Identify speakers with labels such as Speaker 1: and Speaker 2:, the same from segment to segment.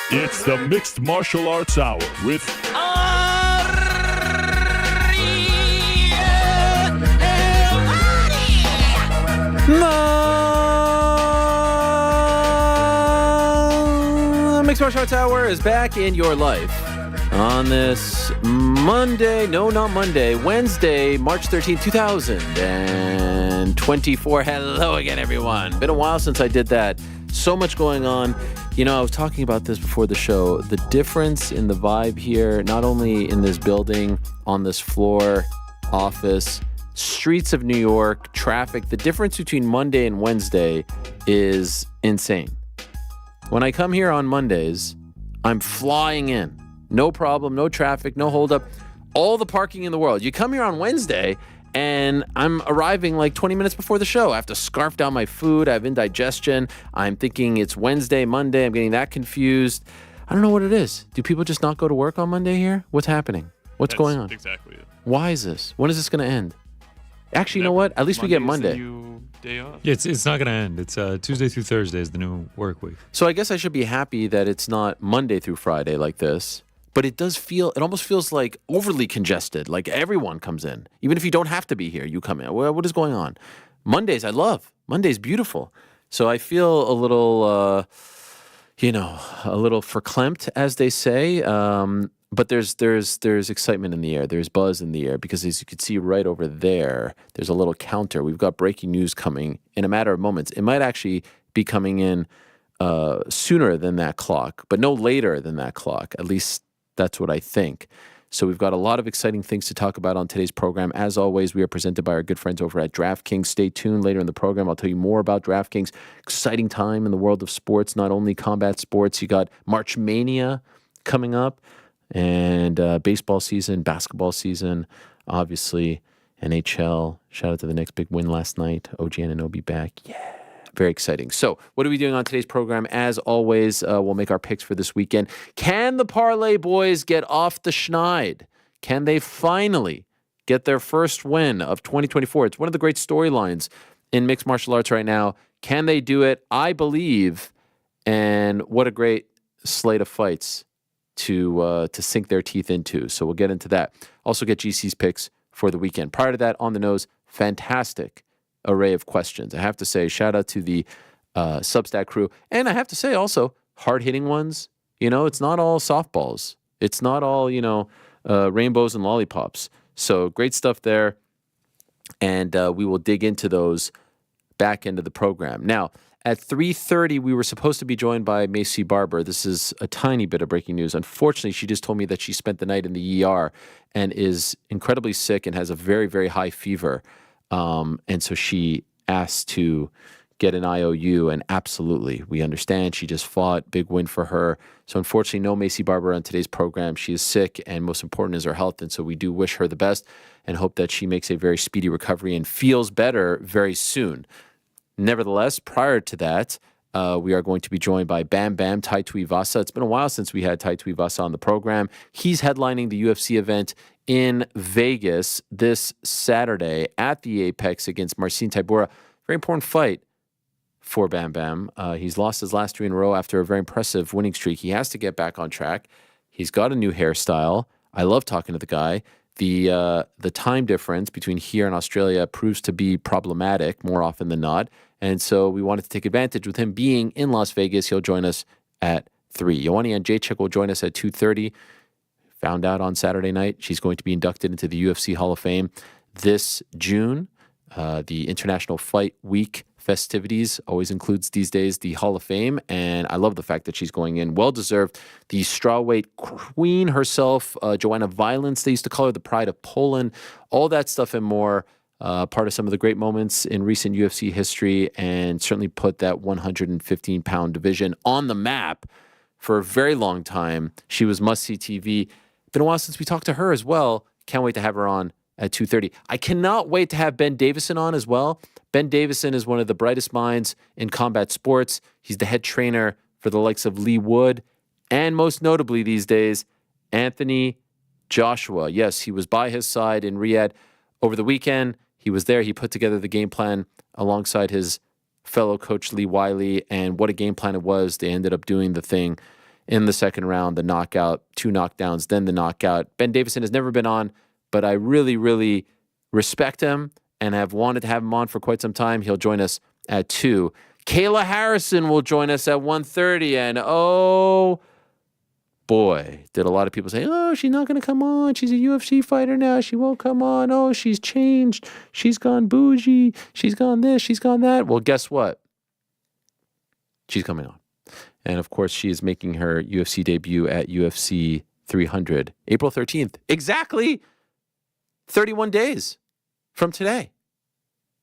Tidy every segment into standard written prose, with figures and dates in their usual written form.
Speaker 1: It's the Mixed Martial Arts Hour with
Speaker 2: The Mixed Martial Arts Hour is back in your life on this Monday, no, not Monday, Wednesday, March 13th, 2024. Hello again, everyone. Been a while since I did that. So much going on. You know, I was talking about this before the show. The difference in the vibe here, not only in this building, on this floor, office, streets of New York, traffic, the difference between Monday and Wednesday is insane. When I come here on Mondays, I'm flying in. No problem, no traffic, no holdup, all the parking in the world. You come here on Wednesday, and I'm arriving like 20 minutes before the show. I have to scarf down my food. I have indigestion. I'm thinking it's Wednesday, Monday. I'm getting that confused. I don't know what it is. Do people just not go to work on Monday here? What's happening? What's going on?
Speaker 3: Exactly it.
Speaker 2: Why is this? When is this going to end? Actually, you know what? At least we get Monday.
Speaker 3: Day off.
Speaker 4: Yeah, it's not going to end. It's Tuesday through Thursday is the new work week.
Speaker 2: So I guess I should be happy that it's not Monday through Friday like this. But it almost feels like overly congested. Like everyone comes in. Even if you don't have to be here, you come in. Well, what is going on? Mondays, I love. Monday's beautiful. So I feel a little, a little verklempt, as they say. But there's excitement in the air. There's buzz in the air because as you can see right over there, there's a little counter. We've got breaking news coming in a matter of moments. It might actually be coming in sooner than that clock, but no later than that clock. At least that's what I think. So we've got a lot of exciting things to talk about on today's program. As always, we are presented by our good friends over at DraftKings. Stay tuned. Later in the program, I'll tell you more about DraftKings. Exciting time in the world of sports, not only combat sports. You got March Mania coming up and baseball season, basketball season, obviously NHL. Shout out to the next big win last night. OG Anunoby back. Yeah. Very exciting. So what are we doing on today's program? As always, we'll make our picks for this weekend. Can the Parlay boys get off the schneid? Can they finally get their first win of 2024? It's one of the great storylines in mixed martial arts right now. Can they do it? I believe. And what a great slate of fights to sink their teeth into. So we'll get into that. Also get GC's picks for the weekend. Prior to that, on the nose, fantastic array of questions. I have to say, shout out to the Substack crew. And I have to say also, hard-hitting ones. You know, it's not all softballs. It's not all, rainbows and lollipops. So great stuff there. And we will dig into those back end of the program. Now, at 3:30, we were supposed to be joined by Macy Barber. This is a tiny bit of breaking news. Unfortunately, she just told me that she spent the night in the ER and is incredibly sick and has a very, very high fever. And so she asked to get an IOU, and absolutely, we understand. She just fought, big win for her. So unfortunately, no Macy Barber on today's program. She is sick, and most important is her health, and so we do wish her the best and hope that she makes a very speedy recovery and feels better very soon. Nevertheless, prior to that, we are going to be joined by Tai Tuivasa. It's been a while since we had Tai Tuivasa on the program. He's headlining the UFC event in Vegas this Saturday at the Apex against Marcin Tybura. Very important fight for Bam. He's lost his last 3 in a row after a very impressive winning streak. He has to get back on track. He's got a new hairstyle. I love talking to the guy. The time difference between here and Australia proves to be problematic more often than not. And so we wanted to take advantage with him being in Las Vegas. He'll join us at 3. Joanna Jedrzejczyk will join us at 2:30. Found out on Saturday night she's going to be inducted into the UFC Hall of Fame this June. The International Fight Week festivities always includes these days the Hall of Fame, and I love the fact that she's going in. Well-deserved. The strawweight queen herself, Joanna Violence, they used to call her the pride of Poland. All that stuff and more, part of some of the great moments in recent UFC history, and certainly put that 115-pound division on the map for a very long time. She was must-see TV. Been a while since we talked to her as well. Can't wait to have her on at 2:30. I cannot wait to have Ben Davison on as well. Ben Davison is one of the brightest minds in combat sports. He's the head trainer for the likes of Lee Wood and most notably these days, Anthony Joshua. Yes, he was by his side in Riyadh over the weekend. He was there. He put together the game plan alongside his fellow coach Lee Wiley, and what a game plan it was. They ended up doing the thing in the second round, the knockout, 2 knockdowns, then the knockout. Ben Davison has never been on, but I really, really respect him and have wanted to have him on for quite some time. He'll join us at 2. Kayla Harrison will join us at 1:30, and oh boy, did a lot of people say, oh, she's not going to come on. She's a UFC fighter now. She won't come on. Oh, she's changed. She's gone bougie. She's gone this. She's gone that. Well, guess what? She's coming on. And of course, she is making her UFC debut at UFC 300, April 13th. Exactly 31 days from today.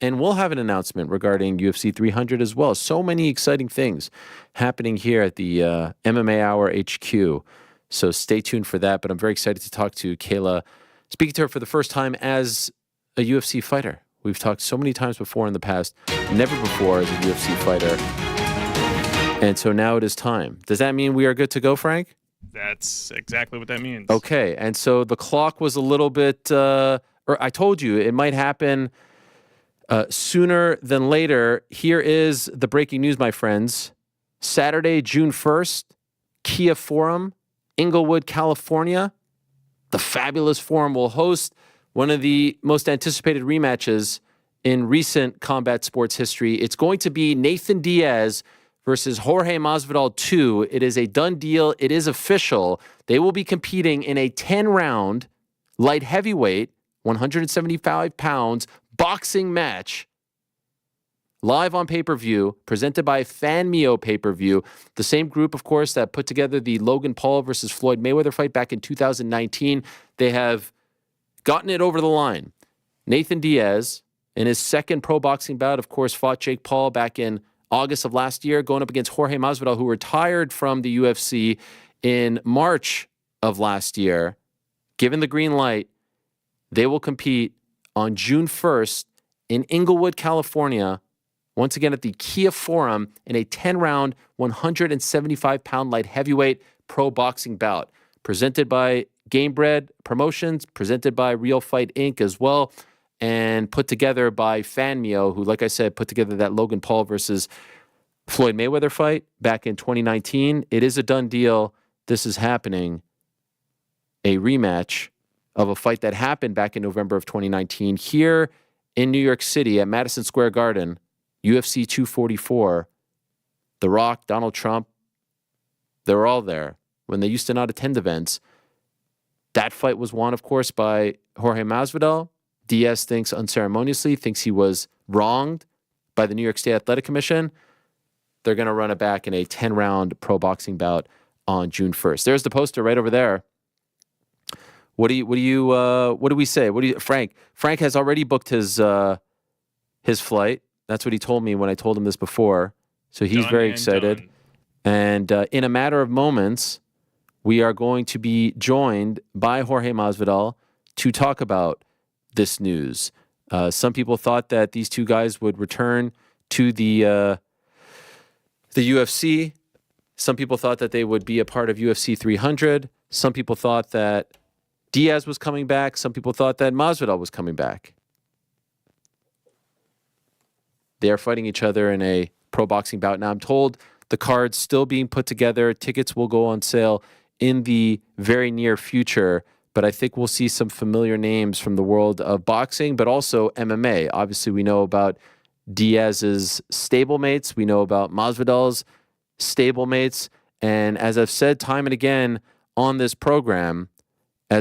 Speaker 2: And we'll have an announcement regarding UFC 300 as well. So many exciting things happening here at the MMA Hour HQ. So stay tuned for that. But I'm very excited to talk to Kayla, speaking to her for the first time as a UFC fighter. We've talked so many times before in the past, never before as a UFC fighter. And so now it is time. Does that mean we are good to go, Frank?
Speaker 3: That's exactly what that means.
Speaker 2: Okay. And so the clock was a little bit, or I told you it might happen sooner than later. Here is the breaking news, my friends. Saturday, June 1st, Kia Forum, Inglewood, California. The fabulous Forum will host one of the most anticipated rematches in recent combat sports history. It's going to be Nathan Diaz versus Jorge Masvidal 2. It is a done deal. It is official. They will be competing in a 10-round light heavyweight, 175 pounds, boxing match, live on pay-per-view, presented by FanMio pay-per-view, the same group, of course, that put together the Logan Paul versus Floyd Mayweather fight back in 2019. They have gotten it over the line. Nathan Diaz, in his second pro boxing bout, of course, fought Jake Paul back in August of last year, going up against Jorge Masvidal, who retired from the UFC in March of last year. Given the green light, they will compete on June 1st in Inglewood, California, once again at the Kia Forum in a 10-round, 175-pound light heavyweight pro boxing bout. Presented by Gamebred Promotions, presented by Real Fight Inc. as well, and put together by FanMio, who, like I said, put together that Logan Paul versus Floyd Mayweather fight back in 2019. It is a done deal. This is happening. A rematch of a fight that happened back in November of 2019 here in New York City at Madison Square Garden, UFC 244. The Rock, Donald Trump, they were all there when they used to not attend events. That fight was won, of course, by Jorge Masvidal. Diaz thinks unceremoniously, thinks he was wronged by the New York State Athletic Commission. They're going to run it back in a 10-round pro boxing bout on June 1st. There's the poster right over there. What do we say? Frank has already booked his flight. That's what he told me when I told him this before. So he's very excited. And in a matter of moments, we are going to be joined by Jorge Masvidal to talk about this news. Some people thought that these two guys would return to the UFC. Some people thought that they would be a part of UFC 300. Some people thought that Diaz was coming back. Some people thought that Masvidal was coming back. They are fighting each other in a pro boxing bout. Now, I'm told the card's still being put together. Tickets will go on sale in the very near future, but I think we'll see some familiar names from the world of boxing, but also MMA. Obviously, we know about Diaz's stablemates. We know about Masvidal's stablemates. And as I've said time and again on this program, the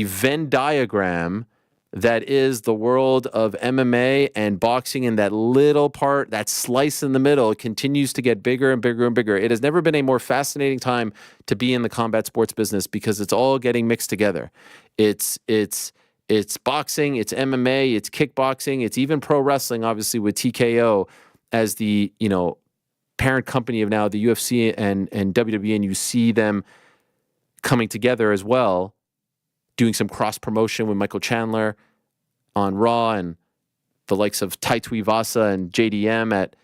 Speaker 2: Venn diagram that is the world of MMA and boxing, and that little part, that slice in the middle, continues to get bigger and bigger and bigger. It has never been a more fascinating time to be in the combat sports business because it's all getting mixed together. It's boxing, it's MMA, it's kickboxing, it's even pro wrestling, obviously with TKO as the, parent company of now the UFC and WWE, and you see them coming together as well, doing some cross-promotion with Michael Chandler on Raw and the likes of Tai Tuivasa and JDM at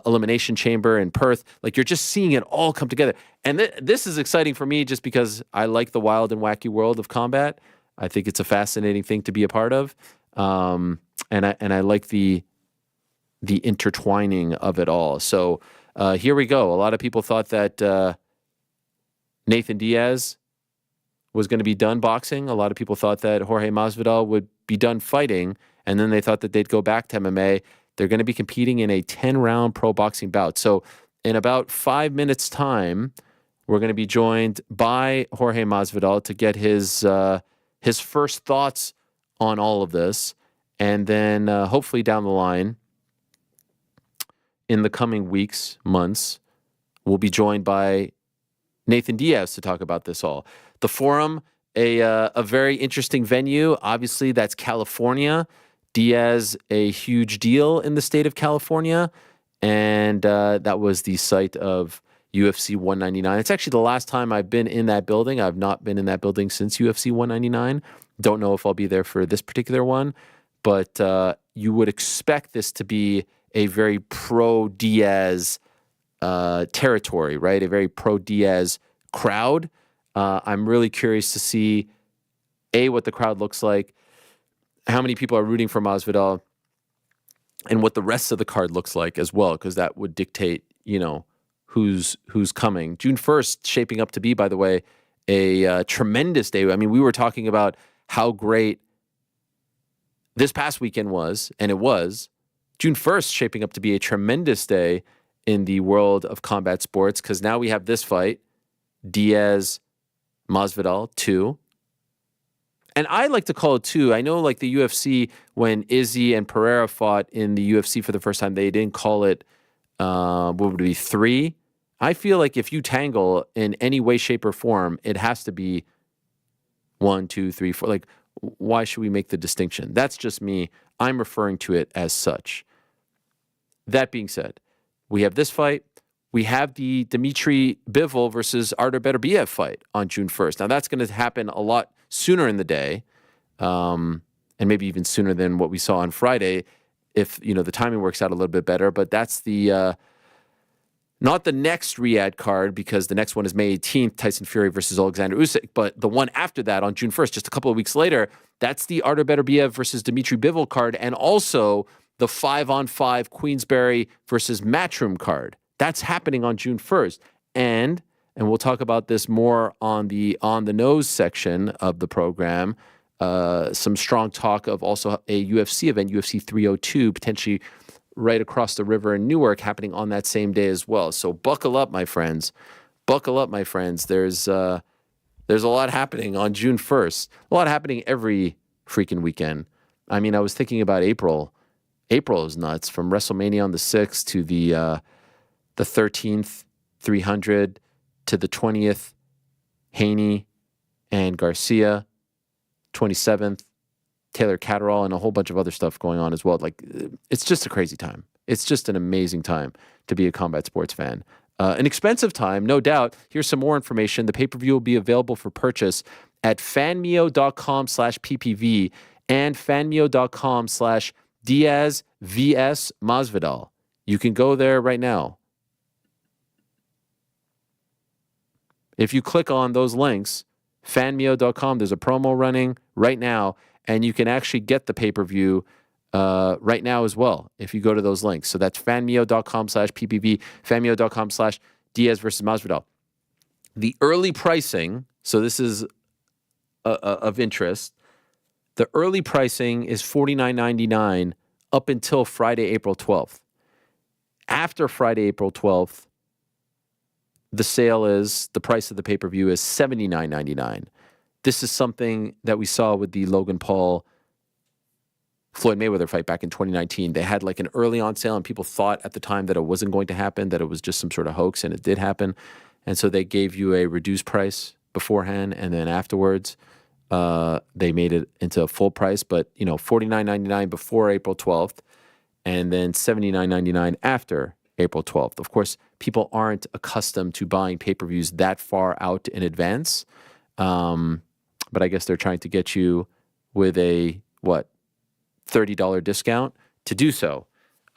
Speaker 2: Elimination Chamber in Perth. Like, you're just seeing it all come together. And this is exciting for me just because I like the wild and wacky world of combat. I think it's a fascinating thing to be a part of. And I like the intertwining of it all. So Here we go. A lot of people thought that Nathan Diaz was going to be done boxing. A lot of people thought that Jorge Masvidal would be done fighting, and then they thought that they'd go back to MMA. They're going to be competing in a 10-round pro boxing bout. So in about 5 minutes' time, we're going to be joined by Jorge Masvidal to get his first thoughts on all of this. And then hopefully down the line, in the coming weeks, months, we'll be joined by Nathan Diaz to talk about this all. The Forum, a very interesting venue. Obviously, that's California. Diaz, a huge deal in the state of California. And that was the site of UFC 199. It's actually the last time I've been in that building. I've not been in that building since UFC 199. Don't know if I'll be there for this particular one. But you would expect this to be a very pro-Diaz territory, right? A very pro-Diaz crowd. I'm really curious to see, A, what the crowd looks like, how many people are rooting for Masvidal, and what the rest of the card looks like as well, because that would dictate, who's coming. June 1st, shaping up to be, by the way, a tremendous day. I mean, we were talking about how great this past weekend was, and it was. June 1st, shaping up to be a tremendous day in the world of combat sports, because now we have this fight, Diaz, Masvidal 2. And I like to call it 2. I know, like the UFC, when Izzy and Pereira fought in the UFC for the first time, they didn't call it, what would it be, 3? I feel like if you tangle in any way, shape, or form, it has to be 1, 2, 3, 4. Like, why should we make the distinction? That's just me. I'm referring to it as such. That being said, we have this fight. We have the Dmitry Bivol versus Artur Beterbiev fight on June 1st. Now, that's going to happen a lot sooner in the day, and maybe even sooner than what we saw on Friday, if the timing works out a little bit better. But that's the not the next Riyadh card, because the next one is May 18th, Tyson Fury versus Alexander Usyk. But the one after that on June 1st, just a couple of weeks later, that's the Artur Beterbiev versus Dmitry Bivol card, and also the 5-on-5 Queensberry versus Matchroom card. That's happening on June 1st. And we'll talk about this more on the nose section of the program. Some strong talk of also a UFC event, UFC 302, potentially right across the river in Newark, happening on that same day as well. So buckle up, my friends. Buckle up, my friends. There's a lot happening on June 1st. A lot happening every freaking weekend. I mean, I was thinking about April. April is nuts. From WrestleMania on the 6th to the 13th, 300, to the 20th, Haney and Garcia, 27th, Taylor Catterall, and a whole bunch of other stuff going on as well. Like, it's just a crazy time. It's just an amazing time to be a combat sports fan. An expensive time, no doubt. Here's some more information. The pay-per-view will be available for purchase at fanmio.com/PPV and fanmio.com/Diaz vs Masvidal. You can go there right now. If you click on those links, fanmio.com, there's a promo running right now, and you can actually get the pay-per-view right now as well if you go to those links. So that's fanmio.com/PPV, fanmio.com/Diaz versus Masvidal. The early pricing, so this is of interest, the early pricing is $49.99 up until Friday, April 12th. After Friday, April 12th, the price of the pay-per-view is $79.99. This is something that we saw with the Logan Paul Floyd Mayweather fight back in 2019. They had like an early on sale, and people thought at the time that it wasn't going to happen, that it was just some sort of hoax, and it did happen. And so they gave you a reduced price beforehand, and then afterwards they made it into a full price. But $49.99 before April 12th, and then $79.99 after April 12th. Of course, people aren't accustomed to buying pay-per-views that far out in advance. But I guess they're trying to get you with a, $30 discount to do so.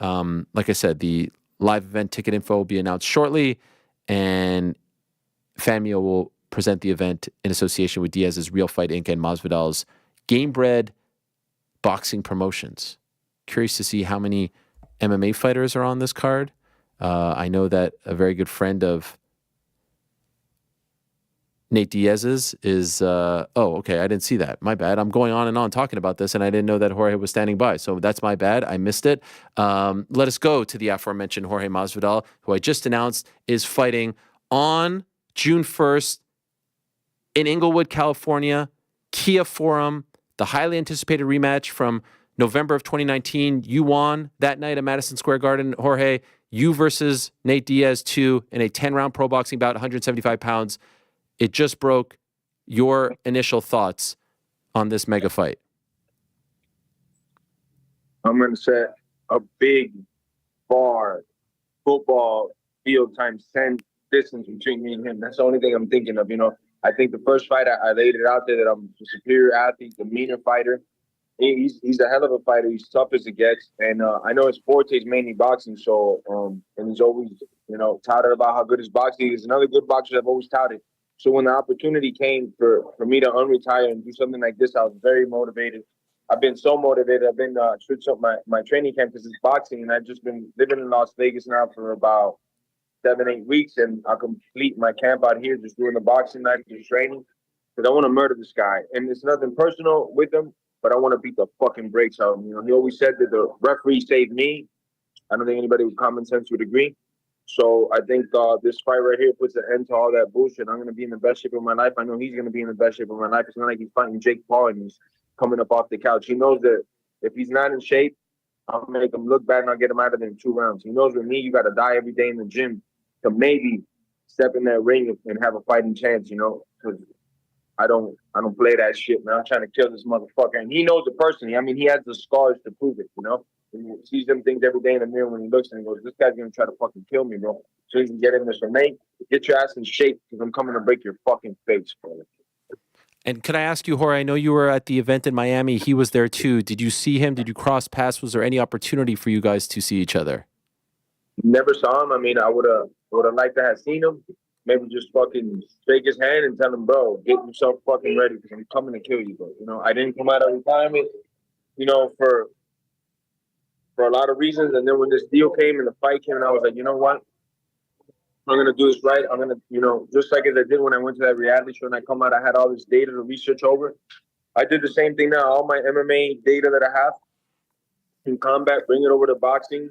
Speaker 2: Like I said, the live event ticket info will be announced shortly, and Fanmio will present the event in association with Diaz's Real Fight Inc. and Masvidal's Gamebred Boxing Promotions. Curious to see how many MMA fighters are on this card. I know that a very good friend of Nate Diaz's is, okay, I didn't see that. My bad. I'm going on and on talking about this, and I didn't know that Jorge was standing by. So that's my bad. I missed it. Let us go to the aforementioned Jorge Masvidal, who I just announced is fighting on June 1st in Inglewood, California, Kia Forum, the highly anticipated rematch from November of 2019. You won that night at Madison Square Garden, Jorge. You versus Nate Diaz 2 in a 10-round pro boxing bout, 175 pounds. It just broke. Your initial thoughts on this mega fight?
Speaker 5: I'm going to set a big bar, football field times 10 distance between me and him. That's the only thing I'm thinking of, I think the first fight, I laid it out there that I'm a superior athlete, the meaner fighter. He's a hell of a fighter. He's tough as it gets. And I know his forte is mainly boxing. So, and he's always, touted about how good his boxing is. Another good boxer I've always touted. So when the opportunity came for me to unretire and do something like this, I was very motivated. I've been so motivated. I've been switched up my training camp because it's boxing. And I've just been living in Las Vegas now for about 7-8 weeks. And I complete my camp out here just doing the boxing night, just training. Because I want to murder this guy. And it's nothing personal with him. But I want to beat the fucking brakes out of him. He always said that the referee saved me. I don't think anybody with common sense would agree. So I think this fight right here puts an end to all that bullshit. I'm going to be in the best shape of my life. I know he's going to be in the best shape of my life. It's not like he's fighting Jake Paul and he's coming up off the couch. He knows that if he's not in shape, I'll make him look bad and I'll get him out of there in 2 rounds. He knows with me, you got to die every day in the gym to maybe step in that ring and have a fighting chance, because I don't play that shit, man. I'm trying to kill this motherfucker. And he knows it personally. I mean, he has the scars to prove it, And he sees them things every day in the mirror when he looks and he goes, this guy's going to try to fucking kill me, bro. So he can get in this. So, mate, get your ass in shape because I'm coming to break your fucking face, bro.
Speaker 2: And could I ask you, Jorge, I know you were at the event in Miami. He was there too. Did you see him? Did you cross paths? Was there any opportunity for you guys to see each other?
Speaker 5: Never saw him. I mean, I would have liked to have seen him. Maybe just fucking shake his hand and tell him, bro, get yourself fucking ready because I'm coming to kill you, bro. I didn't come out of retirement, for a lot of reasons. And then when this deal came and the fight came, and I was like, you know what? I'm going to do this right. I'm going to, just like as I did when I went to that reality show and I come out, I had all this data to research over. I did the same thing now. All my MMA data that I have in combat, bring it over to boxing.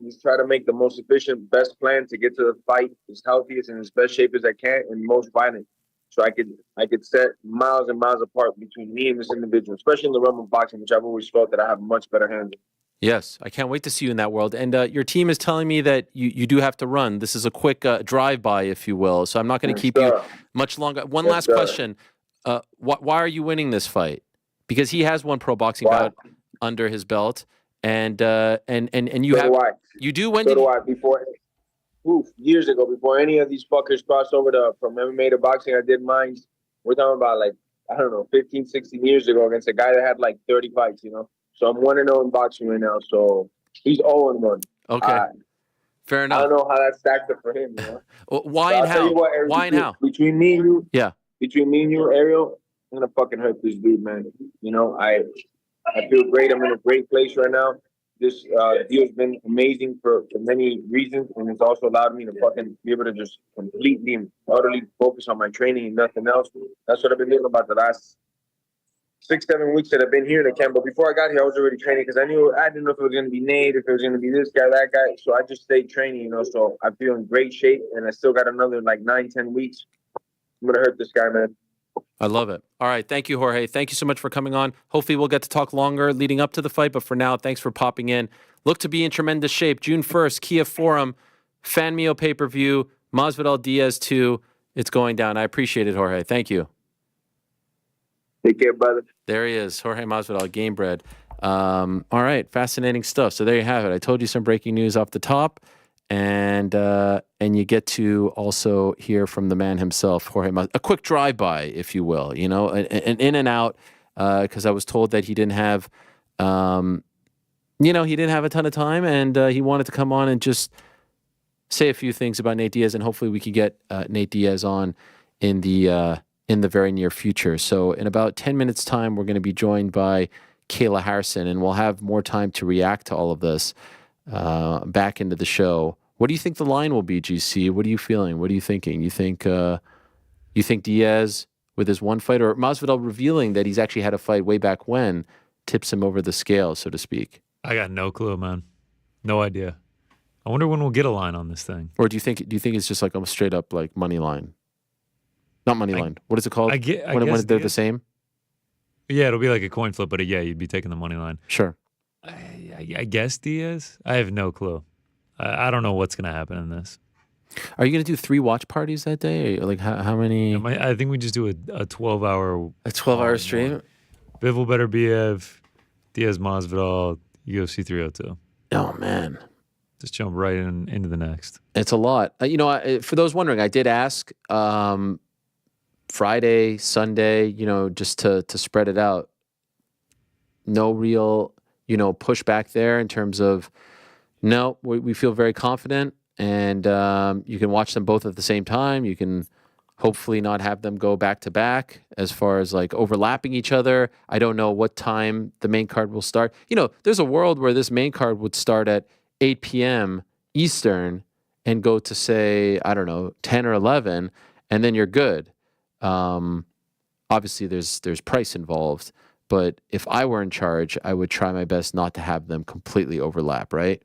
Speaker 5: Just try to make the most efficient, best plan to get to the fight as healthiest and as best shape as I can and most violent. So I could set miles and miles apart between me and this individual, especially in the realm of boxing, which I've always felt that I have much better hands.
Speaker 2: Yes, I can't wait to see you in that world. And your team is telling me that you do have to run. This is a quick drive-by, if you will. So I'm not going to keep you much longer. One last question. Why are you winning this fight? Because he has one pro boxing bout under his belt. And you do when
Speaker 5: so do I. Before years ago, before any of these fuckers crossed over from MMA to boxing, I did mine. We're talking about 15, 16 years ago against a guy that had 30 fights, So I'm 1-0 in boxing right now. So he's 0-1.
Speaker 2: Okay. Fair enough.
Speaker 5: I don't know how that stacks up for him,
Speaker 2: Why and how? Why and how?
Speaker 5: Between me and you,
Speaker 2: Between me and you,
Speaker 5: Ariel, I'm gonna fucking hurt this dude, man. I feel great. I'm in a great place right now. This deal's been amazing for many reasons, and it's also allowed me to fucking be able to just completely and utterly focus on my training and nothing else. That's what I've been doing about the last 6-7 weeks that I've been here in the camp. But before I got here, I was already training because I didn't know if it was going to be Nate, if it was going to be this guy, that guy. So I just stayed training, So I feel in great shape, and I still got another 9-10 weeks. I'm gonna hurt this guy, man.
Speaker 2: I love it. All right. Thank you, Jorge. Thank you so much for coming on. Hopefully we'll get to talk longer leading up to the fight. But for now, thanks for popping in. Look to be in tremendous shape. June 1st, Kia Forum, Fan Mio pay-per-view, Masvidal Diaz 2. It's going down. I appreciate it, Jorge. Thank you.
Speaker 5: Take care, brother.
Speaker 2: There he is, Jorge Masvidal, Gamebred. All right. Fascinating stuff. So there you have it. I told you some breaking news off the top. And you get to also hear from the man himself, Jorge Masvidal. A quick drive-by, if you will, an in and out, because I was told that he didn't have, he didn't have a ton of time, and he wanted to come on and just say a few things about Nate Diaz, and hopefully we could get Nate Diaz on in the very near future. So in about 10 minutes' time, we're going to be joined by Kayla Harrison, and we'll have more time to react to all of this. Back into the show What do you think the line will be, GC? What are you feeling? What are you thinking? You think Diaz with his one fight, or Masvidal revealing that he's actually had a fight way back when, tips him over the scale, so to speak?
Speaker 4: I got no clue, man. No idea. I wonder when we'll get a line on this thing.
Speaker 2: Or do you think it's just like almost straight up like money line? Not money line. What is it called?
Speaker 4: I guess
Speaker 2: when they're the same?
Speaker 4: Yeah, it'll be like a coin flip, but yeah, you'd be taking the money line.
Speaker 2: Sure.
Speaker 4: I guess Diaz? I have no clue. I don't know what's going to happen in this.
Speaker 2: Are you going to do 3 watch parties that day? Or like how many?
Speaker 4: I think we just do a 12-hour...
Speaker 2: A 12-hour stream?
Speaker 4: Bivol better BF, Diaz Masvidal, UFC 302.
Speaker 2: Oh, man.
Speaker 4: Just jump right into the next.
Speaker 2: It's a lot. For those wondering, I did ask Friday, Sunday, just to spread it out. No real, pushback there in terms of, no, we feel very confident, and you can watch them both at the same time. You can hopefully not have them go back to back as far as like overlapping each other. I don't know what time the main card will start. There's a world where this main card would start at 8 p.m. Eastern and go to, say, I don't know, 10 or 11, and then you're good. Obviously, there's price involved, but if I were in charge, I would try my best not to have them completely overlap, right?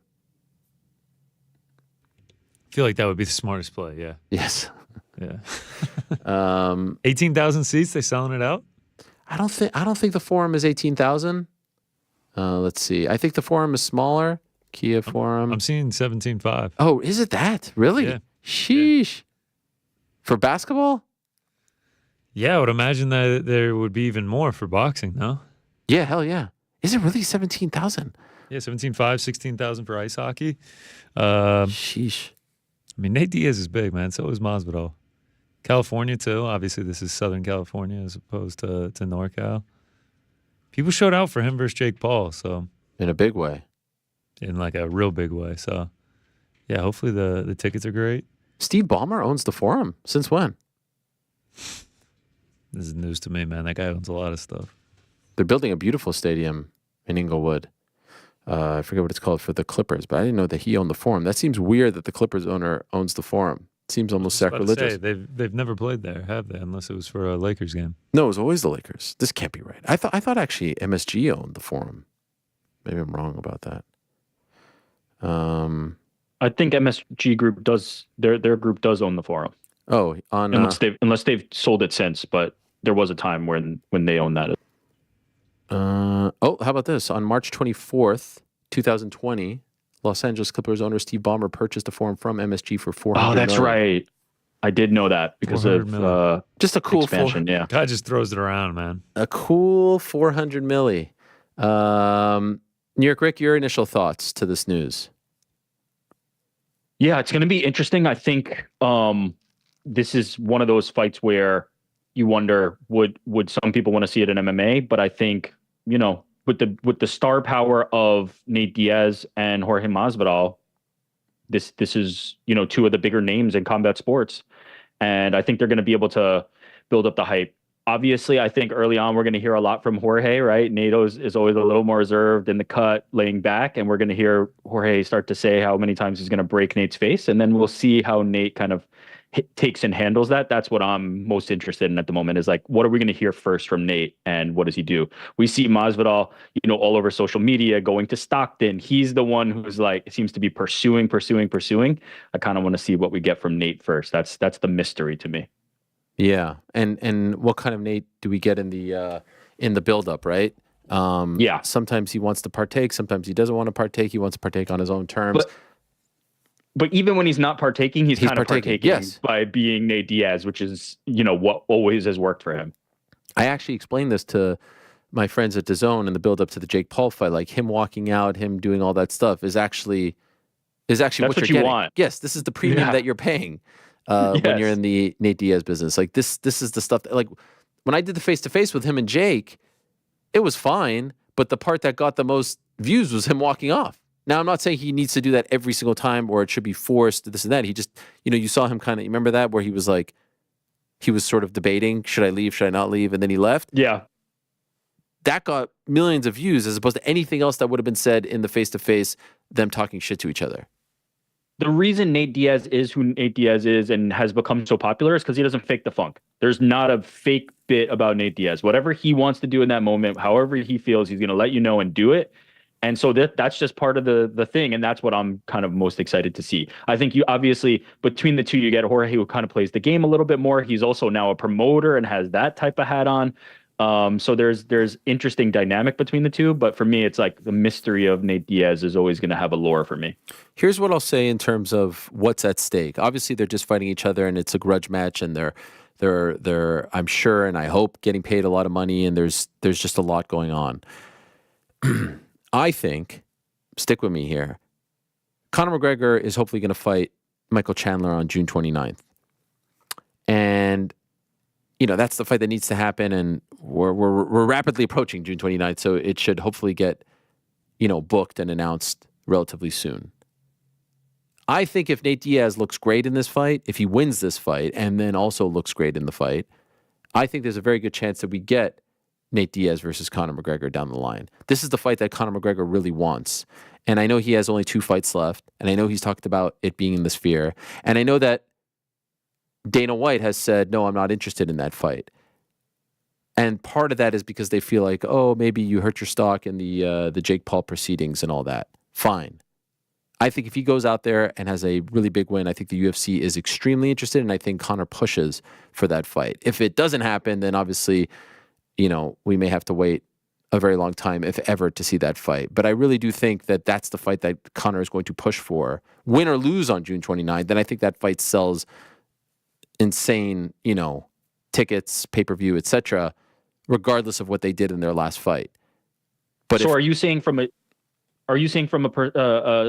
Speaker 4: I feel like that would be the smartest play, yeah.
Speaker 2: Yes.
Speaker 4: Yeah. 18,000 seats, they selling it out?
Speaker 2: I don't think the Forum is 18,000. Let's see. I think the Forum is smaller. Kia Forum.
Speaker 4: I'm seeing 17.5.
Speaker 2: Oh, is it that? Really?
Speaker 4: Yeah.
Speaker 2: Sheesh. Yeah. For basketball?
Speaker 4: Yeah, I would imagine that there would be even more for boxing, no?
Speaker 2: Yeah, hell yeah. Is it really 17,000?
Speaker 4: Yeah, 17.5, 16,000 for ice hockey.
Speaker 2: Sheesh.
Speaker 4: I mean, Nate Diaz is big, man. So is Masvidal. California, too. Obviously, this is Southern California as opposed to NorCal. People showed out for him versus Jake Paul, so.
Speaker 2: In a big way.
Speaker 4: In like a real big way. So, yeah, hopefully the tickets are great.
Speaker 2: Steve Ballmer owns the Forum. Since when?
Speaker 4: This is news to me, man. That guy owns a lot of stuff.
Speaker 2: They're building a beautiful stadium in Inglewood. I forget what it's called for the Clippers, but I didn't know that he owned the Forum. That seems weird that the Clippers owner owns the Forum. It seems almost sacrilegious.
Speaker 4: They've never played there, have they? Unless it was for a Lakers game.
Speaker 2: No, it was always the Lakers. This can't be right. I thought actually MSG owned the Forum. Maybe I'm wrong about that.
Speaker 6: I think MSG Group does their group does own the Forum.
Speaker 2: Oh,
Speaker 6: unless they've sold it since, but there was a time when they owned that.
Speaker 2: How about this? On March 24th, 2020, Los Angeles Clippers owner Steve Ballmer purchased a Forum from MSG for $400 million.
Speaker 6: Oh, that's right. I did know that because of
Speaker 2: just a cool
Speaker 6: expansion. Yeah,
Speaker 4: guy just throws it around, man.
Speaker 2: A cool $400 million. New York Rick, your initial thoughts to this news?
Speaker 6: Yeah, it's going to be interesting. I think this is one of those fights where you wonder would some people want to see it in MMA, but I think with the star power of Nate Diaz and Jorge Masvidal, this is two of the bigger names in combat sports, and I think they're going to be able to build up the hype. Obviously, I think early on we're going to hear a lot from Jorge, right? Nate is always a little more reserved in the cut, laying back, and we're going to hear Jorge start to say how many times he's going to break Nate's face, and then we'll see how Nate kind of takes and handles that. That's what I'm most interested in at the moment, is like, what are we going to hear first from Nate, and what does he do? We see Masvidal, all over social media, going to Stockton. He's the one who's like, seems to be pursuing. I kind of want to see what we get from Nate first. That's the mystery to me.
Speaker 2: Yeah, and what kind of Nate do we get in the build-up, right?
Speaker 6: Yeah.
Speaker 2: Sometimes he wants to partake. Sometimes he doesn't want to partake. He wants to partake on his own terms.
Speaker 6: But even when he's not partaking, he's kind of partaking
Speaker 2: yes.
Speaker 6: by being Nate Diaz, which is, what always has worked for him.
Speaker 2: I actually explained this to my friends at DAZN in the build-up to the Jake Paul fight. Like, him walking out, him doing all that stuff is actually what you're getting.
Speaker 6: Want.
Speaker 2: Yes, this is the premium that you're paying. When you're in the Nate Diaz business. Like, this is the stuff that, like, when I did the face-to-face with him and Jake, it was fine, but the part that got the most views was him walking off. Now, I'm not saying he needs to do that every single time or it should be forced, this and that. He just, you saw him kind of, you remember that, where he was like, he was sort of debating, should I leave, should I not leave, and then he left?
Speaker 6: Yeah.
Speaker 2: That got millions of views as opposed to anything else that would have been said in the face-to-face, them talking shit to each other.
Speaker 6: the reason Nate Diaz is who Nate Diaz is and has become so popular is because he doesn't fake the funk. There's not a fake bit about Nate Diaz. Whatever he wants to do in that moment, however he feels, he's going to let you know and do it. And so that's just part of the thing. And that's what I'm kind of most excited to see. I think you obviously, between the two, you get Jorge, who kind of plays the game a little bit more. He's also now a promoter and has that type of hat on. So there's interesting dynamic between the two, but for me, it's like the mystery of Nate Diaz is always going to have a lore for me.
Speaker 2: Here's what I'll say in terms of what's at stake. Obviously, they're just fighting each other, and it's a grudge match, and they're I'm sure and I hope getting paid a lot of money, and there's just a lot going on. I think, stick with me here, Conor McGregor is hopefully going to fight Michael Chandler on June 29th, and that's the fight that needs to happen, and we're rapidly approaching June 29th, so it should hopefully get, booked and announced relatively soon. I think if Nate Diaz looks great in this fight, if he wins this fight, and then also looks great in the fight, I think there's a very good chance that we get Nate Diaz versus Conor McGregor down the line. This is the fight that Conor McGregor really wants. And I know he has only 2 fights left, and I know he's talked about it being in the sphere, and I know that Dana White has said, no, I'm not interested in that fight. And part of that is because they feel like, oh, maybe you hurt your stock in the Jake Paul proceedings and all that. Fine. I think if he goes out there and has a really big win, I think the UFC is extremely interested, and I think Conor pushes for that fight. If it doesn't happen, then obviously, we may have to wait a very long time, if ever, to see that fight. But I really do think that that's the fight that Conor is going to push for. Win or lose on June 29th, then I think that fight sells insane, tickets, pay-per-view, etc., regardless of what they did in their last fight. But
Speaker 6: so are you saying from a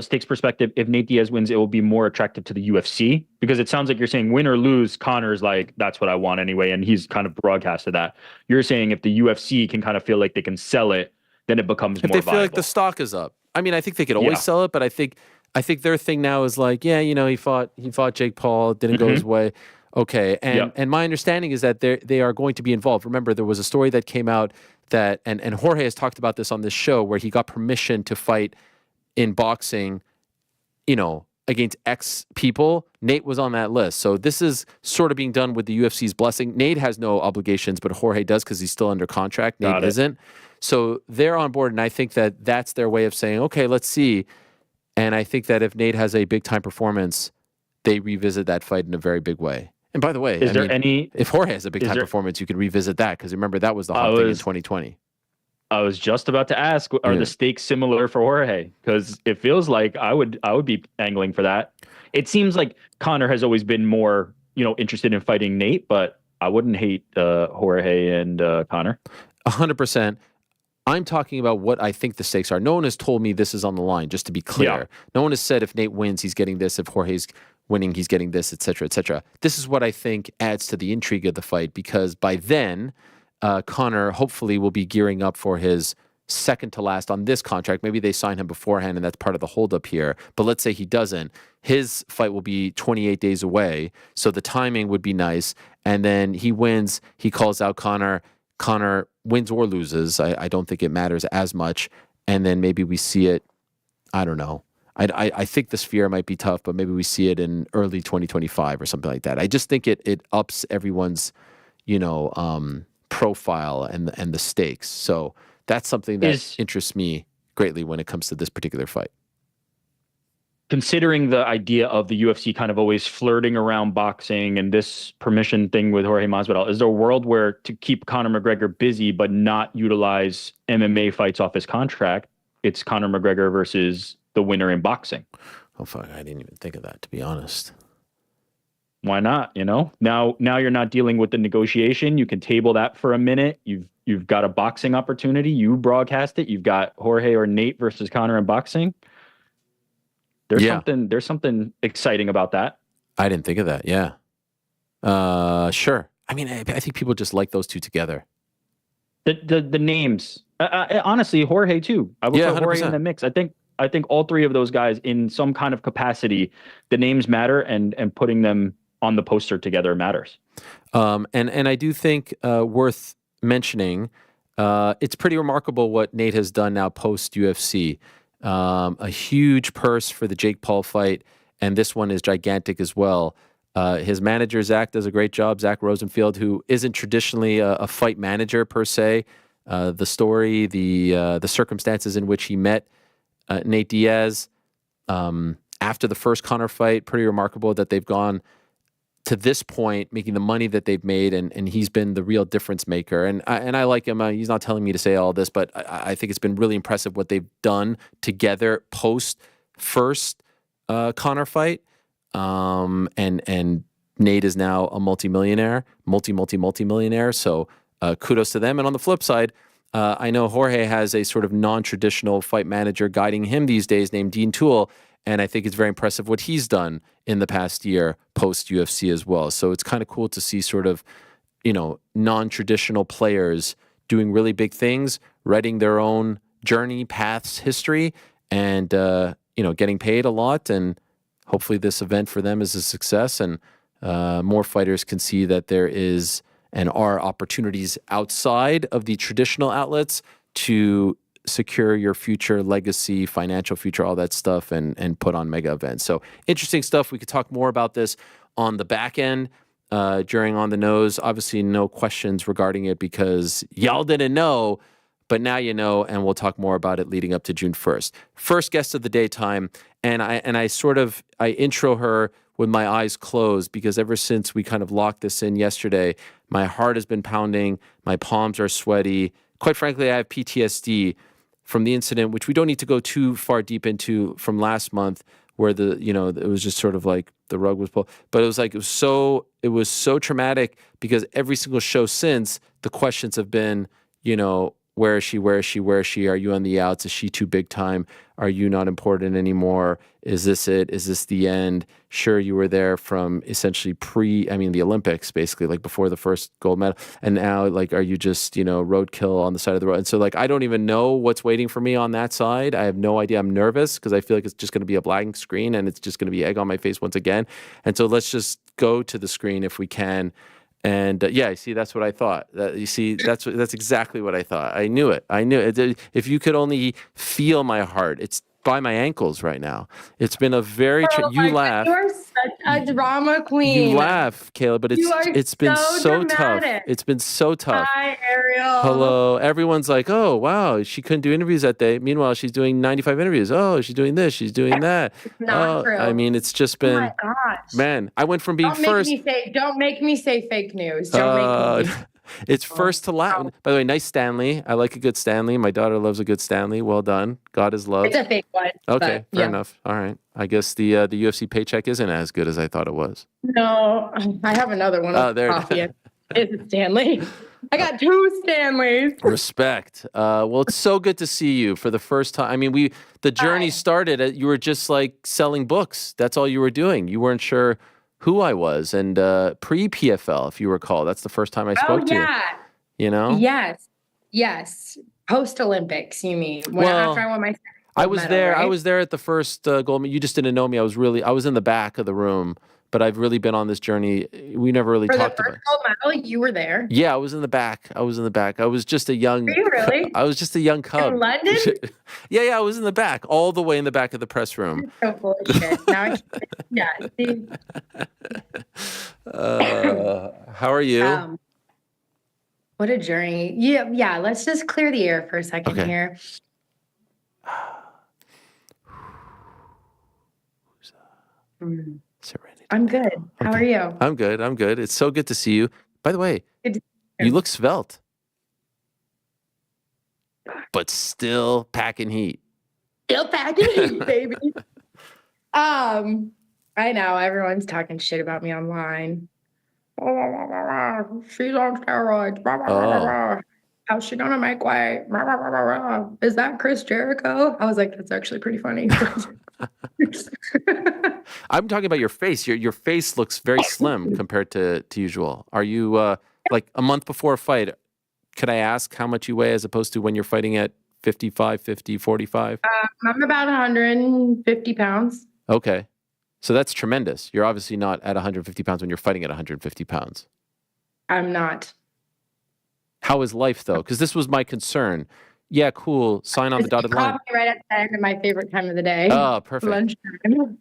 Speaker 6: stakes perspective, if Nate Diaz wins, it will be more attractive to the UFC? Because it sounds like you're saying win or lose, Conor's like, that's what I want anyway, and he's kind of broadcasted that. You're saying if the UFC can kind of feel like they can sell it, then it becomes more viable.
Speaker 2: If they feel like the stock is up. I mean, I think they could always sell it, but I think their thing now is like, he fought Jake Paul, it didn't go his way. Okay, and my understanding is that they are going to be involved. Remember, there was a story that came out that, and Jorge has talked about this on this show, where he got permission to fight in boxing, against X people. Nate was on that list. So this is sort of being done with the UFC's blessing. Nate has no obligations, but Jorge does because he's still under contract. Nate isn't. So they're on board, and I think that that's their way of saying, okay, let's see. And I think that if Nate has a big-time performance, they revisit that fight in a very big way. And by the way, if Jorge has a big-time performance, you can revisit that, because remember, that was the hot thing in 2020.
Speaker 6: I was just about to ask, are the stakes similar for Jorge? Because it feels like I would be angling for that. It seems like Conor has always been more, interested in fighting Nate, but I wouldn't hate Jorge and Conor.
Speaker 2: 100%. I'm talking about what I think the stakes are. No one has told me this is on the line, just to be clear. Yeah. No one has said if Nate wins, he's getting this. If Jorge's winning, he's getting this, et cetera, et cetera. This is what I think adds to the intrigue of the fight, because by then, Conor hopefully will be gearing up for his second to last on this contract. Maybe they sign him beforehand, and that's part of the holdup here. But let's say he doesn't. His fight will be 28 days away, so the timing would be nice. And then he wins. He calls out Conor. Conor wins or loses. I don't think it matters as much. And then maybe we see it, I don't know. I think the sphere might be tough, but maybe we see it in early 2025 or something like that. I just think it ups everyone's, profile and the stakes. So that's something that interests me greatly when it comes to this particular fight.
Speaker 6: Considering the idea of the UFC kind of always flirting around boxing and this permission thing with Jorge Masvidal, is there a world where to keep Conor McGregor busy but not utilize MMA fights off his contract, it's Conor McGregor versus the winner in boxing?
Speaker 2: Oh, fuck. I didn't even think of that, to be honest.
Speaker 6: Why not? Now you're not dealing with the negotiation. You can table that for a minute. You've got a boxing opportunity. You broadcast it. You've got Jorge or Nate versus Conor in boxing. There's something exciting about that.
Speaker 2: I didn't think of that. Yeah. Sure. I mean, I think people just like those two together.
Speaker 6: The names. Honestly, Jorge too. I would put Jorge in the mix. I think all three of those guys in some kind of capacity, the names matter, and putting them on the poster together matters.
Speaker 2: And I do think worth mentioning, it's pretty remarkable what Nate has done now post UFC. A huge purse for the Jake Paul fight, and this one is gigantic as well. His manager, Zach, does a great job. Zach Rosenfield, who isn't traditionally a fight manager per se. The story, the circumstances in which he met Nate Diaz after the first Conor fight, pretty remarkable that they've gone to this point, making the money that they've made, and he's been the real difference maker. And I like him. He's not telling me to say all this, but I think it's been really impressive what they've done together post first Conor fight. And Nate is now a multimillionaire, multimillionaire. So kudos to them. And on the flip side, I know Jorge has a sort of non-traditional fight manager guiding him these days named Dean Toole. And I think it's very impressive what he's done in the past year post UFC as well. So it's kind of cool to see sort of, non-traditional players doing really big things, writing their own journey, paths, history, and, getting paid a lot. And hopefully this event for them is a success, and more fighters can see that there is and are opportunities outside of the traditional outlets to secure your future legacy, financial future, all that stuff, and put on mega events. So interesting stuff. We could talk more about this on the back end during On the Nose. Obviously, no questions regarding it because y'all didn't know, but now you know, and we'll talk more about it leading up to June 1st. First guest of the daytime, and I intro her with my eyes closed because ever since we kind of locked this in yesterday, my heart has been pounding, my palms are sweaty. Quite frankly, I have PTSD from the incident, which we don't need to go too far deep into, from last month, where it was just sort of like the rug was pulled. But it was so traumatic because every single show since, the questions have been, where is she? Where is she? Where is she? Are you on the outs? Is she too big time? Are you not important anymore? Is this it? Is this the end? Sure, you were there from essentially the Olympics, basically, like before the first gold medal. And now, are you just, roadkill on the side of the road? And so, I don't even know what's waiting for me on that side. I have no idea. I'm nervous because I feel like it's just going to be a blank screen and it's just going to be egg on my face once again. And so let's just go to the screen if we can. And you see, that's what I thought. That's exactly what I thought. I knew it. If you could only feel my heart, it's by my ankles right now. It's been a very. You laugh.
Speaker 7: You are such a drama queen.
Speaker 2: You laugh, Kayla, but it's been so tough. It's been so tough.
Speaker 7: Hi, Ariel.
Speaker 2: Hello. Everyone's like, oh wow, she couldn't do interviews that day. Meanwhile, she's doing 95 interviews. Oh, she's doing this. She's doing that.
Speaker 7: It's not true.
Speaker 2: It's just been. Oh my
Speaker 7: gosh.
Speaker 2: Man, I went from being first.
Speaker 7: Don't make me say fake news. Don't make me.
Speaker 2: It's first to Latin. By the way, nice Stanley. I like a good Stanley. My daughter loves a good Stanley. Well done. God is love.
Speaker 7: It's a fake one.
Speaker 2: Okay, fair enough. All right. I guess the UFC paycheck isn't as good as I thought it was.
Speaker 7: No, I have another one.
Speaker 2: Oh, there it is.
Speaker 7: It's a Stanley. I got 2 Stanleys.
Speaker 2: Respect. Well, it's so good to see you for the first time. The journey started. You were just selling books. That's all you were doing. You weren't sure who I was, and pre-PFL, if you recall, that's the first time I spoke to you.
Speaker 7: Yes. Post Olympics, you mean? After I won my
Speaker 2: I was
Speaker 7: medal,
Speaker 2: there.
Speaker 7: right?
Speaker 2: I was there at the first gold medal. You just didn't know me. I was in the back of the room, but I've really been on this journey. We never really talked about it.
Speaker 7: For the first gold medal, you were there.
Speaker 2: Yeah, I was in the back. I was just a young.
Speaker 7: Were you really?
Speaker 2: I was just a young cub.
Speaker 7: In London?
Speaker 2: Yeah, I was in the back, all the way in the back of the press room.
Speaker 7: So full of shit. Now see.
Speaker 2: How are you?
Speaker 7: What a journey. Yeah. Let's just clear the air for a second here.
Speaker 2: Serenity.
Speaker 7: I'm good. How are you?
Speaker 2: I'm good. It's so good to see you. By the way, you look svelte, but still packing heat.
Speaker 7: Still packing heat, baby. I know everyone's talking shit about me online. She's on steroids. How's she gonna make weight? Is that Chris Jericho? I was like, that's actually pretty funny.
Speaker 2: I'm talking about your face. Your face looks very slim compared to usual. Are you a month before a fight? Could I ask how much you weigh as opposed to when you're fighting at 55, 50, 45?
Speaker 7: I'm about 150 pounds.
Speaker 2: Okay. So that's tremendous. You're obviously not at 150 pounds when you're fighting at 150 pounds.
Speaker 7: I'm not.
Speaker 2: How is life, though? Because this was my concern. yeah, cool. Sign on the dotted line.
Speaker 7: Caught me right at the end of my favorite time of the day.
Speaker 2: Oh, perfect.
Speaker 7: Lunchtime.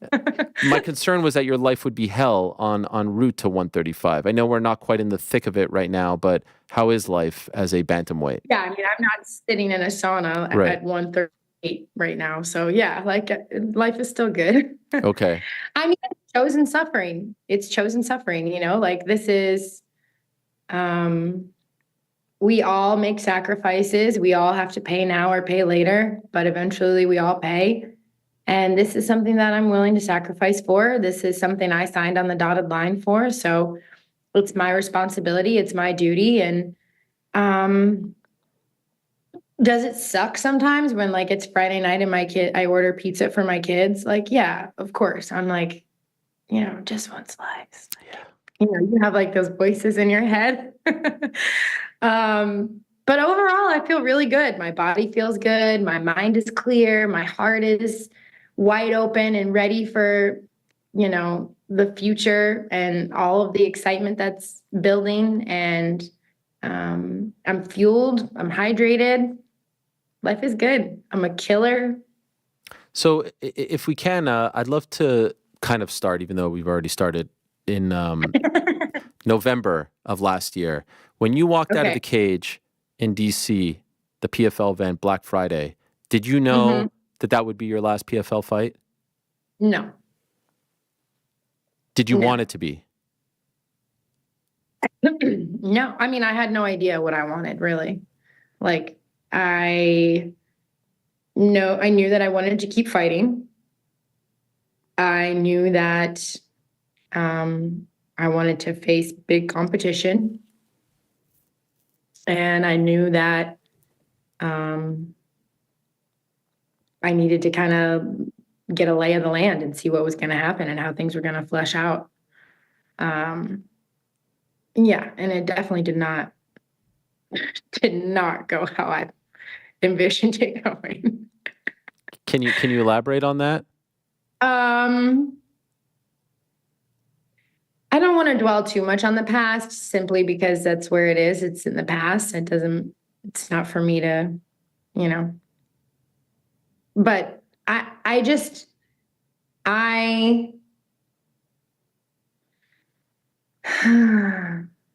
Speaker 2: My concern was that your life would be hell on route to 135. I know we're not quite in the thick of it right now, but how is life as a bantamweight?
Speaker 7: Yeah, I mean, I'm not sitting in a sauna
Speaker 2: Right.
Speaker 7: at 138 right now. So yeah, like life is still good.
Speaker 2: Okay.
Speaker 7: I mean, it's chosen suffering. It's chosen suffering, you know, like this is, we all make sacrifices. We all have to pay now or pay later, but eventually we all pay. And this is something that I'm willing to sacrifice for. This is something I signed on the dotted line for. So it's my responsibility. It's my duty. And, does it suck sometimes when like it's Friday night and I order pizza for my kids? Like, yeah, of course. I'm like, you know, just one slice.
Speaker 2: Yeah.
Speaker 7: You know, you have like those voices in your head. But overall, I feel really good. My body feels good. My mind is clear. My heart is wide open and ready for, you know, the future and all of the excitement that's building. And I'm fueled. I'm hydrated. Life is good. I'm a killer.
Speaker 2: So if we can, I'd love to kind of start, even though we've already started in November of last year. When you walked out of
Speaker 7: Okay.
Speaker 2: the cage in DC, the PFL event, Black Friday, did you know that would be your last PFL fight?
Speaker 7: No.
Speaker 2: Did you
Speaker 7: No.
Speaker 2: want it to be?
Speaker 7: No, I mean, I had no idea what I wanted, really. Like, I knew that I wanted to keep fighting. I knew that I wanted to face big competition. And I knew that I needed to kind of get a lay of the land and see what was going to happen and how things were going to flesh out. Yeah, and it definitely did not go how I envisioned it going.
Speaker 2: Can you elaborate on that?
Speaker 7: I don't want to dwell too much on the past simply because that's where it is. It's in the past. It's not for me to, you know. But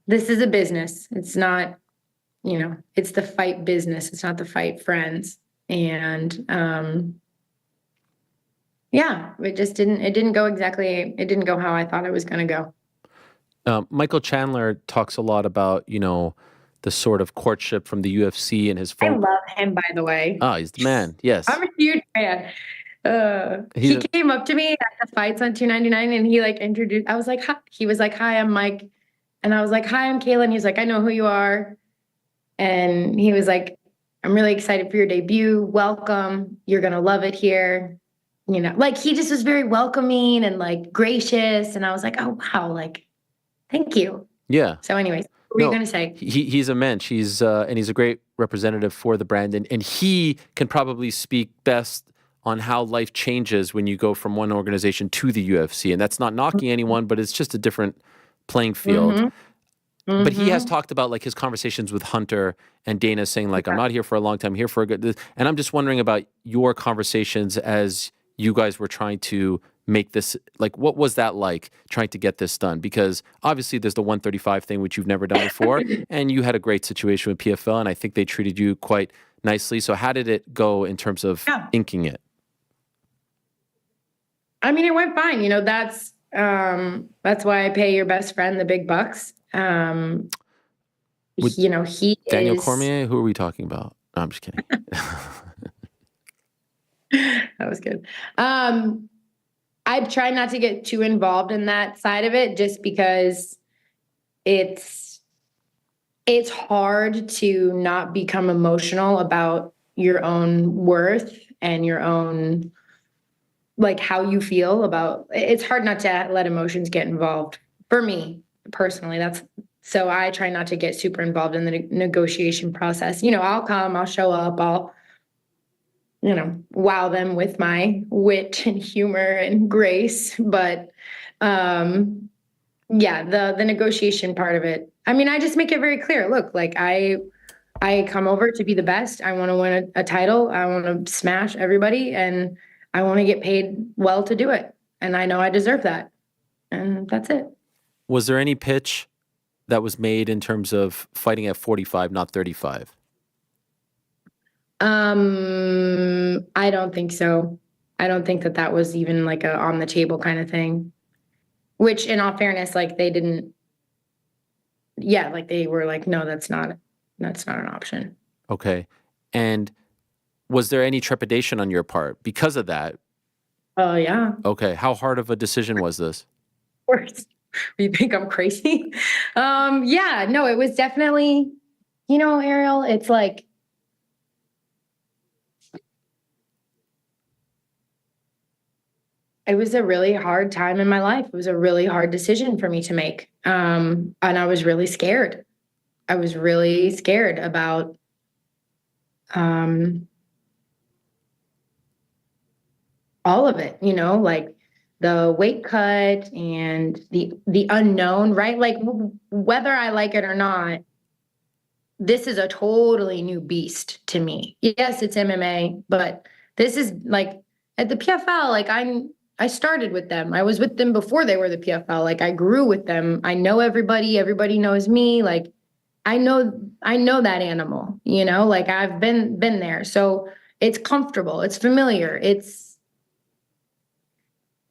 Speaker 7: this is a business. It's not, you know, it's the fight business. It's not the fight friends. And yeah, it didn't go how I thought it was going to go.
Speaker 2: Michael Chandler talks a lot about, you know, the sort of courtship from the UFC and his
Speaker 7: I
Speaker 2: phone.
Speaker 7: love him, by the way.
Speaker 2: Oh, he's the man. Yes.
Speaker 7: I'm a huge fan. He came up to me at the fights on 299 and he like introduced, I was like, hi. He was like, hi, I'm Mike. And I was like, hi, I'm Kayla. And he's like, I know who you are. And he was like, I'm really excited for your debut. Welcome. You're going to love it here. You know, like he just was very welcoming and like gracious. And I was like, oh, wow. Like, thank you.
Speaker 2: Yeah.
Speaker 7: So anyways, what were you going to say?
Speaker 2: He's a mensch. And he's a great representative for the brand. And he can probably speak best on how life changes when you go from one organization to the UFC. And that's not knocking anyone, but it's just a different playing field. But he has talked about like his conversations with Hunter and Dana saying like, I'm not here for a long time, I'm here for a good, and I'm just wondering about your conversations as you guys were trying to make this, like, what was that like trying to get this done? Because obviously there's the 135 thing, which you've never done before, and you had a great situation with PFL, and I think they treated you quite nicely. So how did it go in terms of inking it?
Speaker 7: I mean, it went fine. You know, that's why I pay your best friend the big bucks. You know,
Speaker 2: Daniel Cormier? Who are we talking about? No, I'm just kidding.
Speaker 7: That was good. I try not to get too involved in that side of it just because it's hard to not become emotional about your own worth and your own, like how you feel about, it's hard not to let emotions get involved for me personally. So I try not to get super involved in the negotiation process. You know, I'll show up, I'll, you know, wow them with my wit and humor and grace. But yeah, the negotiation part of it, I mean, I just make it very clear. Look, like I I come over to be the best. I want to win a title. I want to smash everybody, and I want to get paid well to do it. And I know I deserve that. And that's it.
Speaker 2: Was there any pitch that was made in terms of fighting at 45, not 35?
Speaker 7: I don't think so. I don't think that was even like a on the table kind of thing. Which, in all fairness, like they didn't. Yeah, like they were like, no, that's not an option.
Speaker 2: Okay. And was there any trepidation on your part because of that?
Speaker 7: Oh yeah.
Speaker 2: Okay. How hard of a decision was this?
Speaker 7: Of course. You think I'm crazy? Yeah, no, it was definitely, Ariel, it's like, it was a really hard time in my life. It was a really hard decision for me to make. And I was really scared. I was really scared about all of it, like the weight cut and the unknown, right? Like whether I like it or not, this is a totally new beast to me. Yes, it's MMA, but this is like at the PFL, like I started with them. I was with them before they were the PFL. Like I grew with them. I know everybody knows me. Like I know that animal, like I've been there. So it's comfortable, it's familiar.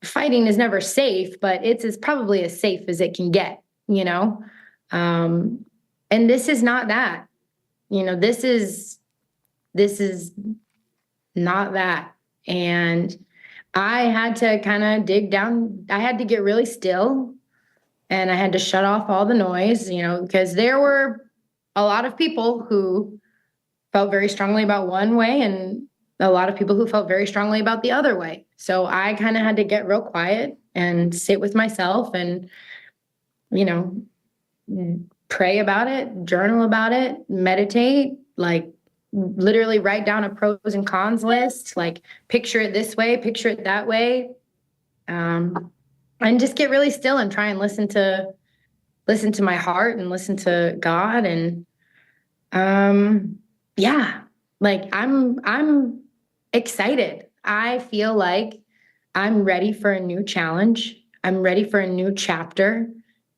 Speaker 7: Fighting is never safe, but it's as probably as safe as it can get, and this is not that, this is not that. And I had to kind of dig down. I had to get really still and I had to shut off all the noise, because there were a lot of people who felt very strongly about one way and a lot of people who felt very strongly about the other way. So I kind of had to get real quiet and sit with myself and, pray about it, journal about it, meditate, like literally write down a pros and cons list, like picture it this way, picture it that way. And just get really still and try and listen to my heart and listen to God. And, yeah, like I'm excited. I feel like I'm ready for a new challenge. I'm ready for a new chapter.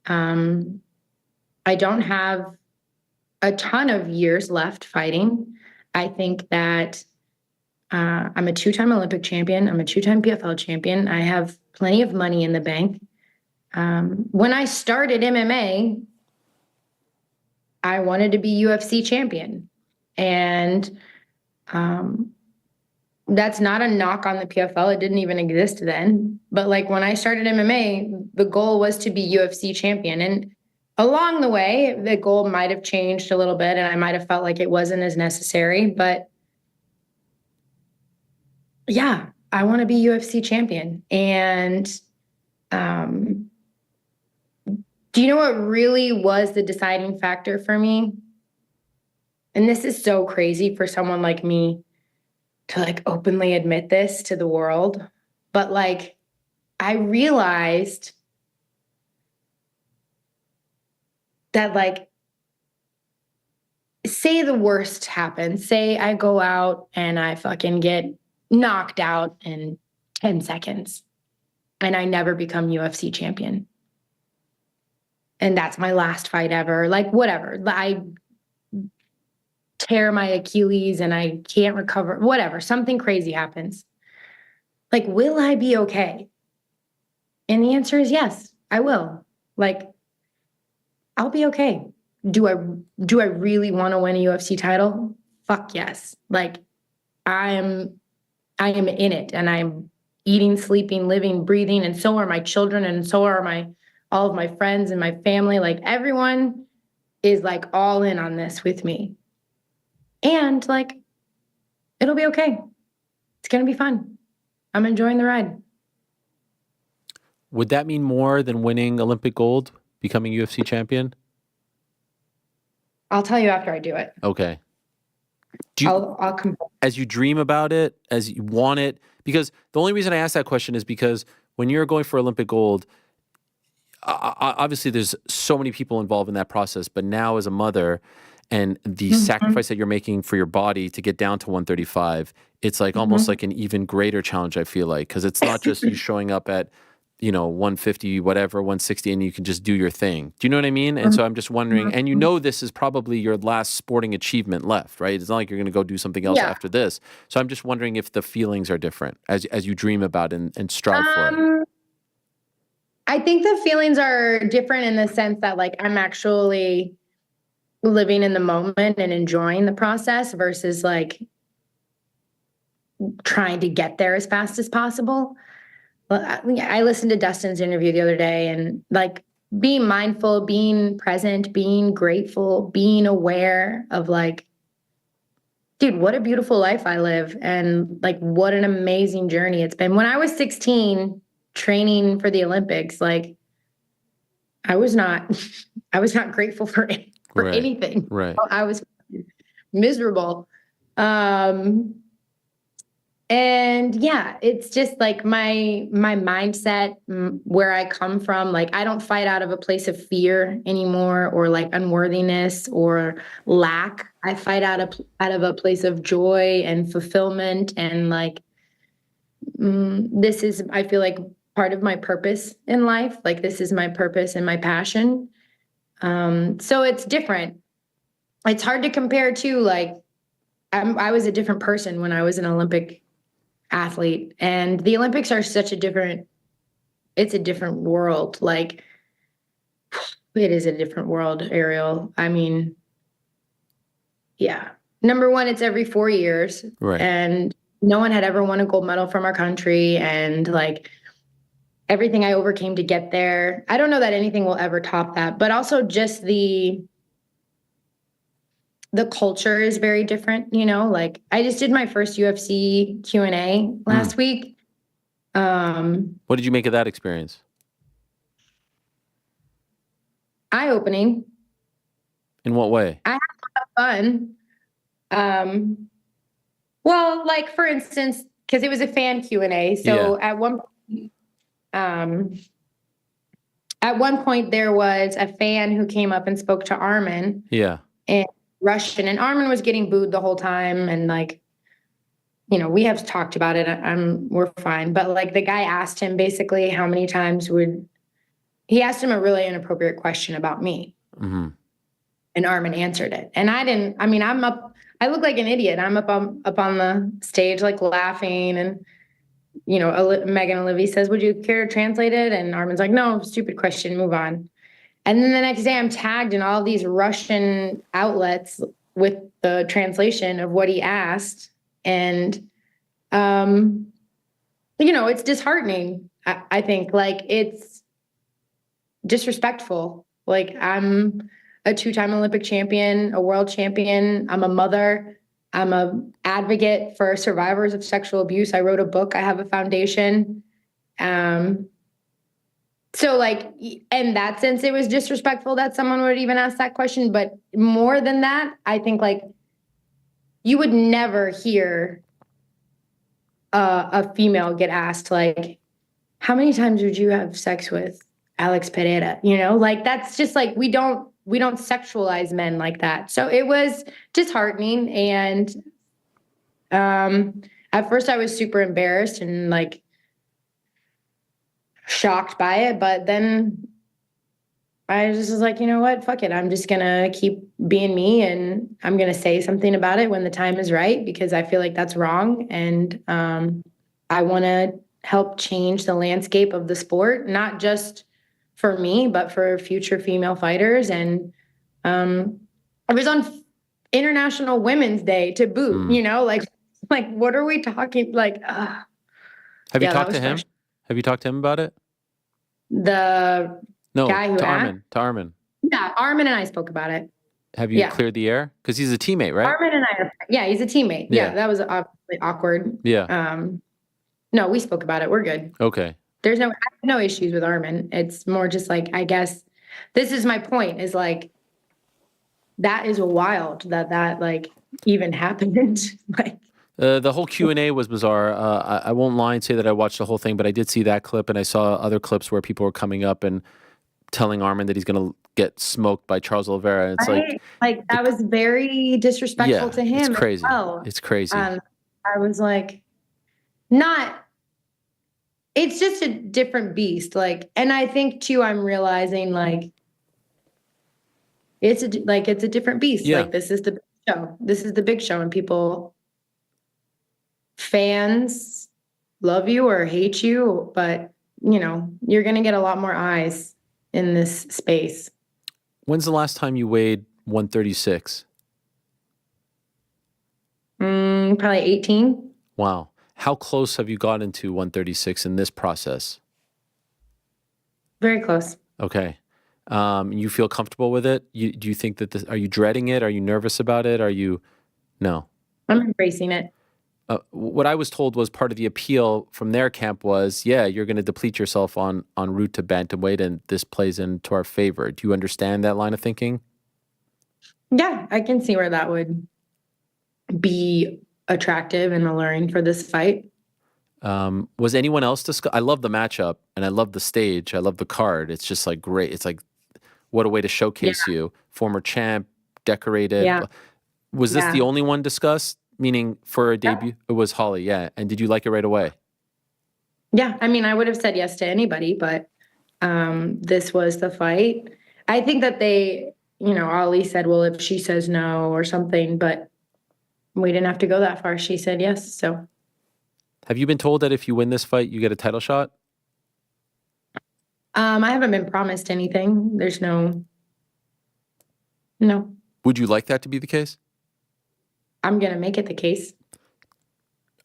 Speaker 7: I don't have a ton of years left fighting. I think that I'm a 2-time Olympic champion. I'm a 2-time PFL champion. I have plenty of money in the bank. When I started MMA, I wanted to be UFC champion. And that's not a knock on the PFL. It didn't even exist then. But like when I started MMA, the goal was to be UFC champion. And along the way, the goal might have changed a little bit and I might have felt like it wasn't as necessary. But yeah, I want to be UFC champion. And do you know what really was the deciding factor for me? And this is so crazy for someone like me to like openly admit this to the world. But like, I realized that like, say the worst happens. Say I go out and I fucking get knocked out in 10 seconds and I never become UFC champion. And that's my last fight ever. Like whatever. I tear my Achilles and I can't recover, whatever, something crazy happens. Like, will I be okay? And the answer is yes, I will. Like, I'll be okay. Do I really want to win a UFC title? Fuck yes. Like, I am in it and I'm eating, sleeping, living, breathing, and so are my children and so are all of my friends and my family. Like everyone is like all in on this with me. And like, it'll be okay. It's going to be fun. I'm enjoying the ride.
Speaker 2: Would that mean more than winning Olympic gold, becoming UFC champion?
Speaker 7: I'll tell you after I do it.
Speaker 2: Okay.
Speaker 7: I'll come.
Speaker 2: As you dream about it, as you want it, because the only reason I ask that question is because when you're going for Olympic gold, obviously there's so many people involved in that process, but now as a mother, and the sacrifice that you're making for your body to get down to 135, it's like almost like an even greater challenge, I feel like, because it's not just you showing up at, 150, whatever, 160, and you can just do your thing. Do you know what I mean? And so I'm just wondering, and this is probably your last sporting achievement left, right? It's not like you're going to go do something else after this. So I'm just wondering if the feelings are different as you dream about and strive for it.
Speaker 7: I think the feelings are different in the sense that like I'm actually living in the moment and enjoying the process versus like trying to get there as fast as possible. Well, I listened to Dustin's interview the other day, and like being mindful, being present, being grateful, being aware of like, dude, what a beautiful life I live. And like, what an amazing journey it's been. When I was 16 training for the Olympics, like I was not grateful for anything.
Speaker 2: Right.
Speaker 7: I was miserable. And yeah, it's just like my mindset, where I come from. Like, I don't fight out of a place of fear anymore, or like unworthiness or lack. I fight out of a place of joy and fulfillment. And like, this is, I feel like, part of my purpose in life. Like, this is my purpose and my passion. So it's different. It's hard to compare to, like, I was a different person when I was an Olympic athlete, and the Olympics are it's a different world. Like, it is a different world, Ariel. I mean, yeah. Number one, it's every 4 years.
Speaker 2: Right.
Speaker 7: And no one had ever won a gold medal from our country. And like, everything I overcame to get there, I don't know that anything will ever top that. But also just the culture is very different, like I just did my first UFC Q&A last week.
Speaker 2: What did you make of that experience?
Speaker 7: Eye-opening.
Speaker 2: In what way?
Speaker 7: I had a lot of fun. Well, like, for instance, because it was a fan Q&A. So at one point there was a fan who came up and spoke to Armin.
Speaker 2: Yeah.
Speaker 7: And Russian, and Armin was getting booed the whole time. And like, we have talked about it. We're fine. But like, the guy asked him basically how many times he asked him a really inappropriate question about me. Mm-hmm. And Armin answered it. And I look like an idiot. I'm up on the stage, like laughing. And, Megan Olivia says, would you care to translate it? And Armin's like, no, stupid question, move on. And then the next day I'm tagged in all these Russian outlets with the translation of what he asked. And, it's disheartening. I think, like, it's disrespectful. Like, I'm a 2-time Olympic champion, a world champion. I'm a mother. I'm an advocate for survivors of sexual abuse. I wrote a book. I have a foundation. So like, in that sense, it was disrespectful that someone would even ask that question. But more than that, I think like you would never hear a female get asked like, how many times would you have sex with Alex Pereira? Like, that's just like, we don't sexualize men like that. So it was disheartening. And at first I was super embarrassed and like shocked by it, but then I just was like, you know what, fuck it. I'm just gonna keep being me, and I'm gonna say something about it when the time is right, because I feel like that's wrong. And I want to help change the landscape of the sport, not just for me, but for future female fighters. And I was on International Women's Day to boot, like what are we talking, like,
Speaker 2: Have you talked to him? Have you talked to him about it?
Speaker 7: The guy who
Speaker 2: to Armin.
Speaker 7: Yeah, Armin and I spoke about it.
Speaker 2: Have you cleared the air? Because he's a teammate, right?
Speaker 7: Armin and I he's a teammate. Yeah, that was obviously awkward.
Speaker 2: Yeah.
Speaker 7: No, we spoke about it. We're good.
Speaker 2: Okay.
Speaker 7: I have no issues with Armin. It's more just like, I guess this is my point, is like, that is wild that like even happened. Like,
Speaker 2: the whole Q&A was bizarre. I won't lie and say that I watched the whole thing, but I did see that clip, and I saw other clips where people were coming up and telling Armin that he's going to get smoked by Charles Oliveira. It's
Speaker 7: like that was very disrespectful to him.
Speaker 2: It's crazy.
Speaker 7: As well.
Speaker 2: It's crazy.
Speaker 7: I was like, not. It's just a different beast. Like, and I think too, I'm realizing like it's a different beast.
Speaker 2: Yeah.
Speaker 7: Like this is the big show. This is the big show, and fans love you or hate you, but you know, you're gonna get a lot more eyes in this space.
Speaker 2: When's the last time you weighed 136?
Speaker 7: Probably 18.
Speaker 2: Wow. How close have you gotten to 136 in this process?
Speaker 7: Very close.
Speaker 2: Okay. You feel comfortable with it? Do you think that are you dreading it? Are you nervous about it? No?
Speaker 7: I'm embracing it.
Speaker 2: What I was told was part of the appeal from their camp was, yeah, you're going to deplete yourself on route to bantamweight, and this plays into our favor. Do you understand that line of thinking?
Speaker 7: Yeah, I can see where that would be attractive and alluring for this fight.
Speaker 2: Was anyone else I love the matchup, and I love the stage. I love the card. It's just like great. It's like, what a way to showcase you. Former champ, decorated.
Speaker 7: Yeah.
Speaker 2: Was this the only one discussed? Meaning for a debut? It was Holly, yeah. And did you like it right away?
Speaker 7: Yeah, I mean, I would have said yes to anybody, but this was the fight. I think that they, you know, Ali said, well, if she says no or something, but we didn't have to go that far. She said yes, so.
Speaker 2: Have you been told that if you win this fight, you get a title shot?
Speaker 7: I haven't been promised anything. There's no.
Speaker 2: Would you like that to be the case?
Speaker 7: I'm going to make it the case.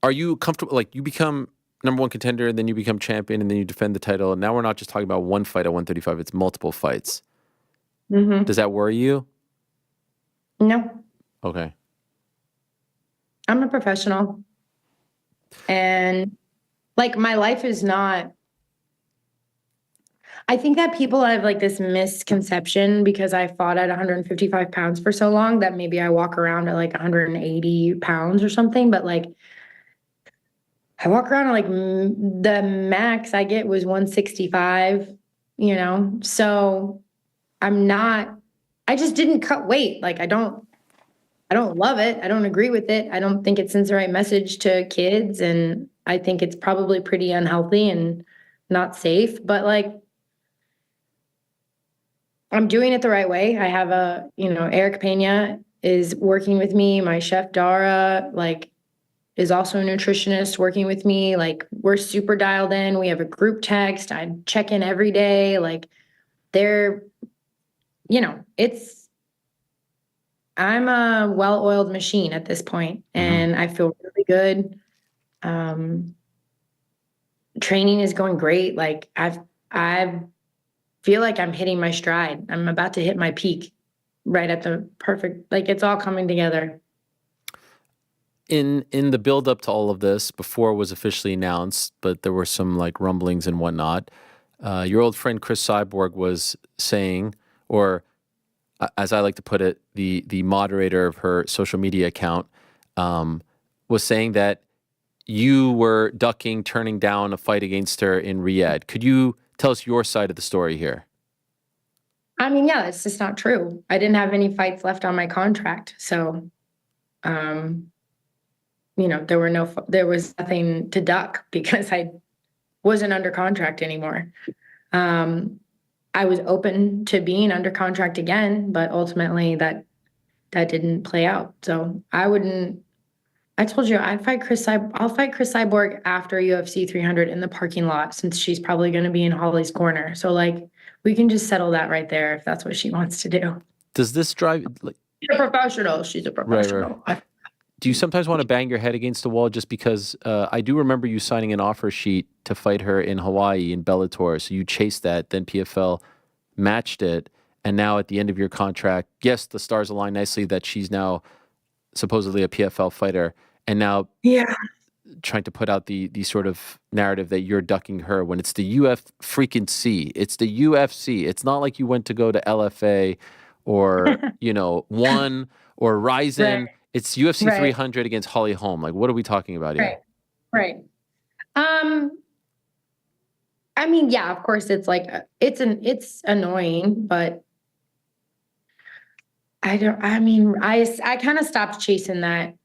Speaker 2: Are you comfortable, like you become number one contender and then you become champion and then you defend the title, and now we're not just talking about one fight at 135, it's multiple fights.
Speaker 7: Mm-hmm.
Speaker 2: Does that worry you?
Speaker 7: No.
Speaker 2: Okay.
Speaker 7: I'm a professional. And like my life is not. I think that people have like this misconception because I fought at 155 pounds for so long that maybe I walk around at like 180 pounds or something. But like I walk around at like the max I get was 165, you know? So I just didn't cut weight. Like I don't love it. I don't agree with it. I don't think it sends the right message to kids. And I think it's probably pretty unhealthy and not safe, but like, I'm doing it the right way. I have Eric Pena is working with me. My chef Dara, like, is also a nutritionist working with me. Like, we're super dialed in. We have a group text. I check in every day. Like, I'm a well-oiled machine at this point, and I feel really good. Training is going great. Like, I feel like I'm hitting my stride. I'm about to hit my peak right at the perfect, like it's all coming together.
Speaker 2: In the build up to all of this, before it was officially announced, but there were some like rumblings and whatnot, your old friend Chris Cyborg was saying, or as I like to put it, the moderator of her social media account was saying that you were turning down a fight against her in Riyadh. Could you tell us your side of the story here?
Speaker 7: I mean, yeah, it's just not true. I didn't have any fights left on my contract. So, there was nothing to duck because I wasn't under contract anymore. I was open to being under contract again, but ultimately that didn't play out. So I told you I'll fight Chris Cyborg after UFC 300 in the parking lot, since she's probably going to be in Holly's corner. So like, we can just settle that right there if that's what she wants to do.
Speaker 2: Does this drive like?
Speaker 7: She's a professional. She's a professional.
Speaker 2: Right. Do you sometimes want to bang your head against the wall just because I do remember you signing an offer sheet to fight her in Hawaii in Bellator. So you chased that, then PFL matched it, and now at the end of your contract, yes, the stars align nicely that she's now supposedly a PFL fighter, and now trying to put out the sort of narrative that you're ducking her when it's the UFC. It's the UFC. It's not like you went to go to LFA or, One or Ryzen.
Speaker 7: Right.
Speaker 2: It's UFC 300 against Holly Holm. Like, what are we talking about here?
Speaker 7: Right. I I mean, yeah, of course it's like, it's annoying, but I kind of stopped chasing that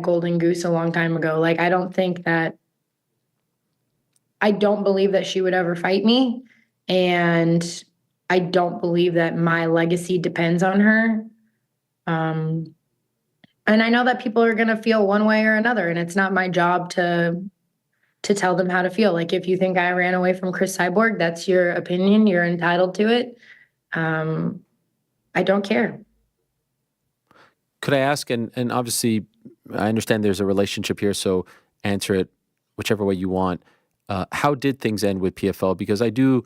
Speaker 7: golden goose a long time ago. Like, I don't believe that she would ever fight me. And I don't believe that my legacy depends on her. And I know that people are going to feel one way or another, and it's not my job to tell them how to feel. Like, if you think I ran away from Chris Cyborg, that's your opinion. You're entitled to it. I don't care.
Speaker 2: Could I ask, and obviously I understand there's a relationship here, so answer it whichever way you want. How did things end with PFL? Because I do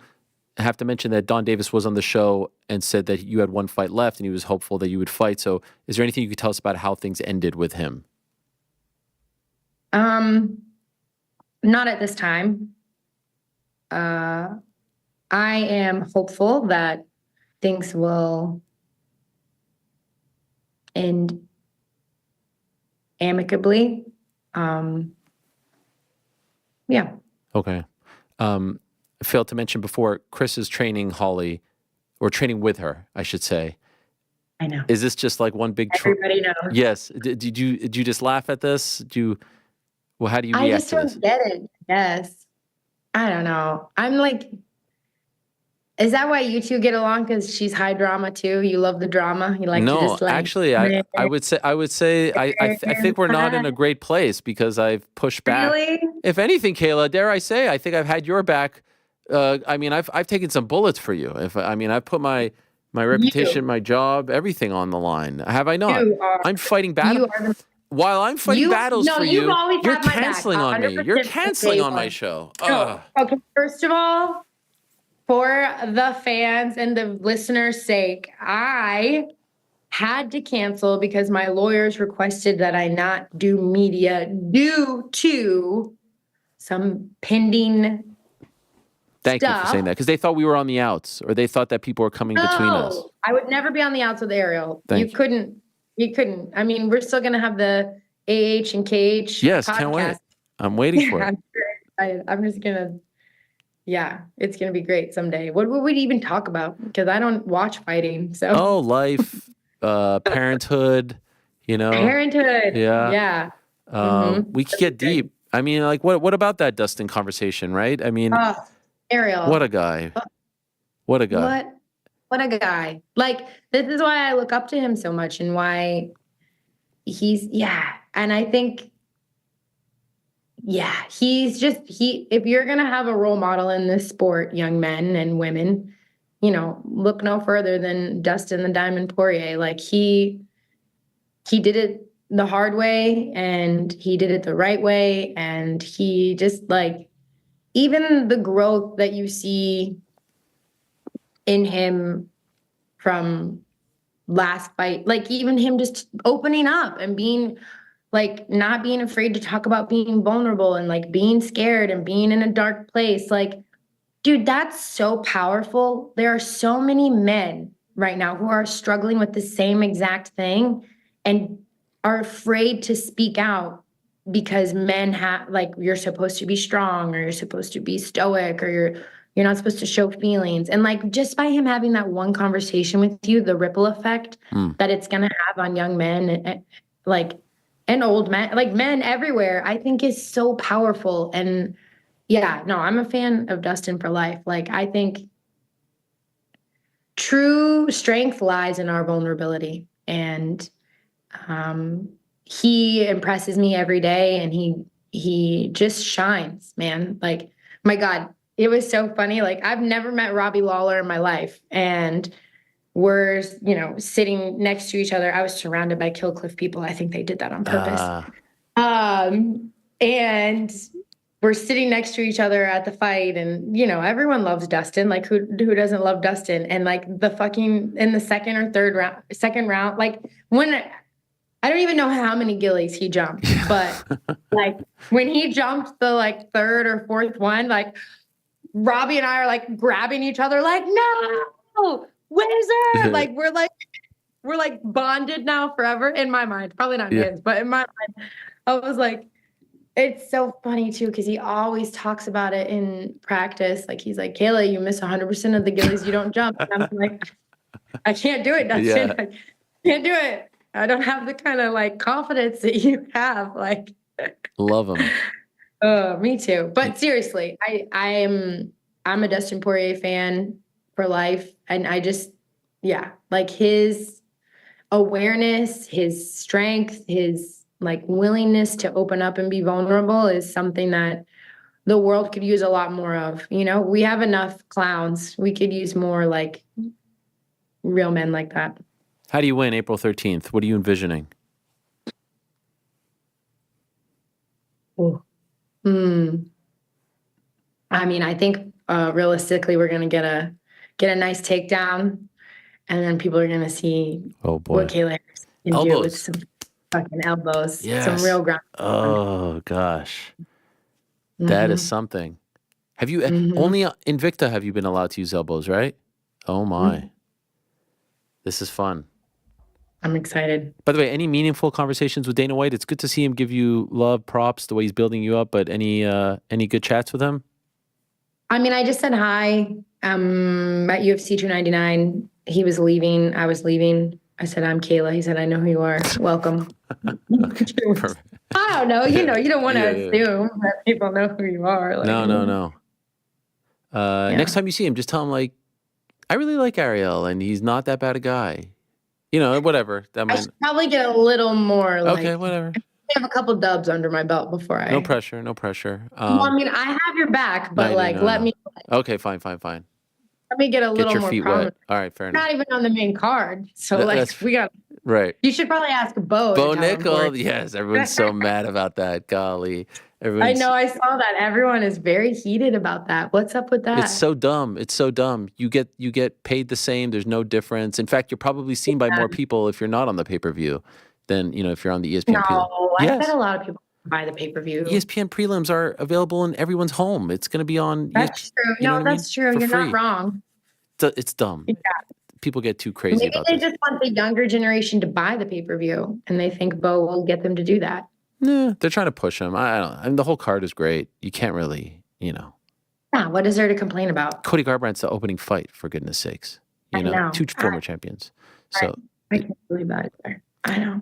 Speaker 2: have to mention that Don Davis was on the show and said that you had one fight left and he was hopeful that you would fight. So is there anything you could tell us about how things ended with him?
Speaker 7: Not at this time. I am hopeful that things will end amicably. Yeah.
Speaker 2: Okay. I failed to mention before, Chris is training Holly, or training with her, I should say.
Speaker 7: I know.
Speaker 2: Is this just like one big...
Speaker 7: Everybody knows.
Speaker 2: Yes. Did you just laugh at this? Well, how do you react
Speaker 7: I just
Speaker 2: to this?
Speaker 7: don't get it. Yes. I don't know. I'm like, is that why you two get along? Because she's high drama too. You love the drama. You like to just like.
Speaker 2: Actually, I would say I think we're not in a great place because I've pushed back.
Speaker 7: Really?
Speaker 2: If anything, Kayla, dare I say, I think I've had your back. I mean, I've taken some bullets for you. I've put my reputation, my job, everything on the line. Have I not? I'm fighting battles. While I'm fighting battles for you, you're canceling on me. You're canceling on my show.
Speaker 7: No. Okay, first of all, for the fans and the listeners' sake, I had to cancel because my lawyers requested that I not do media due to some pending
Speaker 2: Thank you for
Speaker 7: stuff.
Speaker 2: saying that, because they thought we were on the outs, or they thought that people were coming between us.
Speaker 7: I would never be on the outs with Ariel.
Speaker 2: Thank
Speaker 7: You couldn't. I mean, we're still gonna have the AH and KH.
Speaker 2: Yes,
Speaker 7: podcast.
Speaker 2: can't wait. I'm waiting for it.
Speaker 7: I'm just gonna. Yeah, it's gonna be great someday. What would we even talk about? Because I don't watch fighting. So.
Speaker 2: Oh, life, parenthood.
Speaker 7: Parenthood.
Speaker 2: Yeah.
Speaker 7: Yeah.
Speaker 2: We could get deep. I mean, like, what about that Dustin conversation, right? I mean,
Speaker 7: Ariel.
Speaker 2: what a guy. What a guy.
Speaker 7: What a guy. Like, this is why I look up to him so much and why and I think, if you're going to have a role model in this sport, young men and women, look no further than Dustin the Diamond Poirier. Like, he did it the hard way and he did it the right way. And he just, like, even the growth that you see in him from last fight, like, even him just opening up and being like, not being afraid to talk about being vulnerable and like being scared and being in a dark place. Like, dude, that's so powerful. There are so many men right now who are struggling with the same exact thing and are afraid to speak out because men have, like, you're supposed to be strong or you're supposed to be stoic or you're not supposed to show feelings. And like, just by him having that one conversation with you, the ripple effect that it's going to have on young men, and old men, like men everywhere, I think is so powerful. And yeah, no, I'm a fan of Dustin for life. Like, I think true strength lies in our vulnerability. And he impresses me every day and he just shines, man. Like, my God, it was so funny. Like, I've never met Robbie Lawler in my life. And we're, sitting next to each other. I was surrounded by Kill Cliff people. I think they did that on purpose. And we're sitting next to each other at the fight. And, everyone loves Dustin. Like, who doesn't love Dustin? And like in the second round, like, when I don't even know how many gillies he jumped, but like when he jumped the like third or fourth one, like Robbie and I are like grabbing each other, like, no, Windsor. Like, we're bonded now forever in my mind. Probably not his, but in my mind, I was like, It's so funny too, because he always talks about it in practice. Like he's like, Kayla, you miss 100% of the gillies you don't jump. And I'm like, I can't do it, Dustin.
Speaker 2: Yeah.
Speaker 7: I can't do it. I don't have the kind of like confidence that you have. Like,
Speaker 2: Love him.
Speaker 7: me too. But seriously, I'm a Dustin Poirier fan for life. And I just, yeah, like his awareness, his strength, his like willingness to open up and be vulnerable is something that the world could use a lot more of. You know, we have enough clowns. We could use more like real men like that.
Speaker 2: How do you win April 13th? What are you envisioning?
Speaker 7: Oh. I mean, I think realistically, we're gonna get a nice takedown, and then people are gonna see
Speaker 2: Oh boy.
Speaker 7: what Kayla Harrison can do
Speaker 2: Elbows.
Speaker 7: with some fucking elbows,
Speaker 2: Yes.
Speaker 7: some real ground.
Speaker 2: Oh gosh. That is something. Have you only Invicta have you been allowed to use elbows, right? Oh my. This is fun.
Speaker 7: I'm excited.
Speaker 2: By the way, any meaningful conversations with Dana White? It's good to see him give you love, props, the way he's building you up, but any good chats with him?
Speaker 7: I mean, I just said hi at UFC 299. He was leaving. I was leaving. I said, I'm Kayla. He said, I know who you are. Welcome.
Speaker 2: Perfect.
Speaker 7: I don't know. You know, you don't want to
Speaker 2: Yeah.
Speaker 7: assume that people know who you are. Like,
Speaker 2: No. Next time you see him, just tell him, like, I really like Ariel, and he's not that bad a guy. You know, whatever. That
Speaker 7: I
Speaker 2: might...
Speaker 7: should probably get a little more. Like,
Speaker 2: Okay, whatever.
Speaker 7: I have a couple dubs under my belt before I.
Speaker 2: No pressure.
Speaker 7: Well, I mean, I have your back, but
Speaker 2: No,
Speaker 7: like,
Speaker 2: no.
Speaker 7: let me
Speaker 2: Okay, fine.
Speaker 7: let me get a
Speaker 2: Get
Speaker 7: little
Speaker 2: your
Speaker 7: more
Speaker 2: feet
Speaker 7: prominent.
Speaker 2: wet. All right, fair enough.
Speaker 7: Not even on the main card. So
Speaker 2: That's-
Speaker 7: we got.
Speaker 2: Right.
Speaker 7: You should probably ask Bo.
Speaker 2: Bo
Speaker 7: to tell him
Speaker 2: Nickel.
Speaker 7: for it.
Speaker 2: Yes, everyone's so mad about that. Golly.
Speaker 7: I
Speaker 2: Everyone's...
Speaker 7: know. I saw that. Everyone is very heated about that. What's up with that?
Speaker 2: It's so dumb. It's so dumb. You get paid the same. There's no difference. In fact, you're probably seen by more people if you're not on the pay-per-view than, if you're on the ESPN prelim.
Speaker 7: No, I
Speaker 2: Yes.
Speaker 7: bet a lot of people buy the pay-per-view.
Speaker 2: ESPN prelims are available in everyone's home. It's going to be on
Speaker 7: That's true.
Speaker 2: you know
Speaker 7: No,
Speaker 2: what I mean?
Speaker 7: that's true.
Speaker 2: For
Speaker 7: You're
Speaker 2: free.
Speaker 7: not wrong.
Speaker 2: It's dumb.
Speaker 7: Yeah.
Speaker 2: People get too crazy
Speaker 7: Maybe
Speaker 2: about
Speaker 7: they
Speaker 2: this.
Speaker 7: just want the younger generation to buy the pay-per-view, and they think Bo will get them to do that.
Speaker 2: Nah, they're trying to push him. I don't know. I mean, the whole card is great. You can't really,
Speaker 7: Yeah, what is there to complain about?
Speaker 2: Cody Garbrandt's the opening fight, for goodness sakes.
Speaker 7: I know.
Speaker 2: Two former champions. So,
Speaker 7: I can't believe that either. I know.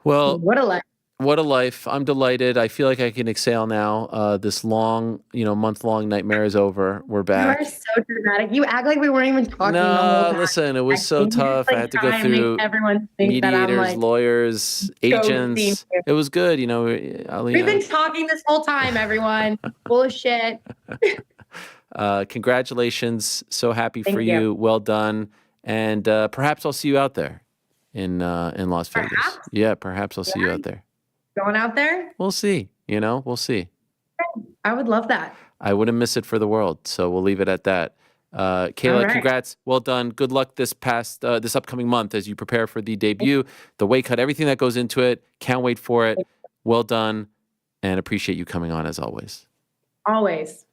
Speaker 2: well,
Speaker 7: What a life.
Speaker 2: what a life. I'm delighted. I feel like I can exhale now. This long, month-long nightmare is over. We're
Speaker 7: You
Speaker 2: back.
Speaker 7: are so dramatic. You act like we weren't even talking the whole
Speaker 2: No,
Speaker 7: time.
Speaker 2: listen, it was so tough. I had to go
Speaker 7: try and make
Speaker 2: through
Speaker 7: everyone think that I'm
Speaker 2: mediators,
Speaker 7: like,
Speaker 2: lawyers, agents.
Speaker 7: you.
Speaker 2: It was good,
Speaker 7: we've been talking this whole time, everyone. Bullshit.
Speaker 2: Congratulations. So happy
Speaker 7: Thank
Speaker 2: for
Speaker 7: you.
Speaker 2: you. Well done. And perhaps I'll see you out there in Las Vegas.
Speaker 7: Perhaps?
Speaker 2: Yeah, perhaps I'll see you out there.
Speaker 7: Going out there?
Speaker 2: We'll see. We'll see.
Speaker 7: I would love that.
Speaker 2: I wouldn't miss it for the world. So we'll leave it at that. Kayla,
Speaker 7: All right.
Speaker 2: congrats. Well done. Good luck this upcoming month as you prepare for the debut, the weight cut, everything that goes into it. Can't wait for it. Well done. And appreciate you coming on as always.
Speaker 7: Always.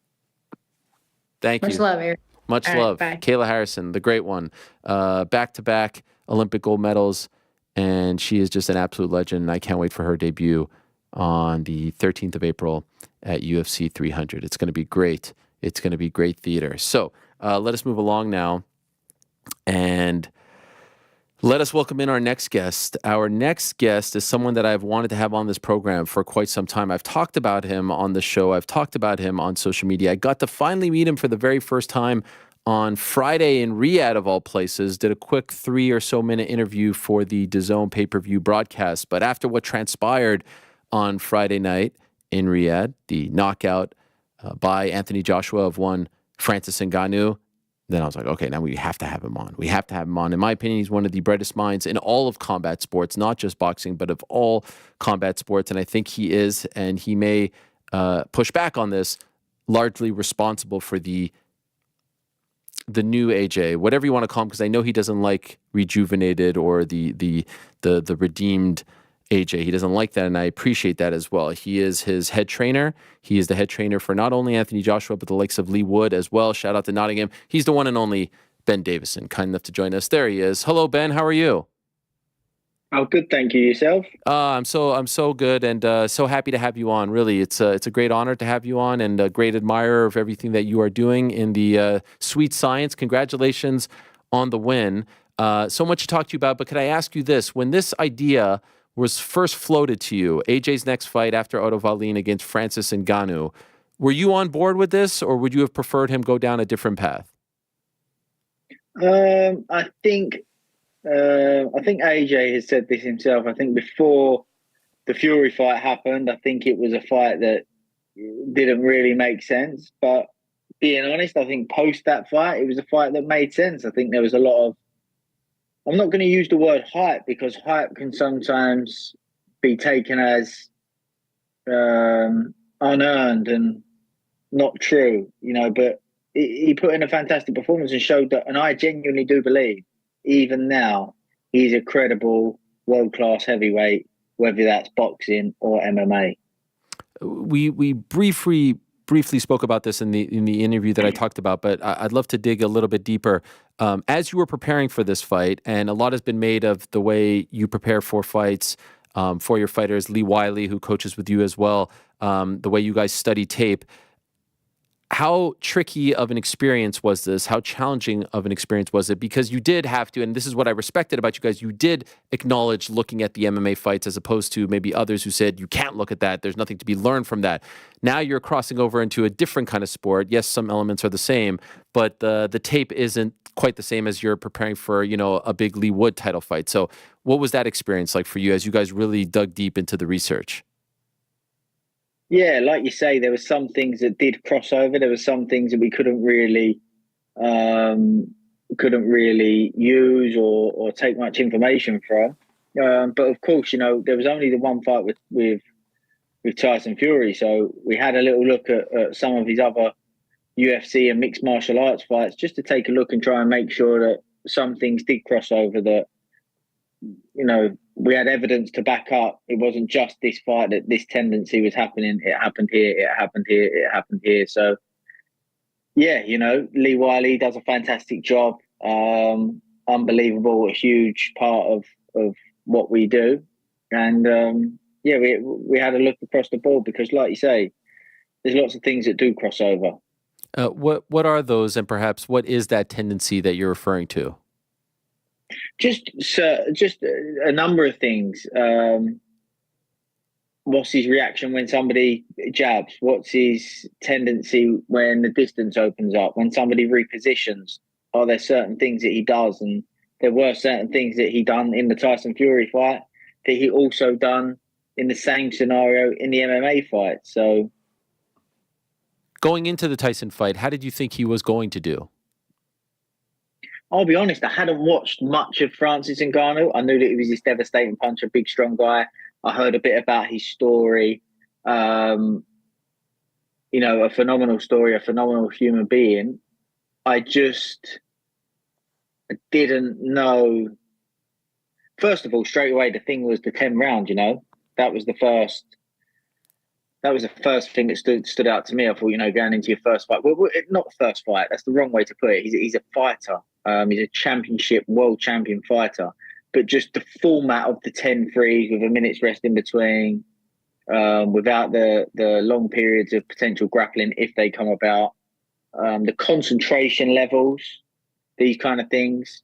Speaker 2: Thank you.
Speaker 7: Much love, Eric.
Speaker 2: Much
Speaker 7: All right,
Speaker 2: love.
Speaker 7: bye.
Speaker 2: Kayla Harrison, the great one. Back-to-back Olympic gold medals. And she is just an absolute legend. And I can't wait for her debut on the 13th of April at UFC 300. It's going to be great. It's going to be great theater. So let us move along now. And let us welcome in our next guest. Our next guest is someone that I've wanted to have on this program for quite some time. I've talked about him on the show. I've talked about him on social media. I got to finally meet him for the very first time on Friday in Riyadh, of all places. Did a quick 3 or so minute interview for the DAZN pay-per-view broadcast. But after what transpired on Friday night in Riyadh, the knockout by Anthony Joshua of one Francis Ngannou, then I was like, okay, now we have to have him on. We have to have him on. In my opinion, he's one of the brightest minds in all of combat sports, not just boxing, but of all combat sports. And I think he is, and he may push back on this, largely responsible for the new AJ, whatever you want to call him, because I know he doesn't like rejuvenated or the redeemed AJ. He doesn't like that, and I appreciate that as well. He is his head trainer. He is the head trainer for not only Anthony Joshua, but the likes of Lee Wood as well. Shout out to Nottingham. He's the one and only Ben Davison, kind enough to join us. There he is. Hello, Ben. How are you?
Speaker 8: Oh, good. Thank you. Yourself?
Speaker 2: I'm so good and so happy to have you on. Really, it's a great honor to have you on and a great admirer of everything that you are doing in the sweet science. Congratulations on the win. So much to talk to you about, but could I ask you this? When this idea was first floated to you, AJ's next fight after Otto Wallin against Francis Ngannou, were you on board with this, or would you have preferred him go down a different path?
Speaker 8: I think AJ has said this himself. I think before the Fury fight happened, I think it was a fight that didn't really make sense. But being honest, I think post that fight, it was a fight that made sense. I think there was a lot of, I'm not going to use the word hype because hype can sometimes be taken as unearned and not true, but he put in a fantastic performance and showed that, and I genuinely do believe, even now, he's a credible world-class heavyweight, whether that's boxing or MMA.
Speaker 2: We briefly spoke about this in the interview that I talked about, but I'd love to dig a little bit deeper. As you were preparing for this fight, and a lot has been made of the way you prepare for fights for your fighters, Lee Wiley, who coaches with you as well, the way you guys study tape. How tricky of an experience was this? How challenging of an experience was it? Because you did have to, and this is what I respected about you guys, you did acknowledge looking at the MMA fights as opposed to maybe others who said, you can't look at that. There's nothing to be learned from that. Now you're crossing over into a different kind of sport. Yes, some elements are the same, but the tape isn't quite the same as you're preparing for, a big Lee Wood title fight. So what was that experience like for you as you guys really dug deep into the research?
Speaker 8: Yeah, like you say, there were some things that did cross over. There were some things that we couldn't really use or take much information from. But of course, there was only the one fight with Tyson Fury, so we had a little look at some of his other UFC and mixed martial arts fights just to take a look and try and make sure that some things did cross over, that we had evidence to back up. It wasn't just this fight that this tendency was happening. It happened here, it happened here, it happened here. So, yeah, Lee Wiley does a fantastic job. Unbelievable, a huge part of what we do. And, we had a look across the board because, like you say, there's lots of things that do cross over.
Speaker 2: What are those, and perhaps what is that tendency that you're referring to?
Speaker 8: Just a number of things. What's his reaction when somebody jabs? What's his tendency when the distance opens up? When somebody repositions? Are there certain things that he does? And there were certain things that he done in the Tyson Fury fight that he also done in the same scenario in the MMA fight. So,
Speaker 2: going into the Tyson fight, how did you think he was going to do?
Speaker 8: I'll be honest, I hadn't watched much of Francis Ngannou. I knew that he was this devastating puncher, big, strong guy. I heard a bit about his story. A phenomenal story, a phenomenal human being. I didn't know. First of all, straight away, the thing was the 10 round, That was the first thing that stood out to me. I thought, going into your first fight. Well, not first fight. That's the wrong way to put it. He's a fighter. He's a championship world champion fighter. But just the format of the 10 threes with a minute's rest in between, without the long periods of potential grappling if they come about, the concentration levels, these kind of things.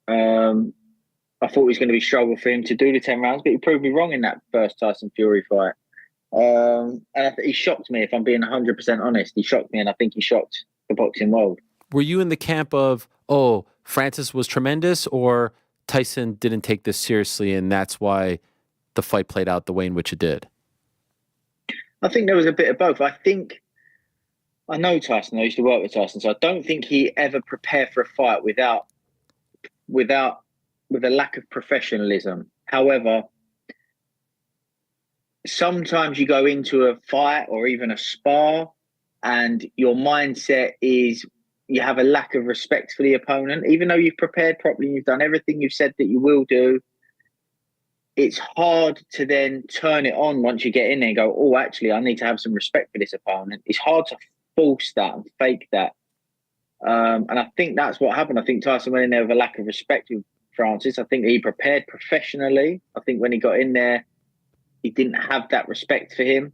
Speaker 8: I thought it was going to be a struggle for him to do the 10 rounds, but he proved me wrong in that first Tyson Fury fight. And he shocked me, if I'm being 100% honest. He shocked me, and I think he shocked the boxing world.
Speaker 2: Were you in the camp of, Francis was tremendous, or Tyson didn't take this seriously and that's why the fight played out the way in which it did?
Speaker 8: I think there was a bit of both. I know Tyson. I used to work with Tyson, so I don't think he ever prepared for a fight with a lack of professionalism. However, sometimes you go into a fight or even a spar and your mindset is you have a lack of respect for the opponent. Even though you've prepared properly, you've done everything you've said that you will do, it's hard to then turn it on once you get in there and go, oh, actually, I need to have some respect for this opponent. It's hard to force that and fake that. And I think that's what happened. I think Tyson went in there with a lack of respect Francis. I think he prepared professionally. I think when he got in there, he didn't have that respect for him.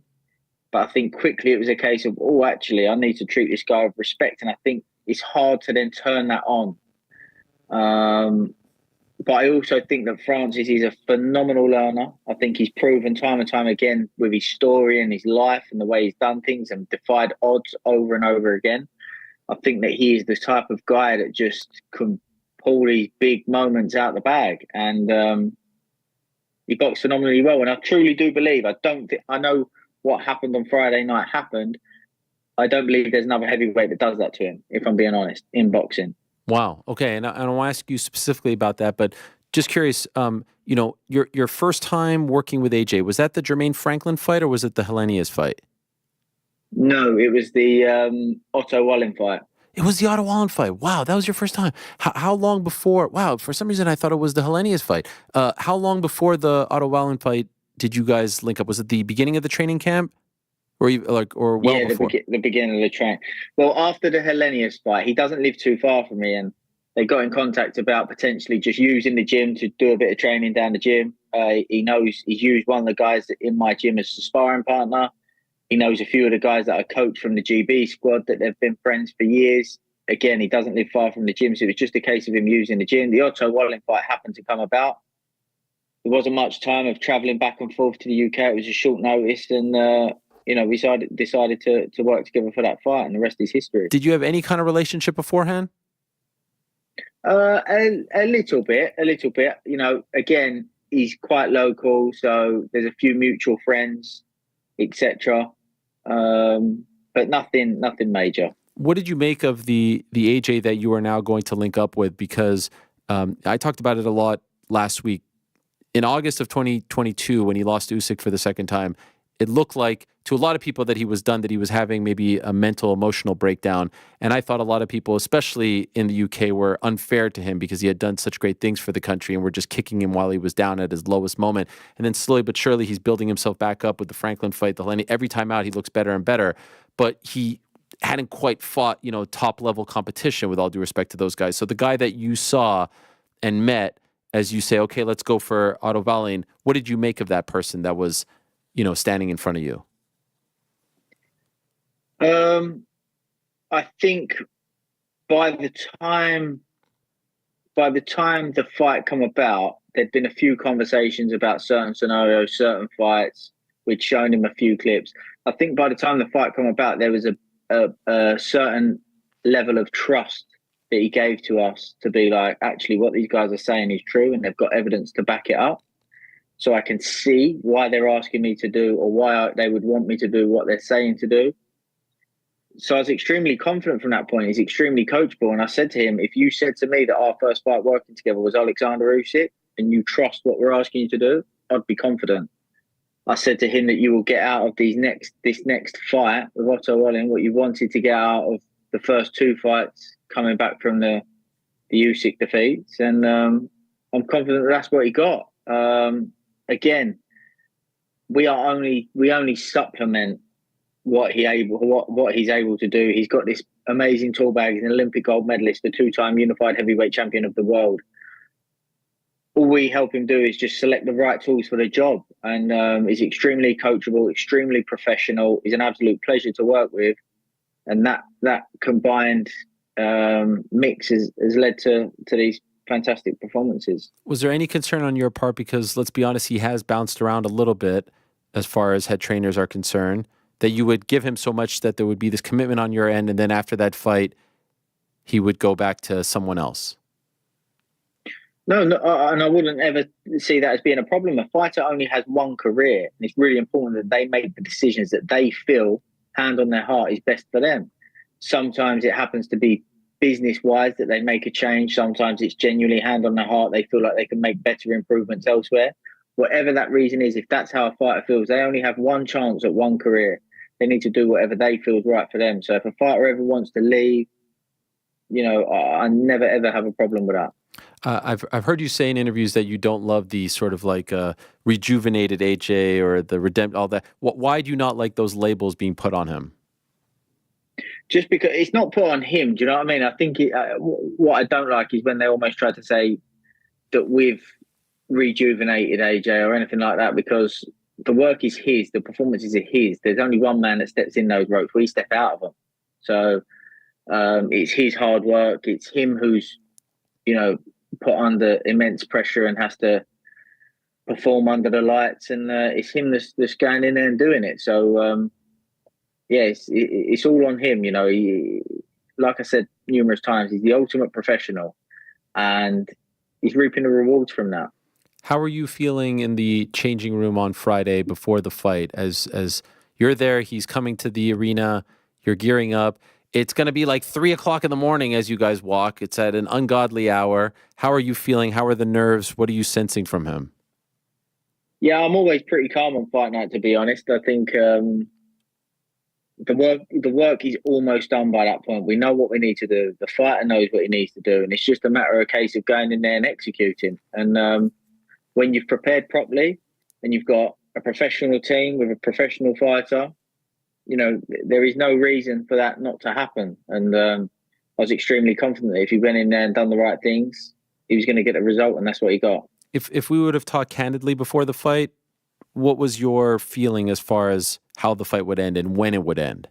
Speaker 8: But I think quickly it was a case of, oh, actually, I need to treat this guy with respect. And I think it's hard to then turn that on. But I also think that Francis is a phenomenal learner. I think he's proven time and time again with his story and his life and the way he's done things and defied odds over and over again. I think that he is the type of guy that just can pull these big moments out the bag. And he boxed phenomenally well. And I truly do believe, I know what happened on Friday night happened. I don't believe there's another heavyweight that does that to him, if I'm being honest, in boxing.
Speaker 2: Wow. Okay. And I want to ask you specifically about that, but just curious, your first time working with AJ, was that the Jermaine Franklin fight or was it the Helenius fight?
Speaker 8: No, it was the Otto Wallin fight.
Speaker 2: It was the Otto Wallin fight. Wow. That was your first time. How long before? Wow. For some reason, I thought it was the Helenius fight. How long before the Otto Wallin fight did you guys link up? Was it the beginning of the training camp? Or before?
Speaker 8: The beginning of the train. Well, after the Helenius fight, he doesn't live too far from me, and they got in contact about potentially just using the gym to do a bit of training down the gym. He knows he's used one of the guys in my gym as a sparring partner. He knows a few of the guys that I coach from the GB squad that they've been friends for years. Again, he doesn't live far from the gym, so it was just a case of him using the gym. The Otto Wallin fight happened to come about. There wasn't much time of travelling back and forth to the UK. It was a short notice, and we decided to work together for that fight, and the rest is history.
Speaker 2: Did you have any kind of relationship beforehand?
Speaker 8: A little bit. Again, he's quite local, so there's a few mutual friends, etc. But nothing major.
Speaker 2: What did you make of the AJ that you are now going to link up with? Because I talked about it a lot last week. In August of 2022, when he lost to Usyk for the second time, it looked like to a lot of people that he was done, that he was having maybe a mental, emotional breakdown. And I thought a lot of people, especially in the UK, were unfair to him because he had done such great things for the country and were just kicking him while he was down at his lowest moment. And then slowly but surely, he's building himself back up with the Franklin fight. Every time out, he looks better and better. But he hadn't quite fought, top-level competition, with all due respect to those guys. So the guy that you saw and met, as you say, okay, let's go for Otto Wallin, what did you make of that person that was standing in front of you?
Speaker 8: I think by the time the fight come about, there'd been a few conversations about certain scenarios, certain fights. We'd shown him a few clips. I think by the time the fight come about, there was a certain level of trust that he gave to us to be like, actually, what these guys are saying is true, and they've got evidence to back it up. So I can see why they're asking me to do, or why they would want me to do what they're saying to do. So I was extremely confident from that point. He's extremely coachable. And I said to him, if you said to me that our first fight working together was Alexander Usyk and you trust what we're asking you to do, I'd be confident. I said to him that you will get out of this next fight with Otto Wallin what you wanted to get out of the first two fights coming back from the Usyk defeats. And I'm confident that that's what he got. Again, we only supplement what he's able to do. He's got this amazing tool bag. He's an Olympic gold medalist, a two-time unified heavyweight champion of the world. All we help him do is just select the right tools for the job. And he's extremely coachable, extremely professional. He's an absolute pleasure to work with. And that combined mix has led to these fantastic performances.
Speaker 2: Was there any concern on your part? Because let's be honest, he has bounced around a little bit as far as head trainers are concerned, that you would give him so much that there would be this commitment on your end, and then after that fight, he would go back to someone else?
Speaker 8: No, and I wouldn't ever see that as being a problem. A fighter only has one career, and it's really important that they make the decisions that they feel, hand on their heart, is best for them. Sometimes it happens to be business-wise that they make a change. Sometimes it's genuinely hand on their heart. They feel like they can make better improvements elsewhere. Whatever that reason is, if that's how a fighter feels, they only have one chance at one career. They need to do whatever they feel is right for them. So if a fighter ever wants to leave, I never, ever have a problem with that.
Speaker 2: I've heard you say in interviews that you don't love the sort of like rejuvenated AJ or the all that. Why do you not like those labels being put on him?
Speaker 8: Just because it's not put on him. Do you know what I mean? I think what I don't like is when they almost try to say that we've rejuvenated AJ or anything like that, because the work is his, the performances are his. There's only one man that steps in those ropes. We step out of them. So it's his hard work. It's him who's, put under immense pressure and has to perform under the lights, and it's him that's going in there and doing it. So it's all on him. Like I said numerous times, he's the ultimate professional, and he's reaping the rewards from that.
Speaker 2: How are you feeling in the changing room on Friday before the fight? As you're there, he's coming to the arena, you're gearing up. It's going to be like 3 o'clock in the morning as you guys walk. It's at an ungodly hour. How are you feeling? How are the nerves? What are you sensing from him?
Speaker 8: Yeah, I'm always pretty calm on fight night, to be honest. I think the work is almost done by that point. We know what we need to do. The fighter knows what he needs to do, and it's just a matter of a case of going in there and executing. And when you've prepared properly and you've got a professional team with a professional fighter, there is no reason for that not to happen. And I was extremely confident that if he went in there and done the right things, he was going to get a result, and that's what he got.
Speaker 2: If we would have talked candidly before the fight, what was your feeling as far as how the fight would end and when it would end?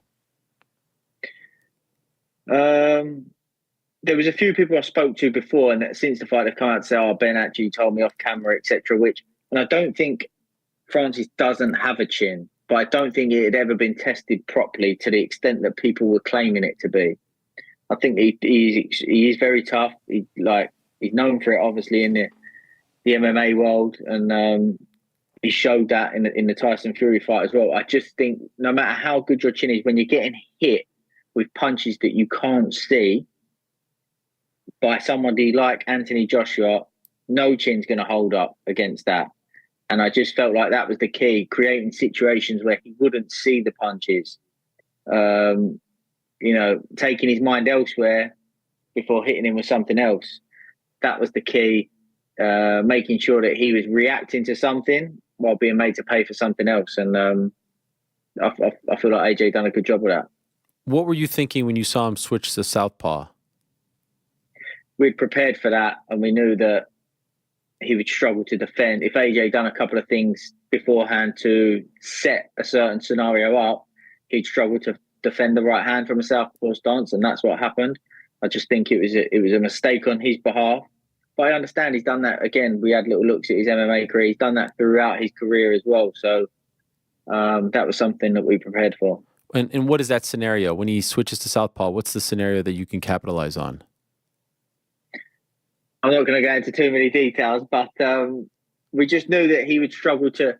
Speaker 8: There was a few people I spoke to before, and since the fight they've come out and said, "Oh, Ben actually told me off camera, etc." And I don't think Francis doesn't have a chin, but I don't think it had ever been tested properly to the extent that people were claiming it to be. I think he is very tough. He's known for it, obviously, in the MMA world, and he showed that in the Tyson Fury fight as well. I just think no matter how good your chin is, when you're getting hit with punches that you can't see by somebody like Anthony Joshua, no chin's going to hold up against that. And I just felt like that was the key, creating situations where he wouldn't see the punches, taking his mind elsewhere before hitting him with something else. That was the key, making sure that he was reacting to something while being made to pay for something else. And I feel like AJ done a good job of that.
Speaker 2: What were you thinking when you saw him switch to southpaw?
Speaker 8: We'd prepared for that, and we knew that he would struggle to defend. If AJ done a couple of things beforehand to set a certain scenario up, he'd struggle to defend the right hand from a southpaw stance, and that's what happened. I just think it was a mistake on his behalf. But I understand he's done that. Again, we had little looks at his MMA career. He's done that throughout his career as well. So that was something that we prepared for.
Speaker 2: And what is that scenario? When he switches to southpaw, what's the scenario that you can capitalize on?
Speaker 8: I'm not going to go into too many details, but we just knew that he would struggle to.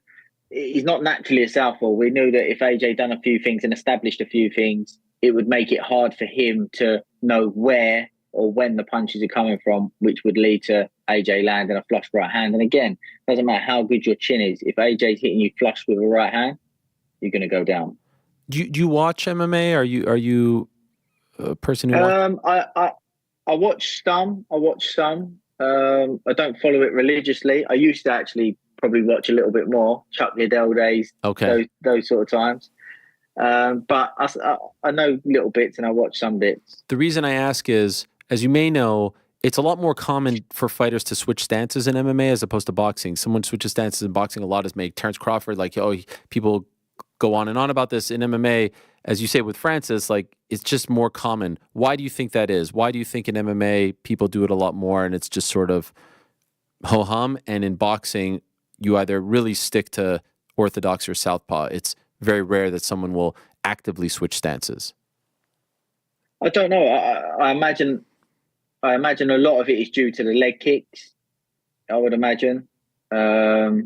Speaker 8: He's not naturally a southpaw. We knew that if AJ done a few things and established a few things, it would make it hard for him to know where or when the punches are coming from, which would lead to AJ landing a flush right hand. And again, doesn't matter how good your chin is. If AJ's hitting you flush with a right hand, you're going to go down. Do
Speaker 2: you watch MMA? Are you a person who?
Speaker 8: I watch some. I don't follow it religiously. I used to actually probably watch a little bit more. Chuck Liddell days.
Speaker 2: Okay.
Speaker 8: Those sort of times. But I know little bits and I watch some bits.
Speaker 2: The reason I ask is, as you may know, it's a lot more common for fighters to switch stances in MMA as opposed to boxing. Someone switches stances in boxing a lot is made. Terrence Crawford, people go on and on about this. In MMA, as you say with Francis, it's just more common. Why do you think that is? Why do you think in MMA people do it a lot more and it's just sort of ho-hum, and in boxing you either really stick to orthodox or southpaw? It's very rare that someone will actively switch stances.
Speaker 8: I don't know. I imagine a lot of it is due to the leg kicks, I would imagine. I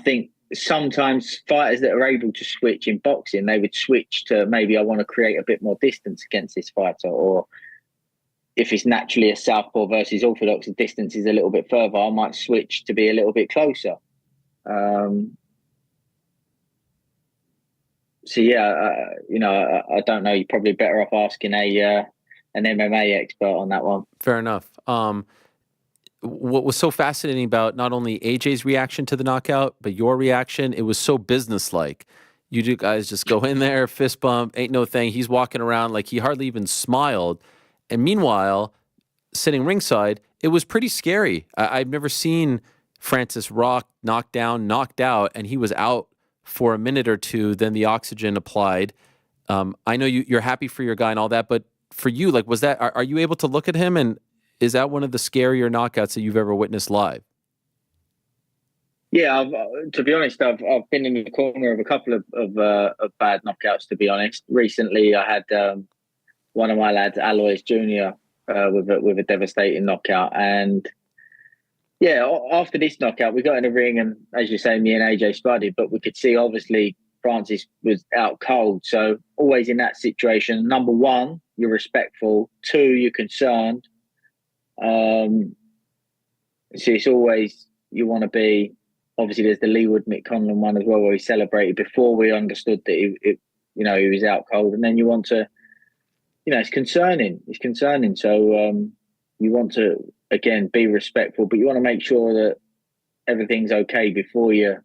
Speaker 8: think sometimes fighters that are able to switch in boxing, they would switch to maybe I want to create a bit more distance against this fighter, or if it's naturally a southpaw versus orthodox, the distance is a little bit further, I might switch to be a little bit closer. So yeah, I don't know. You're probably better off asking an MMA expert on that one.
Speaker 2: Fair enough. What was so fascinating about not only AJ's reaction to the knockout, but your reaction, it was so businesslike. You two guys just go in there, fist bump, ain't no thing. He's walking around like he hardly even smiled. And meanwhile, sitting ringside, it was pretty scary. I've never seen Francis Rock knocked down, knocked out, and he was out for a minute or two. Then the oxygen applied. I know you're happy for your guy and all that, but for you, like, was that? Are you able to look at him, and is that one of the scarier knockouts that you've ever witnessed live?
Speaker 8: Yeah, to be honest, I've been in the corner of a couple of bad knockouts. To be honest, recently I had one of my lads, Alois Jr., with a devastating knockout, and yeah, after this knockout, we got in the ring, and as you say, me and AJ spudded, but we could see obviously Francis was out cold. So always in that situation, number one, you're respectful. Two, you're concerned. So it's always, you want to be. Obviously, there's the Leewood Mick Conlon one as well, where he celebrated before we understood that he was out cold, and then you want to, it's concerning. It's concerning. So you want to again be respectful, but you want to make sure that everything's okay before you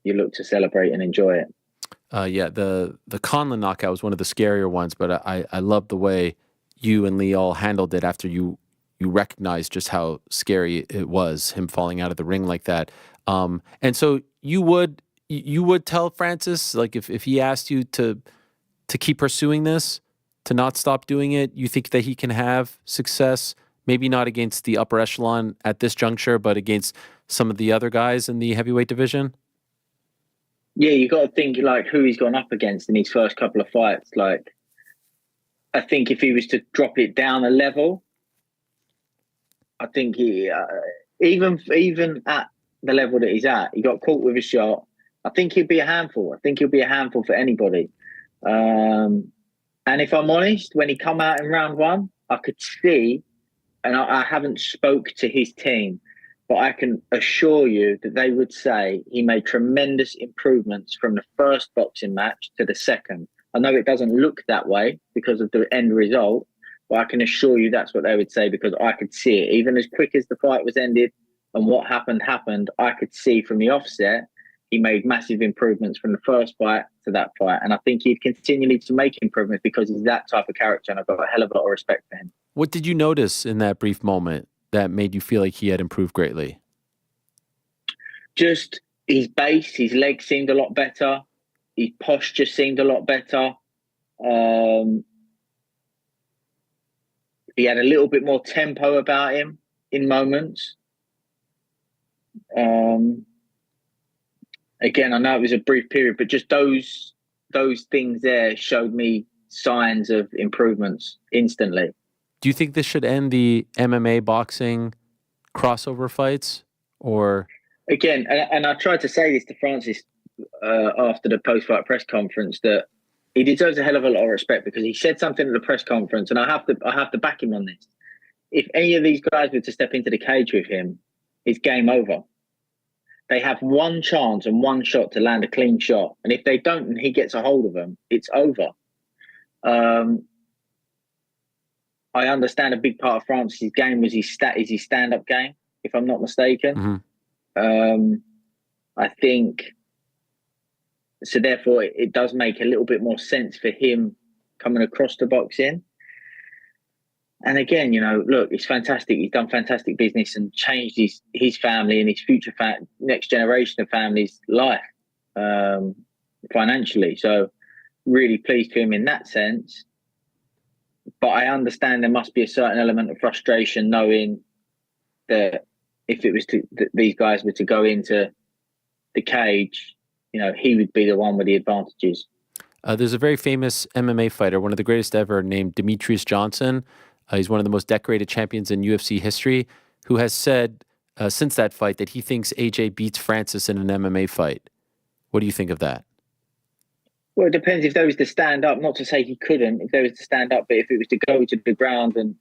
Speaker 8: look to celebrate and enjoy it.
Speaker 2: Yeah, the Conlon knockout was one of the scarier ones, but I love the way you and Lee all handled it after you recognized just how scary it was, him falling out of the ring like that. And so you would tell Francis, like, if he asked you to keep pursuing this, to not stop doing it, you think that he can have success, maybe not against the upper echelon at this juncture, but against some of the other guys in the heavyweight division?
Speaker 8: Yeah, you got to think like who he's gone up against in his first couple of fights. Like, I think if he was to drop it down a level, I think he even at the level that he's at, he got caught with a shot. I think he'd be a handful. I think he'll be a handful for anybody. And if I'm honest, when he come out in round one, I could see, and I haven't spoke to his team, but I can assure you that they would say he made tremendous improvements from the first boxing match to the second. I know it doesn't look that way because of the end result, but I can assure you that's what they would say, because I could see it. Even as quick as the fight was ended and what happened, I could see from the offset, he made massive improvements from the first fight to that fight. And I think he'd continually to make improvements because he's that type of character, and I've got a hell of a lot of respect for him.
Speaker 2: What did you notice in that brief moment that made you feel like he had improved greatly?
Speaker 8: Just his base, his legs seemed a lot better. His posture seemed a lot better. He had a little bit more tempo about him in moments. Again, I know it was a brief period, but just those things there showed me signs of improvements instantly.
Speaker 2: Do you think this should end the MMA boxing crossover fights, or?
Speaker 8: Again, and I tried to say this to Francis after the post-fight press conference, that he deserves a hell of a lot of respect, because he said something at the press conference, and I have to back him on this. If any of these guys were to step into the cage with him, it's game over. They have one chance and one shot to land a clean shot, and if they don't and he gets a hold of them, it's over. I understand a big part of Francis' game was his stand-up game, if I'm not mistaken. Mm-hmm. I think so. Therefore, it does make a little bit more sense for him coming across to boxing. And again, look, it's fantastic. He's done fantastic business and changed his family and his future next generation of family's life financially. So really pleased for him in that sense. But I understand there must be a certain element of frustration knowing that if it was these guys were to go into the cage, he would be the one with the advantages.
Speaker 2: There's a very famous MMA fighter, one of the greatest ever, named Demetrius Johnson. He's one of the most decorated champions in UFC history, who has said since that fight that he thinks AJ beats Francis in an MMA fight. What do you think of that?
Speaker 8: Well, it depends if there was to stand up. Not to say he couldn't, if there was to stand up, but if it was to go to the ground and,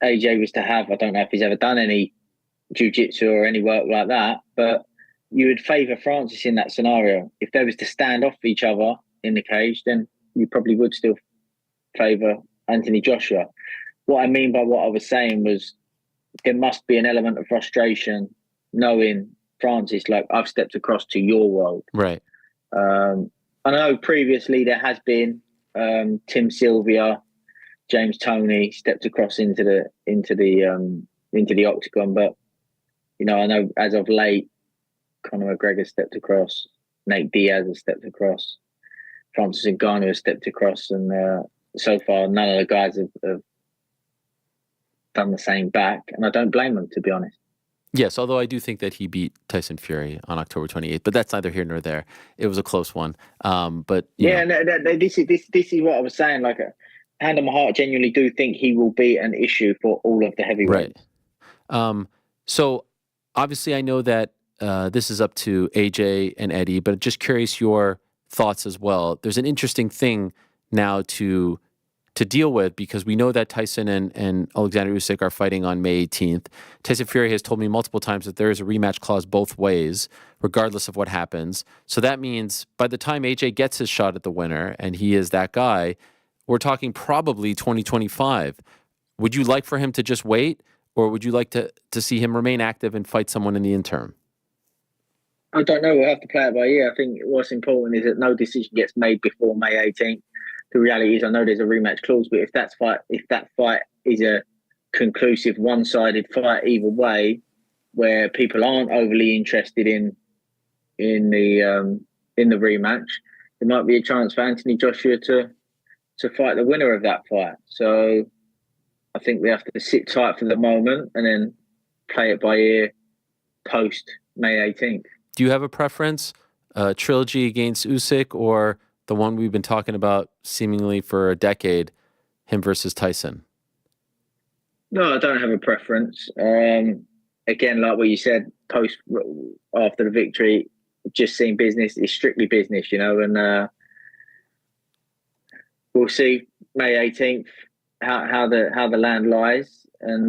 Speaker 8: AJ was to have, I don't know if he's ever done any jiu-jitsu or any work like that, but you would favour Francis in that scenario. If there was to stand off each other in the cage, then you probably would still favour Anthony Joshua. What I mean by what I was saying was there must be an element of frustration knowing Francis, like, I've stepped across to your world.
Speaker 2: Right.
Speaker 8: I know previously there has been Tim Sylvia, James Toney stepped across into the octagon. But I know as of late, Conor McGregor stepped across, Nate Diaz has stepped across, Francis Ngannou has stepped across, and so far none of the guys have done the same back, and I don't blame them, to be honest.
Speaker 2: Yes, although I do think that he beat Tyson Fury on October 28th, but that's neither here nor there. It was a close one. But
Speaker 8: this is what I was saying. Like, hand on my heart, I genuinely do think he will be an issue for all of the heavyweights.
Speaker 2: Right. So obviously, I know that this is up to AJ and Eddie, but just curious your thoughts as well. There's an interesting thing now to deal with, because we know that Tyson and Alexander Usyk are fighting on May 18th. Tyson Fury has told me multiple times that there is a rematch clause both ways, regardless of what happens. So that means by the time AJ gets his shot at the winner, and he is that guy, we're talking probably 2025. Would you like for him to just wait, or would you like to see him remain active and fight someone in the interim?
Speaker 8: I don't know. We'll have to play it by ear. I think what's important is that no decision gets made before May 18th. The reality is, I know there's a rematch clause, but if that fight is a conclusive, one-sided fight either way, where people aren't overly interested in the rematch, there might be a chance for Anthony Joshua to fight the winner of that fight. So I think we have to sit tight for the moment and then play it by ear post May 18th.
Speaker 2: Do you have a preference? Trilogy against Usyk, or the one we've been talking about seemingly for a decade, him versus Tyson?
Speaker 8: No, I don't have a preference. Again, like what you said, after the victory, just seeing business is strictly business, and we'll see May 18th how the land lies, and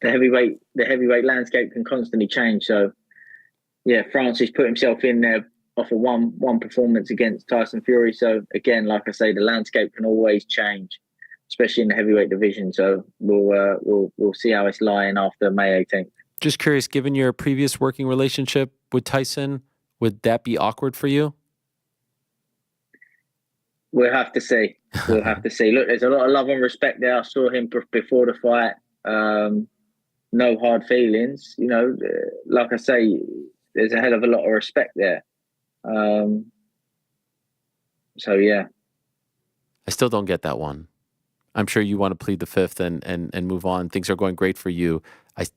Speaker 8: the heavyweight landscape can constantly change. So yeah, Francis put himself in there off of one performance against Tyson Fury. So again, like I say, the landscape can always change, especially in the heavyweight division. So we'll see how it's lying after May 18th.
Speaker 2: Just curious, given your previous working relationship with Tyson, would that be awkward for you?
Speaker 8: We'll have to see. We'll have to see. Look, there's a lot of love and respect there. I saw him before the fight. No hard feelings. Like I say, there's a hell of a lot of respect there. So yeah,
Speaker 2: I still don't get that one. I'm sure you want to plead the fifth and move on. Things are going great for you.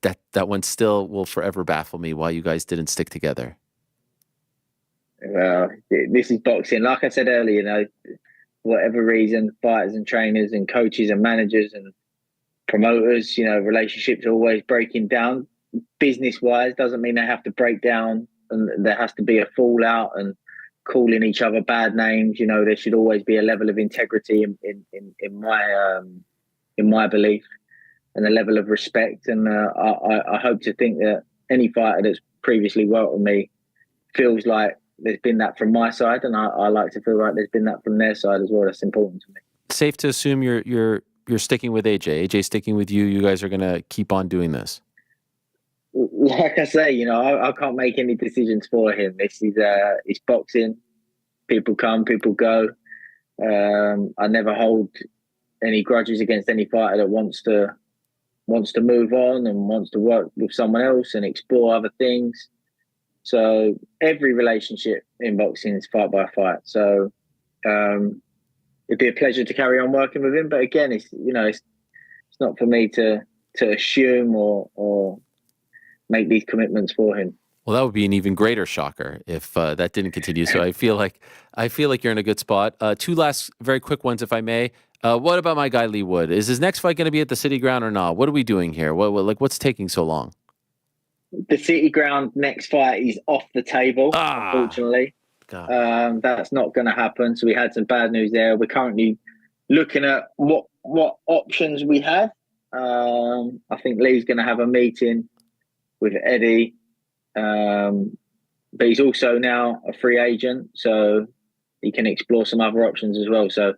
Speaker 2: That one still will forever baffle me why you guys didn't stick together.
Speaker 8: Well, this is boxing. Like I said earlier, whatever reason, fighters and trainers and coaches and managers and promoters, relationships are always breaking down. Business-wise, doesn't mean they have to break down and there has to be a fallout and calling each other bad names. There should always be a level of integrity in my belief, and a level of respect. And I hope to think that any fighter that's previously worked with me feels like there's been that from my side, and I like to feel like there's been that from their side as well. That's important to me.
Speaker 2: Safe to assume you're sticking with AJ. AJ sticking with you. You guys are gonna keep on doing this.
Speaker 8: Like I say, I can't make any decisions for him. This is it's boxing. People come, people go. I never hold any grudges against any fighter that wants to move on and wants to work with someone else and explore other things. So every relationship in boxing is fight by fight. So it'd be a pleasure to carry on working with him. But again, it's not for me to assume or make these commitments for him.
Speaker 2: Well, that would be an even greater shocker if that didn't continue. So I feel like you're in a good spot. Two last very quick ones, if I may. What about my guy Lee Wood? Is his next fight going to be at the City Ground or not? What are we doing here? What's taking so long?
Speaker 8: The City Ground next fight is off the table, unfortunately. That's not going to happen. So we had some bad news there. We're currently looking at what options we have. I think Lee's going to have a meeting with Eddie, but he's also now a free agent, so he can explore some other options as well. So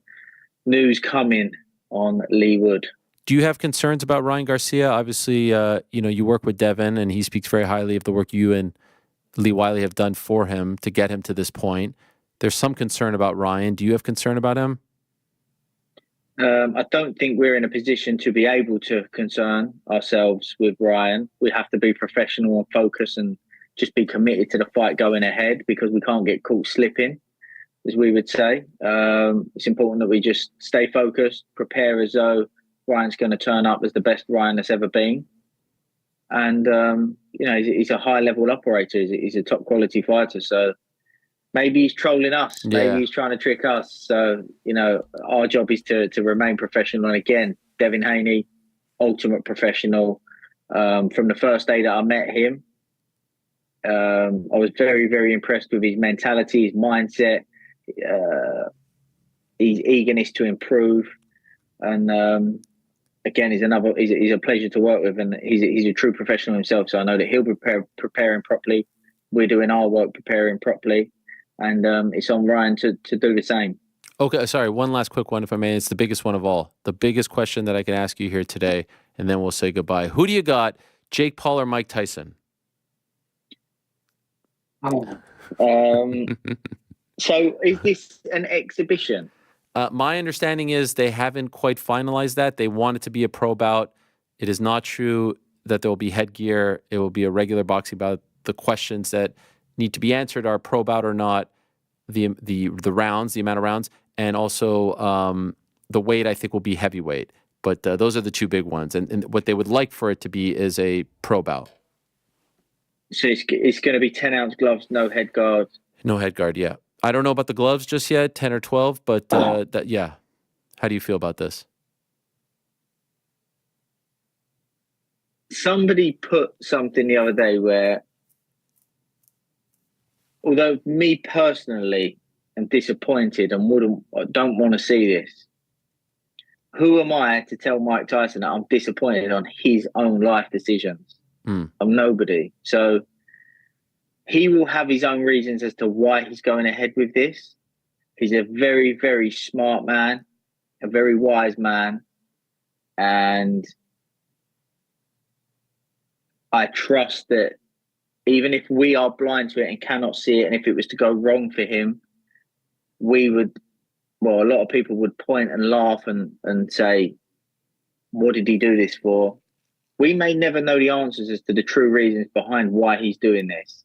Speaker 8: news coming on Lee Wood.
Speaker 2: Do you have concerns about Ryan Garcia? Obviously, you work with Devin, and he speaks very highly of the work you and Lee Wiley have done for him to get him to this point. There's some concern about Ryan. Do you have concern about him?
Speaker 8: I don't think we're in a position to be able to concern ourselves with Ryan. We have to be professional and focus and just be committed to the fight going ahead, because we can't get caught slipping, as we would say. It's important that we just stay focused, prepare as though Ryan's going to turn up as the best Ryan that's ever been. And, he's a high-level operator. He's a top-quality fighter. So maybe he's trolling us. Maybe he's trying to trick us. So, our job is to remain professional. And again, Devin Haney, ultimate professional. From the first day that I met him, I was very, very impressed with his mentality, his mindset, his eagerness to improve. And again, he's a pleasure to work with, and he's a true professional himself. So I know that he'll be preparing properly. We're doing our work preparing properly, and it's on Ryan to do the same.
Speaker 2: Okay, sorry, one last quick one, if I may. It's the biggest one of all. The biggest question that I can ask you here today, and then we'll say goodbye. Who do you got, Jake Paul or Mike Tyson?
Speaker 8: So is this an exhibition?
Speaker 2: My understanding is they haven't quite finalized that. They want it to be a pro bout. It is not true that there will be headgear. It will be a regular boxing bout. The questions that need to be answered are pro bout or not, the rounds, the amount of rounds, and also the weight, I think, will be heavyweight. But those are the two big ones. And what they would like for it to be is a pro bout.
Speaker 8: So it's going to be 10-ounce gloves, no head guard.
Speaker 2: No head guard, yeah. I don't know about the gloves just yet, 10 or 12, but yeah. How do you feel about this?
Speaker 8: Somebody put something the other day where, although me personally am disappointed and don't want to see this, who am I to tell Mike Tyson that I'm disappointed on his own life decisions? I'm nobody. So he will have his own reasons as to why he's going ahead with this. He's a very, very smart man, a very wise man. And I trust that even if we are blind to it and cannot see it, and if it was to go wrong for him, a lot of people would point and laugh and say, what did he do this for? We may never know the answers as to the true reasons behind why he's doing this.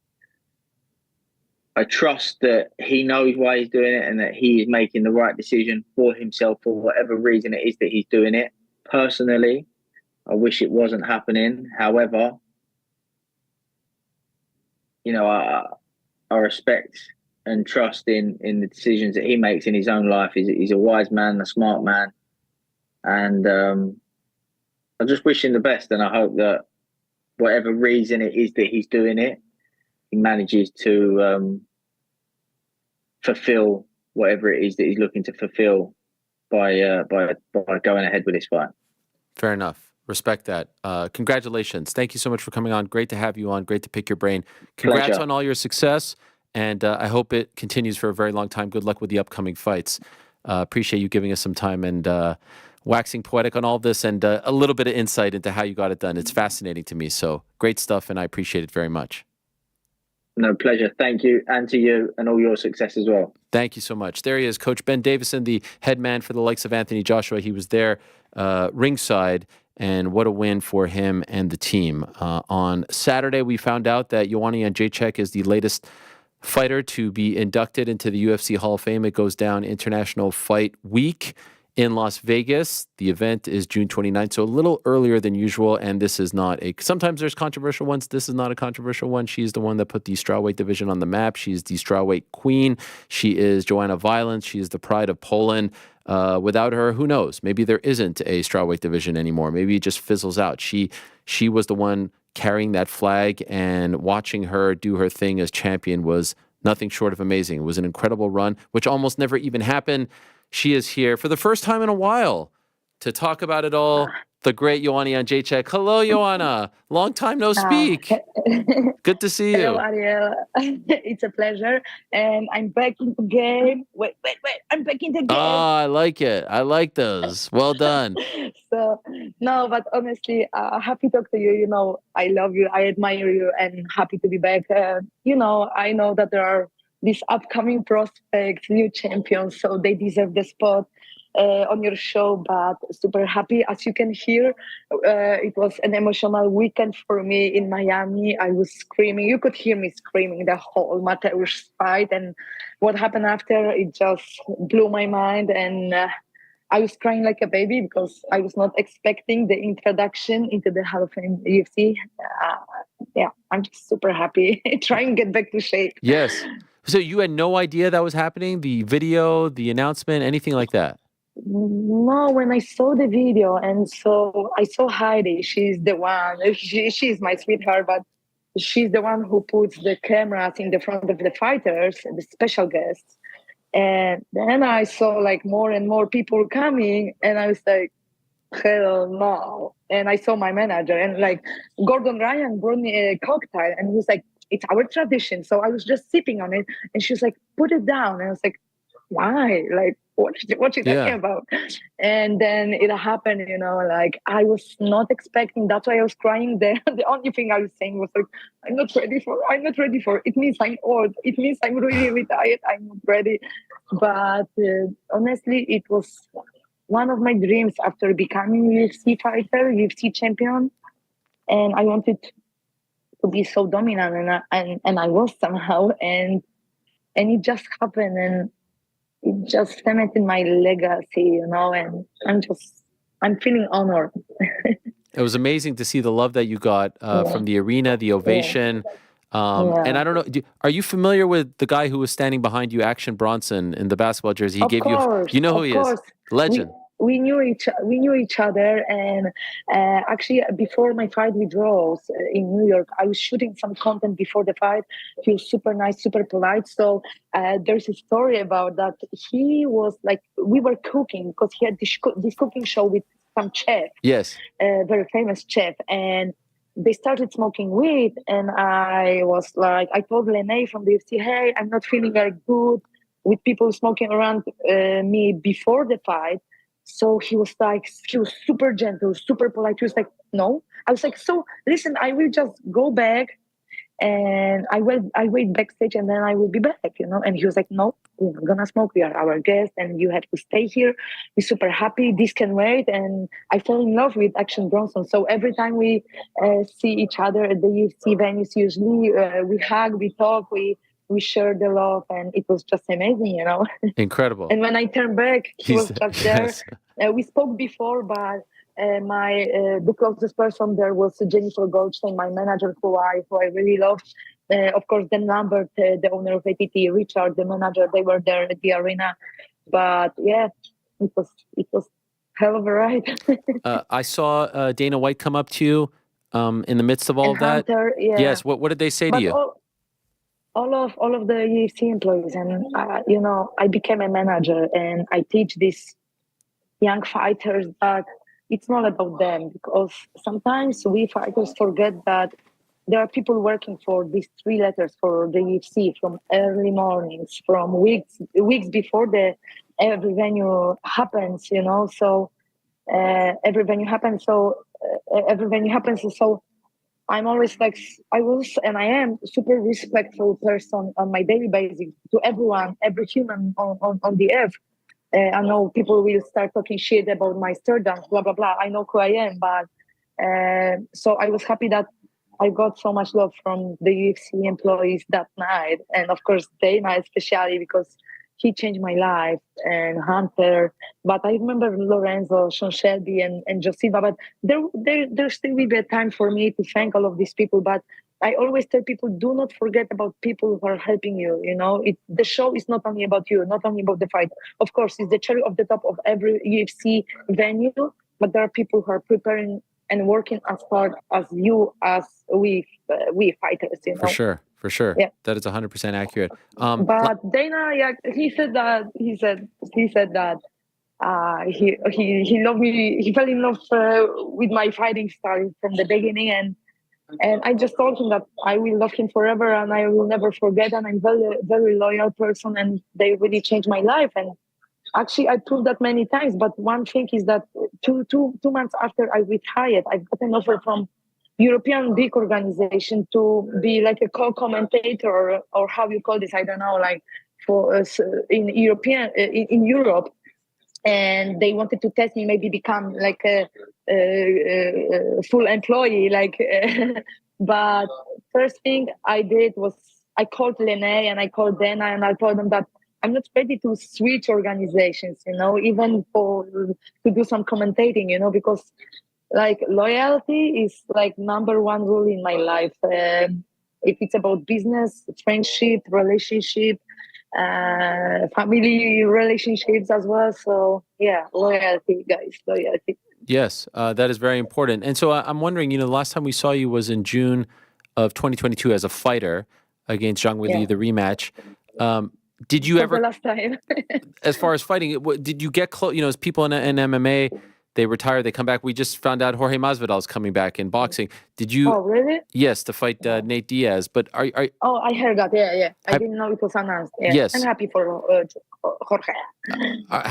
Speaker 8: I trust that he knows why he's doing it and that he is making the right decision for himself for whatever reason it is that he's doing it. Personally, I wish it wasn't happening. However, I respect and trust in the decisions that he makes in his own life. He's a wise man, a smart man. And I just wish him the best. And I hope that whatever reason it is that he's doing it, he manages to fulfill whatever it is that he's looking to fulfill by going ahead with this fight.
Speaker 2: Fair enough. Respect that. Congratulations. Thank you so much for coming on. Great to have you on. Great to pick your brain. Congrats
Speaker 8: Pleasure.
Speaker 2: on all your success, and I hope it continues for a very long time. Good luck with the upcoming fights. Appreciate you giving us some time and waxing poetic on all this and a little bit of insight into how you got it done. It's fascinating to me. So great stuff, and I appreciate it very much.
Speaker 8: No, pleasure. Thank you, and to you, and all your success as well.
Speaker 2: Thank you so much. There he is, Coach Ben Davison, the head man for the likes of Anthony Joshua. He was there ringside, and what a win for him and the team. On Saturday, we found out that Joanna Jedrzejczyk is the latest fighter to be inducted into the UFC Hall of Fame. It goes down International Fight Week in Las Vegas. The event is June 29th, so a little earlier than usual, and this is not sometimes there's controversial ones. This is not a controversial one. She's the one that put the strawweight division on the map. She's the strawweight queen. She is Joanna Violence. She is the pride of Poland. Without her, who knows? Maybe there isn't a strawweight division anymore. Maybe it just fizzles out. She was the one carrying that flag, and watching her do her thing as champion was nothing short of amazing. It was an incredible run, which almost never even happened. She is here for the first time in a while to talk about it all. The great Joanna Jedrzejczyk. Hello, Joanna. Long time no speak. Good to see you.
Speaker 9: Hello, Ariel. It's a pleasure. And I'm back in the game. Wait. I'm back in the game.
Speaker 2: Oh, I like it. I like those. Well done.
Speaker 9: No, but honestly, happy to talk to you. I love you. I admire you, and happy to be back. I know that there are these upcoming prospects, new champions, so they deserve the spot. on your show, but super happy. As you can hear, it was an emotional weekend for me in Miami. I was screaming. You could hear me screaming the whole Mateusz fight, and what happened after, it just blew my mind. And I was crying like a baby because I was not expecting the introduction into the Hall of Fame UFC. Yeah, I'm just super happy. Trying to get back to shape.
Speaker 2: Yes. So you had no idea that was happening? The video, the announcement, anything like that?
Speaker 9: No, when I saw the video, and so I saw Heidi, she's the one, she's my sweetheart, but she's the one who puts the cameras in the front of the fighters, the special guests. And then I saw like more and more people coming, and I was like, hell no. And I saw my manager, and like Gordon Ryan brought me a cocktail, and he was like, it's our tradition. So I was just sipping on it, and she was like, put it down. And I was like, why? Like, what you talking about? And then it happened, like I was not expecting. That's why I was crying there. The only thing I was saying was like, I'm not ready for it. It means I'm old. It means I'm really retired. I'm not ready. But honestly, it was one of my dreams after becoming UFC fighter, UFC champion. And I wanted to be so dominant, and I was somehow, and it just happened, and it just cemented my legacy, and I'm feeling honored.
Speaker 2: It was amazing to see the love that you got from the arena, the ovation. And I don't know, are you familiar with the guy who was standing behind you, Action Bronson, in the basketball jersey? He gave you know who he is? Legend.
Speaker 9: We knew each other, and actually before my fight with Rose in New York, I was shooting some content before the fight. He was super nice, super polite. So there's a story about that. He was like, we were cooking because he had this cooking show with some chef,
Speaker 2: yes,
Speaker 9: very famous chef, and they started smoking weed. And I was like, I told Lene from the UFC, hey, I'm not feeling very good with people smoking around me before the fight. So he was super gentle, super polite. He was like, no. I was like, so listen, I will just go back, and I wait backstage, and then I will be back, And he was like, no, we're not gonna smoke. We are our guests, and you have to stay here. We're super happy. This can wait. And I fell in love with Action Bronson. So every time we see each other at the UFC venues, usually we hug, we talk, we shared the love, and it was just amazing,
Speaker 2: Incredible.
Speaker 9: And when I turned back, he was just there.
Speaker 2: Yes.
Speaker 9: We spoke before, but the closest person there was Jennifer Goldstein, my manager, who I really loved. Of course, then Lambert, the owner of ATT, Richard, the manager, they were there at the arena. But yeah, it was hell of a ride.
Speaker 2: I saw Dana White come up to you in the midst of all of that.
Speaker 9: Hunter, yeah.
Speaker 2: Yes. What did they say to you?
Speaker 9: All of the UFC employees, and I became a manager, and I teach these young fighters that it's not about them, because sometimes we fighters forget that there are people working for these 3 letters for the UFC from early mornings, from weeks before every venue happens, So every venue happens. So I'm always like, I was, and I am super respectful person on my daily basis to everyone, every human on the earth. I know people will start talking shit about my stardom, blah, blah, blah. I know who I am, but so I was happy that I got so much love from the UFC employees that night. And of course, Dana especially, because he changed my life, and Hunter. But I remember Lorenzo, Sean Shelby, and Josiva. But there still will be a time for me to thank all of these people. But I always tell people, do not forget about people who are helping you. The show is not only about you, not only about the fight. Of course, it's the cherry of the top of every UFC venue. But there are people who are preparing and working as hard as you, as we fighters.
Speaker 2: For sure.
Speaker 9: Yeah.
Speaker 2: That is 100% accurate.
Speaker 9: But Dana, yeah, he said that he loved me. He fell in love with my fighting style from the beginning, and I just told him that I will love him forever, and I will never forget. And I'm very, very loyal person, and they really changed my life. And actually, I proved that many times. But one thing is that two months after I retired, I got an offer from European big organization to be like a co-commentator, or how you call this, I don't know, like for us in Europe. and they wanted to test me, maybe become like a full employee. Like, but first thing I did was I called Lene and I called Dana and I told them that I'm not ready to switch organizations, even to do some commentating, because like loyalty is like number one rule in my life. If it's about business, friendship, relationship, family relationships as well. So yeah, loyalty, guys, loyalty.
Speaker 2: Yes, that is very important. And so I'm wondering, the last time we saw you was in June of 2022 as a fighter against Zhang Weili, the rematch. Did you ever,
Speaker 9: the last time?
Speaker 2: as far as fighting, did you get close? As people in MMA, they retire, they come back. We just found out Jorge Masvidal is coming back in boxing. Did you?
Speaker 9: Oh, really?
Speaker 2: Yes, to fight Nate Diaz. But are
Speaker 9: Oh, I heard that. Yeah. I didn't know it was announced. Yeah.
Speaker 2: Yes.
Speaker 9: I'm happy for Jorge.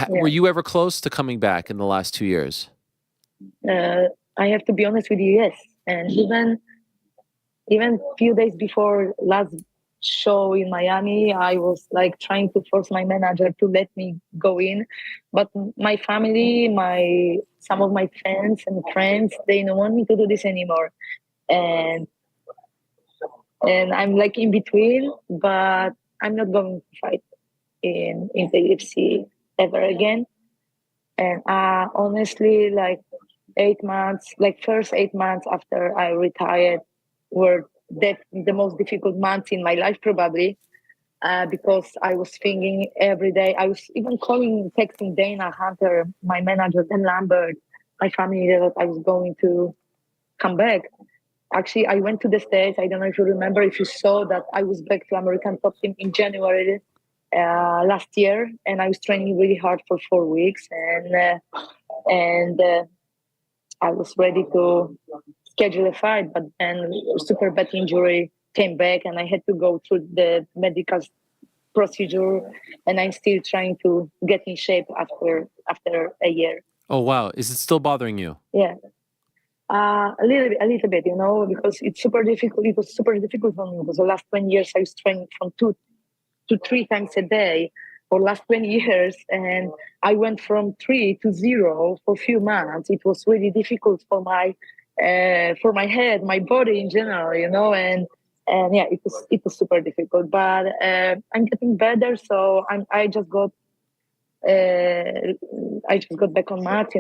Speaker 2: Were you ever close to coming back in the last 2 years?
Speaker 9: I have to be honest with you, yes. And even few days before last show in Miami, I was like trying to force my manager to let me go in, but my family, some of my fans and friends, they don't want me to do this anymore, and I'm like in between, but I'm not going to fight in the UFC ever again. And honestly, like 8 months, like first 8 months after I retired were the most difficult months in my life, probably, because I was thinking every day. I was even texting Dana Hunter, my manager, then Lambert, my family, that I was going to come back. Actually, I went to the States. I don't know if you remember, if you saw that I was back to American Top Team in January last year, and I was training really hard for 4 weeks, and I was ready to schedule a fight, but then super bad injury came back, and I had to go through the medical procedure, and I'm still trying to get in shape after a year.
Speaker 2: Oh wow, is it still bothering you?
Speaker 9: Yeah. A little bit, because it's super difficult. It was super difficult for me because the last 20 years I was training from 2 to 3 times a day for last 20 years, and I went from 3 to 0 for a few months. It was really difficult for my head, my body in general, and yeah, it was super difficult. But I'm getting better, so I just got back on mat,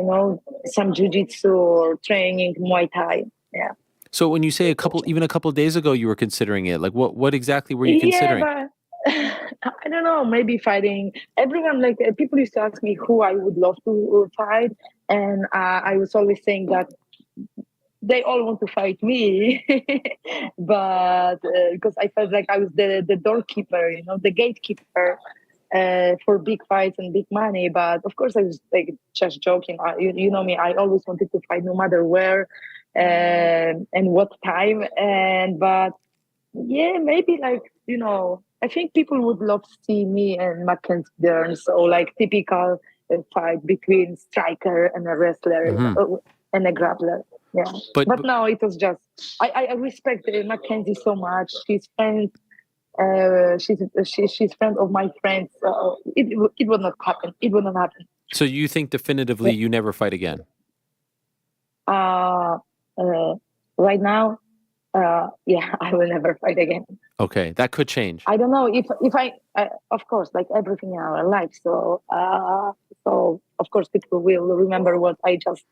Speaker 9: some jiu-jitsu or training Muay Thai. Yeah.
Speaker 2: So when you say a couple of days ago you were considering it, like what exactly were you considering?
Speaker 9: Yeah, but I don't know, maybe fighting. Everyone, like people used to ask me who I would love to fight, and I was always saying that they all want to fight me, but because I felt like I was the doorkeeper, the gatekeeper for big fights and big money. But of course, I was like just joking. You know me, I always wanted to fight no matter where and what time. But yeah, maybe like, I think people would love to see me and Mackenzie Dern. So like typical fight between striker and a wrestler and a grappler. Yeah. But no, it was just, I respect Mackenzie so much. She's friend. She's friend of my friends. It would not happen. It would not happen.
Speaker 2: So you think definitively you never fight again?
Speaker 9: Right now, yeah, I will never fight again.
Speaker 2: Okay, that could change.
Speaker 9: I don't know if I, of course, like everything in our life. So of course people will remember what I just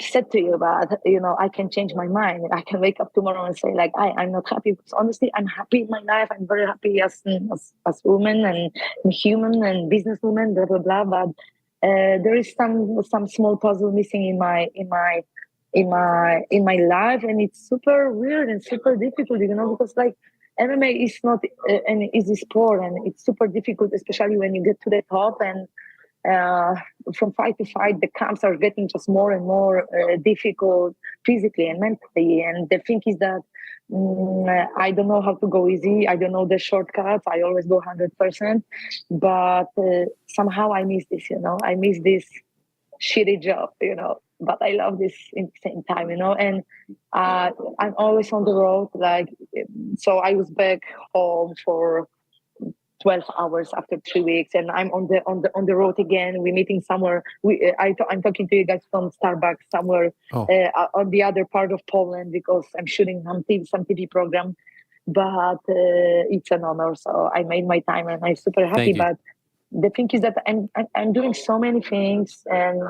Speaker 9: said to you, but I can change my mind. I can wake up tomorrow and say like, I'm not happy, because honestly I'm happy in my life. I'm very happy as woman and human and businesswoman, blah blah blah. But there is some small puzzle missing in my life, and it's super weird and super difficult, because like MMA is not an easy sport, and it's super difficult, especially when you get to the top, and from fight to fight, the camps are getting just more and more difficult physically and mentally. And the thing is that I don't know how to go easy. I don't know the shortcuts. I always go 100%. But somehow I miss this, I miss this shitty job, but I love this in the same time, and I'm always on the road. Like, so I was back home for 12 hours after 3 weeks, and I'm on the road again. We're meeting somewhere. I'm talking to you guys from Starbucks somewhere on the other part of Poland because I'm shooting some TV program. But it's an honor, so I made my time and I'm super happy. But the thing is that I'm doing so many things, and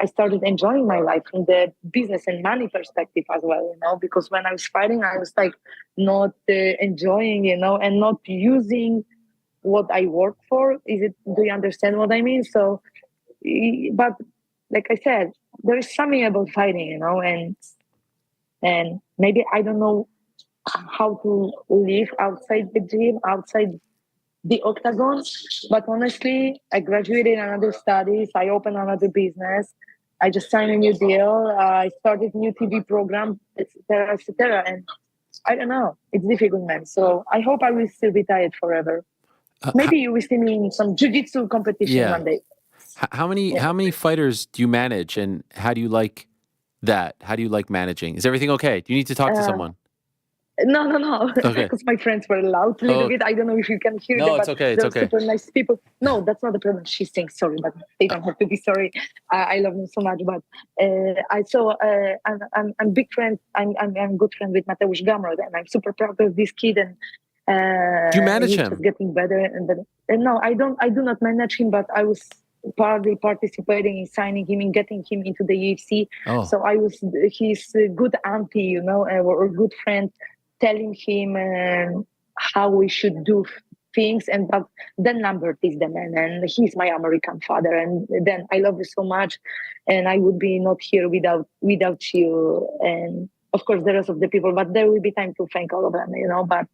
Speaker 9: I started enjoying my life from the business and money perspective as well, because when I was fighting, I was like not enjoying, and not using what I work for. Do you understand what I mean? So, but like I said, there is something about fighting, and maybe I don't know how to live outside the gym, outside the octagon. But honestly, I graduated another studies. I opened another business. I just signed a new deal. I started a new TV program, etc., etc. And I don't know. It's difficult, man. So I hope I will still be tired forever. Maybe you will see me in some jiu-jitsu competition one day.
Speaker 2: How many fighters do you manage, and how do you like that? How do you like managing? Is everything okay? Do you need to talk to someone?
Speaker 9: No.
Speaker 2: Okay.
Speaker 9: Because my friends were loud a little bit. I don't know if you can hear them.
Speaker 2: No, it's
Speaker 9: but
Speaker 2: okay. It's
Speaker 9: they're
Speaker 2: okay.
Speaker 9: super nice people. No, that's not the problem. She's saying sorry, but they don't have to be sorry. I love them so much. But I'm big friend. I'm good friend with Mateusz Gamrot, and I'm super proud of this kid. And
Speaker 2: do you manage
Speaker 9: he's
Speaker 2: him?
Speaker 9: just getting better. And no, I don't. I do not manage him, but I was partly participating in signing him and getting him into the UFC.
Speaker 2: Oh.
Speaker 9: So I was his good auntie, or good friend, telling him how we should do things. And but then Lambert is the man, and he's my American father. And then I love you so much, and I would be not here without you. And of course the rest of the people, but there will be time to thank all of them, But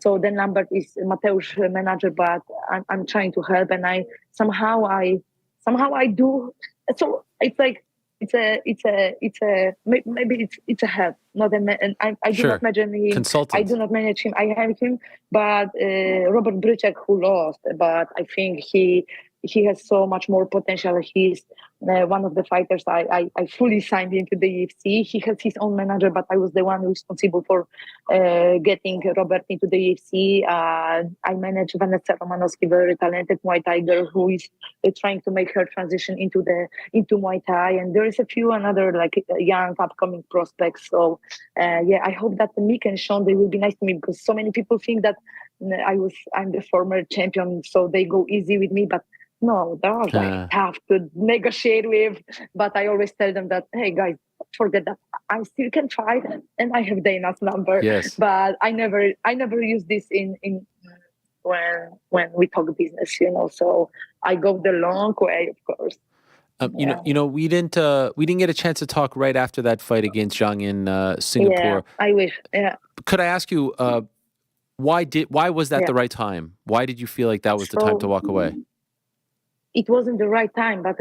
Speaker 9: so then Lambert is Mateusz manager, but I'm trying to help, and I somehow do. So it's like maybe it's a help, not and I do not manage him.
Speaker 2: Consultant.
Speaker 9: I do not manage him. I have him, but Robert Bryczek, who lost, but I think he has so much more potential. He's one of the fighters I fully signed into the UFC. He has his own manager, but I was the one responsible for getting Robert into the UFC. I manage Vanessa Romanowski, very talented Muay Thai girl who is trying to make her transition into Muay Thai. And there is a few another young upcoming prospects. So I hope that Mick and Sean, they will be nice to me, because so many people think that I'm the former champion, so they go easy with me, but no, they are tough to negotiate with. But I always tell them that, hey guys, forget that. I still can fight, and I have Dana's number.
Speaker 2: Yes.
Speaker 9: But I never use this in when we talk business, So I go the long way, of course.
Speaker 2: We didn't get a chance to talk right after that fight against Zhang in Singapore.
Speaker 9: Yeah, I wish. Yeah.
Speaker 2: Could I ask you, why was that the right time? Why did you feel like that was the time to walk away?
Speaker 9: It wasn't the right time, but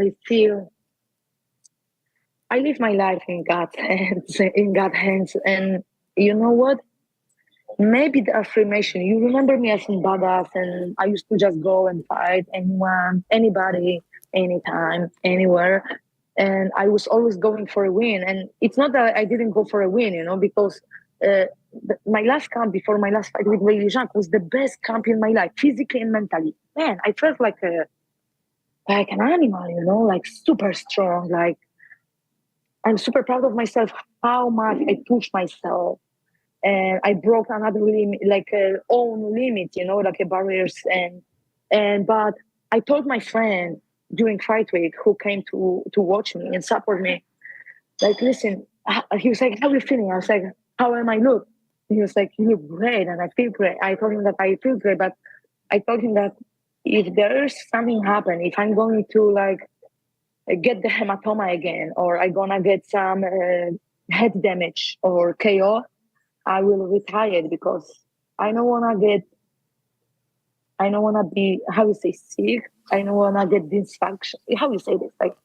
Speaker 9: I live my life in God's hands. And you know what? Maybe the affirmation, you remember me as a badass, and I used to just go and fight anyone, anybody, anytime, anywhere. And I was always going for a win. And it's not that I didn't go for a win, because my last camp before my last fight with Weili Zhang was the best camp in my life, physically and mentally. Man, I felt like an animal, like super strong. Like, I'm super proud of myself, how much I pushed myself. And I broke another limit, own limit, like barriers. But I told my friend during fight week, who came to watch me and support me, like, listen, he was like, how are you feeling? I was like, how am I look? He was like, you look great. And I feel great. I told him that I feel great, but I told him that if there's something happen, if I'm going to get the hematoma again, or I'm gonna get some head damage or KO, I will retire, because I don't wanna be, how you say, sick. I don't wanna get dysfunction. How you say this? Like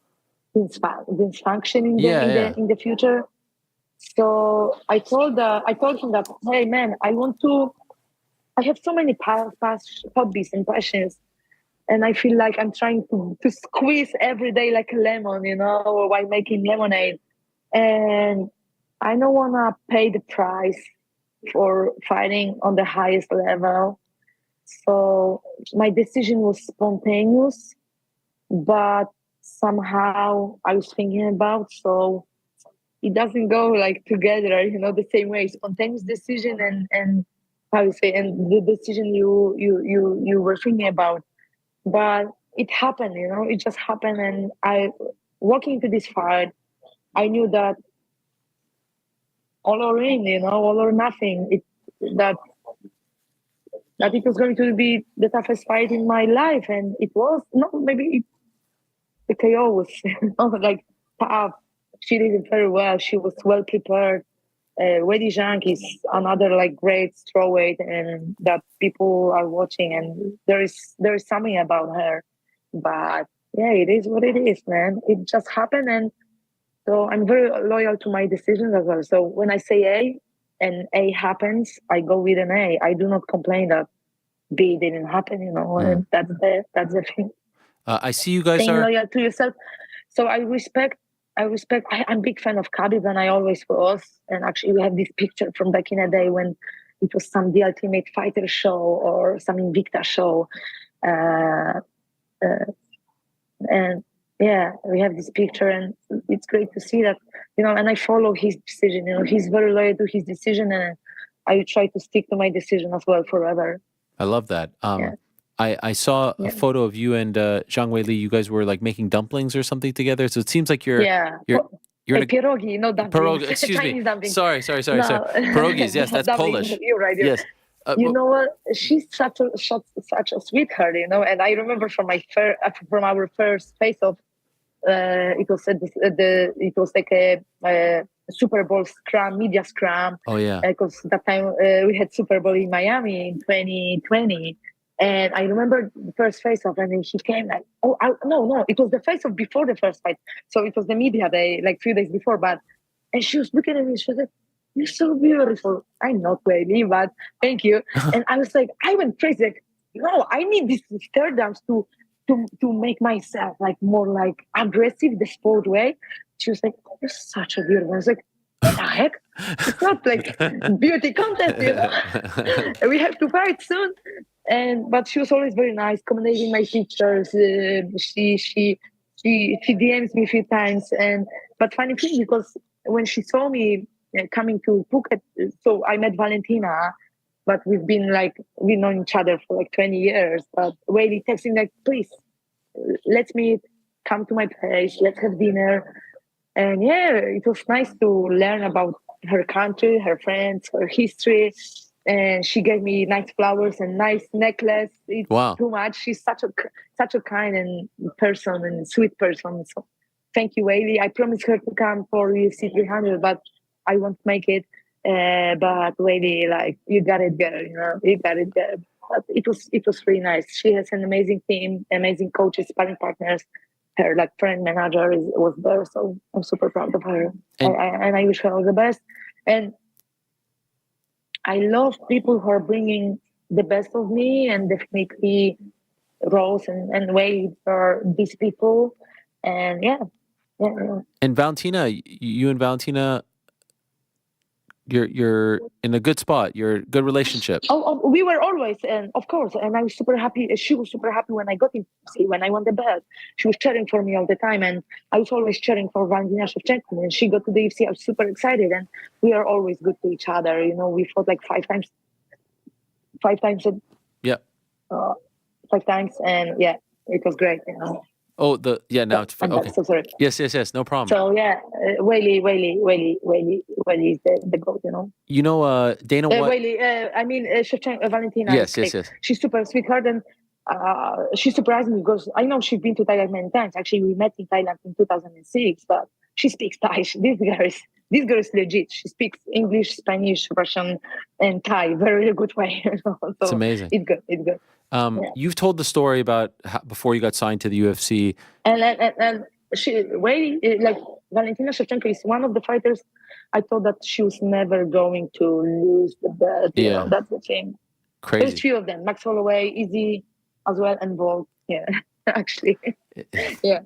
Speaker 9: dysfunction in the future. So I told him that, hey man, I have so many past hobbies and passions, and I feel like I'm trying to squeeze every day like a lemon, while making lemonade. And I don't want to pay the price for fighting on the highest level. So my decision was spontaneous, but somehow I was thinking about, so it doesn't go like together, you know, the same way. Spontaneous decision and how you say, and the decision you were thinking about. But it happened, you know, it just happened. And I, walking into this fight, I knew that all or in, you know, all or nothing. That it was going to be the toughest fight in my life, and it was. No, maybe the KO was like tough. She did it very well. She was well prepared. Weili Zhang is another like great strawweight, and that people are watching, and there is something about her. But yeah, it is what it is, man. It just happened, and so I'm very loyal to my decisions as well. So when I say A and A happens, I go with an A. I do not complain that B didn't happen, you know, and that's the thing.
Speaker 2: I see you guys
Speaker 9: Staying
Speaker 2: are.
Speaker 9: loyal to yourself. So I'm a big fan of Khabib, and I always was. And actually, we have this picture from back in the day when it was some The Ultimate Fighter show or some Invicta show. And yeah, we have this picture, and it's great to see that, you know, and I follow his decision. You know, he's very loyal to his decision, and I try to stick to my decision as well forever.
Speaker 2: I love that.
Speaker 9: Yeah.
Speaker 2: I saw a photo of you and Zhang Weili. You guys were like making dumplings or something together. So it seems like you're in a
Speaker 9: pierogi, no dumplings.
Speaker 2: pierogi. Excuse me.
Speaker 9: Chinese dumplings.
Speaker 2: Sorry.
Speaker 9: No.
Speaker 2: Pierogies. Yes, that's
Speaker 9: Dumplings,
Speaker 2: Polish.
Speaker 9: you're right.
Speaker 2: Yes.
Speaker 9: You know what? She's such a sweetheart, you know. And I remember from our first face-off, it was it was like a Super Bowl scrum, media scrum.
Speaker 2: Oh yeah.
Speaker 9: Because that time we had Super Bowl in Miami in 2020. And I remember the first face-off, and then she came like, no, it was the face-off before the first fight. So it was the media day, like 3 days before. And she was looking at me, she said, "You're so beautiful." I'm not Weili, but thank you. And I was like, I went crazy. Like, no, I need these third downs to make myself like more like aggressive, the sport way. She was like, "You're such a beautiful." I was like, what the heck? It's not like beauty contest, you know. We have to fight soon. But she was always very nice, commenting my pictures. She DMs me a few times, but funny thing, because when she saw me coming to Phuket, so I met Valentina, but we've known each other for like 20 years. But Weili texting like, "Please, let's meet, come to my place, let's have dinner." And yeah, it was nice to learn about her country, her friends, her history. And she gave me nice flowers and nice necklace. It's too much. She's such a kind and person and sweet person. So thank you, Weili. I promised her to come for UFC 300, but I won't make it. But Weili, like, you got it, girl. You know, you got it, girl. But it was really nice. She has an amazing team, amazing coaches, sparring partners. Her like friend manager was there, so I'm super proud of her. And I wish her all the best. And I love people who are bringing the best of me, and definitely Rose and Wade are these people. And yeah.
Speaker 2: And Valentina, you and Valentina, you're in a good spot. You're a good relationship.
Speaker 9: Oh, we were always, and of course, and I was super happy. She was super happy when I got in, when I won the belt. She was cheering for me all the time, and I was always cheering for Valentina Shevchenko. And she got to the UFC, I was super excited, and we are always good to each other. You know, we fought like 5 times. 5 times, and yeah, it was great. You know.
Speaker 2: Oh, now it's okay.
Speaker 9: So sorry.
Speaker 2: Yes, no problem.
Speaker 9: So yeah, Weili is the goat, you know.
Speaker 2: You know, Dana White.
Speaker 9: Weili, Shevchenko, Valentina.
Speaker 2: Yes.
Speaker 9: She's super sweetheart, and she surprised me because I know she's been to Thailand many times. Actually, we met in Thailand in 2006, but she speaks Thai. This girl is legit. She speaks English, Spanish, Russian, and Thai very good way. So
Speaker 2: it's amazing.
Speaker 9: It's good.
Speaker 2: You've told the story about how, before you got signed to the UFC.
Speaker 9: And she like Valentina Shevchenko is one of the fighters. I thought that she was never going to lose the belt. You know, that's the thing.
Speaker 2: Crazy.
Speaker 9: There's 3 of them: Max Holloway, Izzy, as well, and Bolt. Yeah, actually.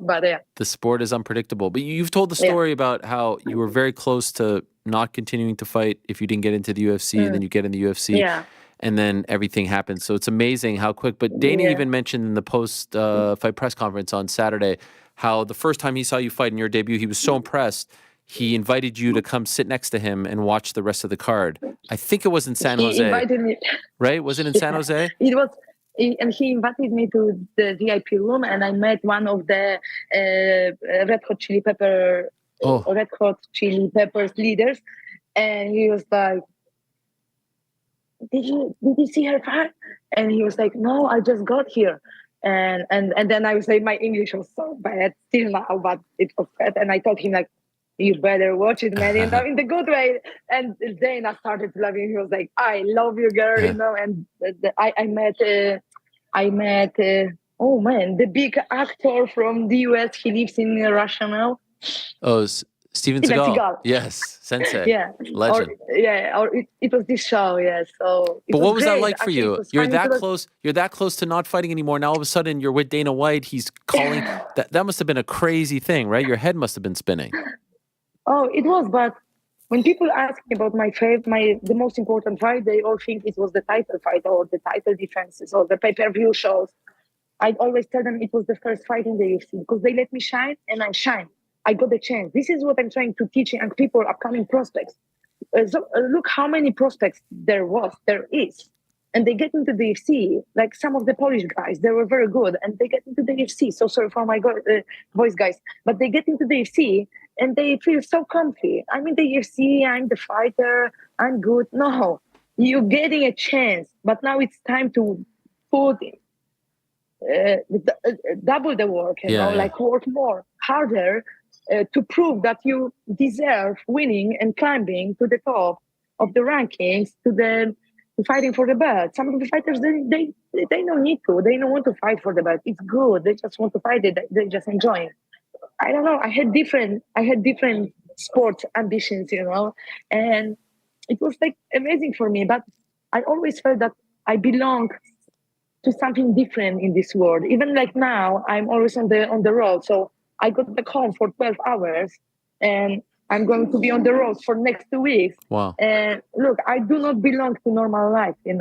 Speaker 9: But
Speaker 2: the sport is unpredictable. But you've told the story about how you were very close to not continuing to fight if you didn't get into the UFC, and then you get in the UFC.
Speaker 9: Yeah.
Speaker 2: and then everything happened. So it's amazing how quick. But Dana
Speaker 9: Yeah.
Speaker 2: even mentioned in the post fight press conference on Saturday how the first time he saw you fight in your debut, he was so impressed. He invited you to come sit next to him and watch the rest of the card. I think it was in San
Speaker 9: He
Speaker 2: Jose,
Speaker 9: invited me.
Speaker 2: right? Was it in San Jose?
Speaker 9: It was, and he invited me to the VIP room, and I met one of the Red Hot Chili Peppers leaders, and he was like, "Did you see her fight?" And he was like, "No, I just got here." And then I was like, my English was so bad still now, but it was bad. And I told him like, "You better watch it, man, in the good way." And Dana started laughing. He was like, "I love you, girl," And I met oh man, the big actor from the US. He lives in Russia now.
Speaker 2: Oh, Steven Seagal. Yes, Sensei.
Speaker 9: Yeah,
Speaker 2: Legend.
Speaker 9: It was this show. Yeah, so.
Speaker 2: But what was that
Speaker 9: great.
Speaker 2: like for
Speaker 9: Actually,
Speaker 2: you?
Speaker 9: it was
Speaker 2: You're
Speaker 9: funny
Speaker 2: that
Speaker 9: to-
Speaker 2: close. You're that close to not fighting anymore. Now all of a sudden you're with Dana White. He's calling. That must have been a crazy thing, right? Your head must have been spinning.
Speaker 9: Oh, it was, but when people ask me about the most important fight, they all think it was the title fight or the title defenses or the pay-per-view shows. I always tell them it was the first fight in the UFC because they let me shine and I shine. I got the chance. This is what I'm trying to teach young people, upcoming prospects. Look how many prospects there is. And they get into the UFC, like some of the Polish guys, they were very good, and they get into the UFC. So sorry for my voice, guys, but they get into the UFC and they feel so comfy. I'm in the UFC, I'm the fighter, I'm good. No, you're getting a chance, but now it's time to put double the work, like work more, harder to prove that you deserve winning and climbing to the top of the rankings, to fighting for the belt. Some of the fighters, they don't need to. They don't want to fight for the belt. It's good. They just want to fight it. They just enjoy it. I don't know. I had different sports ambitions, and it was like amazing for me. But I always felt that I belong to something different in this world. Even like now, I'm always on the road. So I got back home for 12 hours, and I'm going to be on the road for next 2 weeks.
Speaker 2: Wow.
Speaker 9: And look, I do not belong to normal life, and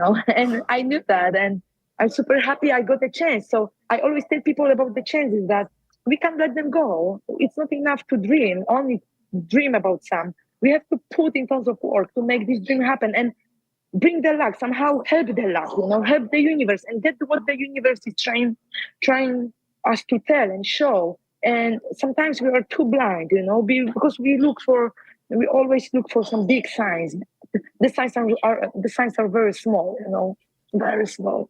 Speaker 9: I knew that. And I'm super happy I got a chance. So I always tell people about the chances that we can't let them go. It's not enough to only dream about some. We have to put in tons of work to make this dream happen and bring the luck, somehow help the luck, help the universe and get what the universe is trying us to tell and show. And sometimes we are too blind, because we always look for some big signs. The signs are very small, very small.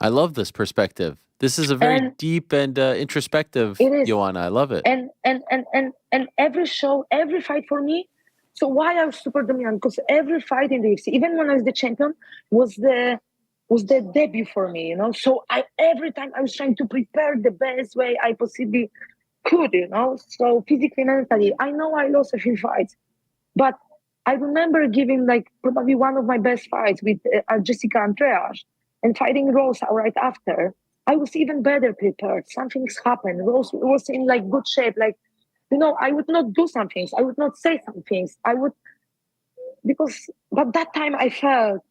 Speaker 2: I love this perspective. This is a very deep and introspective, Joanna. I love it.
Speaker 9: And every show, every fight for me. So why I was super dominant? Because every fight in the UFC, even when I was the champion, was the debut for me. So every time I was trying to prepare the best way I possibly could. So physically, mentally, I know I lost a few fights, but I remember giving like probably one of my best fights with Jessica Andreas and fighting Rose right after. I was even better prepared. Something's happened. Rose was in like good shape. Like, I would not do some things. I would not say some things. But that time I felt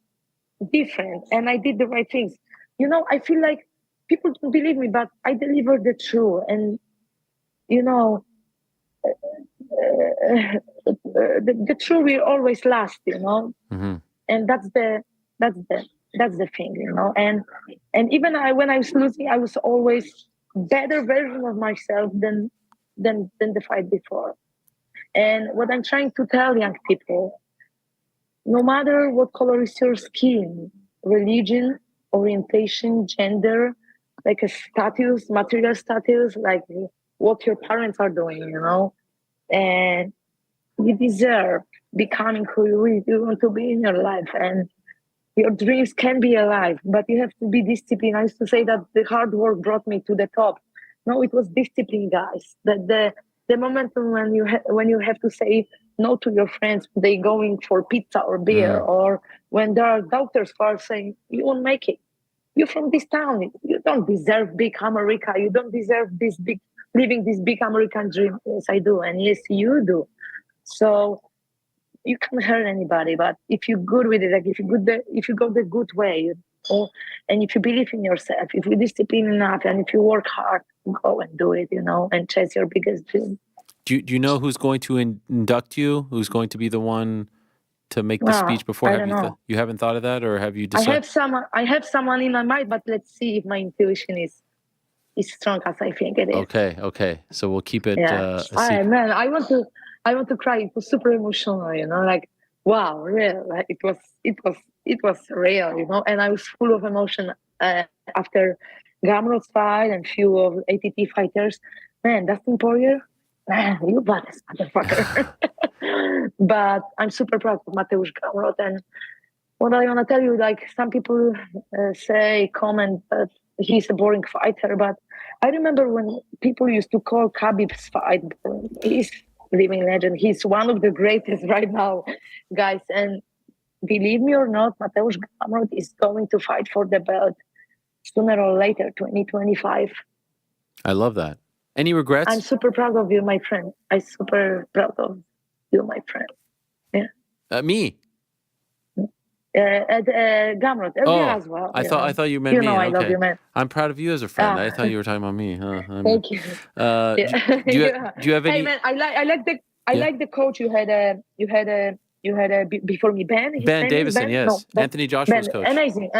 Speaker 9: different and I did the right things. I feel like people don't believe me, but I delivered the truth. And, the truth will always last,
Speaker 2: Mm-hmm.
Speaker 9: And that's the thing, And even when I was losing, I was always better version of myself than the fight before. And what I'm trying to tell young people, no matter what color is your skin, religion, orientation, gender, like a status, material status, like what your parents are doing, and you deserve becoming who you really want to be in your life. And your dreams can be alive, but you have to be disciplined. I used to say that the hard work brought me to the top. No, it was discipline, guys. That the momentum when you have to say no to your friends, they going for pizza or beer, or when there are doctors who are saying you won't make it. You're from this town. You don't deserve big America. You don't deserve living this big American dream. Yes, I do, and yes, you do. So you can't hurt anybody. But if you're good with it, like if you go the good way, and if you believe in yourself, if you're disciplined enough, and if you work hard, go and do it, and chase your biggest dream.
Speaker 2: Do you know who's going to induct you? Who's going to be the one to make the speech before?
Speaker 9: I don't know.
Speaker 2: You haven't thought of that, or have you decided?
Speaker 9: I have someone in my mind, but let's see if my intuition is strong as I think it is.
Speaker 2: Okay. So we'll keep it.
Speaker 9: Yeah. Man, I want to cry. It was super emotional, like wow, real. Like it was real, and I was full of emotion after Gamrot's fight and few of ATT fighters. Man, Dustin Poirier, man, you baddest motherfucker. But I'm super proud of Mateusz Gamrot, and what I want to tell you, like some people comment that he's a boring fighter, but I remember when people used to call Khabib's fight boring. He's living legend. He's one of the greatest right now, guys. And believe me or not, Mateusz Gamrot is going to fight for the belt sooner or later, 2025.
Speaker 2: I love that. Any regrets?
Speaker 9: I'm super proud of you, my friend. I'm super proud of you, my friend. Yeah.
Speaker 2: Me.
Speaker 9: Gamrot, as well.
Speaker 2: I thought you meant me.
Speaker 9: I
Speaker 2: okay.
Speaker 9: love you, man.
Speaker 2: I'm proud of you as a friend. I thought you were talking about me.
Speaker 9: Thank you.
Speaker 2: Do you have any?
Speaker 9: Hey man, I like the coach you had before me, Ben.
Speaker 2: Ben Davison, yes,
Speaker 9: No, Ben,
Speaker 2: Anthony Joshua's coach.
Speaker 9: Amazing.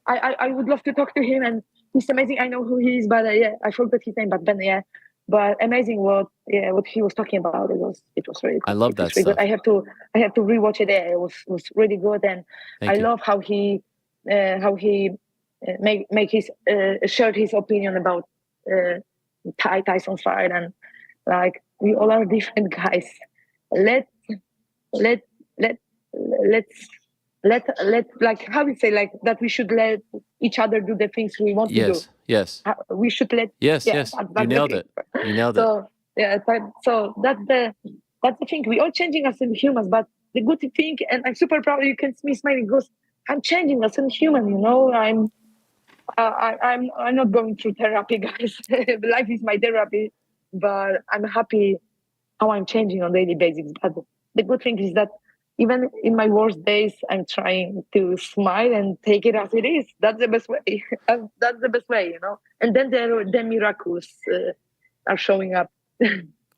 Speaker 9: I would love to talk to him, and he's amazing. I know who he is, but I forgot his name. But Ben, but amazing what he was talking about. It was really good.
Speaker 2: I love that stuff.
Speaker 9: Good. I have to rewatch it. It was really good, and I love how he make his shared his opinion about Tyson's fight, and like we all are different guys. Let's like how we say like that we should let each other do the things we want to do.
Speaker 2: Yes.
Speaker 9: We should let.
Speaker 2: Yes. You nailed it.
Speaker 9: So so that's the thing. We all changing as in humans, but the good thing, and I'm super proud. You can see me smiling because I'm changing as a human. I'm not going through therapy, guys. Life is my therapy, but I'm happy how I'm changing on a daily basis. But the good thing is that even in my worst days, I'm trying to smile and take it as it is. That's the best way. That's the best way, And then the miracles are showing up.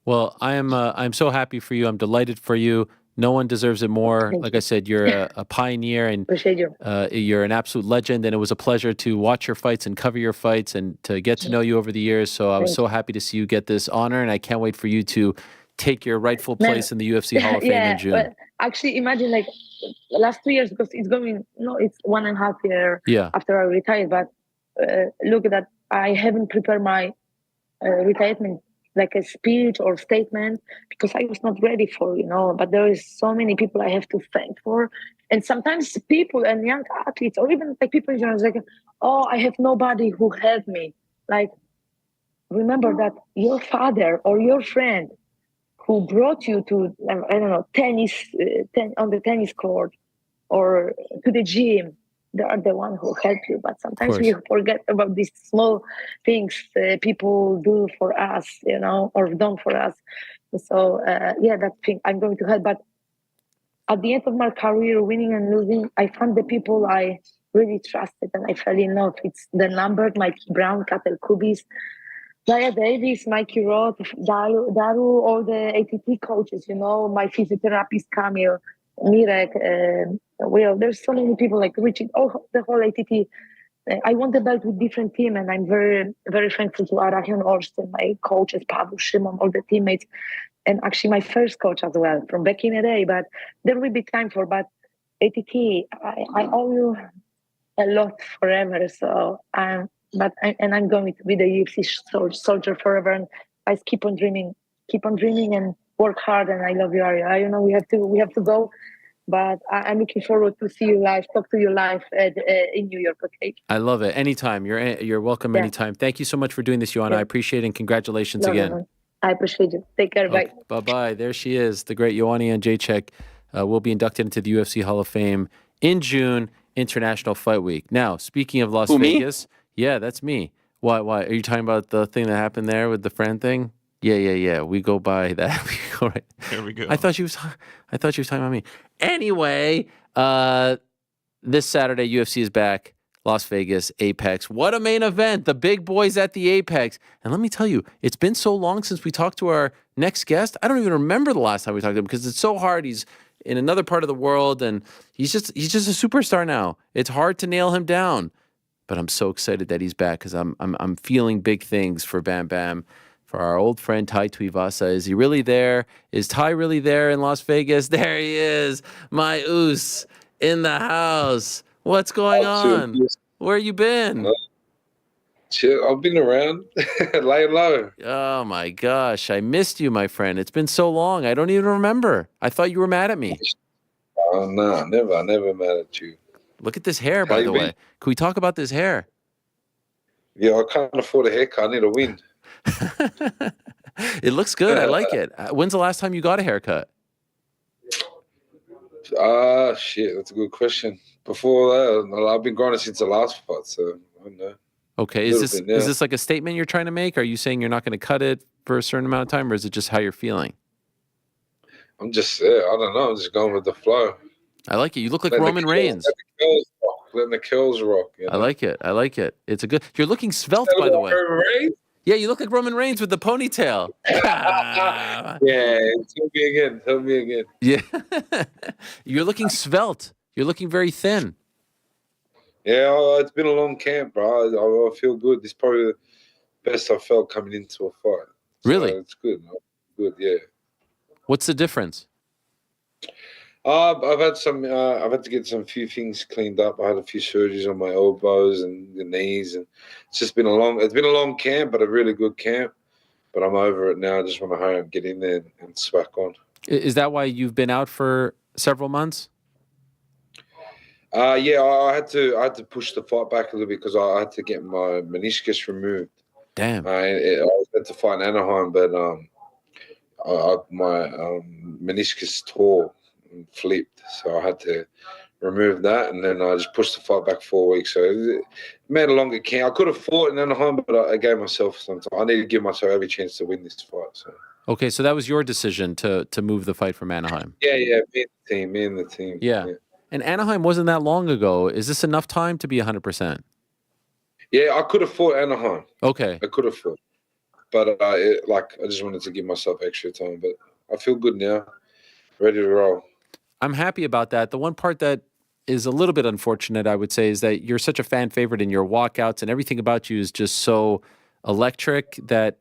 Speaker 2: Well, I'm so happy for you. I'm delighted for you. No one deserves it more. Like I said, you're a pioneer, and
Speaker 9: appreciate you.
Speaker 2: You're an absolute legend. And it was a pleasure to watch your fights and cover your fights and to get to know you over the years. So I was so happy to see you get this honor, and I can't wait for you to take your rightful place in the UFC Hall of Fame in June.
Speaker 9: But actually, imagine like the last 2 years, because it's 1.5 years after I retired. But look at that, I haven't prepared my retirement like a speech or statement because I was not ready for, but there is so many people I have to thank for. And sometimes people and young athletes, or even like people in general, like, oh, I have nobody who helped me. Like, remember that your father or your friend who brought you to, I don't know, tennis on the tennis court or to the gym, they are the one who help you. But sometimes we forget about these small things people do for us, or done for us. So that thing I'm going to help. But at the end of my career, winning and losing, I found the people I really trusted and I fell in love. It's the Lambert, Mikey Brown, Katel Kubis, Zaya Davis, Mikey Roth, Daru, all the ATT coaches, my physiotherapist, Kamil, Mirek, Will. There's so many people like Richard, the whole ATT. I won the belt with different team, and I'm very, very thankful to Arahion Orsten, my coaches, Pavel Shimon, all the teammates, and actually my first coach as well from back in the day. But there will be time for, but ATT, I owe you a lot forever. So I'm going to be the UFC soldier forever, and I keep on dreaming and work hard. And I love you, Aria. We have to go, but I'm looking forward to see you live, talk to you live in New York. Okay.
Speaker 2: I love it. Anytime. You're welcome. Anytime. Thank you so much for doing this, Joanna. I appreciate it, and congratulations again.
Speaker 9: I appreciate you. Take care. Bye.
Speaker 2: Bye. There she is, the great Joanna Jedrzejczyk. Will be inducted into the UFC Hall of Fame in June, International Fight Week. Now, speaking of Las Vegas. Me? Yeah, that's me. Why? Are you talking about the thing that happened there with the friend thing? Yeah. We go by that. We go right.
Speaker 3: There we go.
Speaker 2: I thought she was talking about me. Anyway, this Saturday, UFC is back. Las Vegas, Apex. What a main event. The big boys at the Apex. And let me tell you, it's been so long since we talked to our next guest. I don't even remember the last time we talked to him because it's so hard. He's in another part of the world and he's just a superstar now. It's hard to nail him down. But I'm so excited that he's back because I'm feeling big things for Bam Bam. For our old friend Tai Tuivasa. Is he really there? Is Tai really there in Las Vegas? There he is. My Oos in the house. What's going on? Where you been?
Speaker 10: Chill. I've been around. Laying low.
Speaker 2: Oh my gosh. I missed you, my friend. It's been so long. I don't even remember. I thought you were mad at me.
Speaker 10: Oh, no, never. I never mad at you.
Speaker 2: Look at this hair, by the way. Can we talk about this hair?
Speaker 10: Yeah, I can't afford a haircut. I need a win.
Speaker 2: It looks good. I like it. When's the last time you got a haircut?
Speaker 10: Shit, that's a good question. Before that, I've been grinding since the last fight, so I don't know.
Speaker 2: Okay, is this like a statement you're trying to make? Are you saying you're not going to cut it for a certain amount of time, or is it just how you're feeling?
Speaker 10: I'm just, I don't know. I'm just going with the flow.
Speaker 2: I like it. You look like Roman Reigns.
Speaker 10: Letting the curls rock. You know?
Speaker 2: I like it. It's a good. You're looking svelte, by the way. Yeah, you look like Roman Reigns with the ponytail.
Speaker 10: Yeah, tell me again.
Speaker 2: Yeah, you're looking svelte. You're looking very thin.
Speaker 10: Yeah, it's been a long camp, bro. I feel good. This is probably the best I felt coming into a fight. So
Speaker 2: really?
Speaker 10: It's good. Good, yeah.
Speaker 2: What's the difference?
Speaker 10: I've had to get some few things cleaned up. I had a few surgeries on my elbows and the knees, and it's been a long camp, but a really good camp. But I'm over it now. I just want to hurry up, get in there and smack on.
Speaker 2: Is that why you've been out for several months?
Speaker 10: Yeah, I had to push the fight back a little bit because I had to get my meniscus removed.
Speaker 2: Damn.
Speaker 10: I was meant to fight in Anaheim, but my meniscus tore and flipped, so I had to remove that, and then I just pushed the fight back 4 weeks. So it made a longer camp. I could have fought in Anaheim, but I gave myself some time. I need to give myself every chance to win this fight. So.
Speaker 2: Okay, so that was your decision to move the fight from Anaheim.
Speaker 10: Yeah, me and the team.
Speaker 2: Yeah. And Anaheim wasn't that long ago. Is this enough time to be 100%?
Speaker 10: Yeah, I could have fought Anaheim.
Speaker 2: Okay.
Speaker 10: I could have fought. But I just wanted to give myself extra time. But I feel good now. Ready to roll.
Speaker 2: I'm happy about that. The one part that is a little bit unfortunate, I would say, is that you're such a fan favorite in your walkouts and everything about you is just so electric that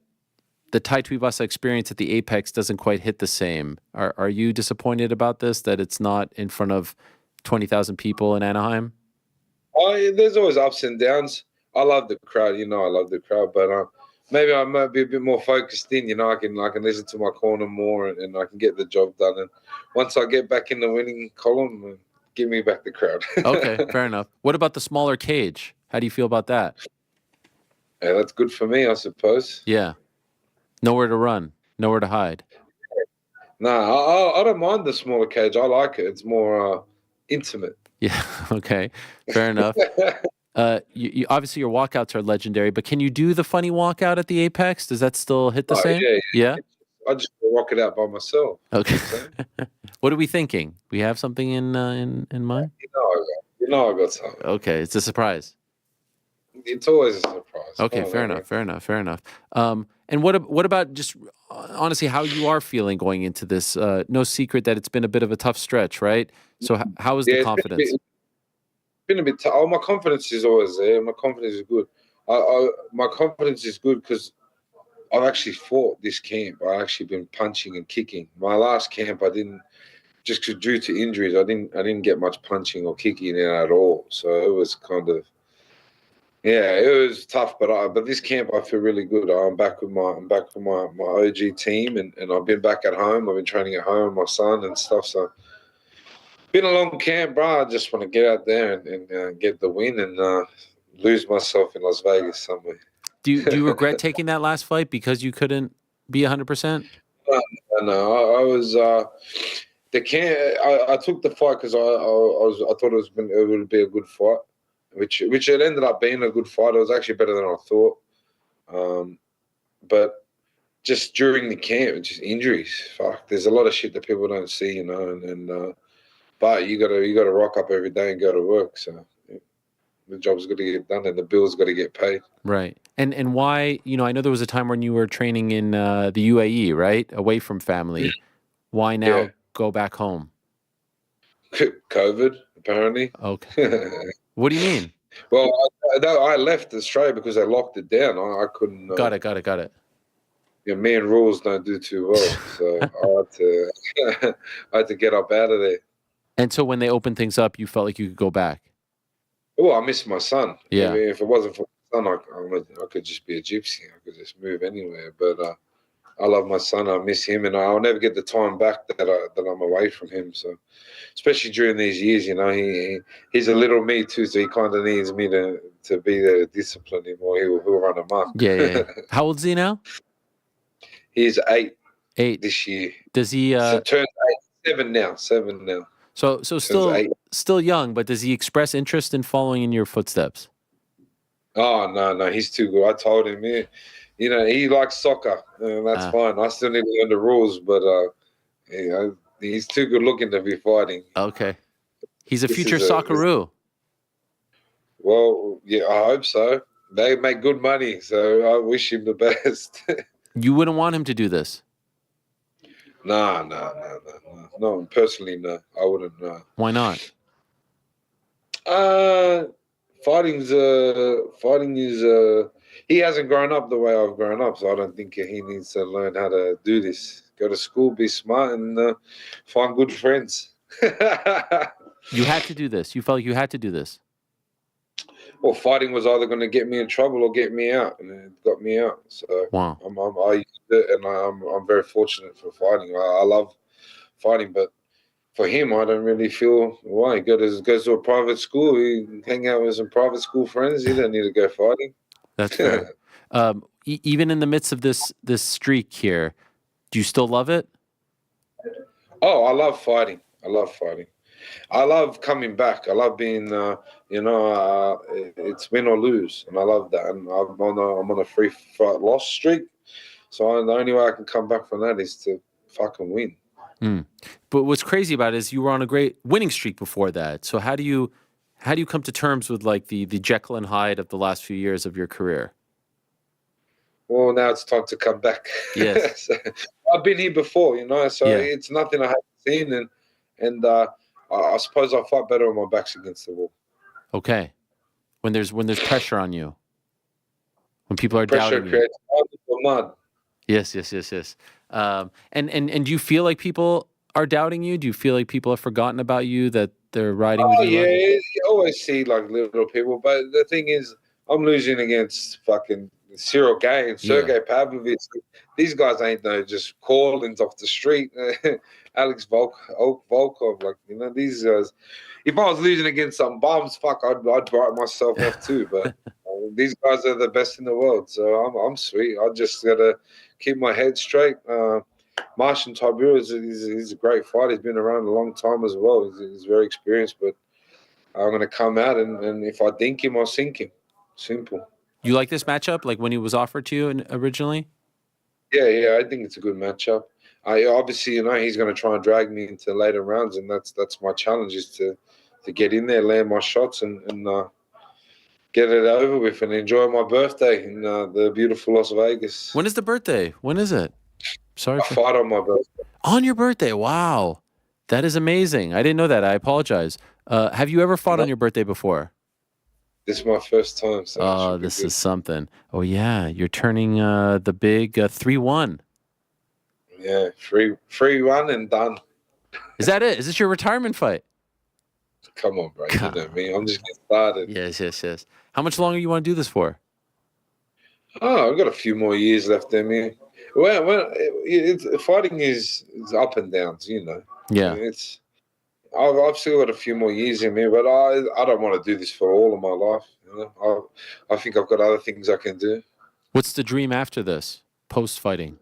Speaker 2: the Tai Tuivasa experience at the Apex doesn't quite hit the same. Are you disappointed about this, that it's not in front of 20,000 people in Anaheim?
Speaker 10: There's always ups and downs. I love the crowd. I love the crowd, but maybe I might be a bit more focused in. I can listen to my corner more and I can get the job done. And once I get back in the winning column, give me back the crowd.
Speaker 2: Okay, fair enough. What about the smaller cage? How do you feel about that?
Speaker 10: Yeah, that's good for me, I suppose.
Speaker 2: Yeah. Nowhere to run, nowhere to hide.
Speaker 10: No, I don't mind the smaller cage. I like it. It's more intimate.
Speaker 2: Yeah, okay. Fair enough. You obviously your walkouts are legendary, but can you do the funny walkout at the Apex? Does that still hit the same? Yeah.
Speaker 10: I just rock it out by myself.
Speaker 2: Okay. What are we thinking? We have something in mind?
Speaker 10: You know I got something.
Speaker 2: Okay, it's a surprise.
Speaker 10: It's always a surprise.
Speaker 2: Okay, fair enough. And what about just honestly how you are feeling going into this? No secret that it's been a bit of a tough stretch, right? So how is the confidence?
Speaker 10: It's been a bit tough. My confidence is always there. My confidence is good. My confidence is good because I've actually fought this camp. I've actually been punching and kicking. My last camp, I didn't, just due to injuries, I didn't get much punching or kicking in at all. So it was kind of, yeah, it was tough. But this camp, I feel really good. I'm back with my OG team, and I've been back at home. I've been training at home with my son and stuff. So been a long camp, bro. I just want to get out there and get the win and lose myself in Las Vegas somewhere.
Speaker 2: Do you regret taking that last fight because you couldn't be 100%?
Speaker 10: No. I was the camp. I took the fight because I thought it would be a good fight, which it ended up being a good fight. It was actually better than I thought. But just during the camp, just injuries. Fuck, there's a lot of shit that people don't see, you know, but you gotta rock up every day and go to work. So the job's got to get done, and the bills got to get paid.
Speaker 2: Right. And why? You know, I know there was a time when you were training in the UAE, right, away from family. Why now go back home?
Speaker 10: COVID, apparently.
Speaker 2: Okay. What do you mean?
Speaker 10: Well, I left Australia because they locked it down. I couldn't.
Speaker 2: Got it.
Speaker 10: Yeah, me and rules don't do too well, so I had to get up out of there.
Speaker 2: And so when they opened things up, you felt like you could go back.
Speaker 10: Oh, I miss my son.
Speaker 2: Yeah.
Speaker 10: I mean, if it wasn't for my son, I could just be a gypsy. I could just move anywhere. But I love my son. I miss him, and I'll never get the time back that I'm away from him. So, especially during these years, you know, he's a little me too, so he kind of needs me to be there to discipline him, or he'll run amok.
Speaker 2: Yeah. How old is he now?
Speaker 10: He's 8.
Speaker 2: 8
Speaker 10: this year.
Speaker 2: Does he?
Speaker 10: So turns 8, 7 now. 7 now.
Speaker 2: So still young, but does he express interest in following in your footsteps?
Speaker 10: Oh no, he's too good. I told him, you know, he likes soccer, and that's fine. I still need to learn the rules, but you know, he's too good looking to be fighting.
Speaker 2: Okay, he's a future Socceroo.
Speaker 10: Well, yeah, I hope so. They make good money, so I wish him the best.
Speaker 2: You wouldn't want him to do this?
Speaker 10: No. Personally, no. I wouldn't. No.
Speaker 2: Why not?
Speaker 10: Fighting is he hasn't grown up the way I've grown up, so I don't think he needs to learn how to do this. Go to school, be smart, and find good friends.
Speaker 2: You had to do this. You felt like you had to do this.
Speaker 10: Well, fighting was either going to get me in trouble or get me out, and it got me out. So
Speaker 2: wow.
Speaker 10: I used it, and I'm very fortunate for fighting. I love fighting, but for him, I don't really feel why. He goes to a private school. He hang out with some private school friends. He don't need to go fighting.
Speaker 2: That's fair. Even in the midst of this streak here, do you still love it?
Speaker 10: Oh, I love fighting. I love coming back. I love being, it's win or lose, and I love that. And I'm on a free fight loss streak, so the only way I can come back from that is to fucking win.
Speaker 2: But what's crazy about it is you were on a great winning streak before that. So how do you come to terms with like the Jekyll and Hyde of the last few years of your career?
Speaker 10: Well, now it's time to come back.
Speaker 2: Yes.
Speaker 10: So, I've been here before, you know, so it's nothing I haven't seen, and I suppose I fight better when my back's against the wall.
Speaker 2: Okay. When there's pressure on you, when people are
Speaker 10: pressure
Speaker 2: doubting
Speaker 10: creates mud.
Speaker 2: Yes. And do you feel like people are doubting you? Do you feel like people have forgotten about you, that they're riding with you?
Speaker 10: Yeah, you always see like little people, but the thing is, I'm losing against fucking Cyril Gane, Sergey Pavlovich. These guys ain't no just call-ins off the street. Alex Volkov, like, you know, these guys. If I was losing against some bums, fuck, I'd write myself off too. But these guys are the best in the world, so I'm sweet. I just gotta keep my head straight. Marcin Tybura is a great fighter. He's been around a long time as well. He's very experienced, but I'm gonna come out and if I dink him, I'll sink him. Simple.
Speaker 2: You like this matchup, like when he was offered to you originally?
Speaker 10: Yeah, I think it's a good matchup. I obviously, you know, he's going to try and drag me into later rounds, and that's my challenge, is to get in there, land my shots, and get it over with, and enjoy my birthday in the beautiful Las Vegas.
Speaker 2: When is the birthday? When is it? Sorry.
Speaker 10: I fight on my birthday.
Speaker 2: On your birthday? Wow, that is amazing. I didn't know that. I apologize. Have you ever fought on your birthday before?
Speaker 10: This is my first time. So
Speaker 2: this is something. Oh yeah, you're turning the big 3-1.
Speaker 10: Yeah, 3-1 and done.
Speaker 2: Is that it? Is this your retirement fight?
Speaker 10: Come on, bro. You know me. I'm just getting started.
Speaker 2: Yes. How much longer you want to do this for?
Speaker 10: Oh, I've got a few more years left in me. Well, fighting is up and downs, you know.
Speaker 2: Yeah.
Speaker 10: I've still got a few more years in me, but I don't want to do this for all of my life. You know? I think I've got other things I can do.
Speaker 2: What's the dream after this, post-fighting?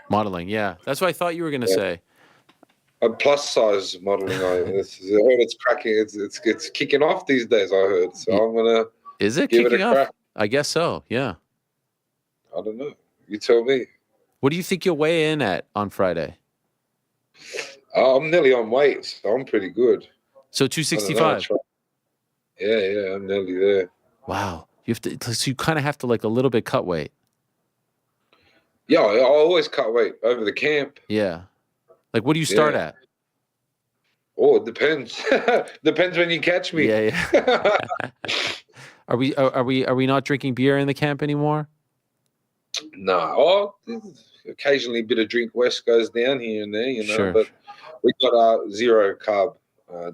Speaker 2: Modeling, yeah. That's what I thought you were going to say.
Speaker 10: A plus-size modeling. I heard it's cracking. It's kicking off these days, I heard. So I'm going to
Speaker 2: Is it
Speaker 10: give
Speaker 2: kicking
Speaker 10: it a
Speaker 2: off?
Speaker 10: crack.
Speaker 2: I guess so, yeah.
Speaker 10: I don't know. You tell me.
Speaker 2: What do you think you'll weigh in at on Friday?
Speaker 10: I'm nearly on weight, so I'm pretty good.
Speaker 2: So
Speaker 10: I don't know,
Speaker 2: 265.
Speaker 10: Yeah, I'm nearly there.
Speaker 2: Wow. You have to. So you kind of have to like a little bit cut weight.
Speaker 10: Yeah, I always cut weight over the camp.
Speaker 2: Yeah. Like, what do you start at?
Speaker 10: Oh, it depends. Depends when you catch me.
Speaker 2: Yeah. Are we not drinking beer in the camp anymore?
Speaker 10: Nah. Oh, occasionally a bit of Drink West goes down here and there, you know.
Speaker 2: Sure.
Speaker 10: But we got our zero carb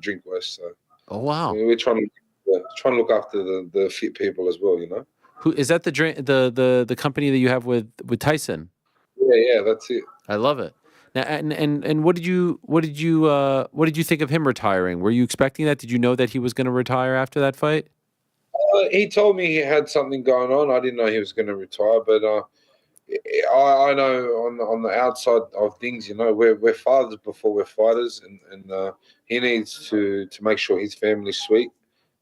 Speaker 10: Drink West, so
Speaker 2: Oh wow.
Speaker 10: we're trying to look after the fit people as well, you know.
Speaker 2: Who is that? The company that you have with Tyson?
Speaker 10: Yeah, that's it.
Speaker 2: I love it. Now, and what did you think of him retiring? Were you expecting that? Did you know that he was going to retire after that fight?
Speaker 10: He told me he had something going on. I didn't know he was going to retire, but I know on the outside of things, you know, we're fathers before we're fighters, and he needs to make sure his family's sweet,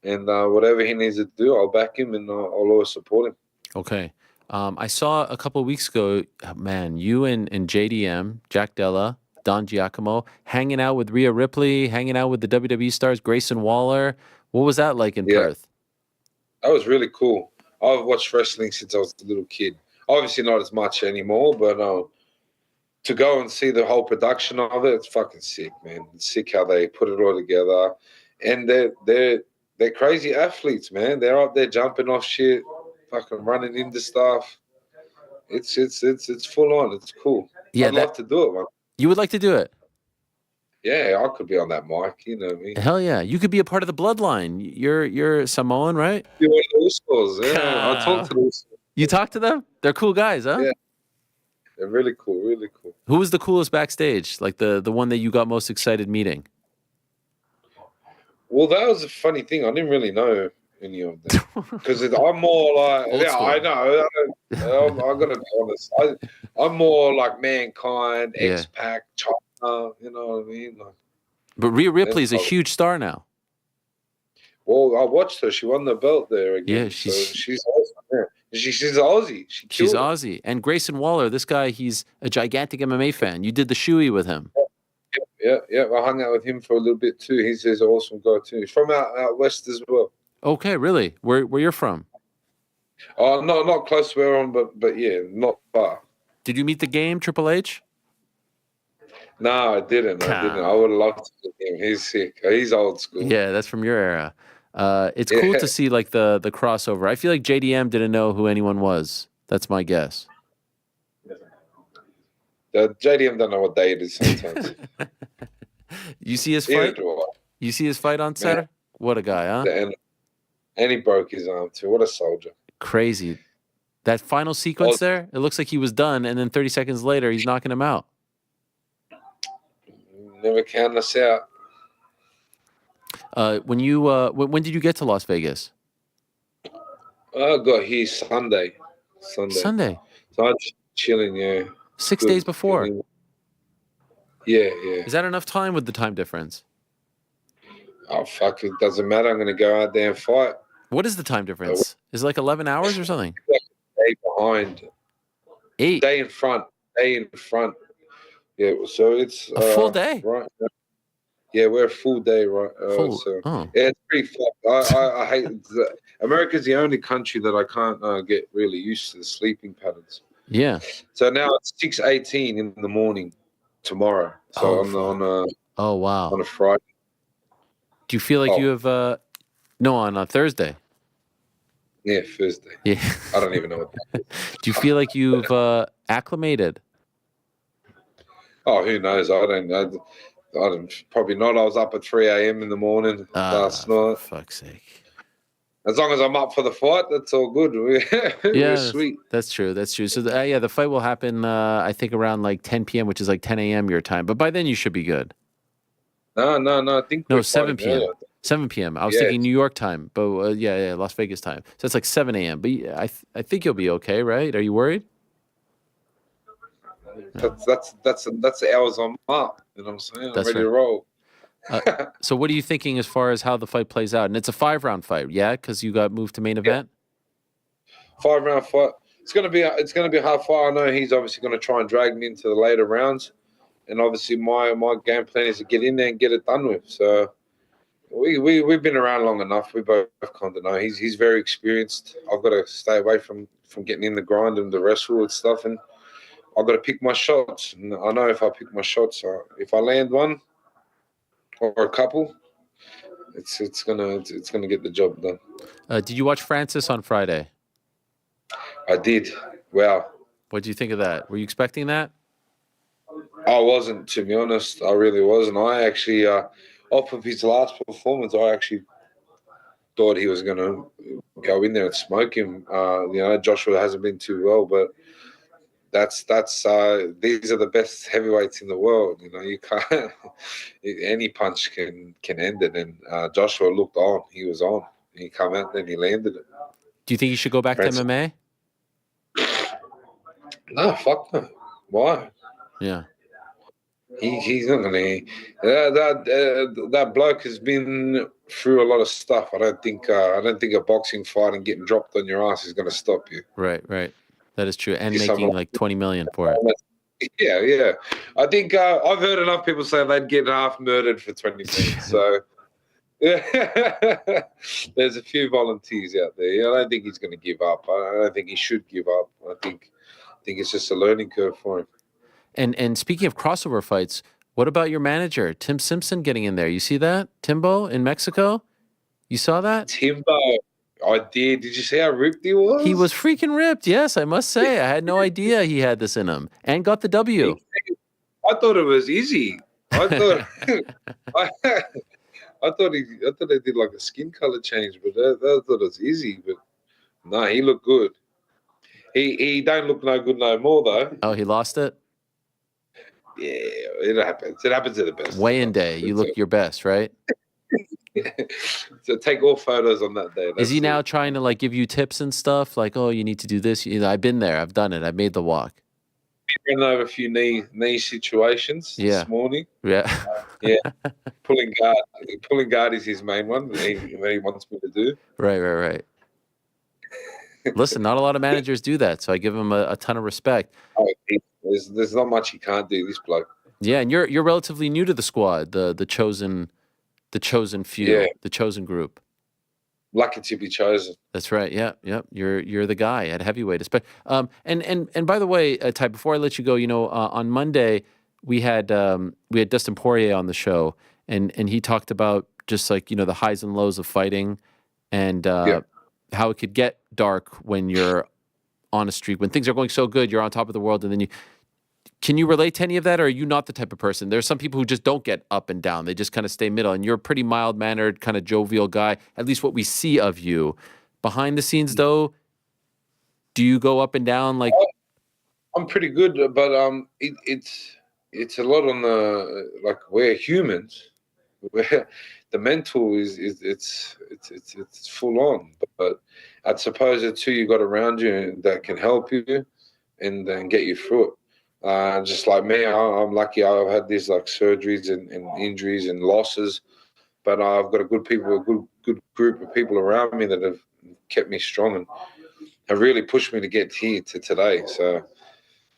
Speaker 10: and whatever he needs to do, I'll back him, and I'll always support him.
Speaker 2: Okay. I saw a couple of weeks ago, man, you and JDM, Jack Della, Don Giacomo, hanging out with Rhea Ripley, hanging out with the WWE stars, Grayson Waller. What was that like in Perth?
Speaker 10: That was really cool. I've watched wrestling since I was a little kid. Obviously not as much anymore, but to go and see the whole production of it, it's fucking sick, man. It's sick how they put it all together. And they're crazy athletes, man. They're up there jumping off shit, fucking running into stuff. It's full on. It's cool.
Speaker 2: Yeah,
Speaker 10: I'd love to do it, man.
Speaker 2: You would like to do it?
Speaker 10: Yeah, I could be on that mic. You know what I mean?
Speaker 2: Hell yeah. You could be a part of the bloodline. You're Samoan, right?
Speaker 10: Be one of the Usos, yeah. I talk to the Usos.
Speaker 2: You talk to them? They're cool guys, huh?
Speaker 10: Yeah. They're really cool, really cool.
Speaker 2: Who was the coolest backstage? Like the one that you got most excited meeting?
Speaker 10: Well, that was a funny thing. I didn't really know any of them because I'm more like,
Speaker 2: Old school.
Speaker 10: I know. I'm gonna be honest. I'm more like Mankind,
Speaker 2: Yeah.
Speaker 10: X-Pac, China. You know what I mean? Like,
Speaker 2: But Rhea Ripley's a
Speaker 10: That's-
Speaker 2: huge star now.
Speaker 10: well, I watched her. She won the belt there again.
Speaker 2: Yeah,
Speaker 10: she's awesome. Yeah. She's Aussie.
Speaker 2: She's
Speaker 10: killed it.
Speaker 2: Aussie. And Grayson Waller, this guy, he's a gigantic MMA fan. You did the shoey with him.
Speaker 10: Yeah. I hung out with him for a little bit too. He's an awesome guy too. He's from out west as well.
Speaker 2: Okay, really? Where you're from?
Speaker 10: Oh, not close to where I'm, but yeah, not far.
Speaker 2: Did you meet the game, Triple H?
Speaker 10: No, I didn't. I would have loved to meet him. He's sick. He's old school.
Speaker 2: Yeah, that's from your era. It's cool to see like the crossover. I feel like JDM didn't know who anyone was. That's my guess.
Speaker 10: JDM don't know what day it is sometimes.
Speaker 2: You see his
Speaker 10: Neither
Speaker 2: fight?
Speaker 10: do I.
Speaker 2: You see his fight on Saturday? What a guy, huh?
Speaker 10: And he broke his arm too. What a soldier.
Speaker 2: Crazy. That final sequence there, it looks like he was done, and then 30 seconds later, he's knocking him out.
Speaker 10: Never count us out.
Speaker 2: When did you get to Las Vegas?
Speaker 10: I got here Sunday.
Speaker 2: Sunday.
Speaker 10: So I'm just chilling, yeah.
Speaker 2: 6
Speaker 10: Good
Speaker 2: days before.
Speaker 10: feeling. Yeah.
Speaker 2: Is that enough time with the time difference?
Speaker 10: Oh, fuck, it doesn't matter. I'm going to go out there and fight.
Speaker 2: What is the time difference? Is it like 11 hours or something?
Speaker 10: Day behind.
Speaker 2: 8.
Speaker 10: Day in front. Yeah, so it's...
Speaker 2: A full day?
Speaker 10: Right. Yeah, we're a full day, right? Yeah, it's pretty fucked. I hate... America's the only country that I can't get really used to the sleeping patterns.
Speaker 2: Yeah.
Speaker 10: So now it's 6:18 in the morning tomorrow. So
Speaker 2: Oh, wow.
Speaker 10: on a Friday.
Speaker 2: Do you feel like you have... No, on a Thursday.
Speaker 10: Yeah, Thursday.
Speaker 2: Yeah.
Speaker 10: I don't even know what that is.
Speaker 2: Do you feel like you've acclimated?
Speaker 10: Oh, who knows? I don't probably not. I was up at 3 a.m. in the morning last night.
Speaker 2: For fuck's sake.
Speaker 10: As long as I'm up for the fight, that's all good. We're sweet.
Speaker 2: That's true. So, the fight will happen, I think, around like 10 p.m., which is like 10 a.m. your time. But by then, you should be good.
Speaker 10: No. I think
Speaker 2: No,
Speaker 10: we're
Speaker 2: 7
Speaker 10: fighting
Speaker 2: p.m.
Speaker 10: earlier.
Speaker 2: 7 p.m. I was thinking New York time, but Las Vegas time. So it's like 7 a.m. But I think you'll be okay, right? Are you worried?
Speaker 10: That's the hours I'm up. You know what I'm saying?
Speaker 2: That's
Speaker 10: I'm ready
Speaker 2: right.
Speaker 10: to roll.
Speaker 2: So what are you thinking as far as how the fight plays out? And it's a 5-round fight, yeah? Because you got moved to main event?
Speaker 10: 5-round fight. it's gonna be a hard fight. I know he's obviously gonna try and drag me into the later rounds, and obviously my game plan is to get in there and get it done with. So we've been around long enough. We both kind of know he's very experienced. I've got to stay away from getting in the grind and the wrestle and stuff, and I've got to pick my shots. And I know if I pick my shots, if I land one or a couple, it's gonna get the job done.
Speaker 2: Did you watch Francis on Friday?
Speaker 10: I did. Wow.
Speaker 2: What did you think of that? Were you expecting that?
Speaker 10: I wasn't, to be honest. I really wasn't. I actually, off of his last performance, I actually thought he was going to go in there and smoke him. Joshua hasn't been too well, but that's these are the best heavyweights in the world. You can't any punch can end it. And Joshua looked on. He was on. He come out and then he landed it.
Speaker 2: Do you think you should go back to MMA?
Speaker 10: No, fuck no. Why?
Speaker 2: Yeah.
Speaker 10: He's not gonna. That bloke has been through a lot of stuff. I don't think a boxing fight and getting dropped on your ass is gonna stop you.
Speaker 2: Right. That is true. And making like $20 million for it.
Speaker 10: Yeah. I think I've heard enough people say they'd get half murdered for 20 minutes. So yeah, there's a few volunteers out there. I don't think he's going to give up. I don't think he should give up. I think it's just a learning curve for him.
Speaker 2: And speaking of crossover fights, what about your manager, Tim Simpson, getting in there? You see that? Timbo in Mexico? You saw that?
Speaker 10: Timbo, I did. Did you see how ripped he was?
Speaker 2: He was freaking ripped, yes, I must say. I had no idea he had this in him. And got the W.
Speaker 10: I thought it was easy. I thought I thought they did like a skin color change, but I thought it was easy. But no, he looked good. He don't look no good no more though.
Speaker 2: Oh, he lost it?
Speaker 10: Yeah, it happens. It happens to the best.
Speaker 2: Weigh-in day, you look your best, right?
Speaker 10: So take all photos on that day.
Speaker 2: Is he now trying to like give you tips and stuff? Like, oh, you need to do this. I've been there. I've done it. I've made the walk.
Speaker 10: He ran over a few knee situations this morning.
Speaker 2: Yeah.
Speaker 10: Yeah. Pulling guard is his main one that he wants me to do.
Speaker 2: Right. Listen, not a lot of managers do that, so I give him a ton of respect.
Speaker 10: Oh, there's not much he can't do, this bloke.
Speaker 2: Yeah, and you're relatively new to the squad, the chosen few, the chosen group.
Speaker 10: Lucky to be chosen.
Speaker 2: That's right. Yeah. You're the guy at heavyweight. And by the way, Ty, before I let you go, on Monday we had Dustin Poirier on the show, and he talked about just like the highs and lows of fighting, and how it could get dark when you're on a streak, when things are going so good, you're on top of the world, and then can you relate to any of that, or are you not the type of person? There's some people who just don't get up and down. They just kind of stay middle, and you're a pretty mild-mannered, kind of jovial guy, at least what we see of you. Behind the scenes, though, do you go up and down like...
Speaker 10: I'm pretty good, but it's a lot on the... Like, we're humans. The mental it's full on, but I suppose it's who you got around you that can help you and get you through it. Just like me, I'm lucky. I've had these like surgeries and injuries and losses, but I've got a good group of people around me that have kept me strong and have really pushed me to get here to today. So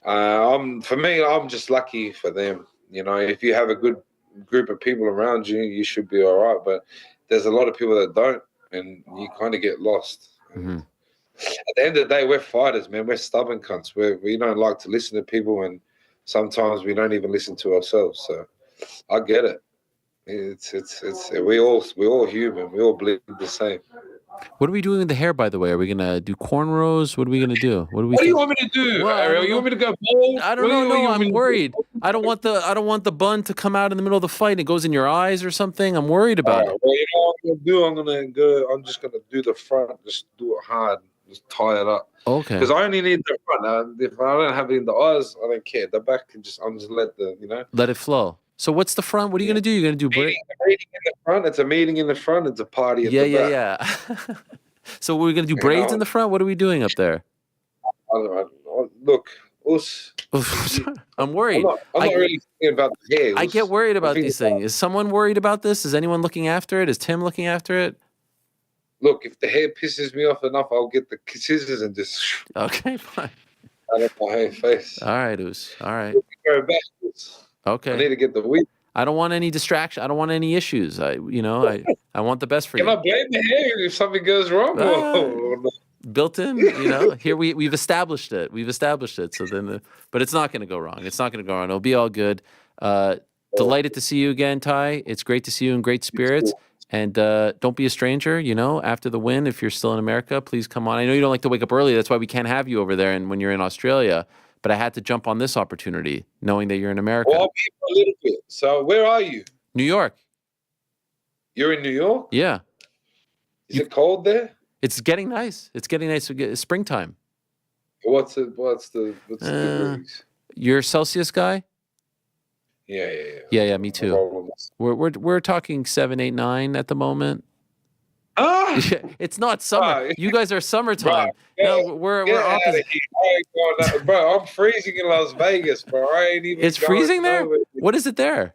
Speaker 10: for me, I'm just lucky for them. If you have a good group of people around you, you should be all right. But there's a lot of people that don't, and you kind of get lost.
Speaker 2: Mm-hmm.
Speaker 10: At the end of the day, we're fighters, man. We're stubborn cunts. We don't like to listen to people, and sometimes we don't even listen to ourselves. So I get it. We're all human. We all bleed the same.
Speaker 2: What are we doing with the hair, by the way? Are we gonna do cornrows? What are we gonna do? What
Speaker 10: do you want me to do, Ariel? You want me to go bald?
Speaker 2: I don't know. No, I'm worried. I don't want the bun to come out in the middle of the fight and it goes in your eyes or something. I'm worried about it.
Speaker 10: Well, you know what I'm gonna do? I'm just gonna do the front. Just do it hard. Just tie it up.
Speaker 2: Okay.
Speaker 10: Because I only need the front. If I don't have it in the eyes, I don't care. The back can I'm just let
Speaker 2: it flow. So what's the front? What are you gonna do? You're gonna do
Speaker 10: meeting in the front. It's a meeting in the front. It's a party at the back.
Speaker 2: Yeah. So we're gonna do braids in the front. What are we doing up there?
Speaker 10: Look,
Speaker 2: I'm worried.
Speaker 10: I'm not really thinking about the hair.
Speaker 2: I get worried about these things. Is someone worried about this? Is anyone looking after it? Is Tim looking after it?
Speaker 10: look, if the hair pisses me off enough, I'll get the scissors and just
Speaker 2: Okay, fine.
Speaker 10: out of my hair face.
Speaker 2: All right, Oos. All right.
Speaker 10: Go backwards.
Speaker 2: Okay.
Speaker 10: I need to get the wig.
Speaker 2: I don't want any distraction. I don't want any issues. I want the best for
Speaker 10: Can
Speaker 2: you.
Speaker 10: I blame the hair if something goes wrong? Or no?
Speaker 2: Built in, here we've established it. We've established it. So then, but it's not going to go wrong. It's not going to go wrong. It'll be all good. Delighted to see you again, Ty. It's great to see you in great spirits. And don't be a stranger, after the win, if you're still in America, please come on. I know you don't like to wake up early. That's why we can't have you over there and when you're in Australia. But I had to jump on this opportunity knowing that you're in America.
Speaker 10: Well, I'll be for a little bit. So where are you?
Speaker 2: New York.
Speaker 10: You're in New York?
Speaker 2: Yeah.
Speaker 10: Is it cold there?
Speaker 2: It's getting nice. It's getting nice. It's springtime.
Speaker 10: What's the degrees?
Speaker 2: You're a Celsius guy?
Speaker 10: Yeah,
Speaker 2: me too. We're talking 7, 8, 9 at the moment.
Speaker 10: Ah,
Speaker 2: it's not summer. You guys are summertime.
Speaker 10: Bro,
Speaker 2: No, we're
Speaker 10: I
Speaker 2: opposite.
Speaker 10: ain't going out. Bro, I'm freezing in Las Vegas, bro. I ain't even.
Speaker 2: It's freezing there? What is it there?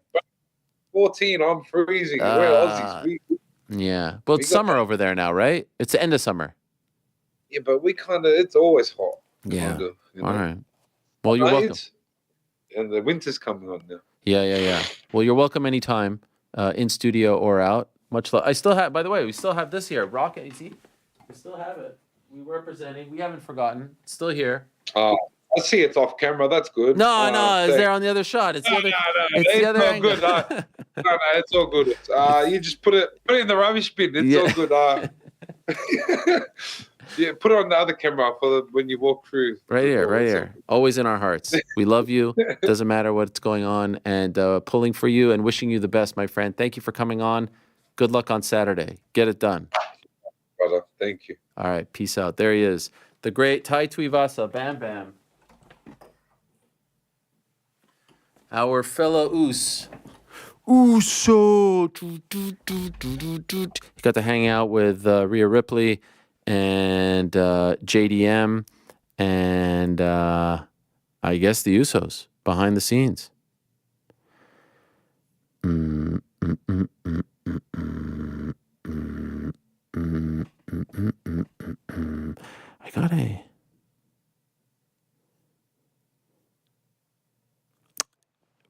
Speaker 10: 14. I'm freezing. We're Aussies.
Speaker 2: Yeah. Well, it's summer over there now, right? It's the end of summer.
Speaker 10: Yeah, but it's always hot.
Speaker 2: Yeah. All right. Well, you're welcome.
Speaker 10: And the winter's coming on now.
Speaker 2: Yeah. Well, you're welcome anytime, in studio or out. Much love. I still have, by the way, we still have this here. Rocket, you see? We still have it. We were presenting. We haven't forgotten. It's still here.
Speaker 10: I see it's off camera. That's good.
Speaker 2: No, it's there on the other shot. It's the other. It's the other angle.
Speaker 10: Good. No, it's all good. You just put it in the rubbish bin. It's all good. Yeah, put it on the other camera for when you walk through.
Speaker 2: Right here. Always in our hearts. We love you. Doesn't matter what's going on. And pulling for you and wishing you the best, my friend. Thank you for coming on. Good luck on Saturday. Get it done.
Speaker 10: Brother, thank you.
Speaker 2: All right, peace out. There he is. The great Tai Tuivasa. Bam, bam. Our fellow Oos. Uso. He got to hang out with Rhea Ripley and JDM and I guess the Usos behind the scenes. I got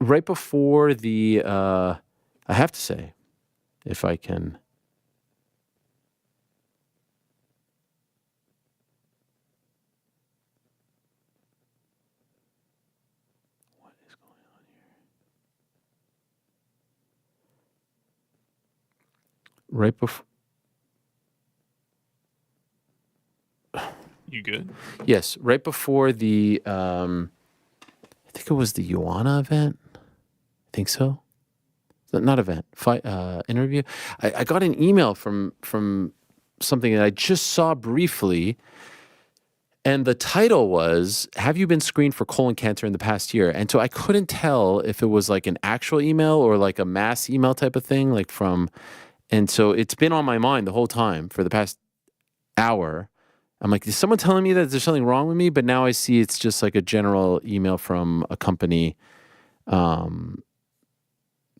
Speaker 2: right before the I have to say, if I can. What is going on here? Right before.
Speaker 3: You good?
Speaker 2: Yes, right before the, I think it was the Joanna event. I think so. Not event, interview. I got an email from something that I just saw briefly, and the title was, "Have you been screened for colon cancer in the past year?" And so I couldn't tell if it was like an actual email or like a mass email type of thing, and so it's been on my mind the whole time for the past hour. I'm like, is someone telling me that there's something wrong with me? But now I see it's just like a general email from a company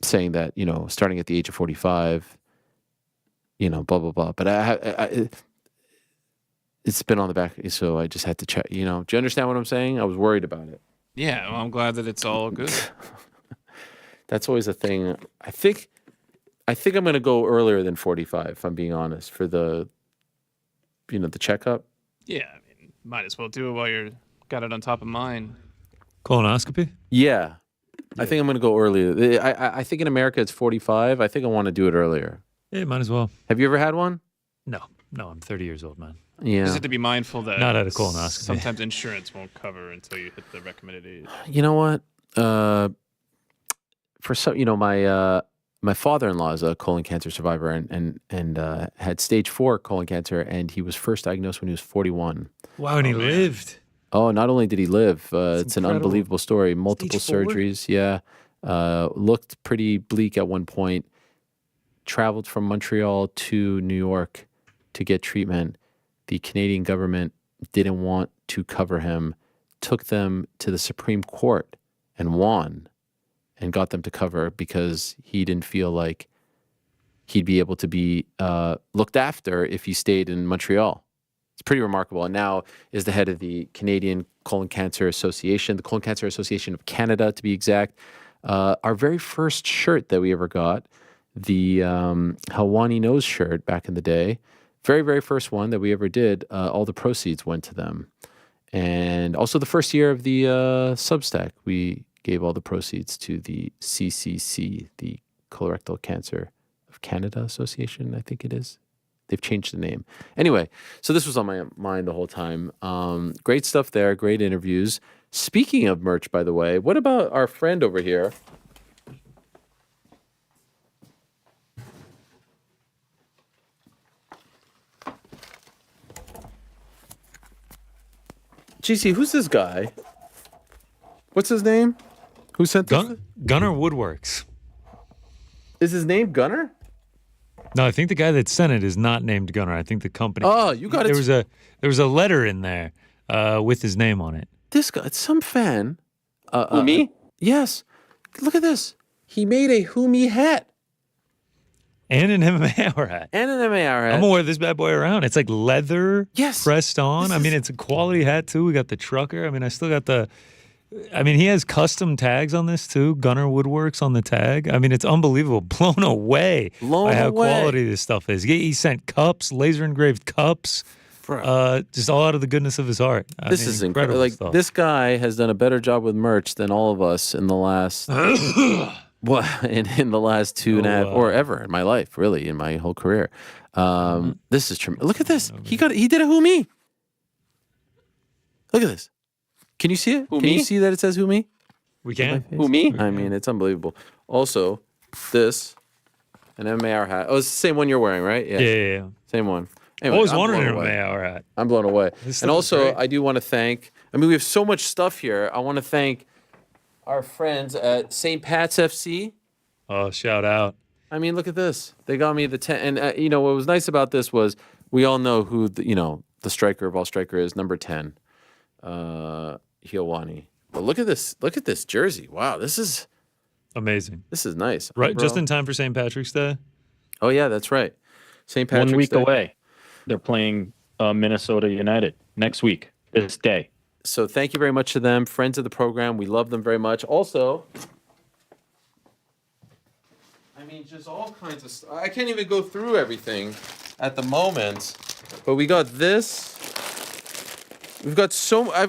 Speaker 2: saying that, starting at the age of 45, blah, blah, blah. But it's been on the back, so I just had to check, Do you understand what I'm saying? I was worried about it.
Speaker 3: Yeah, well, I'm glad that it's all good.
Speaker 2: That's always a thing. I think I'm going to go earlier than 45, if I'm being honest, for the checkup.
Speaker 3: Yeah, might as well do it while you're got it on top of mind.
Speaker 4: Colonoscopy?
Speaker 2: Yeah. I think I'm going to go earlier. I think in America it's 45. I think I want to do it earlier.
Speaker 4: Yeah, might as well.
Speaker 2: Have you ever had one?
Speaker 4: No, I'm 30 years old, man.
Speaker 2: Yeah.
Speaker 3: Just have to be mindful that
Speaker 4: not at a colonoscopy.
Speaker 3: Sometimes insurance won't cover until you hit the recommended age.
Speaker 2: You know what? For some, my father-in-law is a colon cancer survivor and had stage 4 colon cancer, and he was first diagnosed when he was 41.
Speaker 4: Wow, and he lived.
Speaker 2: Oh, not only did he live, it's an
Speaker 4: incredible.
Speaker 2: unbelievable story. Multiple
Speaker 4: Stage 4?
Speaker 2: surgeries, yeah. Looked pretty bleak at one point. Traveled from Montreal to New York to get treatment. The Canadian government didn't want to cover him, took them to the Supreme Court and won and got them to cover because he didn't feel like he'd be able to be looked after if he stayed in Montreal. It's pretty remarkable. And now is the head of the Canadian Colon Cancer Association, the Colon Cancer Association of Canada, to be exact. Our very first shirt that we ever got, the Helwani Nose shirt back in the day, very, very first one that we ever did, all the proceeds went to them. And also the first year of the Substack, we gave all the proceeds to the CCC, the Colorectal Cancer of Canada Association, I think it is. They've changed the name. Anyway, so this was on my mind the whole time. Great stuff there, great interviews. Speaking of merch, by the way, what about our friend over here? GC, who's this guy? What's his name? Who sent this?
Speaker 4: Gunner Woodworks.
Speaker 2: Is his name Gunner?
Speaker 4: No, I think the guy that sent it is not named Gunner. I think the company.
Speaker 2: Oh, you got it.
Speaker 4: There was a letter in there with his name on it.
Speaker 2: This guy, it's some fan.
Speaker 6: Who, me?
Speaker 2: Yes. Look at this. He made a Who Me hat.
Speaker 4: And an MMA hour hat.
Speaker 2: And an MMA hour hat.
Speaker 4: I'm gonna wear this bad boy around. It's like leather
Speaker 2: Yes.
Speaker 4: pressed on. I mean, it's a quality hat too. We got the trucker. I mean, I still got the. I mean, he has custom tags on this too. Gunner Woodworks on the tag. I mean, it's unbelievable. Blown away by how quality this stuff is. He sent cups, laser engraved cups. Just all out of the goodness of his heart.
Speaker 2: This is incredible. Like
Speaker 4: stuff.
Speaker 2: this guy has done a better job with merch than all of us in the last. in the last 2.5 or ever in my life, really, in my whole career. This is tremendous. Look at this. He did a Who Me. Look at this. Can you see it? Can you see that it says Who Me?
Speaker 4: We can.
Speaker 6: Who, me?
Speaker 2: I mean, it's unbelievable. Also, this, an MMA hour hat. Oh, it's the same one you're wearing, right?
Speaker 4: Yeah.
Speaker 2: Same one. Anyway,
Speaker 4: Always
Speaker 2: I'm
Speaker 4: wanted
Speaker 2: blown
Speaker 4: an
Speaker 2: away.
Speaker 4: MMA hour hat.
Speaker 2: I'm blown away.
Speaker 4: This
Speaker 2: And
Speaker 4: stuff is
Speaker 2: also,
Speaker 4: great.
Speaker 2: I do want to thank, I mean, we have so much stuff here. I want to thank our friends at St. Pat's FC.
Speaker 4: Oh, shout out.
Speaker 2: I mean, look at this. They got me the 10. And, you know, what was nice about this was we all know who, the striker of all striker is, number 10, Helwani. But look at this. Look at this jersey. Wow, this is
Speaker 4: amazing.
Speaker 2: This is nice.
Speaker 4: Right, just in time for St. Patrick's Day.
Speaker 2: Oh, yeah, that's right. St. Patrick's
Speaker 6: 1 week
Speaker 2: Day.
Speaker 6: away. They're playing Minnesota United next week, this day.
Speaker 2: So thank you very much to them, friends of the program. We love them very much. Also, I mean, just all kinds of stuff. I can't even go through everything at the moment, but we got this. We've got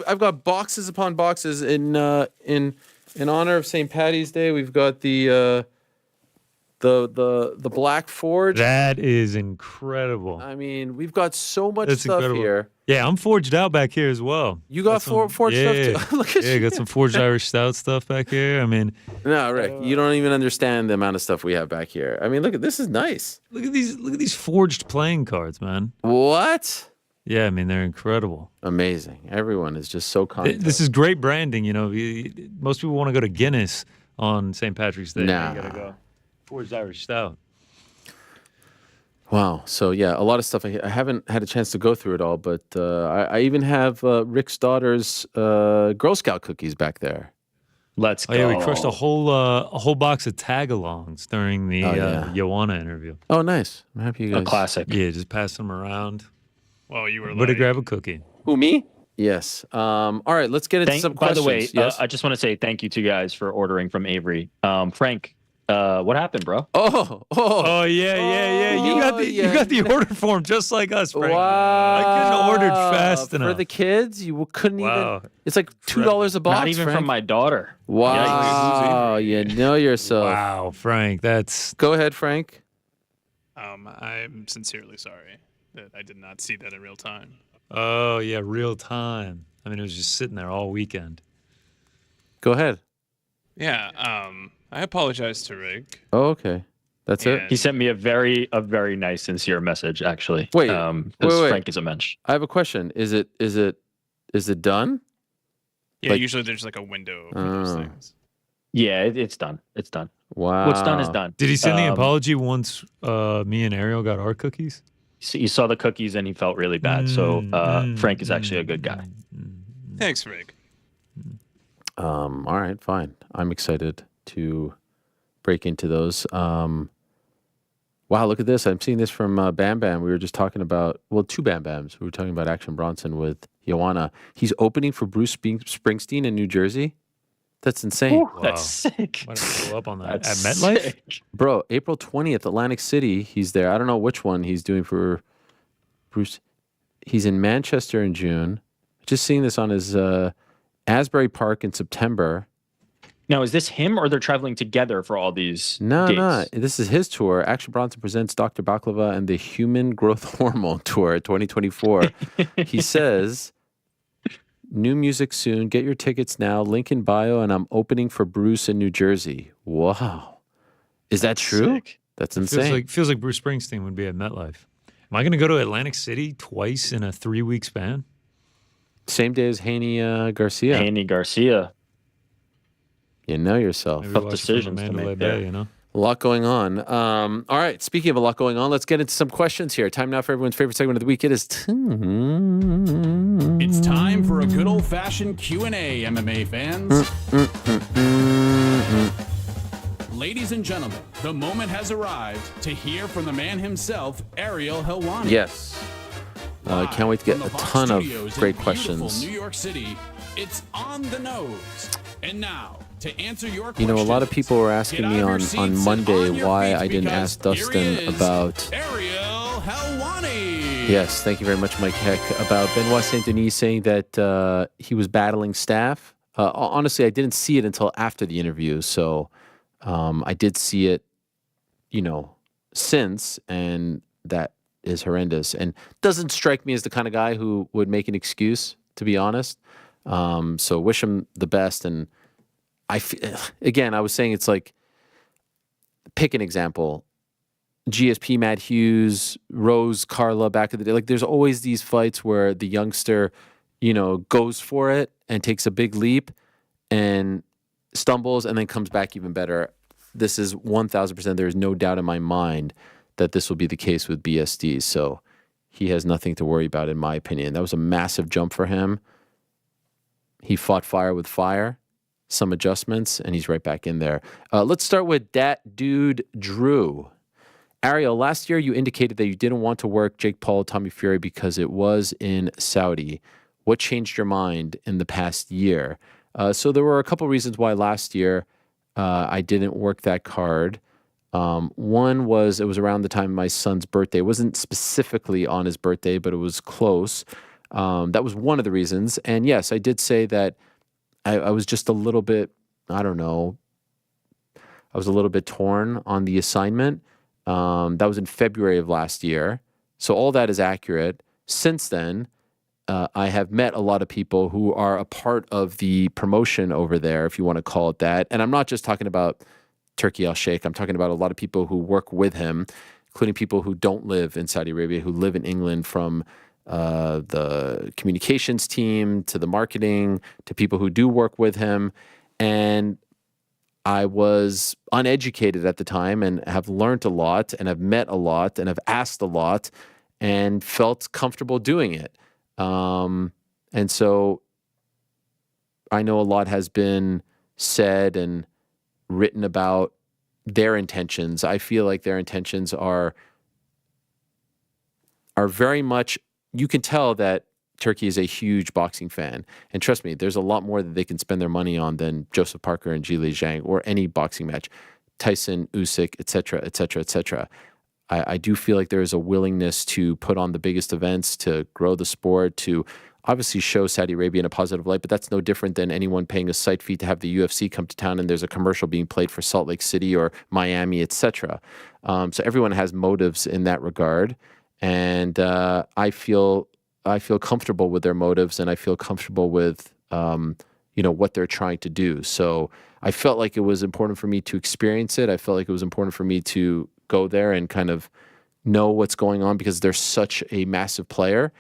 Speaker 2: I've got boxes upon boxes in honor of St. Patty's Day. We've got the Black Forge.
Speaker 4: That is incredible.
Speaker 2: I mean, we've got so much
Speaker 4: That's
Speaker 2: stuff
Speaker 4: incredible.
Speaker 2: here.
Speaker 4: Yeah, I'm forged out back here as well.
Speaker 2: You got forged stuff too. Look at you.
Speaker 4: Got some forged Irish stout stuff back here. I mean,
Speaker 2: no, Rick, you don't even understand the amount of stuff we have back here. I mean, look at this. Is nice.
Speaker 4: Look at these forged playing cards, man.
Speaker 2: What?
Speaker 4: Yeah, I mean they're incredible.
Speaker 2: Amazing. Everyone is just so kind.
Speaker 4: This is great branding. You know, most people want to go to Guinness on St. Patrick's Day.
Speaker 2: Nah.
Speaker 4: You gotta go forged Irish stout.
Speaker 2: Wow. So yeah, a lot of stuff. I haven't had a chance to go through it all, but I even have Rick's daughter's Girl Scout cookies back there.
Speaker 6: Let's go.
Speaker 4: Oh yeah, we crushed a whole box of tag-alongs during the Joanna interview.
Speaker 2: Oh, nice. I'm happy you guys.
Speaker 6: A classic.
Speaker 4: Yeah, just pass them around.
Speaker 3: Well, you were
Speaker 4: But to grab a cookie.
Speaker 6: Who, me?
Speaker 2: Yes. All right, let's get into some
Speaker 6: By
Speaker 2: questions.
Speaker 6: the way,
Speaker 2: Yes?
Speaker 6: I just want to say thank you to you guys for ordering from Avery. Frank, what happened, bro?
Speaker 4: Oh yeah. You got the order form just like us, Frank.
Speaker 2: Wow.
Speaker 4: I couldn't have ordered fast enough.
Speaker 2: For the kids, you couldn't
Speaker 4: Wow.
Speaker 2: even. It's like $2 a box.
Speaker 6: Not even
Speaker 2: Frank.
Speaker 6: from my daughter.
Speaker 2: Wow. You know yourself.
Speaker 4: Wow, Frank, that's.
Speaker 2: Go ahead, Frank.
Speaker 3: I'm sincerely sorry that I did not see that in real time.
Speaker 4: Oh yeah, real time. I mean, it was just sitting there all weekend.
Speaker 2: Go ahead.
Speaker 3: Yeah, I apologize to Rick.
Speaker 2: Oh, okay. That's it.
Speaker 6: He sent me a very nice, sincere message, actually.
Speaker 2: Wait,
Speaker 6: because
Speaker 2: wait.
Speaker 6: Frank is a mensch.
Speaker 2: I have a question. Is it done?
Speaker 3: Yeah,
Speaker 2: Like-
Speaker 3: usually there's like a window for those things.
Speaker 6: Yeah, it's done. It's done.
Speaker 2: Wow.
Speaker 6: What's done is done.
Speaker 4: Did he send the apology once me and Ariel got our cookies?
Speaker 6: He saw the cookies and he felt really bad. So Frank is actually a good guy.
Speaker 3: Thanks, Rick.
Speaker 2: All right, fine. I'm excited to break into those. Wow, look at this. I'm seeing this from Bam Bam. We were just talking about, well, two Bam Bams. We were talking about Action Bronson with Joanna. He's opening for Bruce Springsteen in New Jersey. That's insane.
Speaker 6: Ooh, that's sick.
Speaker 4: Why don't you go up on that?
Speaker 6: That's
Speaker 4: At MetLife?
Speaker 6: sick.
Speaker 2: Bro, April 20th, Atlantic City. He's there. I don't know which one he's doing for Bruce. He's in Manchester in June. Just seeing this on his Asbury Park in September.
Speaker 6: Now, is this him or they're traveling together for all these
Speaker 2: No,
Speaker 6: dates?
Speaker 2: no. This is his tour. Action Bronson presents Dr. Baklava and the Human Growth Hormone Tour 2024. He says, new music soon. Get your tickets now. Link in bio. And I'm opening for Bruce in New Jersey. Wow. Is that true?
Speaker 6: Sick.
Speaker 2: That's insane.
Speaker 4: Feels like Bruce Springsteen would be at MetLife. Am I going to go to Atlantic City twice in a 3-week span?
Speaker 2: Same day as Haney Garcia.
Speaker 6: Haney Garcia.
Speaker 2: You know yourself.
Speaker 4: Maybe
Speaker 6: Tough
Speaker 4: watch it from
Speaker 6: decisions to
Speaker 4: Mandalay
Speaker 6: make
Speaker 4: Bay,
Speaker 6: there.
Speaker 4: you know?
Speaker 2: A lot going on. All right. Speaking of a lot going on, let's get into some questions here. Time now for everyone's favorite segment of the week. It is
Speaker 11: It's time for a good old-fashioned Q&A, MMA fans. Ladies and gentlemen, the moment has arrived to hear from the man himself, Ariel Helwani.
Speaker 2: Yes. Can't wait to get
Speaker 11: From
Speaker 2: a
Speaker 11: the Vox
Speaker 2: ton of
Speaker 11: Studios in
Speaker 2: great
Speaker 11: beautiful
Speaker 2: questions.
Speaker 11: New York City, it's on the nose. And now, to answer your
Speaker 2: You
Speaker 11: questions,
Speaker 2: know, a lot of people were asking
Speaker 11: get
Speaker 2: me
Speaker 11: out of
Speaker 2: on
Speaker 11: your seats
Speaker 2: on
Speaker 11: and
Speaker 2: Monday
Speaker 11: on your
Speaker 2: why
Speaker 11: feet
Speaker 2: I didn't
Speaker 11: because
Speaker 2: ask
Speaker 11: here
Speaker 2: Dustin
Speaker 11: is
Speaker 2: about.
Speaker 11: Ariel Helwani.
Speaker 2: Yes, thank you very much, Mike Heck, about Benoit Saint Denis saying that he was battling staph. Honestly, I didn't see it until after the interview, so I did see it, since, and that is horrendous and doesn't strike me as the kind of guy who would make an excuse, to be honest. So wish him the best. And again, I was saying it's like, pick an example. GSP, Matt Hughes, Rose, Carla back in the day. Like there's always these fights where the youngster, goes for it and takes a big leap and stumbles and then comes back even better. This is 1,000%. There is no doubt in my mind that this will be the case with BSD. So he has nothing to worry about, in my opinion. That was a massive jump for him. He fought fire with fire, some adjustments, and he's right back in there. Let's start with that dude, Drew. Ariel, last year you indicated that you didn't want to work Jake Paul, Tommy Fury because it was in Saudi. What changed your mind in the past year? So there were a couple reasons why last year I didn't work that card. One was it was around the time of my son's birthday. It wasn't specifically on his birthday, but it was close. That was one of the reasons. And yes, I did say that I was just a little bit, I don't know, I was a little bit torn on the assignment. That was in February of last year. So all that is accurate. Since then, I have met a lot of people who are a part of the promotion over there, if you want to call it that. And I'm not just talking about Turkey al-Sheikh. I'm talking about a lot of people who work with him, including people who don't live in Saudi Arabia, who live in England, from the communications team to the marketing to people who do work with him. And I was uneducated at the time and have learned a lot and have met a lot and have asked a lot and felt comfortable doing it. And so I know a lot has been said and written about their intentions. I feel like their intentions are very much, you can tell that Turkey is a huge boxing fan. And trust me, there's a lot more that they can spend their money on than Joseph Parker and Zhilei Zhang or any boxing match. Tyson, Usyk, et cetera, et cetera, et cetera. I do feel like there is a willingness to put on the biggest events, to grow the sport, to obviously show Saudi Arabia in a positive light, but that's no different than anyone paying a site fee to have the UFC come to town and there's a commercial being played for Salt Lake City or Miami, et cetera. So everyone has motives in that regard. And I feel comfortable with their motives, and I feel comfortable with what they're trying to do. So I felt like it was important for me to experience it. I felt like it was important for me to go there and kind of know what's going on because they're such a massive player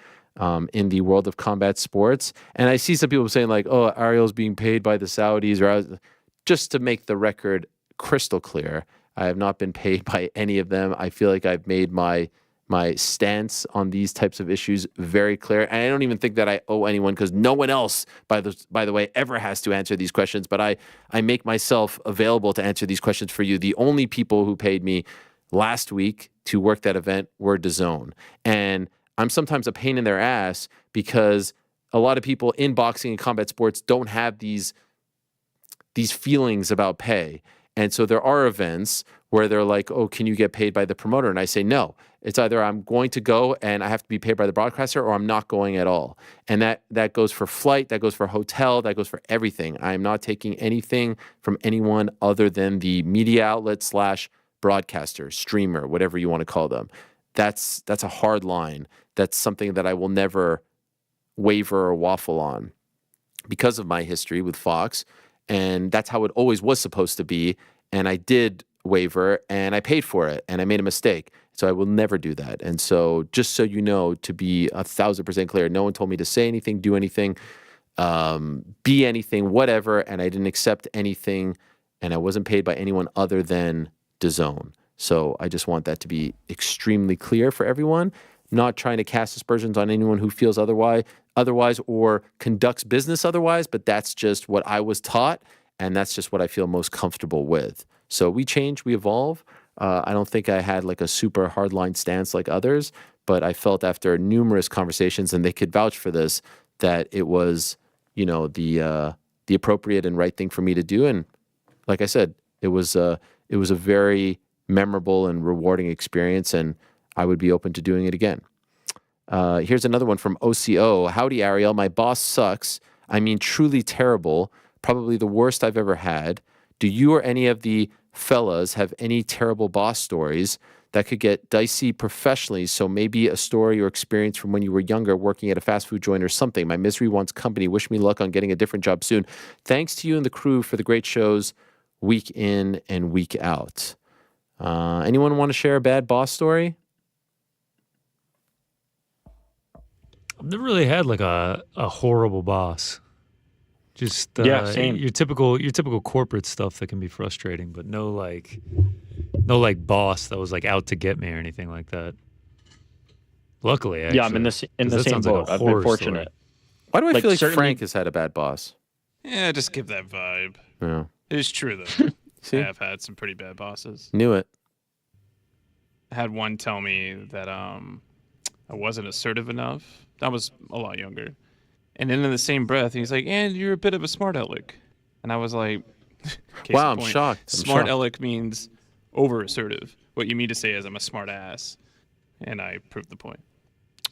Speaker 2: in the world of combat sports. And I see some people saying like, "Oh, Ariel's being paid by the Saudis," or just to make the record crystal clear, I have not been paid by any of them. I feel like I've made my stance on these types of issues very clear. And I don't even think that I owe anyone, because no one else, by the way, ever has to answer these questions. But I make myself available to answer these questions for you. The only people who paid me last week to work that event were DAZN. And I'm sometimes a pain in their ass because a lot of people in boxing and combat sports don't have these feelings about pay. And so there are events where they're like, oh, can you get paid by the promoter? And I say, no, it's either I'm going to go and I have to be paid by the broadcaster or I'm not going at all. And that goes for flight, that goes for hotel, that goes for everything. I am not taking anything from anyone other than the media outlet / broadcaster, streamer, whatever you want to call them. That's a hard line. That's something that I will never waver or waffle on because of my history with Fox. And that's how it always was supposed to be. And I did waver and I paid for it and I made a mistake. So I will never do that. And so just so you know, to be 1,000% clear, no one told me to say anything, do anything, be anything, whatever. And I didn't accept anything. And I wasn't paid by anyone other than DAZN. So I just want that to be extremely clear for everyone. Not trying to cast aspersions on anyone who feels otherwise or conducts business otherwise, but that's just what I was taught, and that's just what I feel most comfortable with. So we change, we evolve. I don't think I had like a super hardline stance like others, but I felt after numerous conversations, and they could vouch for this, that it was, the appropriate and right thing for me to do. And like I said, it was a very memorable and rewarding experience, and I would be open to doing it again. Here's another one from OCO. Howdy, Ariel. My boss sucks. I mean, truly terrible. Probably the worst I've ever had. Do you or any of the fellas have any terrible boss stories that could get dicey professionally? So maybe a story or experience from when you were younger working at a fast food joint or something. My misery wants company. Wish me luck on getting a different job soon. Thanks to you and the crew for the great shows week in and week out. Anyone want to share a bad boss story?
Speaker 4: I've never really had like a horrible boss. Just
Speaker 6: same.
Speaker 4: Your typical corporate stuff that can be frustrating, but no boss that was like out to get me or anything like that. Luckily, actually.
Speaker 6: Yeah, I'm in the same boat. I've been fortunate.
Speaker 2: Why do I feel like Frank has had a bad boss?
Speaker 3: Yeah, just give that vibe.
Speaker 2: Yeah.
Speaker 3: It is true though.
Speaker 2: See?
Speaker 3: I have had some pretty bad bosses.
Speaker 2: Knew it.
Speaker 3: I had one tell me that I wasn't assertive enough. I was a lot younger. And then in the same breath, he's like, and you're a bit of a smart aleck. And I was like,
Speaker 2: wow, I'm shocked.
Speaker 3: Smart aleck means over assertive. What you mean to say is I'm a smart ass. And I proved the point.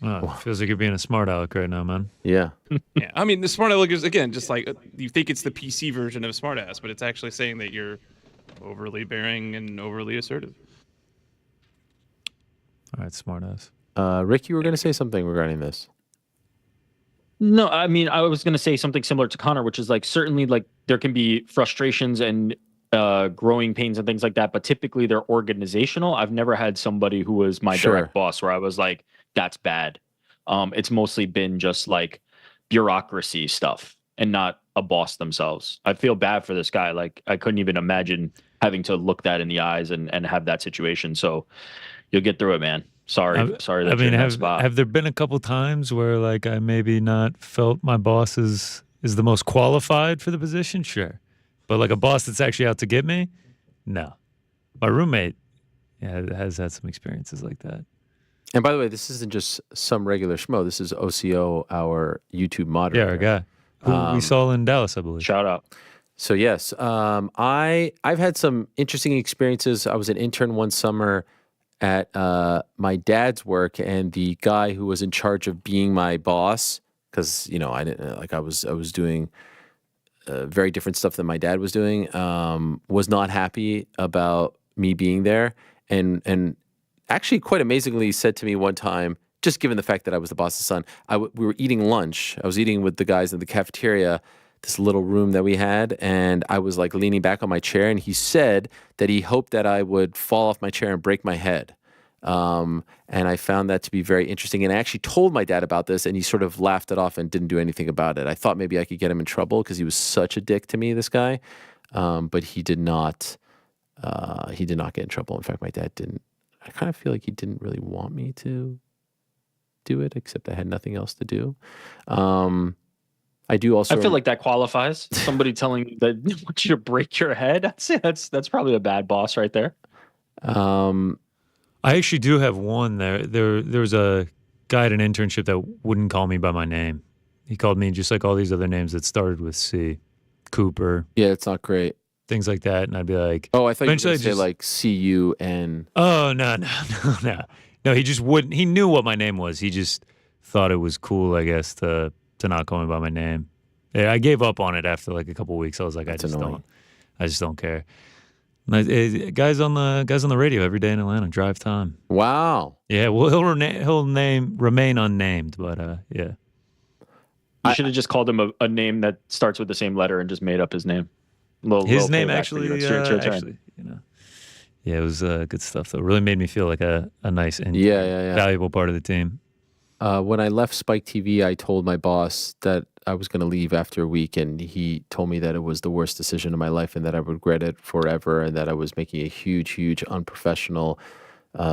Speaker 4: Oh, feels like you're being a smart aleck right now, man.
Speaker 2: Yeah.
Speaker 3: Yeah. I mean, the smart aleck is, again, just like you think it's the PC version of smart ass, but it's actually saying that you're overly bearing and overly assertive.
Speaker 4: All right, smart ass.
Speaker 2: Rick, you were going to say something regarding this.
Speaker 6: No, I mean, I was going to say something similar to Connor, which is like certainly like there can be frustrations and growing pains and things like that, but typically they're organizational. I've never had somebody who was my direct boss where I was like, that's bad. It's mostly been just like bureaucracy stuff and not a boss themselves. I feel bad for this guy. Like I couldn't even imagine having to look that in the eyes and have that situation. So you'll get through it, man. Sorry that you're in that spot.
Speaker 4: Have there been a couple times where like I maybe not felt my boss is the most qualified for the position? Sure. But like a boss that's actually out to get me? No. My roommate has had some experiences like that.
Speaker 2: And by the way, this isn't just some regular schmo. This is OCO, our YouTube moderator.
Speaker 4: Yeah, our guy. Who we saw in Dallas, I believe.
Speaker 6: Shout out.
Speaker 2: So yes, I've had some interesting experiences. I was an intern one summer at my dad's work, and the guy who was in charge of being my boss, because I didn't like I was doing very different stuff than my dad was doing, was not happy about me being there, and actually quite amazingly said to me one time, just given the fact that I was the boss's son, we were eating lunch. I was eating with the guys in the cafeteria, this little room that we had, and I was like leaning back on my chair, and he said that he hoped that I would fall off my chair and break my head. And I found that to be very interesting. And I actually told my dad about this, and he sort of laughed it off and didn't do anything about it. I thought maybe I could get him in trouble because he was such a dick to me, this guy. But he did not. He did not get in trouble. In fact, my dad didn't. I kind of feel like he didn't really want me to do it, except I had nothing else to do. I do also.
Speaker 6: I feel like that qualifies. Somebody telling you that wants you to break your head. I'd say that's probably a bad boss right there.
Speaker 4: I actually do have one there. There was a guy at an internship that wouldn't call me by my name. He called me just like all these other names that started with C. Cooper.
Speaker 2: Yeah, it's not great.
Speaker 4: Things like that. And I'd be like,
Speaker 2: oh, I thought you were
Speaker 4: eventually
Speaker 2: going to say like C-U-N.
Speaker 4: Oh, no. No, he just wouldn't. He knew what my name was. He just thought it was cool, I guess, to not call me by my name. Yeah, I gave up on it after like a couple of weeks. I was like, I just don't care. Guys on the radio every day in Atlanta, drive time.
Speaker 2: Wow.
Speaker 4: Yeah, well, he'll remain unnamed, but yeah.
Speaker 6: You should have just called him a name that starts with the same letter and just made up his name.
Speaker 4: His name actually, you know. Yeah, it was good stuff though. It really made me feel like a nice and valuable part of the team.
Speaker 2: When I left Spike TV, I told my boss that I was going to leave after a week, and he told me that it was the worst decision of my life and that I would regret it forever, and that I was making a huge unprofessional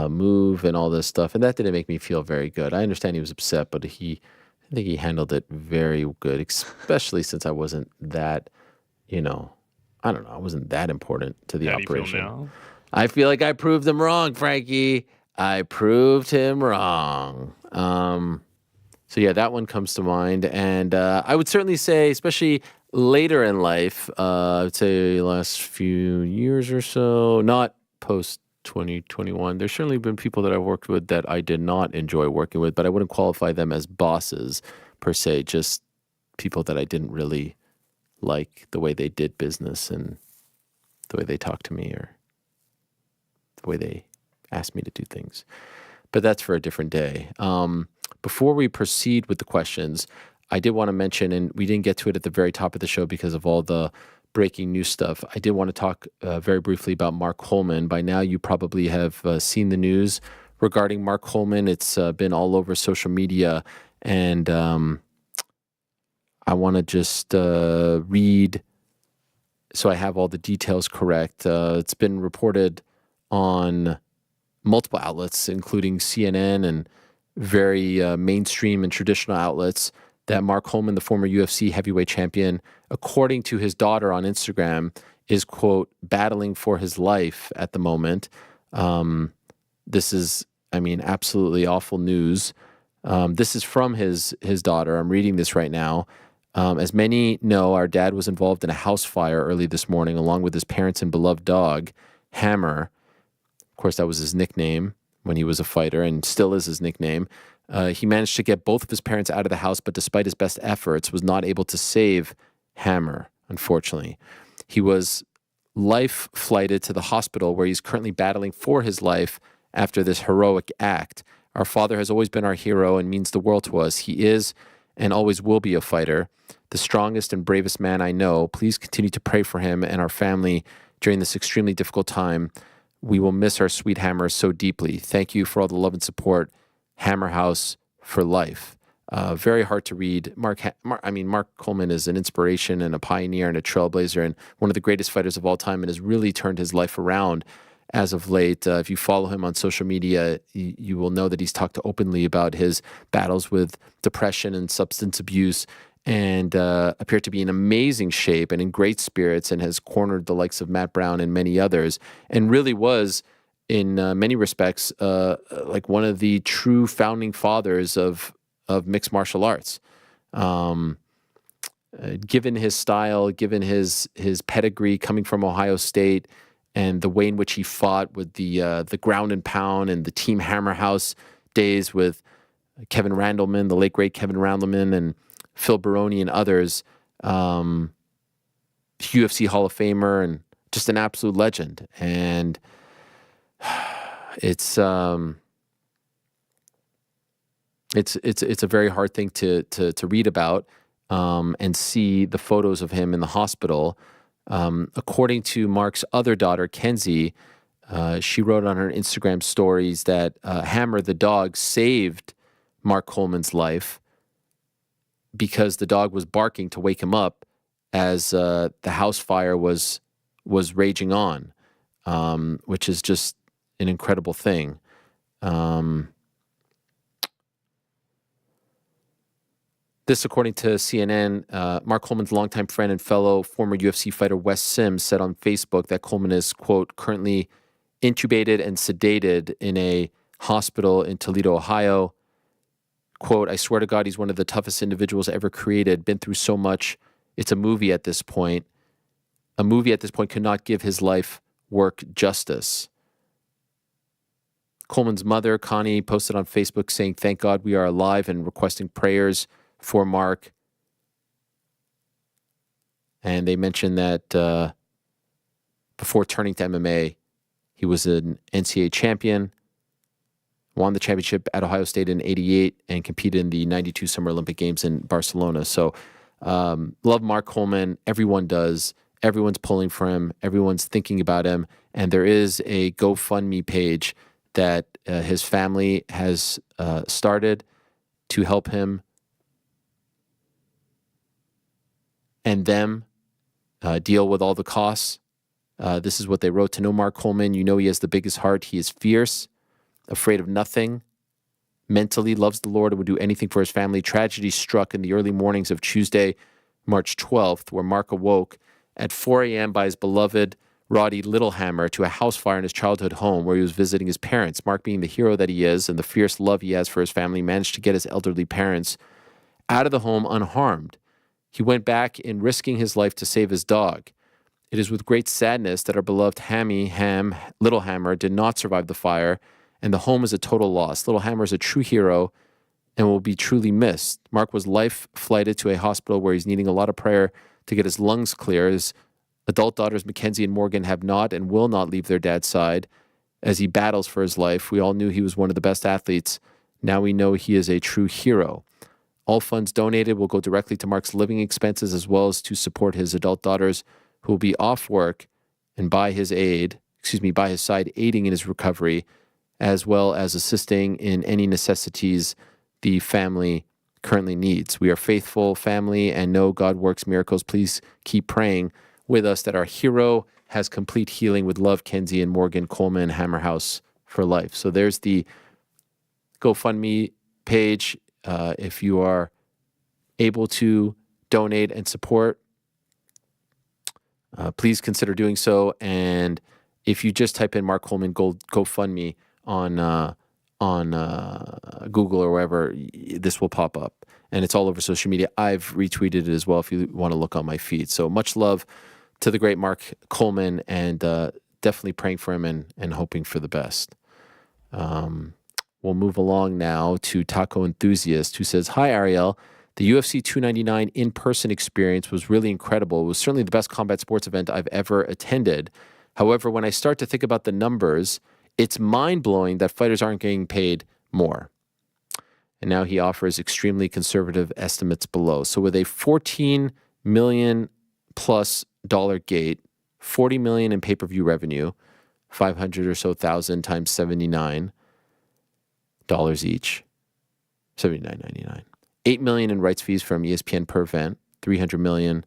Speaker 2: move and all this stuff. And that didn't make me feel very good. I understand he was upset, but I think he handled it very good, especially since I wasn't that, I don't know, I wasn't that important to the operation.
Speaker 3: How do you feel now?
Speaker 2: I feel like I proved him wrong, Frankie. I proved him wrong. So yeah, that one comes to mind. And I would certainly say, especially later in life, I would say last few years or so, not post 2021, there's certainly been people that I've worked with that I did not enjoy working with, but I wouldn't qualify them as bosses per se, just people that I didn't really like the way they did business and the way they talked to me or the way they asked me to do things. But that's for a different day. Before we proceed with the questions, I did want to mention, and we didn't get to it at the very top of the show because of all the breaking news stuff. I did want to talk very briefly about Mark Coleman. By now, you probably have seen the news regarding Mark Coleman. It's been all over social media, and I want to just read so I have all the details correct. It's been reported on multiple outlets, including CNN and very mainstream and traditional outlets, that Mark Coleman, the former UFC heavyweight champion, according to his daughter on Instagram, is, quote, battling for his life at the moment. This is, absolutely awful news. This is from his daughter. I'm reading this right now. As many know, our dad was involved in a house fire early this morning, along with his parents and beloved dog, Hammer. Of course, that was his nickname when he was a fighter and still is his nickname. He managed to get both of his parents out of the house, but despite his best efforts, was not able to save Hammer, unfortunately. He was life flighted to the hospital where he's currently battling for his life after this heroic act. Our father has always been our hero and means the world to us. He is and always will be a fighter, the strongest and bravest man I know. Please continue to pray for him and our family during this extremely difficult time. We will miss our sweet Hammer so deeply. Thank you for all the love and support. Hammer House for life. Very hard to read. Mark Coleman is an inspiration and a pioneer and a trailblazer and one of the greatest fighters of all time, and has really turned his life around as of late. If you follow him on social media, you will know that he's talked openly about his battles with depression and substance abuse, and appeared to be in amazing shape and in great spirits, and has cornered the likes of Matt Brown and many others, and really was, in many respects, like one of the true founding fathers of mixed martial arts. Given his style, given his pedigree coming from Ohio State, and the way in which he fought with the ground and pound and the Team Hammer House days with Kevin Randleman, the late great Kevin Randleman, and Phil Baroni and others, UFC Hall of Famer, and just an absolute legend. And it's a very hard thing to read about and see the photos of him in the hospital. According to Mark's other daughter, Kenzie, she wrote on her Instagram stories that Hammer, the dog, saved Mark Coleman's life because the dog was barking to wake him up as the house fire was raging on, which is just an incredible thing. This, according to CNN, Mark Coleman's longtime friend and fellow former UFC fighter Wes Sims said on Facebook that Coleman is, quote, currently intubated and sedated in a hospital in Toledo, Ohio. Quote, I swear to God, he's one of the toughest individuals ever created, been through so much. It's a movie at this point. A movie at this point could not give his life work justice. Coleman's mother, Connie, posted on Facebook saying, thank God we are alive, and requesting prayers for Mark. And they mentioned that before turning to MMA, he was an NCAA champion, won the championship at Ohio State in '88, and competed in the '92 Summer Olympic Games in Barcelona. So love Mark Coleman. Everyone does. Everyone's pulling for him. Everyone's thinking about him. And there is a GoFundMe page that his family has started to help him and them deal with all the costs. This is what they wrote. To know Mark Coleman, you know he has the biggest heart. He is fierce, afraid of nothing, mentally loves the Lord and would do anything for his family. Tragedy struck in the early mornings of Tuesday, March 12th, where Mark awoke at 4 a.m. by his beloved Roddy Littlehammer to a house fire in his childhood home where he was visiting his parents. Mark, being the hero that he is and the fierce love he has for his family, managed to get his elderly parents out of the home unharmed. He went back in risking his life to save his dog. It is with great sadness that our beloved Littlehammer did not survive the fire, and the home is a total loss. Littlehammer is a true hero and will be truly missed. Mark was life-flighted to a hospital where he's needing a lot of prayer to get his lungs clear. His adult daughters, Mackenzie and Morgan, have not and will not leave their dad's side as he battles for his life. We all knew he was one of the best athletes. Now we know he is a true hero. All funds donated will go directly to Mark's living expenses, as well as to support his adult daughters who will be off work and by his side, aiding in his recovery, as well as assisting in any necessities the family currently needs. We are faithful family and know God works miracles. Please keep praying with us that our hero has complete healing. With love, Kenzie and Morgan Coleman, Hammerhouse for life. So there's the GoFundMe page. If you are able to donate and support, please consider doing so. And if you just type in Mark Coleman GoFundMe on Google or wherever, this will pop up. And it's all over social media. I've retweeted it as well if you want to look on my feed. So much love to the great Mark Coleman, and definitely praying for him and hoping for the best. We'll move along now to Taco Enthusiast, who says, hi, Ariel. The UFC 299 in-person experience was really incredible. It was certainly the best combat sports event I've ever attended. However, when I start to think about the numbers, it's mind-blowing that fighters aren't getting paid more. And now he offers extremely conservative estimates below. So with a $14 million plus gate, $40 million in pay-per-view revenue, 500 or so thousand times $79 each, $79.99. $8 million in rights fees from ESPN per event, $300 million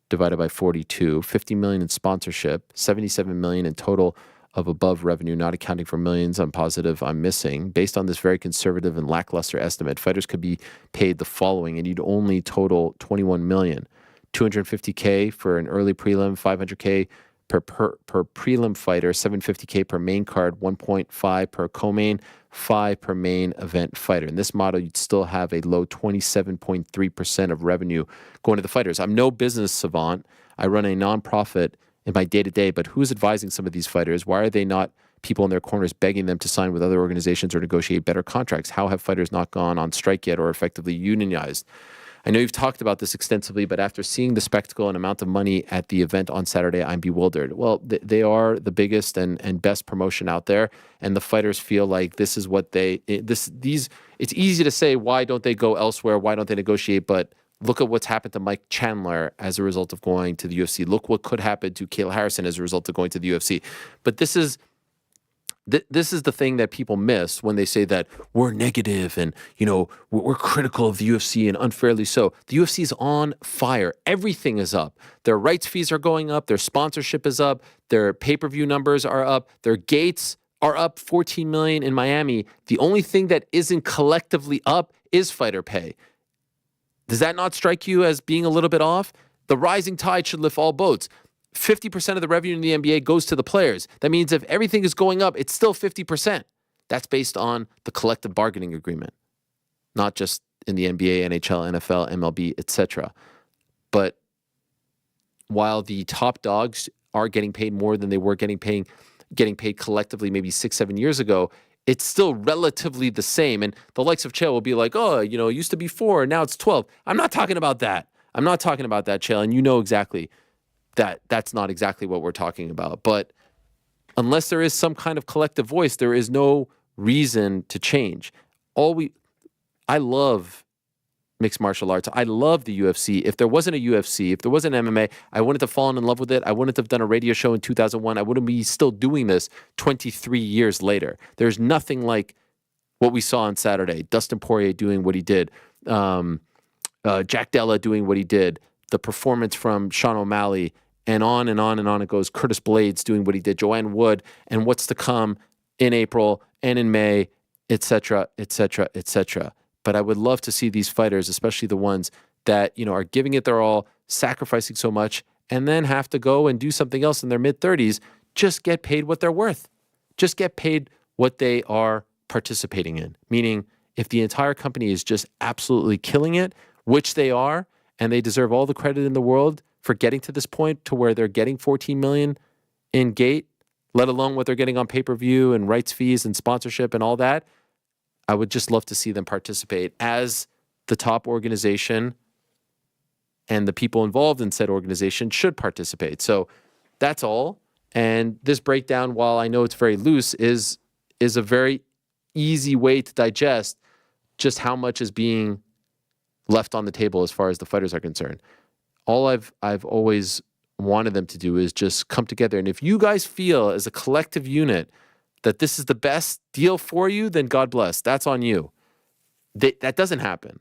Speaker 2: divided by 42, $50 million in sponsorship, $77 million in total of above revenue, not accounting for millions I'm positive I'm missing. Based on this very conservative and lackluster estimate, fighters could be paid the following, and you'd only total $21 million. $250K for an early prelim, $500K per prelim fighter, $750K per main card, $1.5 per co-main, $5 per main event fighter. In this model, you'd still have a low 27.3% of revenue going to the fighters. I'm no business savant. I run a nonprofit in my day-to-day, but who's advising some of these fighters? Why are they not people in their corners begging them to sign with other organizations or negotiate better contracts? How have fighters not gone on strike yet or effectively unionized? I know you've talked about this extensively, but after seeing the spectacle and amount of money at the event on Saturday, I'm bewildered. Well, they are the biggest and best promotion out there, and the fighters feel like this is what it's easy to say, why don't they go elsewhere? Why don't they negotiate? But look at what's happened to Mike Chandler as a result of going to the UFC. Look what could happen to Kayla Harrison as a result of going to the UFC. But this is the thing that people miss when they say that we're negative and, we're critical of the UFC, and unfairly so. The UFC is on fire. Everything is up. Their rights fees are going up. Their sponsorship is up. Their pay-per-view numbers are up. Their gates are up 14 million in Miami. The only thing that isn't collectively up is fighter pay. Does that not strike you as being a little bit off? The rising tide should lift all boats. 50% of the revenue in the NBA goes to the players. That means if everything is going up, it's still 50%. That's based on the collective bargaining agreement, not just in the NBA, NHL, NFL, MLB, etc. But while the top dogs are getting paid more than they were getting paid collectively maybe 6-7 years ago, it's still relatively the same. And the likes of Chael will be like, oh, you know, it used to be 4, now it's 12. I'm not talking about that. I'm not talking about that, Chael, and you know exactly that that's not exactly what we're talking about. But unless there is some kind of collective voice, there is no reason to change. I love mixed martial arts. I love the UFC. If there wasn't a UFC, if there wasn't MMA, I wouldn't have fallen in love with it. I wouldn't have done a radio show in 2001. I wouldn't be still doing this 23 years later. There's nothing like what we saw on Saturday. Dustin Poirier doing what he did. Jack Della doing what he did. The performance from Sean O'Malley, and on and on and on it goes. Curtis Blades doing what he did. Joanne Wood, and what's to come in April and in May, etc., etc., etc. But I would love to see these fighters, especially the ones that, you know, are giving it their all, sacrificing so much, and then have to go and do something else in their mid-30s, just get paid what they're worth. Just get paid what they are participating in. Meaning, if the entire company is just absolutely killing it, which they are, and they deserve all the credit in the world for getting to this point to where they're getting $14 million in gate, let alone what they're getting on pay-per-view and rights fees and sponsorship and all that, I would just love to see them participate as the top organization, and the people involved in said organization should participate. So that's all. And this breakdown, while I know it's very loose, is a very easy way to digest just how much is being left on the table as far as the fighters are concerned. All I've always wanted them to do is just come together. And if you guys feel as a collective unit that this is the best deal for you, then God bless. That's on you. That doesn't happen.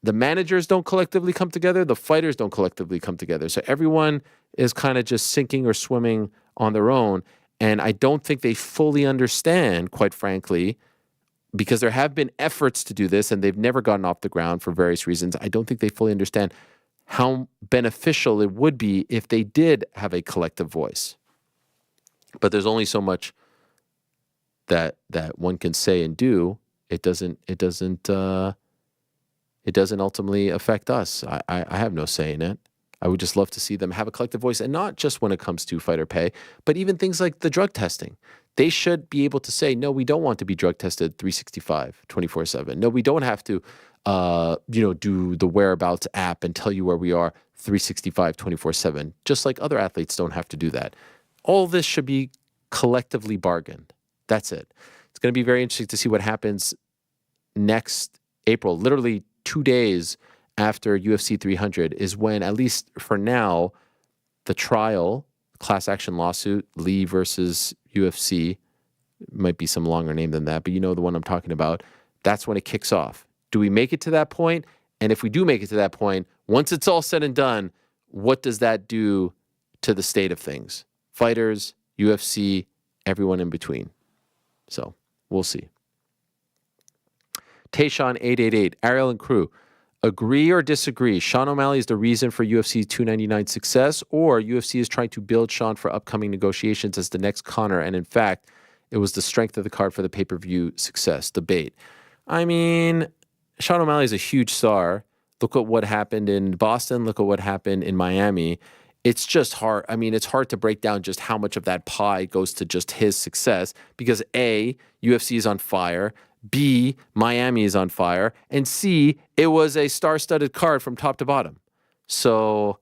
Speaker 2: The managers don't collectively come together. The fighters don't collectively come together. So everyone is kind of just sinking or swimming on their own. And I don't think they fully understand, quite frankly, because there have been efforts to do this and they've never gotten off the ground for various reasons. I don't think they fully understand how beneficial it would be if they did have a collective voice. But there's only so much that one can say and do. It doesn't ultimately affect us. I have no say in it. I would just love to see them have a collective voice, and not just when it comes to fighter pay, but even things like the drug testing. They should be able to say, no, we don't want to be drug tested 365, 24/7. No, we don't have to do the whereabouts app and tell you where we are 365, 24/7, just like other athletes don't have to do that. All this should be collectively bargained. That's it. It's going to be very interesting to see what happens next April. Literally 2 days after UFC 300 is when, at least for now, the trial, class action lawsuit, Lee versus UFC, might be some longer name than that, but you know the one I'm talking about. That's when it kicks off. Do we make it to that point? And if we do make it to that point, once it's all said and done, what does that do to the state of things? Fighters, UFC, everyone in between. So we'll see. Tayshawn888, Ariel and crew, agree or disagree? Sean O'Malley is the reason for UFC 299's success, or UFC is trying to build Sean for upcoming negotiations as the next Conor, and in fact, it was the strength of the card for the pay-per-view success? Debate. I mean, Sean O'Malley is a huge star. Look at what happened in Boston. Look at what happened in Miami. It's just hard. I mean, it's hard to break down just how much of that pie goes to just his success, because A, UFC is on fire. B, Miami is on fire. And C, it was a star-studded card from top to bottom. So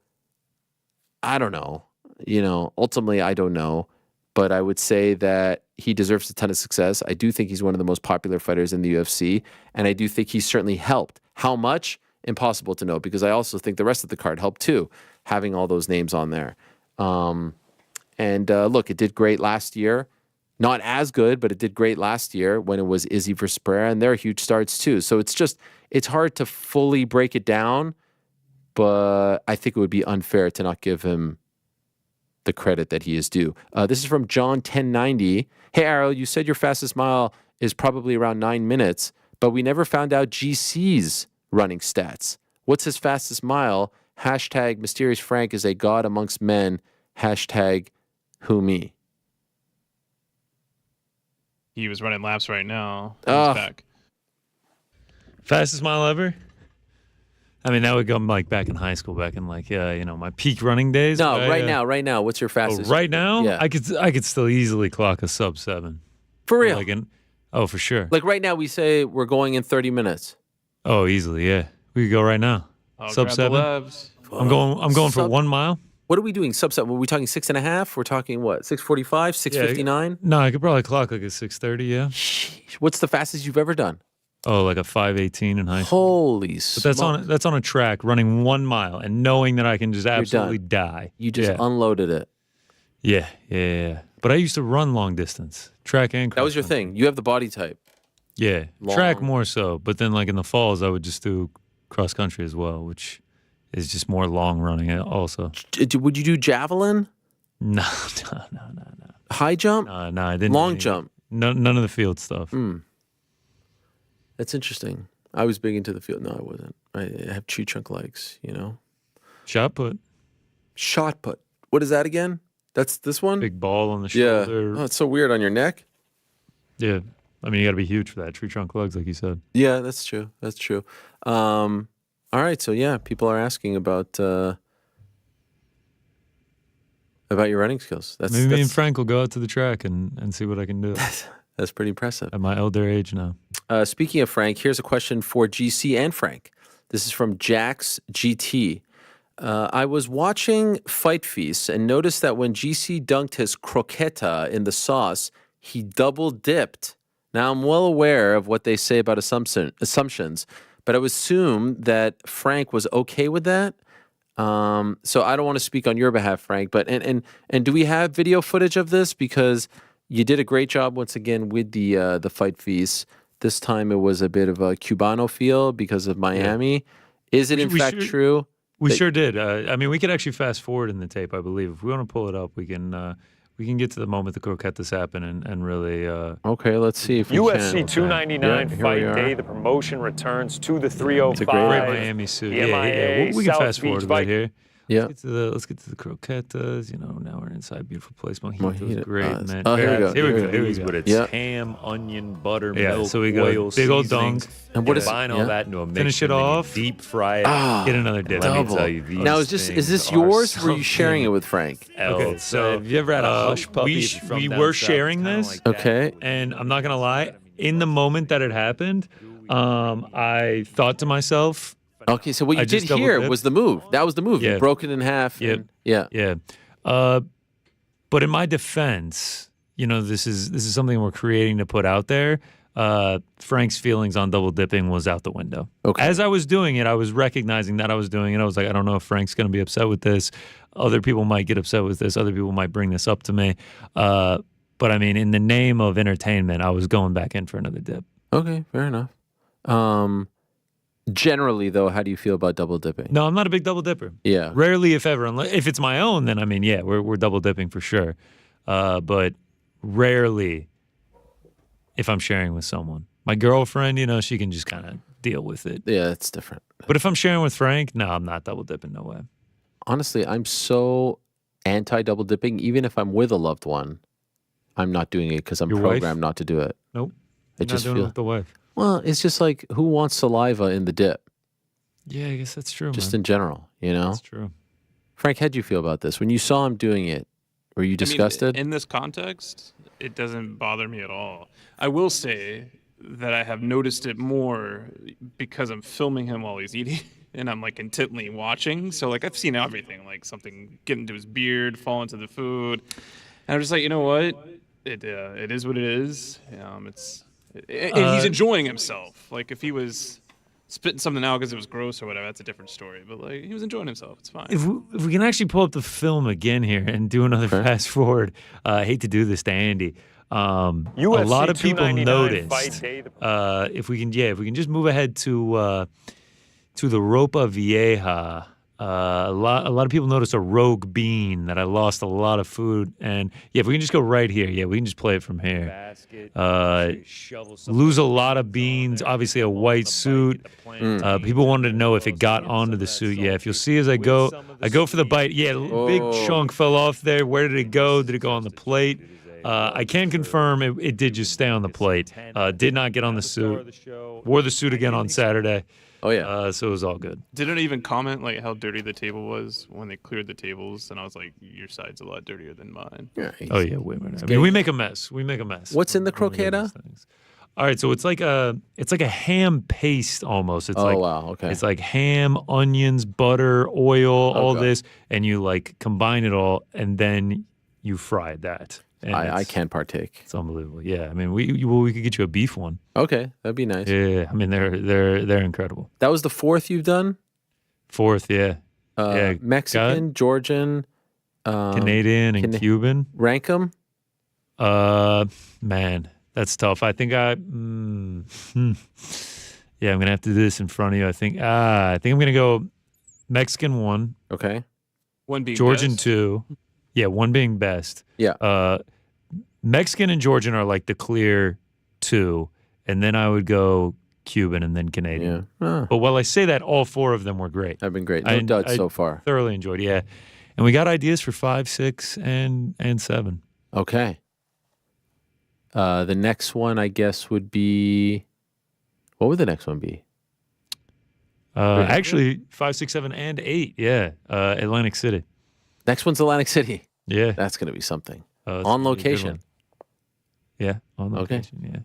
Speaker 2: I don't know. Ultimately, I don't know. But I would say that he deserves a ton of success. I do think he's one of the most popular fighters in the UFC. And I do think he's certainly helped. How much? Impossible to know, because I also think the rest of the card helped too, having all those names on there. Look, it did great last year. Not as good, but it did great last year when it was Izzy versus Pereira, and they're huge starts too. So it's hard to fully break it down, but I think it would be unfair to not give him the credit that he is due. This is from John 1090. Hey, Ariel, you said your fastest mile is probably around 9 minutes, but we never found out GC's running stats. What's his fastest mile? Hashtag Mysterious Frank is a god amongst men. Hashtag who me.
Speaker 3: He was running laps right now. He's
Speaker 2: Ah.
Speaker 3: back.
Speaker 4: Fastest mile ever? I mean, that would go like back in high school, back in like, my peak running days.
Speaker 2: No,
Speaker 4: but
Speaker 2: right now. What's your fastest?
Speaker 4: right now?
Speaker 2: Yeah.
Speaker 4: I could still easily clock a sub 7.
Speaker 2: For real?
Speaker 4: Like for sure.
Speaker 2: Like right now, we say we're going in 30 minutes.
Speaker 4: Oh, easily, yeah. We could go right now.
Speaker 3: I'll
Speaker 4: Sub
Speaker 3: grab
Speaker 4: 7.
Speaker 3: the labs.
Speaker 4: I'm going for 1 mile.
Speaker 2: What are we doing? Sub 7? Were we talking 6.5? We're talking what? 6:45? 6:59?
Speaker 4: No, I could probably clock like a 6:30, yeah.
Speaker 2: Sheesh. What's the fastest you've ever done?
Speaker 4: Oh, like a 5:18 in high school.
Speaker 2: Holy
Speaker 4: But that's on a track running 1 mile and knowing that I can just absolutely die.
Speaker 2: You just unloaded it.
Speaker 4: Yeah. But I used to run long distance, track and cross.
Speaker 2: That was your thing. You have the body type.
Speaker 4: Yeah,
Speaker 2: Long.
Speaker 4: track more so. But then like in the falls, I would just do cross country as well, which is just more long running also.
Speaker 2: Would you do javelin?
Speaker 4: No.
Speaker 2: High jump?
Speaker 4: No, I didn't.
Speaker 2: Long jump?
Speaker 4: None of the field stuff.
Speaker 2: That's interesting. I was big into the field. No, I wasn't. I have tree trunk legs,
Speaker 4: Shot put.
Speaker 2: Shot put. What is that again? That's this one?
Speaker 4: Big ball on the
Speaker 2: Yeah.
Speaker 4: shoulder.
Speaker 2: Oh, it's so weird on your neck.
Speaker 4: Yeah. I mean, you got to be huge for that. Tree trunk legs, like you said.
Speaker 2: Yeah, that's true. That's true. All right. So, yeah, people are asking about your running skills.
Speaker 4: Maybe me and Frank will go out to the track and see what I can do.
Speaker 2: That's pretty impressive.
Speaker 4: At my elder age now.
Speaker 2: Speaking of Frank, here's a question for GC and Frank. This is from Jax GT. I was watching Fight Feast and noticed that when GC dunked his croqueta in the sauce, he double dipped. Now, I'm well aware of what they say about assumptions, but I would assume that Frank was okay with that. So I don't want to speak on your behalf, Frank, but and do we have video footage of this? Because you did a great job once again with the Fight Feast. This time it was a bit of a Cubano feel because of Miami. Yeah. Is it in fact true?
Speaker 4: We sure did. I mean, we could actually fast forward in the tape, I believe. If we want to pull it up, we can get to the moment the croquetas happen and really.
Speaker 2: Okay, let's see if we
Speaker 12: UFC
Speaker 2: can.
Speaker 12: 299 fight day. The promotion returns to the 305.
Speaker 2: It's a
Speaker 4: great Miami suit. Yeah. We can fast forward a bit here.
Speaker 2: Yeah.
Speaker 4: Let's get to the croquetas. Now we're inside beautiful place. Mojito's great, man.
Speaker 2: Oh, here we go.
Speaker 4: Here we go.
Speaker 12: With its ham, onion, butter, milk,
Speaker 4: so we go
Speaker 12: oil,
Speaker 4: big old
Speaker 12: seasonings.
Speaker 4: dunk.
Speaker 2: And what is
Speaker 12: combine all that into a mix?
Speaker 4: Finish it
Speaker 12: and then you
Speaker 4: off.
Speaker 12: deep fry it.
Speaker 4: Get another dip.
Speaker 12: Let me
Speaker 2: Double.
Speaker 12: tell you, these
Speaker 2: Now, is this yours or are you sharing it with Frank?
Speaker 4: Okay, so
Speaker 12: have you ever had a hush puppy?
Speaker 4: we were sharing this.
Speaker 2: Okay.
Speaker 4: And I'm not gonna lie. In the moment that it happened, I thought to myself.
Speaker 2: Okay, so what you did here was the move. That was the move.
Speaker 4: Yeah.
Speaker 2: You broke it in half.
Speaker 4: Yep.
Speaker 2: Yeah.
Speaker 4: But in my defense, this is something we're creating to put out there. Frank's feelings on double dipping was out the window.
Speaker 2: Okay.
Speaker 4: As I was doing it, I was recognizing that I was doing it. I was like, I don't know if Frank's going to be upset with this. Other people might get upset with this. Other people might bring this up to me. But I mean, in the name of entertainment, I was going back in for another dip.
Speaker 2: Okay, fair enough. Generally, though, how do you feel about double dipping?
Speaker 4: No, I'm not a big double dipper.
Speaker 2: Yeah.
Speaker 4: Rarely, if ever. If it's my own, then I mean, yeah, we're double dipping for sure. But rarely if I'm sharing with someone. My girlfriend, she can just kind of deal with it.
Speaker 2: Yeah, it's different.
Speaker 4: But if I'm sharing with Frank, no, I'm not double dipping. No way.
Speaker 2: Honestly, I'm so anti double dipping. Even if I'm with a loved one, I'm not doing it because I'm
Speaker 4: Your
Speaker 2: programmed
Speaker 4: wife?
Speaker 2: not to do it.
Speaker 4: Nope.
Speaker 2: I
Speaker 4: You're
Speaker 2: just
Speaker 4: not doing
Speaker 2: feel
Speaker 4: it with the wife.
Speaker 2: Well, it's just like who wants saliva in the dip?
Speaker 4: Yeah, I guess that's true.
Speaker 2: Just
Speaker 4: man.
Speaker 2: in general,
Speaker 4: That's true.
Speaker 2: Frank, how'd you feel about this when you saw him doing it? Were you disgusted?
Speaker 3: In this context, it doesn't bother me at all. I will say that I have noticed it more because I'm filming him while he's eating and I'm like intently watching. So like I've seen everything, like something get into his beard, fall into the food. And I'm just like, you know what? It is what it is. And he's enjoying himself. Like if he was spitting something out because it was gross or whatever, that's a different story. But like he was enjoying himself. It's fine.
Speaker 4: If we can actually pull up the film again here and do another fast forward, I hate to do this to Andy. A lot of people noticed. If we can just move ahead to the Ropa Vieja A lot of people noticed a rogue bean that I lost a lot of food. And yeah, if we can just go right here, yeah, we can just play it from here. Lose a lot of beans. Obviously, a white suit. People wanted to know if it got onto the suit. Yeah, if you'll see as I go for the bite. Yeah, big chunk fell off there. Where did it go? Did it go on the plate? I can confirm it did just stay on the plate. Did not get on the suit. Wore the suit again on Saturday.
Speaker 2: Oh, yeah.
Speaker 4: So it was all good.
Speaker 3: Didn't even comment like how dirty the table was when they cleared the tables, and I was like, "Your side's a lot dirtier than mine."
Speaker 2: Yeah.
Speaker 4: Oh yeah, we make a mess. We make a mess.
Speaker 2: What's in the croqueta?
Speaker 4: All right, so it's like a ham paste almost. It's
Speaker 2: wow, okay.
Speaker 4: It's like ham, onions, butter, oil, all this, and you like combine it all, and then you fry that.
Speaker 2: I can't partake.
Speaker 4: It's unbelievable. Yeah, I mean, we could get you a beef one.
Speaker 2: Okay, that'd be nice.
Speaker 4: Yeah, I mean they're incredible.
Speaker 2: That was the fourth you've done?
Speaker 4: Fourth, yeah.
Speaker 2: Mexican, Georgian,
Speaker 4: Canadian, and Cuban.
Speaker 2: Rank them?
Speaker 4: Man, that's tough. I think yeah, I'm gonna have to do this in front of you. I think I'm gonna go Mexican 1.
Speaker 2: Okay.
Speaker 3: One being
Speaker 4: Georgian
Speaker 3: best.
Speaker 4: 2. Yeah, 1 being best.
Speaker 2: Yeah.
Speaker 4: Mexican and Georgian are like the clear 2, and then I would go Cuban and then Canadian.
Speaker 2: Yeah.
Speaker 4: But while I say that, all 4 of them were great.
Speaker 2: I've been great. No duds so far.
Speaker 4: Thoroughly enjoyed. Yeah, and we got ideas for 5, 6, and 7.
Speaker 2: Okay. The next one, I guess, would be. What would the next one be?
Speaker 4: Actually, 5, 6, 7, and 8. Yeah, Atlantic City.
Speaker 2: Next one's Atlantic City.
Speaker 4: Yeah,
Speaker 2: that's going to be something.
Speaker 4: On
Speaker 2: location.
Speaker 4: Yeah, on location.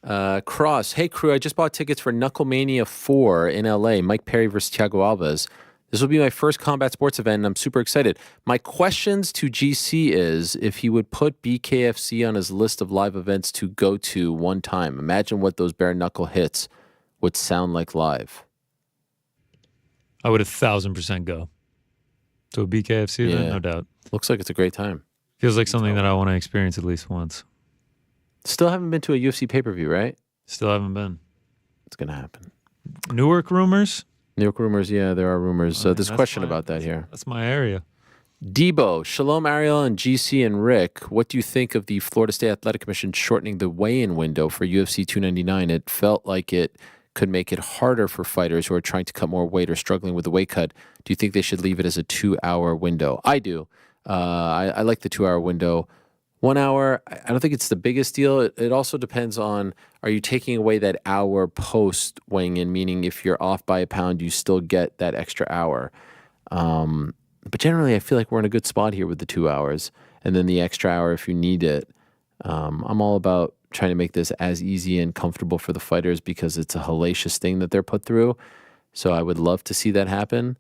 Speaker 2: Yeah. Cross. Hey, crew, I just bought tickets for Knucklemania 4 in LA. Mike Perry versus Thiago Alves. This will be my first combat sports event, and I'm super excited. My questions to GC is if he would put BKFC on his list of live events to go to one time. Imagine what those bare knuckle hits would sound like live.
Speaker 4: I would 1,000% go. To a BKFC event, no doubt.
Speaker 2: Looks like it's a great time.
Speaker 4: Feels like something that I want to experience at least once.
Speaker 2: Still haven't been to a UFC pay-per-view, right?
Speaker 4: Still haven't been.
Speaker 2: It's going to happen.
Speaker 4: Newark rumors?
Speaker 2: Newark rumors, yeah, there are rumors. So there's a question about that here.
Speaker 4: That's my area.
Speaker 2: Debo, Shalom Ariel and GC and Rick, what do you think of the Florida State Athletic Commission shortening the weigh-in window for UFC 299? It felt like it could make it harder for fighters who are trying to cut more weight or struggling with the weight cut. Do you think they should leave it as a 2-hour window? I do. I like the 2-hour window. 1 hour, I don't think it's the biggest deal. It also depends on, are you taking away that hour post weighing in, meaning if you're off by a pound, you still get that extra hour. But generally, I feel like we're in a good spot here with the 2 hours, and then the extra hour if you need it. I'm all about trying to make this as easy and comfortable for the fighters because it's a hellacious thing that they're put through. So I would love to see that happen.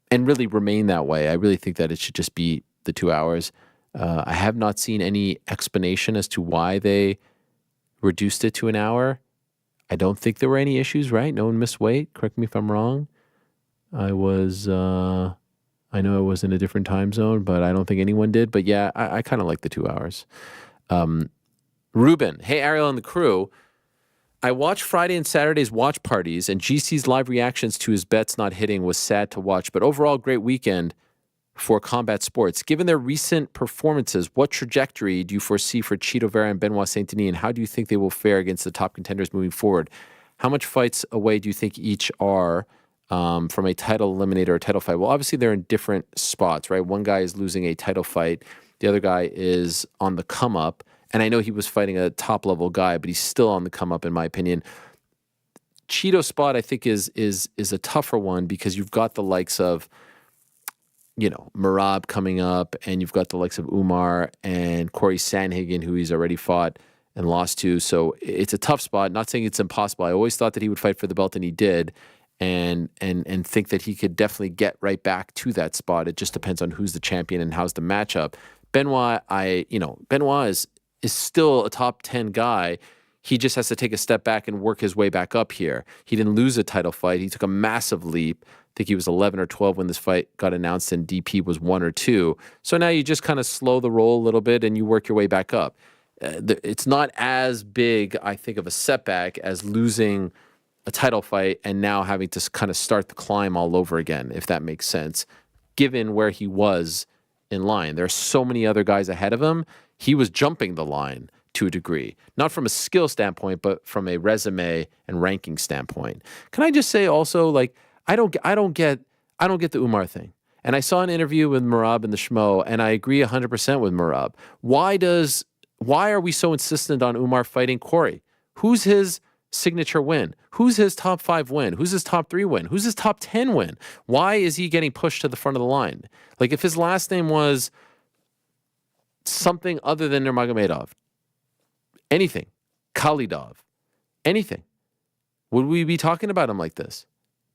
Speaker 2: And really remain that way. I really think that it should just be the 2 hours. I have not seen any explanation as to why they reduced it to an hour. I don't think there were any issues, right? No one missed weight. Correct me if I'm wrong. I know I was in a different time zone, but I don't think anyone did. But yeah, I kind of like the 2 hours. Ruben, hey, Ariel and the crew. I watched Friday and Saturday's watch parties, and GC's live reactions to his bets not hitting was sad to watch. But overall, great weekend for combat sports. Given their recent performances, what trajectory do you foresee for Chito Vera and Benoit Saint-Denis, and how do you think they will fare against the top contenders moving forward? How much fights away do you think each are from a title eliminator or title fight? Well, obviously, they're in different spots, right? One guy is losing a title fight. The other guy is on the come-up. And I know he was fighting a top-level guy, but he's still on the come-up, in my opinion. Cheeto's spot, I think, is a tougher one because you've got the likes of, Merab coming up, and you've got the likes of Umar and Corey Sandhagen, who he's already fought and lost to. So it's a tough spot. Not saying it's impossible. I always thought that he would fight for the belt, and he did, and think that he could definitely get right back to that spot. It just depends on who's the champion and how's the matchup. Benoit, Benoit is still a top 10 guy. He just has to take a step back and work his way back up here. He didn't lose a title fight. He took a massive leap. I think he was 11 or 12 when this fight got announced, and DP was 1 or 2. So now you just kind of slow the roll a little bit and you work your way back up. It's not as big, I think, of a setback as losing a title fight and now having to kind of start the climb all over again, if that makes sense, given where he was in line. There are so many other guys ahead of him. He was jumping the line to a degree, not from a skill standpoint, but from a resume and ranking standpoint. Can I just say also, like, I don't get the Umar thing. And I saw an interview with Merab in the Schmo, and I agree 100% with Merab. Why are we so insistent on Umar fighting Corey? Who's his signature win? Who's his top 5 win? Who's his top 3 win? Who's his top 10 win? Why is he getting pushed to the front of the line? Like, if his last name was something other than Nurmagomedov, anything, Khalidov, anything, would we be talking about him like this?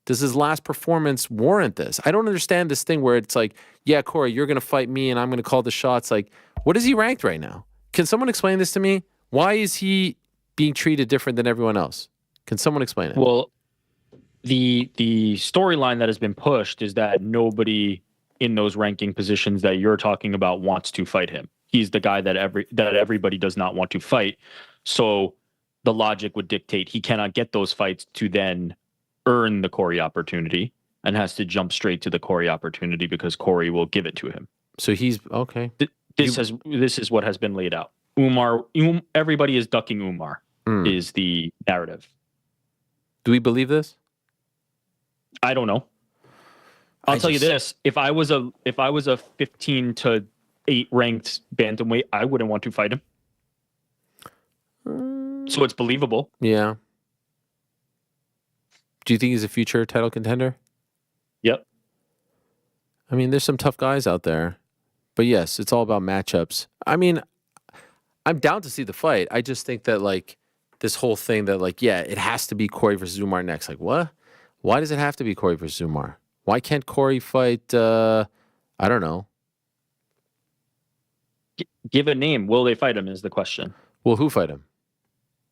Speaker 2: Does his last performance warrant this? I don't understand this thing where it's like, yeah, Corey, you're going to fight me and I'm going to call the shots. Like, what is he ranked right now? Can someone explain this to me? Why is he being treated different than everyone else? Can someone explain it?
Speaker 6: Well, the storyline that has been pushed is that nobody in those ranking positions that you're talking about wants to fight him. He's the guy that everybody does not want to fight. So the logic would dictate he cannot get those fights to then earn the Corey opportunity and has to jump straight to the Corey opportunity because Corey will give it to him.
Speaker 2: So he's okay.
Speaker 6: This is what has been laid out. Everybody is ducking Umar is the narrative.
Speaker 2: Do we believe this?
Speaker 6: I don't know. I'll tell you this: if I was a 15-8 ranked bantamweight, I wouldn't want to fight him. So it's believable.
Speaker 2: Yeah. Do you think he's a future title contender?
Speaker 6: Yep.
Speaker 2: I mean, there's some tough guys out there. But yes, it's all about matchups. I mean, I'm down to see the fight. I just think that, like, this whole thing that, like, yeah, it has to be Corey versus Umar next. Like, what? Why does it have to be Corey versus Umar? Why can't Corey fight, I don't know.
Speaker 6: Give a name. Will they fight him is the question.
Speaker 2: Well, who fight him?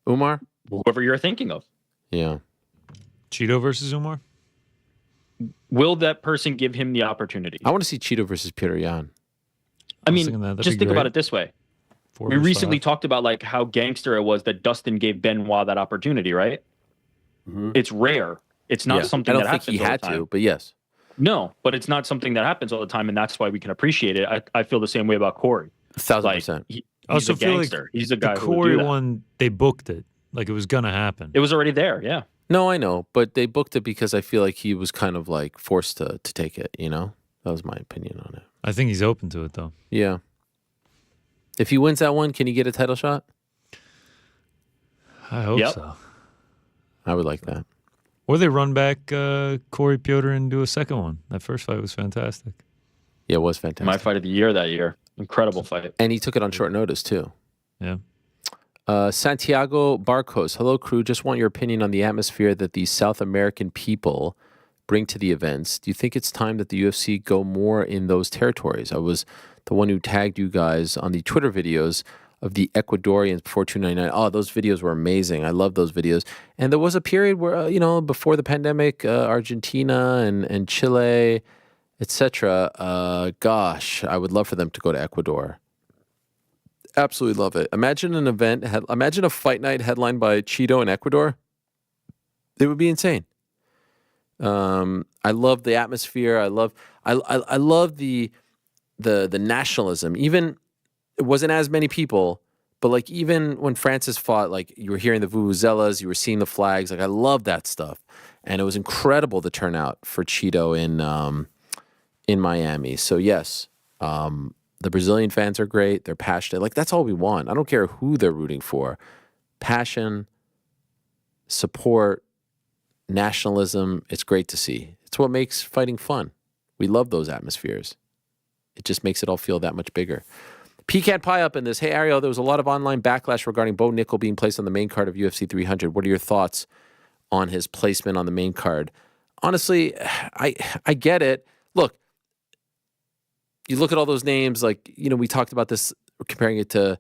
Speaker 2: Umar?
Speaker 6: Whoever you're thinking of.
Speaker 2: Yeah.
Speaker 4: Cheeto versus Umar?
Speaker 6: Will that person give him the opportunity?
Speaker 2: I want to see Cheeto versus Peter Yan.
Speaker 6: I mean, just think about it this way. We recently talked about, like, how gangster it was that Dustin gave Benoit that opportunity, right? Mm-hmm. It's rare. It's not something that happens all the time. I don't think he had to,
Speaker 2: but yes.
Speaker 6: No, but it's not something that happens all the time, and that's why we can appreciate it. I feel the same way about Corey.
Speaker 2: 1,000%.
Speaker 6: He's a gangster. He's a guy
Speaker 4: the
Speaker 6: who
Speaker 4: Corey
Speaker 6: would do that.
Speaker 4: one, they booked it. Like, it was going to happen.
Speaker 6: It was already there, yeah.
Speaker 2: No, I know, but they booked it because I feel like he was kind of, like, forced to take it, you know? That was my opinion on it.
Speaker 4: I think he's open to it, though.
Speaker 2: Yeah. If he wins that one, can he get a title shot?
Speaker 4: I hope so.
Speaker 2: I would like that.
Speaker 4: Or they run back Corey Piotr and do a second one. That first fight was fantastic.
Speaker 2: Yeah, it was fantastic.
Speaker 6: My fight of the year that year. Incredible fight.
Speaker 2: And he took it on short notice, too.
Speaker 4: Yeah.
Speaker 2: Santiago Barcos. Hello, crew. Just want your opinion on the atmosphere that these South American people bring to the events. Do you think it's time that the UFC go more in those territories? I was the one who tagged you guys on the Twitter videos of the Ecuadorians before 299. Oh, those videos were amazing. I love those videos. And there was a period where, before the pandemic, Argentina and Chile, etc. Gosh, I would love for them to go to Ecuador. Absolutely love it. Imagine imagine a fight night headlined by Cheeto in Ecuador. It would be insane. I love the atmosphere. I love the nationalism. Even it wasn't as many people, but like even when Francis fought, like you were hearing the vuvuzelas, you were seeing the flags. Like I love that stuff, and it was incredible the turnout for Cheeto in Miami. So yes, the Brazilian fans are great. They're passionate. Like that's all we want. I don't care who they're rooting for. Passion, support, nationalism. It's great to see. It's what makes fighting fun. We love those atmospheres. It just makes it all feel that much bigger. Pecan Pie up in this. Hey, Ariel, there was a lot of online backlash regarding Bo Nickel being placed on the main card of UFC 300. What are your thoughts on his placement on the main card? Honestly, I get it. Look, you look at all those names, like, we talked about this, comparing it to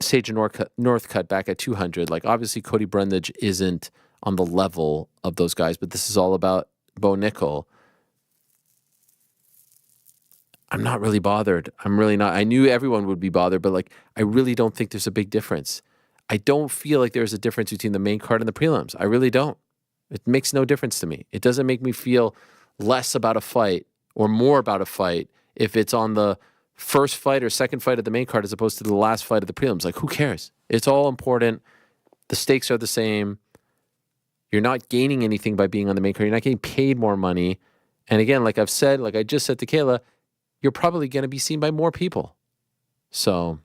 Speaker 2: Sage and Northcutt back at 200. Like, obviously, Cody Brundage isn't on the level of those guys, but this is all about Bo Nickel. I'm not really bothered. I'm really not. I knew everyone would be bothered, but like, I really don't think there's a big difference. I don't feel like there's a difference between the main card and the prelims. I really don't. It makes no difference to me. It doesn't make me feel less about a fight or more about a fight if it's on the first fight or second fight of the main card as opposed to the last fight of the prelims. Like, who cares? It's all important. The stakes are the same. You're not gaining anything by being on the main card. You're not getting paid more money. And again, like I've said, like I just said to Kayla, you're probably going to be seen by more people. So,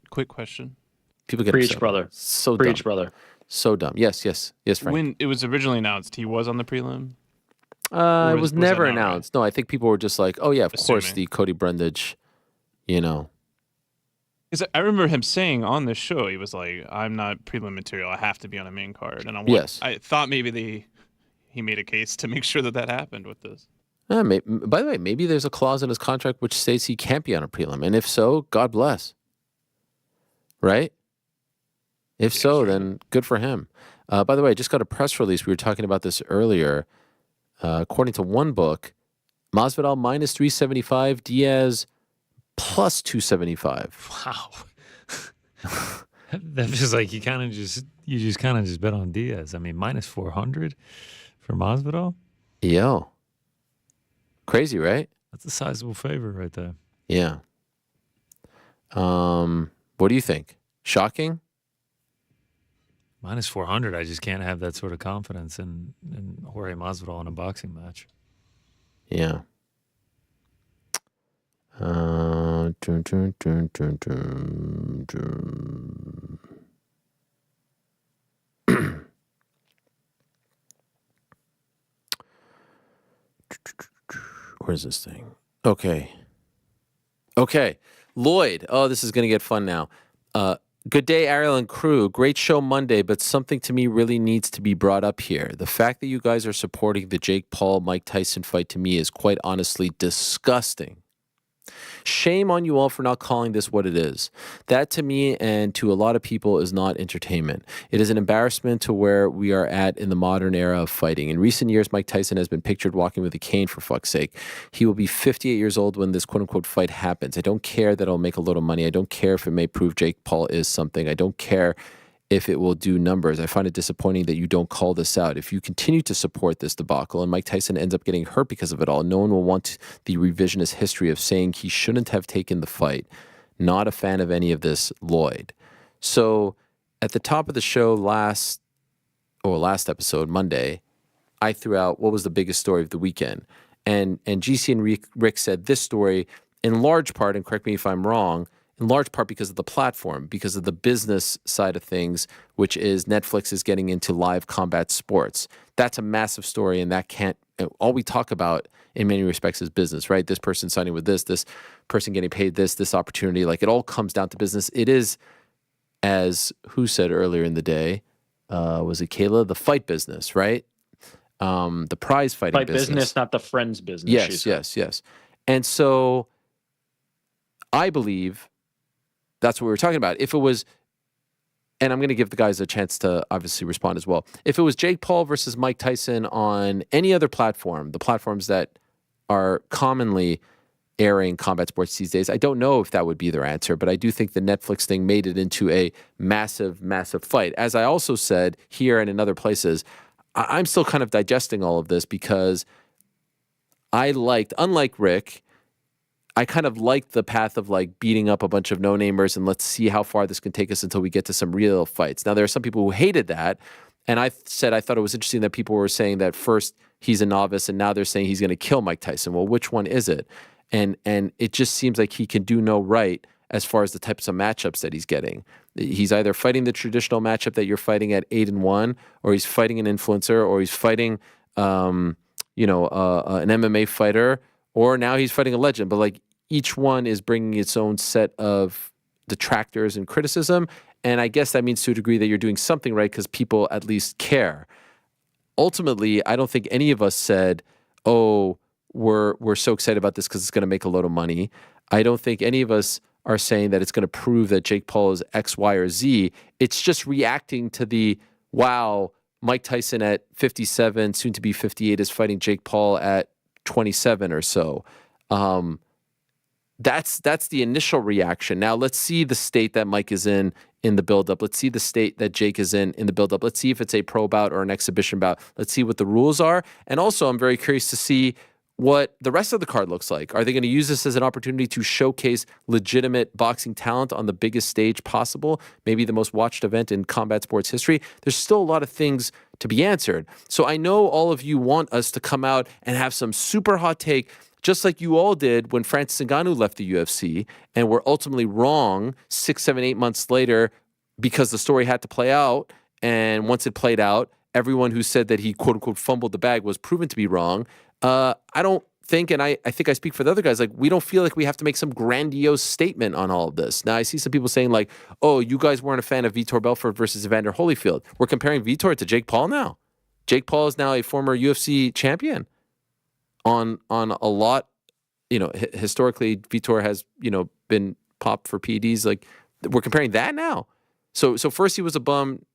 Speaker 3: quick question.
Speaker 2: People get
Speaker 6: Preach,
Speaker 2: upset.
Speaker 6: brother.
Speaker 2: So
Speaker 6: Preach,
Speaker 2: dumb.
Speaker 6: brother.
Speaker 2: So dumb. Yes, Frank.
Speaker 3: When it was originally announced, he was on the prelim?
Speaker 2: It was never
Speaker 3: that not right?
Speaker 2: announced. No, I think people were just like, oh yeah, of course,
Speaker 3: Assuming.
Speaker 2: the Cody Brundage, you know.
Speaker 3: Because I remember him saying on this show, he was like, I'm not prelim material. I have to be on a main card. And
Speaker 2: Yes.
Speaker 3: I thought maybe he made a case to make sure that happened with this.
Speaker 2: By the way, maybe there's a clause in his contract which states he can't be on a prelim. And if so, God bless. Right? If so, then good for him. By the way, I just got a press release. We were talking about this earlier. According to one book, Masvidal minus 375, Diaz plus 275.
Speaker 4: Wow. That feels like you just kind of just bet on Diaz. I mean, minus 400 for Masvidal.
Speaker 2: Yo. Crazy, right?
Speaker 4: That's a sizable favor right there.
Speaker 2: Yeah. What do you think? Shocking?
Speaker 4: Minus 400, I just can't have that sort of confidence in Jorge Masvidal in a boxing match.
Speaker 2: Yeah. Dun, dun, dun, dun, dun, dun. Where's this thing? Okay. Lloyd. Oh, this is going to get fun now. Good day, Ariel and crew. Great show Monday, but something to me really needs to be brought up here. The fact that you guys are supporting the Jake Paul-Mike Tyson fight to me is quite honestly disgusting. Shame on you all for not calling this what it is. That to me and to a lot of people is not entertainment. It is an embarrassment to where we are at in the modern era of fighting. In recent years, Mike Tyson has been pictured walking with a cane, for fuck's sake. He will be 58 years old when this quote-unquote fight happens. I don't care that it'll make a little money. I don't care if it may prove Jake Paul is something. I don't care if it will do numbers. I find it disappointing that you don't call this out. If you continue to support this debacle and Mike Tyson ends up getting hurt because of it all, no one will want the revisionist history of saying he shouldn't have taken the fight. Not a fan of any of this, Lloyd. So at the top of the show last episode, Monday, I threw out what was the biggest story of the weekend. And GC and Rick said this story in large part, and correct me if I'm wrong, in large part because of the platform, because of the business side of things, which is Netflix is getting into live combat sports. That's a massive story, and that can't, all we talk about in many respects is business, right? This person signing with this person getting paid this opportunity, like it all comes down to business. It is, as who said earlier in the day, was it Kayla? The fight business, right? The prize fighting business.
Speaker 6: Not the friends business.
Speaker 2: Yes. And so I believe that's what we were talking about. If it was, and I'm going to give the guys a chance to obviously respond as well. If it was Jake Paul versus Mike Tyson on any other platform, the platforms that are commonly airing combat sports these days, I don't know if that would be their answer, but I do think the Netflix thing made it into a massive, massive fight. As I also said here and in other places, I'm still kind of digesting all of this because unlike Rick, I kind of liked the path of like beating up a bunch of no-namers and let's see how far this can take us until we get to some real fights. Now, there are some people who hated that. And I thought it was interesting that people were saying that first he's a novice and now they're saying he's going to kill Mike Tyson. Well, which one is it? And it just seems like he can do no right as far as the types of matchups that he's getting. He's either fighting the traditional matchup that you're fighting at 8-1, or he's fighting an influencer, or he's fighting, an MMA fighter, or now he's fighting a legend. But like, each one is bringing its own set of detractors and criticism. And I guess that means to a degree that you're doing something right because people at least care. Ultimately, I don't think any of us said, oh, we're so excited about this because it's going to make a lot of money. I don't think any of us are saying that it's going to prove that Jake Paul is X, Y, or Z. It's just reacting to the, wow, Mike Tyson at 57, soon to be 58, is fighting Jake Paul at 27 or so. that's the initial reaction. Now let's see the state that Mike is in the buildup. Let's see the state that Jake is in the buildup. Let's see if it's a pro bout or an exhibition bout. Let's see what the rules are. And also, I'm very curious to see what the rest of the card looks like. Are they going to use this as an opportunity to showcase legitimate boxing talent on the biggest stage possible? Maybe the most watched event in combat sports history. There's still a lot of things to be answered. So I know all of you want us to come out and have some super hot take, just like you all did when Francis Ngannou left the UFC and were ultimately wrong 6, 7, 8 months later because the story had to play out. And once it played out, everyone who said that he quote unquote fumbled the bag was proven to be wrong. I don't think, and I think I speak for the other guys, like we don't feel like we have to make some grandiose statement on all of this. Now I see some people saying like, oh, you guys weren't a fan of Vitor Belfort versus Evander Holyfield. We're comparing Vitor to Jake Paul now. Jake Paul is now a former UFC champion on a lot, historically Vitor has, been popped for PEDs. Like we're comparing that now. So first he was a bum,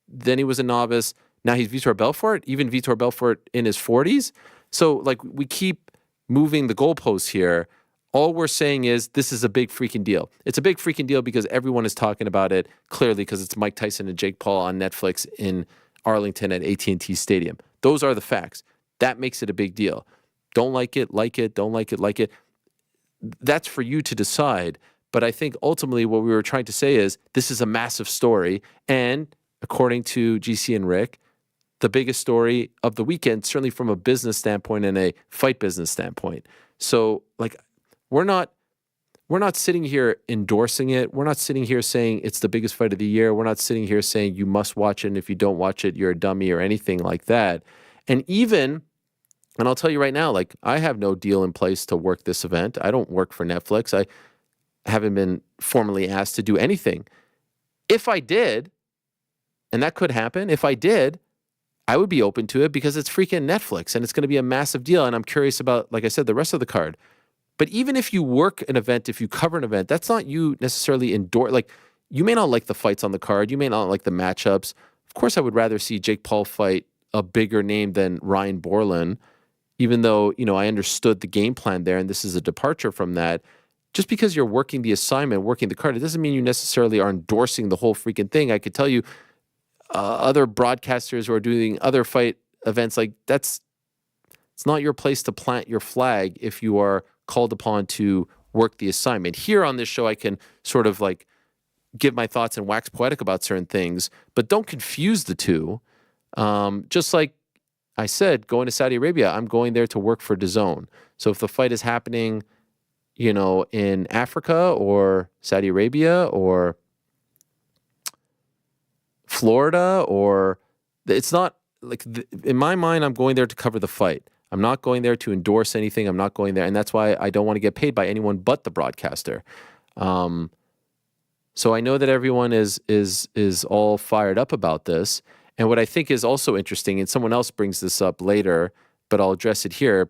Speaker 2: then he was a novice. Now he's Vitor Belfort, even Vitor Belfort in his 40s. So, like, we keep moving the goalposts here. All we're saying is this is a big freaking deal. It's a big freaking deal because everyone is talking about it, clearly, because it's Mike Tyson and Jake Paul on Netflix in Arlington at AT&T Stadium. Those are the facts. That makes it a big deal. Don't like it, don't like it, like it. That's for you to decide. But I think ultimately what we were trying to say is this is a massive story. And according to GC and Rick, the biggest story of the weekend, certainly from a business standpoint and a fight business standpoint. So, like, we're not sitting here endorsing it. We're not sitting here saying it's the biggest fight of the year. We're not sitting here saying you must watch it, and if you don't watch it, you're a dummy or anything like that. And I'll tell you right now, like, I have no deal in place to work this event. I don't work for Netflix. I haven't been formally asked to do anything. If I did, and that could happen, if I did, I would be open to it because it's freaking Netflix and it's going to be a massive deal. And I'm curious about, like I said, the rest of the card. But even if you work an event, if you cover an event, that's not you necessarily endorse. Like, you may not like the fights on the card. You may not like the matchups. Of course, I would rather see Jake Paul fight a bigger name than Ryan Borland, even though, I understood the game plan there. And this is a departure from that. Just because you're working the assignment, working the card, it doesn't mean you necessarily are endorsing the whole freaking thing. I could tell you, other broadcasters who are doing other fight events, like it's not your place to plant your flag if you are called upon to work the assignment. Here on this show, I can sort of like give my thoughts and wax poetic about certain things, but don't confuse the two. Just like I said, going to Saudi Arabia, I'm going there to work for DAZN. So if the fight is happening, in Africa or Saudi Arabia or Florida, or it's not like in my mind, I'm going there to cover the fight. I'm not going there to endorse anything. I'm not going there. And that's why I don't want to get paid by anyone but the broadcaster. So I know that everyone is all fired up about this. And what I think is also interesting, and someone else brings this up later, but I'll address it here.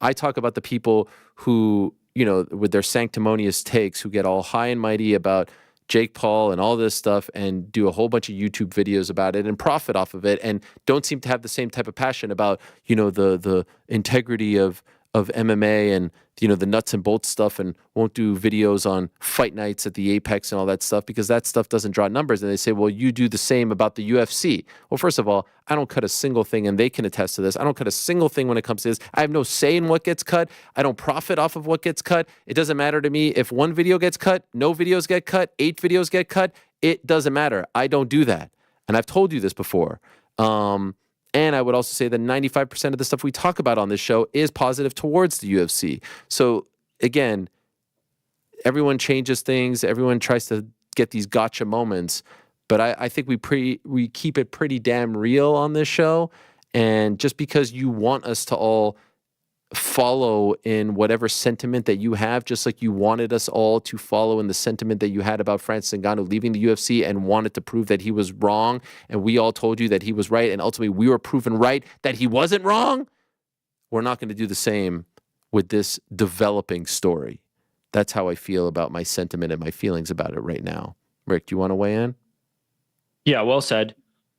Speaker 2: I talk about the people who, with their sanctimonious takes, who get all high and mighty about Jake Paul and all this stuff and do a whole bunch of YouTube videos about it and profit off of it and don't seem to have the same type of passion about, the integrity of MMA and, the nuts and bolts stuff, and won't do videos on fight nights at the Apex and all that stuff because that stuff doesn't draw numbers. And they say, well, you do the same about the UFC. Well, first of all, I don't cut a single thing, and they can attest to this. I don't cut a single thing when it comes to this. I have no say in what gets cut. I don't profit off of what gets cut. It doesn't matter to me if one video gets cut, no videos get cut, 8 videos get cut. It doesn't matter. I don't do that. And I've told you this before. And I would also say that 95% of the stuff we talk about on this show is positive towards the UFC. So again, everyone changes things. Everyone tries to get these gotcha moments. But I think we keep it pretty damn real on this show. And just because you want us to all follow in whatever sentiment that you have, just like you wanted us all to follow in the sentiment that you had about Francis Ngannou leaving the UFC and wanted to prove that he was wrong, and we all told you that he was right, and ultimately we were proven right that he wasn't wrong, we're not going to do the same with this developing story. That's how I feel about my sentiment and my feelings about it right now. Rick, do you want to weigh in?
Speaker 6: Yeah, well said.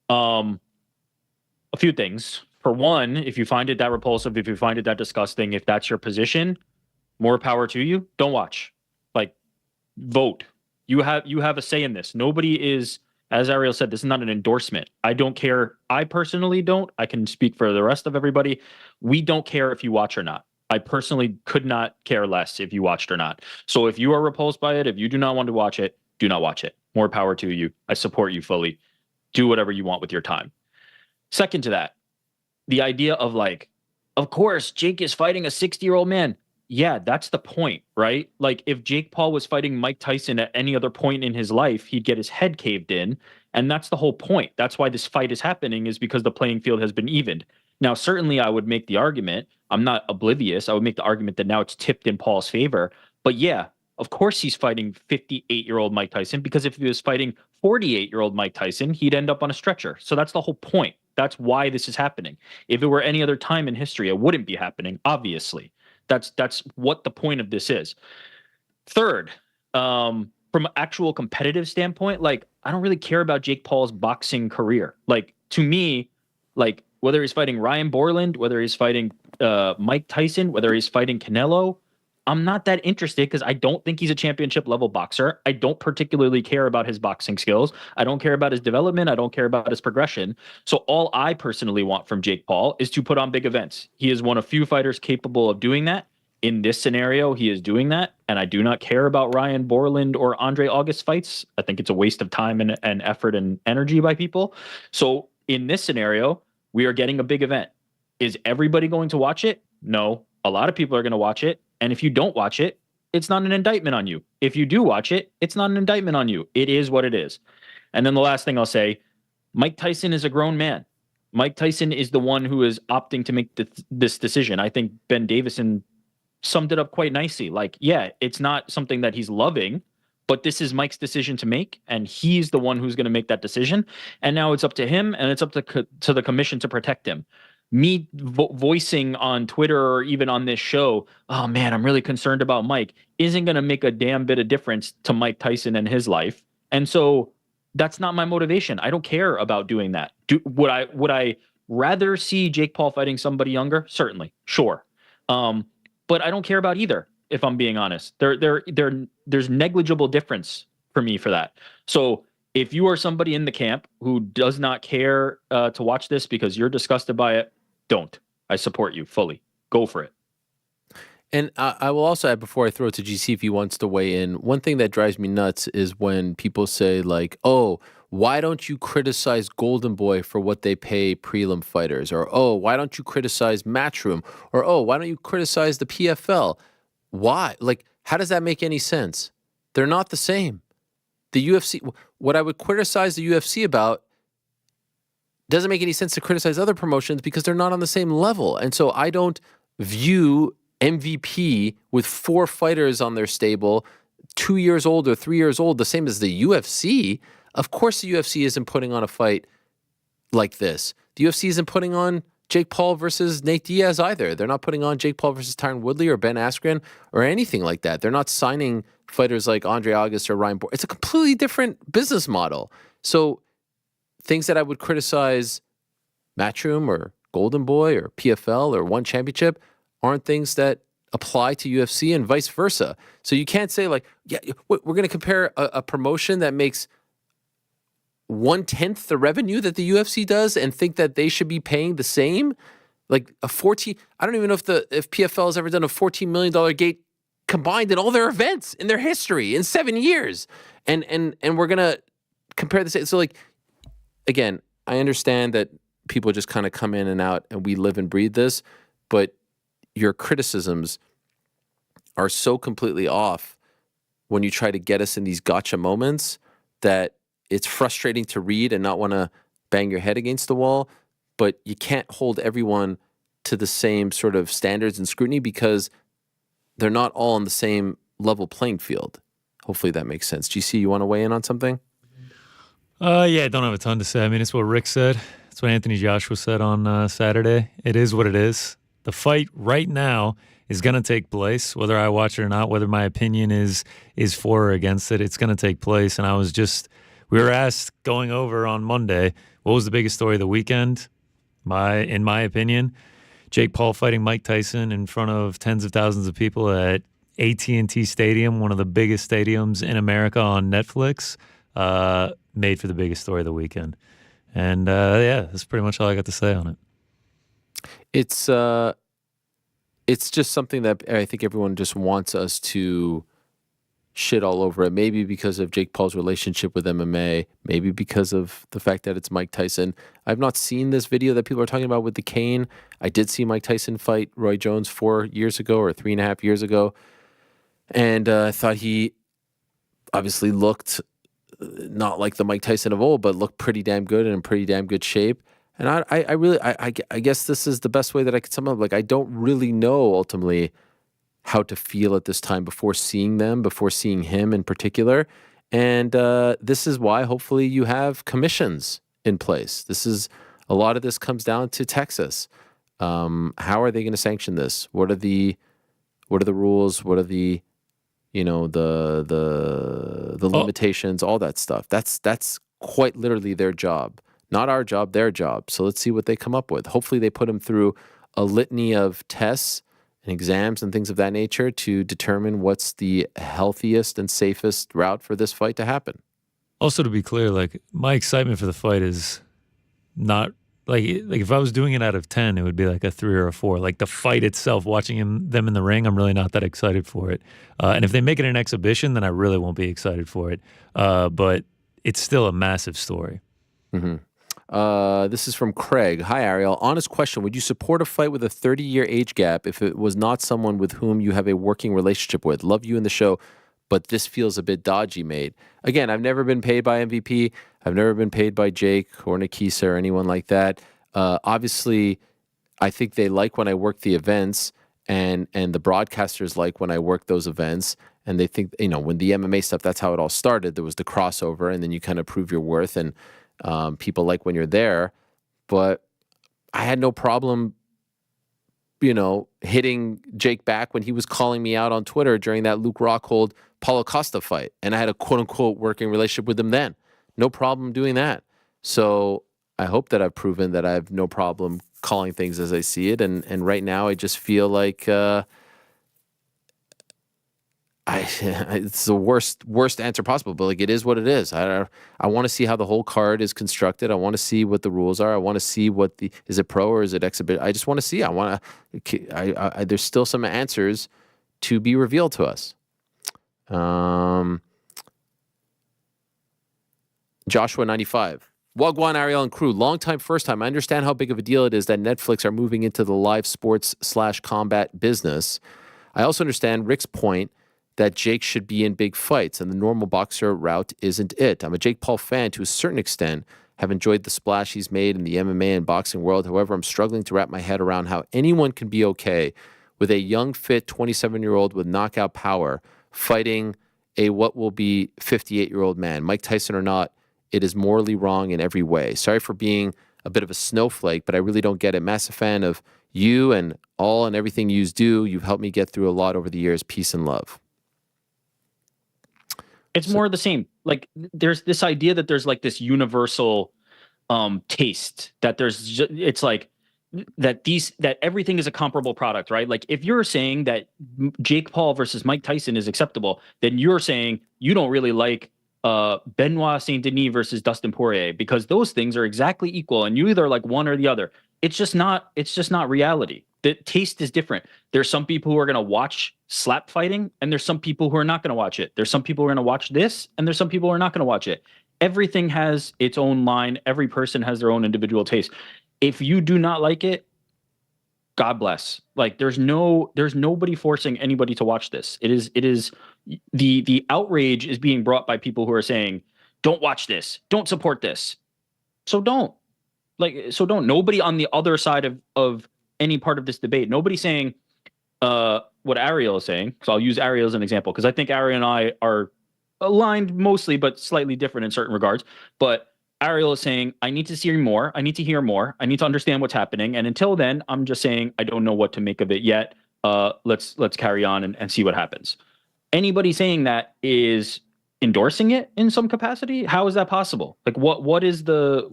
Speaker 6: A few things. For one, if you find it that repulsive, if you find it that disgusting, if that's your position, More power to you. Don't watch. Like, vote. You have a say in this. Nobody is, as Ariel said, this is not an endorsement. I don't care. I personally don't. I can speak for the rest of everybody. We don't care if you watch or not. I personally could not care less if you watched or not. So if you are repulsed by it, if you do not want to watch it, do not watch it. More power to you. I support you fully. Do whatever you want with your time. Second to that, the idea of like, of course, Jake is fighting a 60-year-old man. Yeah, that's the point, right? Like if Jake Paul was fighting Mike Tyson at any other point in his life, he'd get his head caved in. And that's the whole point. That's why this fight is happening, is because the playing field has been evened. Now, certainly I would make the argument, I'm not oblivious, I would make the argument that now it's tipped in Paul's favor. But yeah, of course he's fighting 58-year-old Mike Tyson, because if he was fighting 48-year-old Mike Tyson, he'd end up on a stretcher. So that's the whole point. That's why this is happening. If it were any other time in history, it wouldn't be happening, obviously. That's what the point of this is. Third, from an actual competitive standpoint, like I don't really care about Jake Paul's boxing career. Like to me, like whether he's fighting Ryan Borland, whether he's fighting Mike Tyson, whether he's fighting Canelo, I'm not that interested because I don't think he's a championship level boxer. I don't particularly care about his boxing skills. I don't care about his development. I don't care about his progression. So all I personally want from Jake Paul is to put on big events. He is one of few fighters capable of doing that. In this scenario, he is doing that. And I do not care about Ryan Borland or Andre August fights. I think it's a waste of time and effort and energy by people. So in this scenario, we are getting a big event. Is everybody going to watch it? No. A lot of people are going to watch it. And if you don't watch it, it's not an indictment on you. If you do watch it, it's not an indictment on you. It is what it is. And then the last thing I'll say, Mike Tyson is a grown man. Mike Tyson is the one who is opting to make this decision. I think Ben Davison summed it up quite nicely. Like, yeah, it's not something that he's loving, but this is Mike's decision to make, and he's the one who's going to make that decision. And now it's up to him, and it's up to the commission to protect him. Me voicing on Twitter or even on this show, oh man, I'm really concerned about Mike, isn't going to make a damn bit of difference to Mike Tyson and his life. And so that's not my motivation. I don't care about doing that. Would I rather see Jake Paul fighting somebody younger? Certainly. Sure. But I don't care about either, if I'm being honest. There's negligible difference for me for that. So if you are somebody in the camp who does not care to watch this because you're disgusted by it, don't. I support you fully. Go for it.
Speaker 2: And I will also add, before I throw it to GC if he wants to weigh in, one thing that drives me nuts is when people say like, oh, why don't you criticize Golden Boy for what they pay prelim fighters? Or, oh, why don't you criticize Matchroom? Or, oh, why don't you criticize the PFL? Why? Like, how does that make any sense? They're not the same. The UFC, what I would criticize the UFC about doesn't make any sense to criticize other promotions because they're not on the same level. And so I don't view MVP with 4 fighters on their stable, 2 years old or 3 years old, the same as the UFC. Of course, the UFC isn't putting on a fight like this. The UFC isn't putting on Jake Paul versus Nate Diaz either. They're not putting on Jake Paul versus Tyron Woodley or Ben Askren or anything like that. They're not signing fighters like Andre August or Ryan Borland. It's a completely different business model. So things that I would criticize Matchroom or Golden Boy or PFL or One Championship aren't things that apply to UFC and vice versa. So you can't say like, yeah, we're going to compare a promotion that makes 1/10 the revenue that the UFC does and think that they should be paying the same. Like a 14, I don't even know if PFL has ever done a $14 million gate combined in all their events in their history in 7 years. And we're going to compare this. So like, again, I understand that people just kind of come in and out and we live and breathe this, but your criticisms are so completely off when you try to get us in these gotcha moments that it's frustrating to read and not want to bang your head against the wall, but you can't hold everyone to the same sort of standards and scrutiny because they're not all on the same level playing field. Hopefully that makes sense. GC, you want to weigh in on something?
Speaker 4: Yeah, I don't have a ton to say. I mean, it's what Rick said. It's what Anthony Joshua said on Saturday. It is what it is. The fight right now is going to take place, whether I watch it or not, whether my opinion is for or against it. It's going to take place. And we were asked going over on Monday, what was the biggest story of the weekend? In my opinion, Jake Paul fighting Mike Tyson in front of tens of thousands of people at AT&T Stadium, one of the biggest stadiums in America on Netflix, made for the biggest story of the weekend. And yeah, that's pretty much all I got to say on it.
Speaker 2: It's just something that I think everyone just wants us to shit all over it. Maybe because of Jake Paul's relationship with MMA, maybe because of the fact that it's Mike Tyson. I've not seen this video that people are talking about with the cane. I did see Mike Tyson fight Roy Jones 4 years ago or 3.5 years ago. And I thought he obviously looked not like the Mike Tyson of old, but looked pretty damn good and in pretty damn good shape. And I guess this is the best way that I could sum up. Like, I don't really know ultimately how to feel at this time before seeing them, before seeing him in particular. And this is why hopefully you have commissions in place. A lot of this comes down to Texas. How are they going to sanction this? What are the rules? What are the limitations, all that stuff? That's quite literally their job. Not our job, their job. So let's see what they come up with. Hopefully they put him through a litany of tests and exams and things of that nature to determine what's the healthiest and safest route for this fight to happen.
Speaker 4: Also, to be clear, like, my excitement for the fight is not like if I was doing it out of 10, it would be like a 3 or a 4. Like, the fight itself, watching them in the ring, I'm really not that excited for it. And if they make it an exhibition, then I really won't be excited for it. But it's still a massive story.
Speaker 2: Mm-hmm. This is from Craig. Hi, Ariel. Honest question. Would you support a fight with a 30-year age gap if it was not someone with whom you have a working relationship with? Love you in the show, but this feels a bit dodgy, mate. Again, I've never been paid by MVP. I've never been paid by Jake or Nikisa or anyone like that. Obviously, I think they like when I work the events, and the broadcasters like when I work those events. And they think, when the MMA stuff, that's how it all started. There was the crossover, and then you kind of prove your worth, and people like when you're there. But I had no problem, hitting Jake back when he was calling me out on Twitter during that Luke Rockhold Paulo Costa fight. And I had a quote unquote working relationship with him then. No problem doing that. So I hope that I've proven that I have no problem calling things as I see it. And right now I just feel like it's the worst answer possible, but like, it is what it is. I want to see how the whole card is constructed. I want to see what the rules are. I want to see is it pro or is it exhibit? I just want to see. There's still some answers to be revealed to us. Joshua 95. Wagwan, Ariel, and crew. Long time, first time. I understand how big of a deal it is that Netflix are moving into the live sports / combat business. I also understand Rick's point that Jake should be in big fights, and the normal boxer route isn't it. I'm a Jake Paul fan to a certain extent, have enjoyed the splash he's made in the MMA and boxing world. However, I'm struggling to wrap my head around how anyone can be okay with a young, fit 27-year-old with knockout power fighting a what will be 58-year-old man. Mike Tyson or not, it is morally wrong in every way. Sorry for being a bit of a snowflake, but I really don't get it. Massive fan of you and all and everything you do. You've helped me get through a lot over the years. Peace and love.
Speaker 6: It's more of the same. Like, there's this idea that there's like this universal taste, that it's like that everything is a comparable product, right? Like, if you're saying that Jake Paul versus Mike Tyson is acceptable, then you're saying you don't really like Benoit Saint Denis versus Dustin Poirier, because those things are exactly equal, and you either like one or the other. It's just not reality. The taste is different. There's some people who are going to watch slap fighting, and there's some people who are not going to watch it. There's some people who are going to watch this, and there's some people who are not going to watch it. Everything has its own line. Every person has their own individual taste. If you do not like it, God bless. Like, there's nobody forcing anybody to watch this. It is the outrage is being brought by people who are saying, don't watch this, don't support this. So don't. Nobody on the other side of any part of this debate, nobody saying what Ariel is saying. So I'll use Ariel as an example, because I think Ariel and I are aligned mostly, but slightly different in certain regards. But Ariel is saying, I need to see more. I need to hear more. I need to understand what's happening. And until then, I'm just saying, I don't know what to make of it yet. Let's carry on and see what happens. Anybody saying that is endorsing it in some capacity. How is that possible? Like, what is the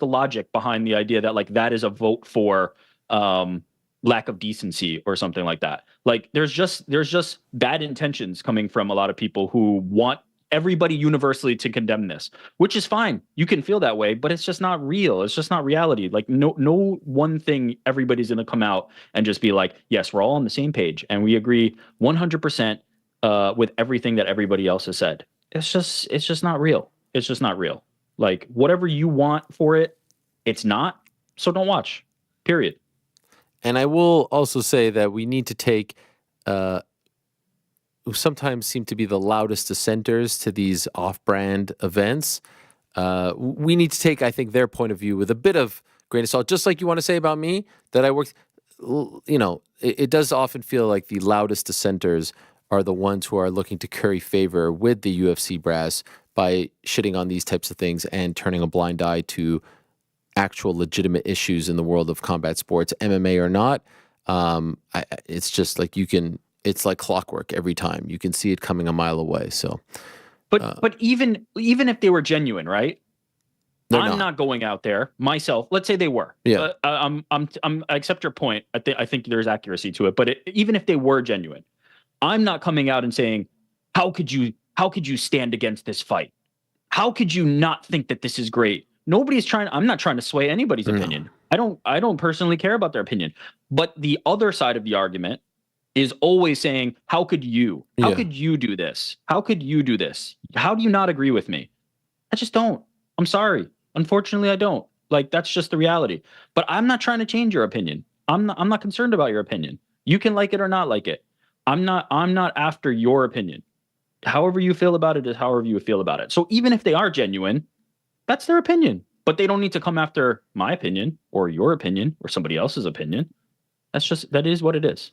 Speaker 6: logic behind the idea that, like, that is a vote for lack of decency or something like that. Like there's just bad intentions coming from a lot of people who want everybody universally to condemn this, which is fine. You can feel that way, but it's just not real. It's just not reality. Like no one thing everybody's going to come out and just be like, yes, we're all on the same page and we agree 100% with everything that everybody else has said. It's just not real. It's just not real. Like whatever you want for it, it's not. So don't watch. Period.
Speaker 2: And I will also say that we need to take who sometimes seem to be the loudest dissenters to these off-brand events. We need to take, I think, their point of view with a bit of grain of salt. Just like you want to say about me, that I worked, you know, it does often feel like the loudest dissenters are the ones who are looking to curry favor with the UFC brass by shitting on these types of things and turning a blind eye to actual legitimate issues in the world of combat sports, MMA or not. It's just like it's like clockwork every time. You can see it coming a mile away. So,
Speaker 6: but even if they were genuine, right? I'm not going out there myself. Let's say they were.
Speaker 2: Yeah.
Speaker 6: I accept your point. I think there's accuracy to it. But even if they were genuine, I'm not coming out and saying, how could you stand against this fight? How could you not think that this is great? I'm not trying to sway anybody's opinion. I don't personally care about their opinion. But the other side of the argument is always saying, how could you? How could you do this? How could you do this? How do you not agree with me? I just don't. I'm sorry. Unfortunately, I don't. Like, that's just the reality. But I'm not trying to change your opinion. I'm not concerned about your opinion. You can like it or not like it. I'm not after your opinion. However you feel about it is however you feel about it. So even if they are genuine, that's their opinion. But they don't need to come after my opinion or your opinion or somebody else's opinion. That is what it is.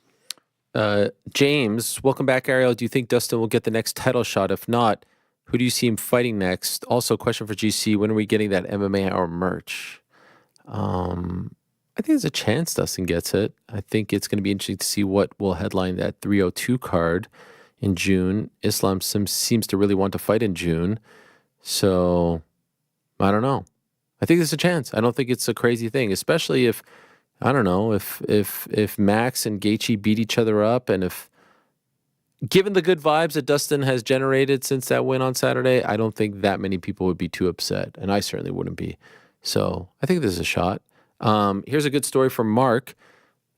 Speaker 2: James, welcome back, Ariel. Do you think Dustin will get the next title shot? If not, who do you see him fighting next? Also, question for GC, when are we getting that MMA Hour merch? I think there's a chance Dustin gets it. I think it's going to be interesting to see what will headline that 302 card in June. Islam seems to really want to fight in June. So, I don't know. I think there's a chance. I don't think it's a crazy thing, especially if, I don't know, if Max and Gaethje beat each other up, and if, given the good vibes that Dustin has generated since that win on Saturday, I don't think that many people would be too upset, and I certainly wouldn't be. So I think there's a shot. Here's a good story from Mark,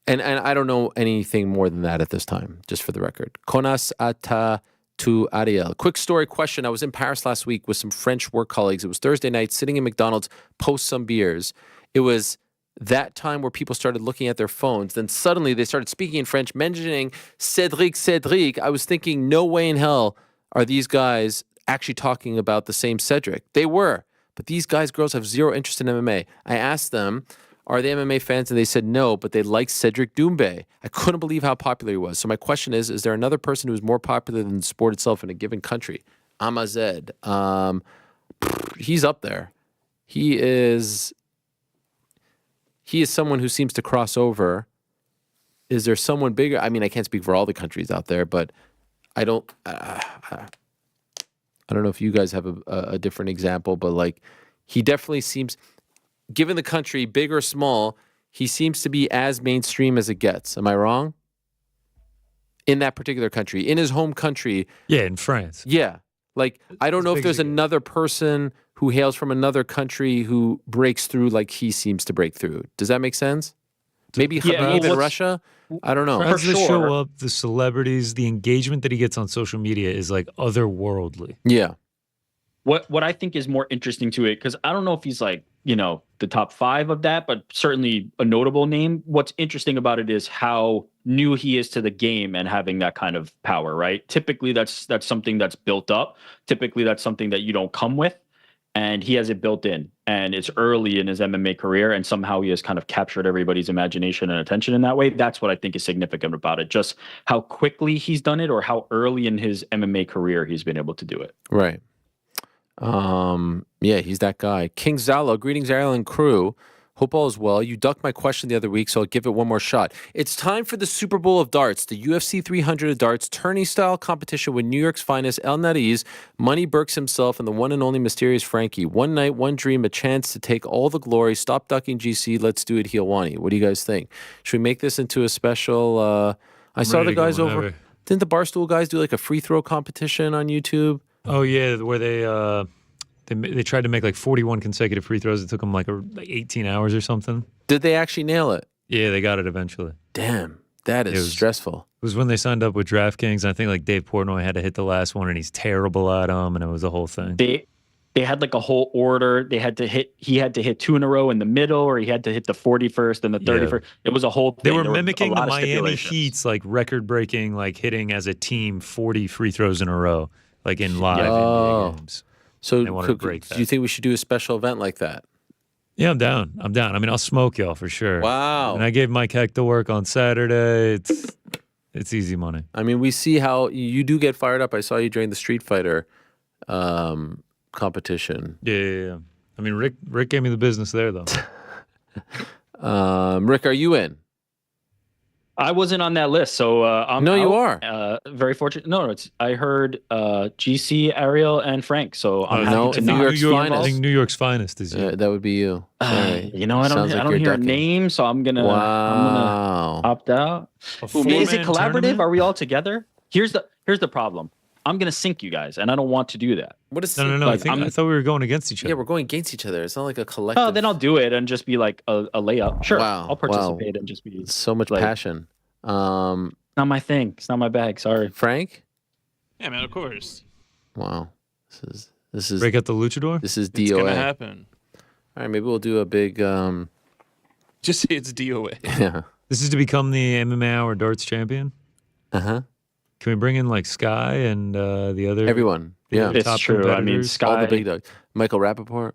Speaker 2: and I don't know anything more than that at this time, just for the record. Konas ata to Ariel. Quick story question. I was in Paris last week with some French work colleagues. It was Thursday night, sitting in McDonald's, post some beers. It was that time where people started looking at their phones. Then suddenly they started speaking in French, mentioning Cedric. I was thinking, no way in hell are these guys actually talking about the same Cedric. They were, but these girls have zero interest in MMA. I asked them, are they MMA fans? And they said no, but they like Cedric Doumbé. I couldn't believe how popular he was. So my question is there another person who's more popular than the sport itself in a given country? Amazed. He's up there. He is someone who seems to cross over. Is there someone bigger? I mean, I can't speak for all the countries out there, but I don't know if you guys have a different example, but like, he definitely seems, given the country, big or small, he seems to be as mainstream as it gets. Am I wrong? In that particular country, in his home country.
Speaker 4: Yeah, in France.
Speaker 2: Yeah. Like, I don't know if there's another person who hails from another country who breaks through like he seems to break through. Does that make sense? Maybe Khabib in Russia? I don't know.
Speaker 4: France, the show up, the celebrities, the engagement that he gets on social media is like otherworldly.
Speaker 2: Yeah.
Speaker 6: What I think is more interesting to it, because I don't know if he's like, you know, the top 5 of that, but certainly a notable name. What's interesting about it is how new he is to the game and having that kind of power, right? Typically, that's something that's built up. Typically, that's something that you don't come with, and he has it built in. And it's early in his MMA career, and somehow he has kind of captured everybody's imagination and attention in that way. That's what I think is significant about it. Just how quickly he's done it, or how early in his MMA career he's been able to do it.
Speaker 2: Right. Yeah, he's that guy. King Zalo, greetings, Ariel and crew. Hope all is well. You ducked my question the other week, so I'll give it one more shot. It's time for the Super Bowl of darts, the UFC 300 of darts tourney-style competition with New York's finest El Nariz, Money Burks himself, and the one and only mysterious Frankie. One night, one dream, a chance to take all the glory. Stop ducking GC. Let's do it, Helwani. What do you guys think? Should we make this into a special? I saw the guys over. Didn't the Barstool guys do like a free throw competition on YouTube?
Speaker 4: Oh yeah, where they tried to make like 41 consecutive free throws. It took them like 18 hours or something.
Speaker 2: Did they actually nail it?
Speaker 4: Yeah, they got it eventually.
Speaker 2: Damn, that is stressful.
Speaker 4: It was when they signed up with DraftKings. I think like Dave Portnoy had to hit the last one, and he's terrible at them, and it was a whole thing.
Speaker 6: They had like a whole order. He had to hit 2 in a row in the middle, or he had to hit the 41st and the 31st. Yeah. It was a whole thing.
Speaker 4: They were mimicking the Miami Heat's like record-breaking, like hitting as a team 40 free throws in a row, like in live NBA games.
Speaker 2: So do you think we should do a special event like that?
Speaker 4: Yeah, I'm down. I mean, I'll smoke y'all for sure.
Speaker 2: Wow.
Speaker 4: And I gave Mike Heck to work on Saturday. It's easy money.
Speaker 2: I mean, we see how you do get fired up. I saw you during the Street Fighter competition.
Speaker 4: Yeah. I mean, Rick gave me the business there, though.
Speaker 2: Rick, are you in?
Speaker 6: I wasn't on that list, so I'm out.
Speaker 2: You are.
Speaker 6: Very fortunate. No, I heard GC, Ariel, and Frank. So I'm happy to
Speaker 2: New York's finest.
Speaker 4: I think New York's finest is you.
Speaker 2: That would be you.
Speaker 6: You know, I don't hear a name, so I'm gonna opt out. Is it collaborative? Tournament? Are we all together? Here's the problem. I'm gonna sync you guys, and I don't want to do that.
Speaker 2: What is
Speaker 4: no? Like, I thought we were going against each other.
Speaker 2: Yeah, we're going against each other. It's not like a collective.
Speaker 6: Oh, then I'll do it and just be like a layup. Sure,
Speaker 2: wow.
Speaker 6: I'll participate and just be
Speaker 2: so much passion.
Speaker 6: Not my thing. It's not my bag. Sorry,
Speaker 2: Frank.
Speaker 3: Yeah, man. Of course.
Speaker 2: Wow, this is
Speaker 4: break out the luchador.
Speaker 2: This is DOA.
Speaker 3: It's gonna happen.
Speaker 2: All right, maybe we'll do a big.
Speaker 3: Just say it's DOA.
Speaker 2: Yeah.
Speaker 4: This is to become the MMA Hour Darts champion.
Speaker 2: Uh-huh.
Speaker 4: Can we bring in like Sky and the other
Speaker 2: everyone? Yeah,
Speaker 6: it's true. I mean, Sky,
Speaker 2: all the big dogs. Michael Rappaport.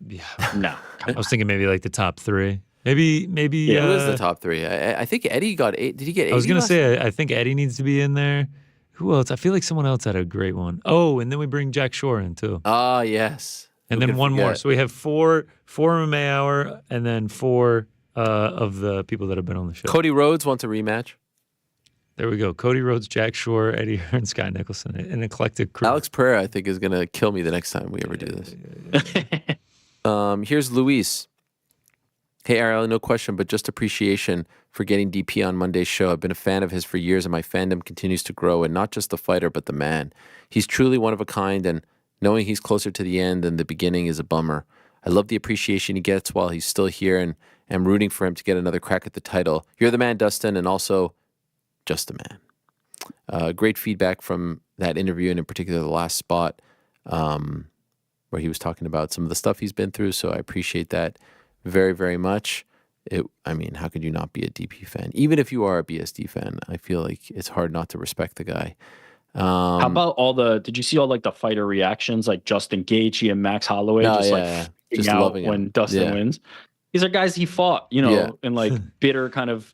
Speaker 4: Yeah.
Speaker 6: No.
Speaker 4: I was thinking maybe like the top 3. Maybe.
Speaker 2: Yeah, who is the top 3? I think Eddie got 8. Did he get 8?
Speaker 4: I was gonna say I think Eddie needs to be in there. Who else? I feel like someone else had a great one. Oh, and then we bring Jack Shore in too.
Speaker 2: Ah, yes.
Speaker 4: And then one more. So we have four MMA Hour, and then 4 of the people that have been on the show.
Speaker 2: Cody Rhodes wants a rematch.
Speaker 4: There we go. Cody Rhodes, Jack Shore, Eddie Hearn, Sky Nicholson, an eclectic crew.
Speaker 2: Alex Pereira, I think, is going to kill me the next time we ever do this. Here's Luis. Hey, Ariel, no question, but just appreciation for getting DP on Monday's show. I've been a fan of his for years, and my fandom continues to grow, and not just the fighter, but the man. He's truly one of a kind, and knowing he's closer to the end than the beginning is a bummer. I love the appreciation he gets while he's still here, and I'm rooting for him to get another crack at the title. You're the man, Dustin, and also just a man. Great feedback from that interview, and in particular the last spot where he was talking about some of the stuff he's been through, so I appreciate that very, very much. I mean, how could you not be a DP fan? Even if you are a BSD fan, I feel like it's hard not to respect the guy.
Speaker 6: How about did you see all like the fighter reactions, like Justin Gaethje and Max Holloway just loving when Dustin wins? These are guys he fought, in like bitter kind of,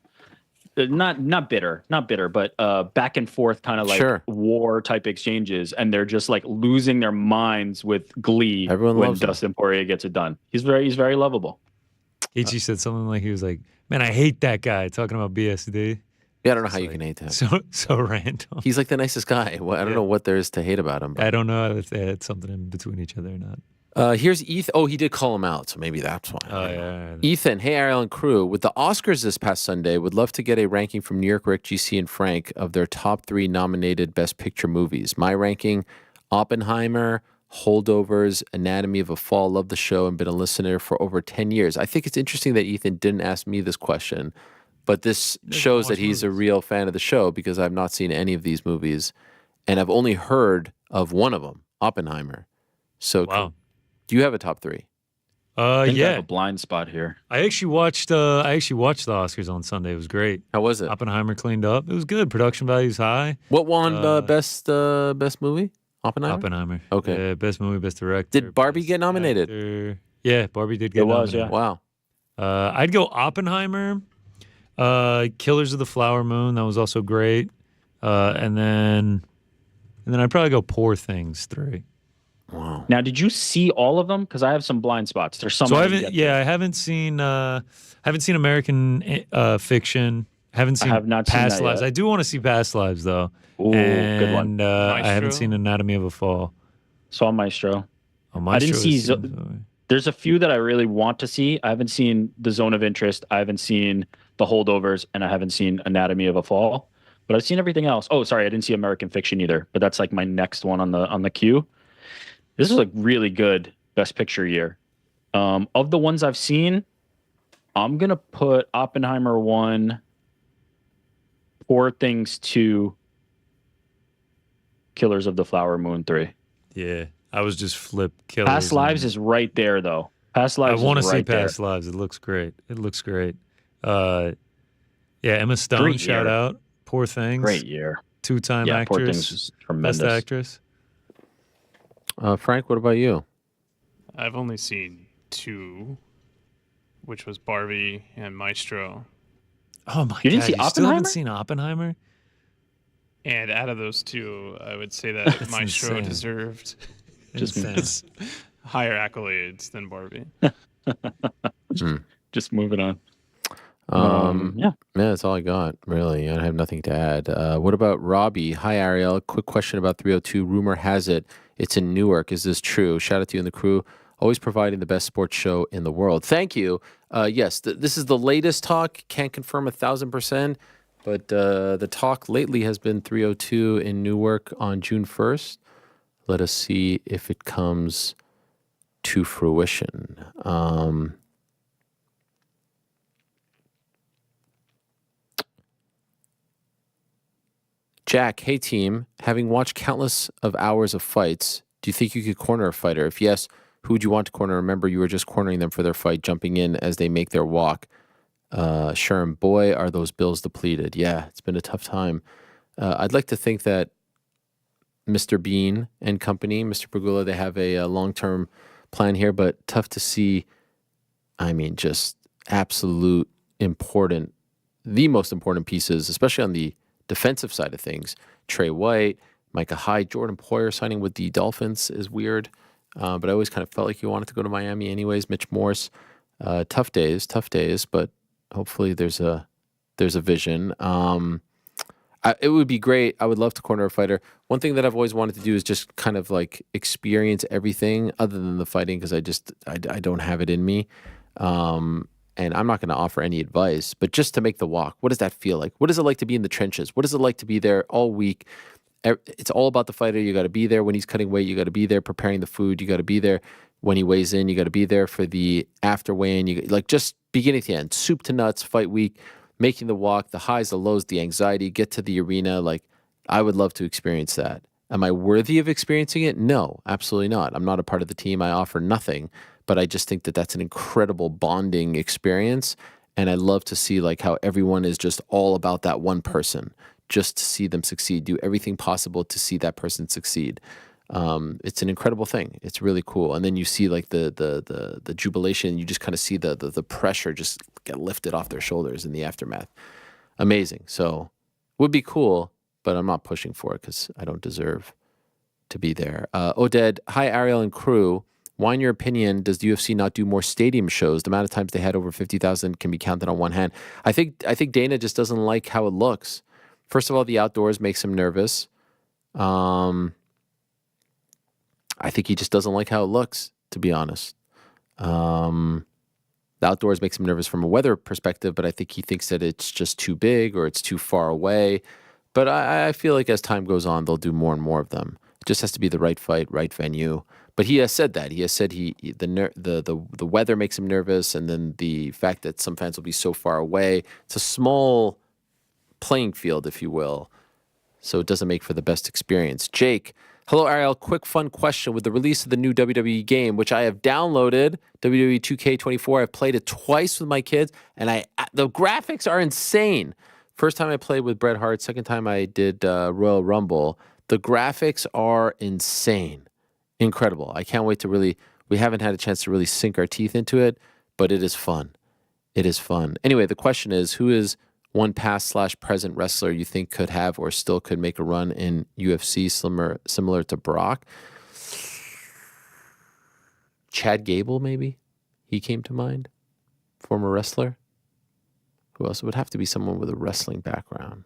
Speaker 6: not bitter, but back and forth kind of like war type exchanges, and they're just like losing their minds with glee when Dustin Poirier gets it done. He's very lovable.
Speaker 4: Gaethje said something like, he was like, "Man, I hate that guy," talking about BSD.
Speaker 2: Yeah, I don't know how you can hate that.
Speaker 4: So random.
Speaker 2: He's like the nicest guy. Well, I don't know what there is to hate about him. But.
Speaker 4: I don't know if they had something in between each other or not.
Speaker 2: Here's Ethan. Oh, he did call him out, so maybe that's why.
Speaker 4: Oh, yeah.
Speaker 2: Ethan, hey, Ariel and crew. With the Oscars this past Sunday, would love to get a ranking from New York, Rick, GC, and Frank of their top 3 nominated Best Picture movies. My ranking, Oppenheimer, Holdovers, Anatomy of a Fall. Love the show and been a listener for over 10 years. I think it's interesting that Ethan didn't ask me this question, but this shows that he's a real fan of the show because I've not seen any of these movies, and I've only heard of one of them, Oppenheimer. So
Speaker 4: wow.
Speaker 2: Do you have a top 3?
Speaker 6: I have a blind spot here.
Speaker 4: I actually watched the Oscars on Sunday. It was great.
Speaker 2: How was it?
Speaker 4: Oppenheimer cleaned up. It was good. Production value's high.
Speaker 2: What won best movie? Oppenheimer. Okay.
Speaker 4: Best movie, best director.
Speaker 2: Did Barbie get nominated?
Speaker 4: Actor. Yeah, Barbie did get nominated.
Speaker 2: Wow.
Speaker 4: I'd go Oppenheimer. Killers of the Flower Moon. That was also great. And then I'd probably go Poor Things 3.
Speaker 2: Wow.
Speaker 6: Now, did you see all of them? Because I have some blind spots. There's some.
Speaker 4: So I haven't seen American Fiction. I
Speaker 6: have not seen
Speaker 4: Past
Speaker 6: that
Speaker 4: Lives.
Speaker 6: yet.
Speaker 4: I do want to see Past Lives though.
Speaker 6: Ooh, good one.
Speaker 4: And I haven't seen Anatomy of a Fall.
Speaker 6: Saw Maestro.
Speaker 4: Oh,
Speaker 6: I didn't see.
Speaker 4: is-
Speaker 6: There's a few that I really want to see. I haven't seen The Zone of Interest. I haven't seen The Holdovers, and I haven't seen Anatomy of a Fall. But I've seen everything else. Oh, sorry, I didn't see American Fiction either. But that's like my next one on the queue. This is like really good Best Picture year. Of the ones I've seen, I'm gonna put Oppenheimer 1, Poor Things 2, Killers of the Flower Moon 3.
Speaker 4: Yeah, I was just flip Killers.
Speaker 6: Past Lives is right there though. Past Lives.
Speaker 4: I want to
Speaker 6: is
Speaker 4: see
Speaker 6: right
Speaker 4: Past
Speaker 6: there.
Speaker 4: Lives. It looks great. Yeah, Emma Stone.
Speaker 6: Great
Speaker 4: Shout
Speaker 6: year.
Speaker 4: out. Poor Things.
Speaker 6: Great year.
Speaker 4: 2-time
Speaker 6: Yeah,
Speaker 4: actress.
Speaker 6: Poor Things is tremendous.
Speaker 4: Best actress.
Speaker 2: Frank, what about you?
Speaker 3: I've only seen 2, which was Barbie and Maestro.
Speaker 4: Oh my
Speaker 6: You didn't
Speaker 4: God!
Speaker 6: see
Speaker 4: You still
Speaker 6: Oppenheimer?
Speaker 4: haven't seen Oppenheimer?
Speaker 3: And out of those 2, I would say that Maestro
Speaker 4: insane.
Speaker 3: deserved
Speaker 4: Insane.
Speaker 3: higher accolades than Barbie.
Speaker 6: Just moving on.
Speaker 2: Yeah, that's all I got, really. I have nothing to add. What about Robbie? Hi, Ariel. Quick question about 302. Rumor has it it's in Newark. Is this true? Shout out to you and the crew. Always providing the best sports show in the world. Thank you. Yes, this is the latest talk. Can't confirm 1,000%, but the talk lately has been 302 in Newark on June 1st. Let us see if it comes to fruition. Jack, hey team, having watched countless of hours of fights, do you think you could corner a fighter? If yes, who would you want to corner? Remember, you were just cornering them for their fight, jumping in as they make their walk. Sherm, boy, are those bills depleted. Yeah, it's been a tough time. I'd like to think that Mr. Bean and company, Mr. Pagula, they have a long-term plan here, but tough to see. I mean, just absolute important, the most important pieces, especially on the defensive side of things. Trey White, Micah Hyde, Jordan Poyer signing with the Dolphins is weird, but I always kind of felt like he wanted to go to Miami anyways. Mitch Morse, tough days, but hopefully there's a vision. It would be great. I would love to corner a fighter. One thing that I've always wanted to do is just kind of like experience everything other than the fighting, because I don't have it in me. And I'm not going to offer any advice, but just to make the walk. What does that feel like? What is it like to be in the trenches? What is it like to be there all week? It's all about the fighter. You got to be there when he's cutting weight. You got to be there preparing the food. You got to be there when he weighs in. You got to be there for the after weigh-in. You like just beginning to end, soup to nuts, fight week, making the walk, the highs, the lows, the anxiety, get to the arena. Like, I would love to experience that. Am I worthy of experiencing it? No, absolutely not. I'm not a part of the team. I offer nothing. But I just think that that's an incredible bonding experience. And I love to see like how everyone is just all about that one person, just to see them succeed, do everything possible to see that person succeed. It's an incredible thing. It's really cool. And then you see like the jubilation. You just kind of see the pressure just get lifted off their shoulders in the aftermath. Amazing. So would be cool, but I'm not pushing for it because I don't deserve to be there. Oded, hi Ariel and crew. Why, in your opinion, does the UFC not do more stadium shows? The amount of times they had over 50,000 can be counted on one hand. I think Dana just doesn't like how it looks. First of all, the outdoors makes him nervous. I think he just doesn't like how it looks, to be honest. The outdoors makes him nervous from a weather perspective, but I think he thinks that it's just too big or it's too far away. But I feel like as time goes on, they'll do more and more of them. It just has to be the right fight, right venue. But he has said that. He has said the weather makes him nervous, and then the fact that some fans will be so far away. It's a small playing field, if you will, so it doesn't make for the best experience. Jake, hello, Ariel. Quick fun question. With the release of the new WWE game, which I have downloaded, WWE 2K24, I've played it twice with my kids, and the graphics are insane. First time I played with Bret Hart, second time I did Royal Rumble. The graphics are insane. Incredible. I can't wait to we haven't had a chance to really sink our teeth into it, but it is fun. It is fun. Anyway, the question is, who is one past/present wrestler you think could have or still could make a run in UFC similar to Brock? Chad Gable, maybe. He came to mind. Former wrestler. Who else? It would have to be someone with a wrestling background.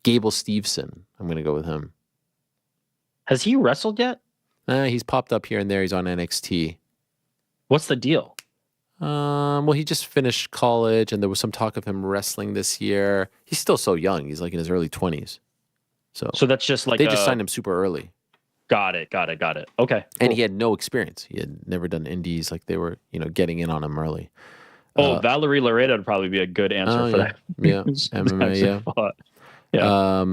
Speaker 2: Gable Steveson. I'm going to go with him.
Speaker 6: Has he wrestled yet?
Speaker 2: He's popped up here and there. He's on NXT.
Speaker 6: What's the deal?
Speaker 2: Well, he just finished college, and there was some talk of him wrestling this year. He's still so young. He's like in his early 20s. So
Speaker 6: that's just like
Speaker 2: they just signed him super early.
Speaker 6: Got it. Okay. Cool.
Speaker 2: And he had no experience. He had never done indies. Like they were, getting in on him early.
Speaker 6: Valerie Laredo would probably be a good answer for that.
Speaker 2: Yeah, MMA,
Speaker 6: yeah.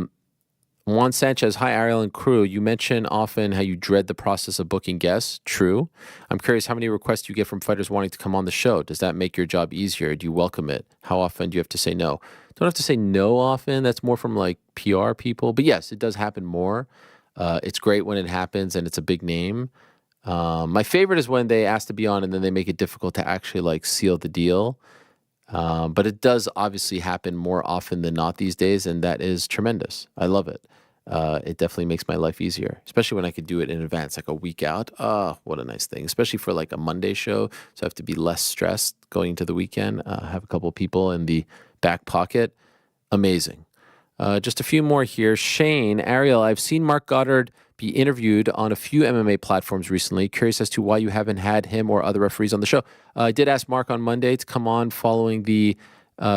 Speaker 2: Juan Sanchez, hi, Ariel and crew. You mention often how you dread the process of booking guests. True. I'm curious how many requests you get from fighters wanting to come on the show. Does that make your job easier? Do you welcome it? How often do you have to say no? Don't have to say no often. That's more from like PR people. But yes, it does happen more. It's great when it happens and it's a big name. My favorite is when they ask to be on and then they make it difficult to actually like seal the deal. But it does obviously happen more often than not these days, and that is tremendous. I love it. It definitely makes my life easier, especially when I could do it in advance, like a week out. Oh, what a nice thing, especially for like a Monday show. So I have to be less stressed going into the weekend. Have a couple of people in the back pocket. Amazing. Just a few more here. Shane, Ariel, I've seen Mark Goddard be interviewed on a few MMA platforms recently. Curious as to why you haven't had him or other referees on the show. I did ask Mark on Monday to come on following the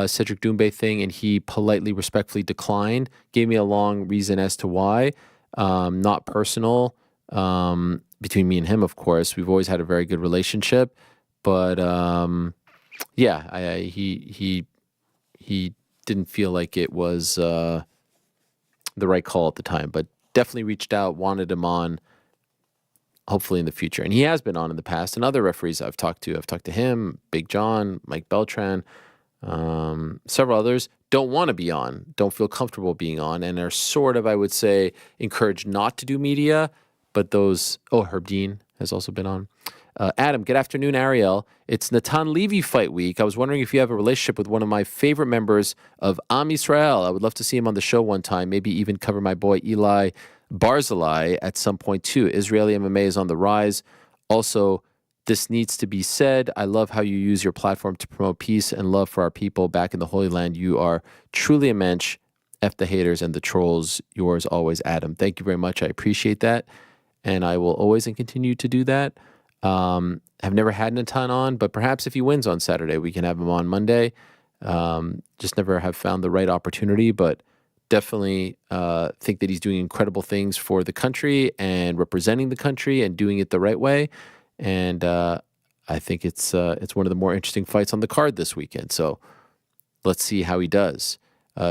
Speaker 2: Cedric Doumbé thing, and he politely, respectfully declined. Gave me a long reason as to why. Not personal. Between me and him, of course. We've always had a very good relationship. But he didn't feel like it was the right call at the time. But definitely reached out, wanted him on, hopefully in the future. And he has been on in the past. And other referees I've talked to him, Big John, Mike Beltran, several others, don't want to be on, don't feel comfortable being on, and are sort of, I would say, encouraged not to do media. But those, Herb Dean has also been on. Adam, good afternoon, Ariel. It's Natan Levy fight week. I was wondering if you have a relationship with one of my favorite members of Am Yisrael. I would love to see him on the show one time, maybe even cover my boy Eli Barzilai at some point too. Israeli MMA is on the rise. Also, this needs to be said. I love how you use your platform to promote peace and love for our people back in the Holy Land. You are truly a mensch. F the haters and the trolls. Yours always, Adam. Thank you very much. I appreciate that. And I will always and continue to do that. I've never had Natan on, but perhaps if he wins on Saturday, we can have him on Monday. Just never have found the right opportunity, but definitely think that he's doing incredible things for the country and representing the country and doing it the right way. And I think it's one of the more interesting fights on the card this weekend. So let's see how he does.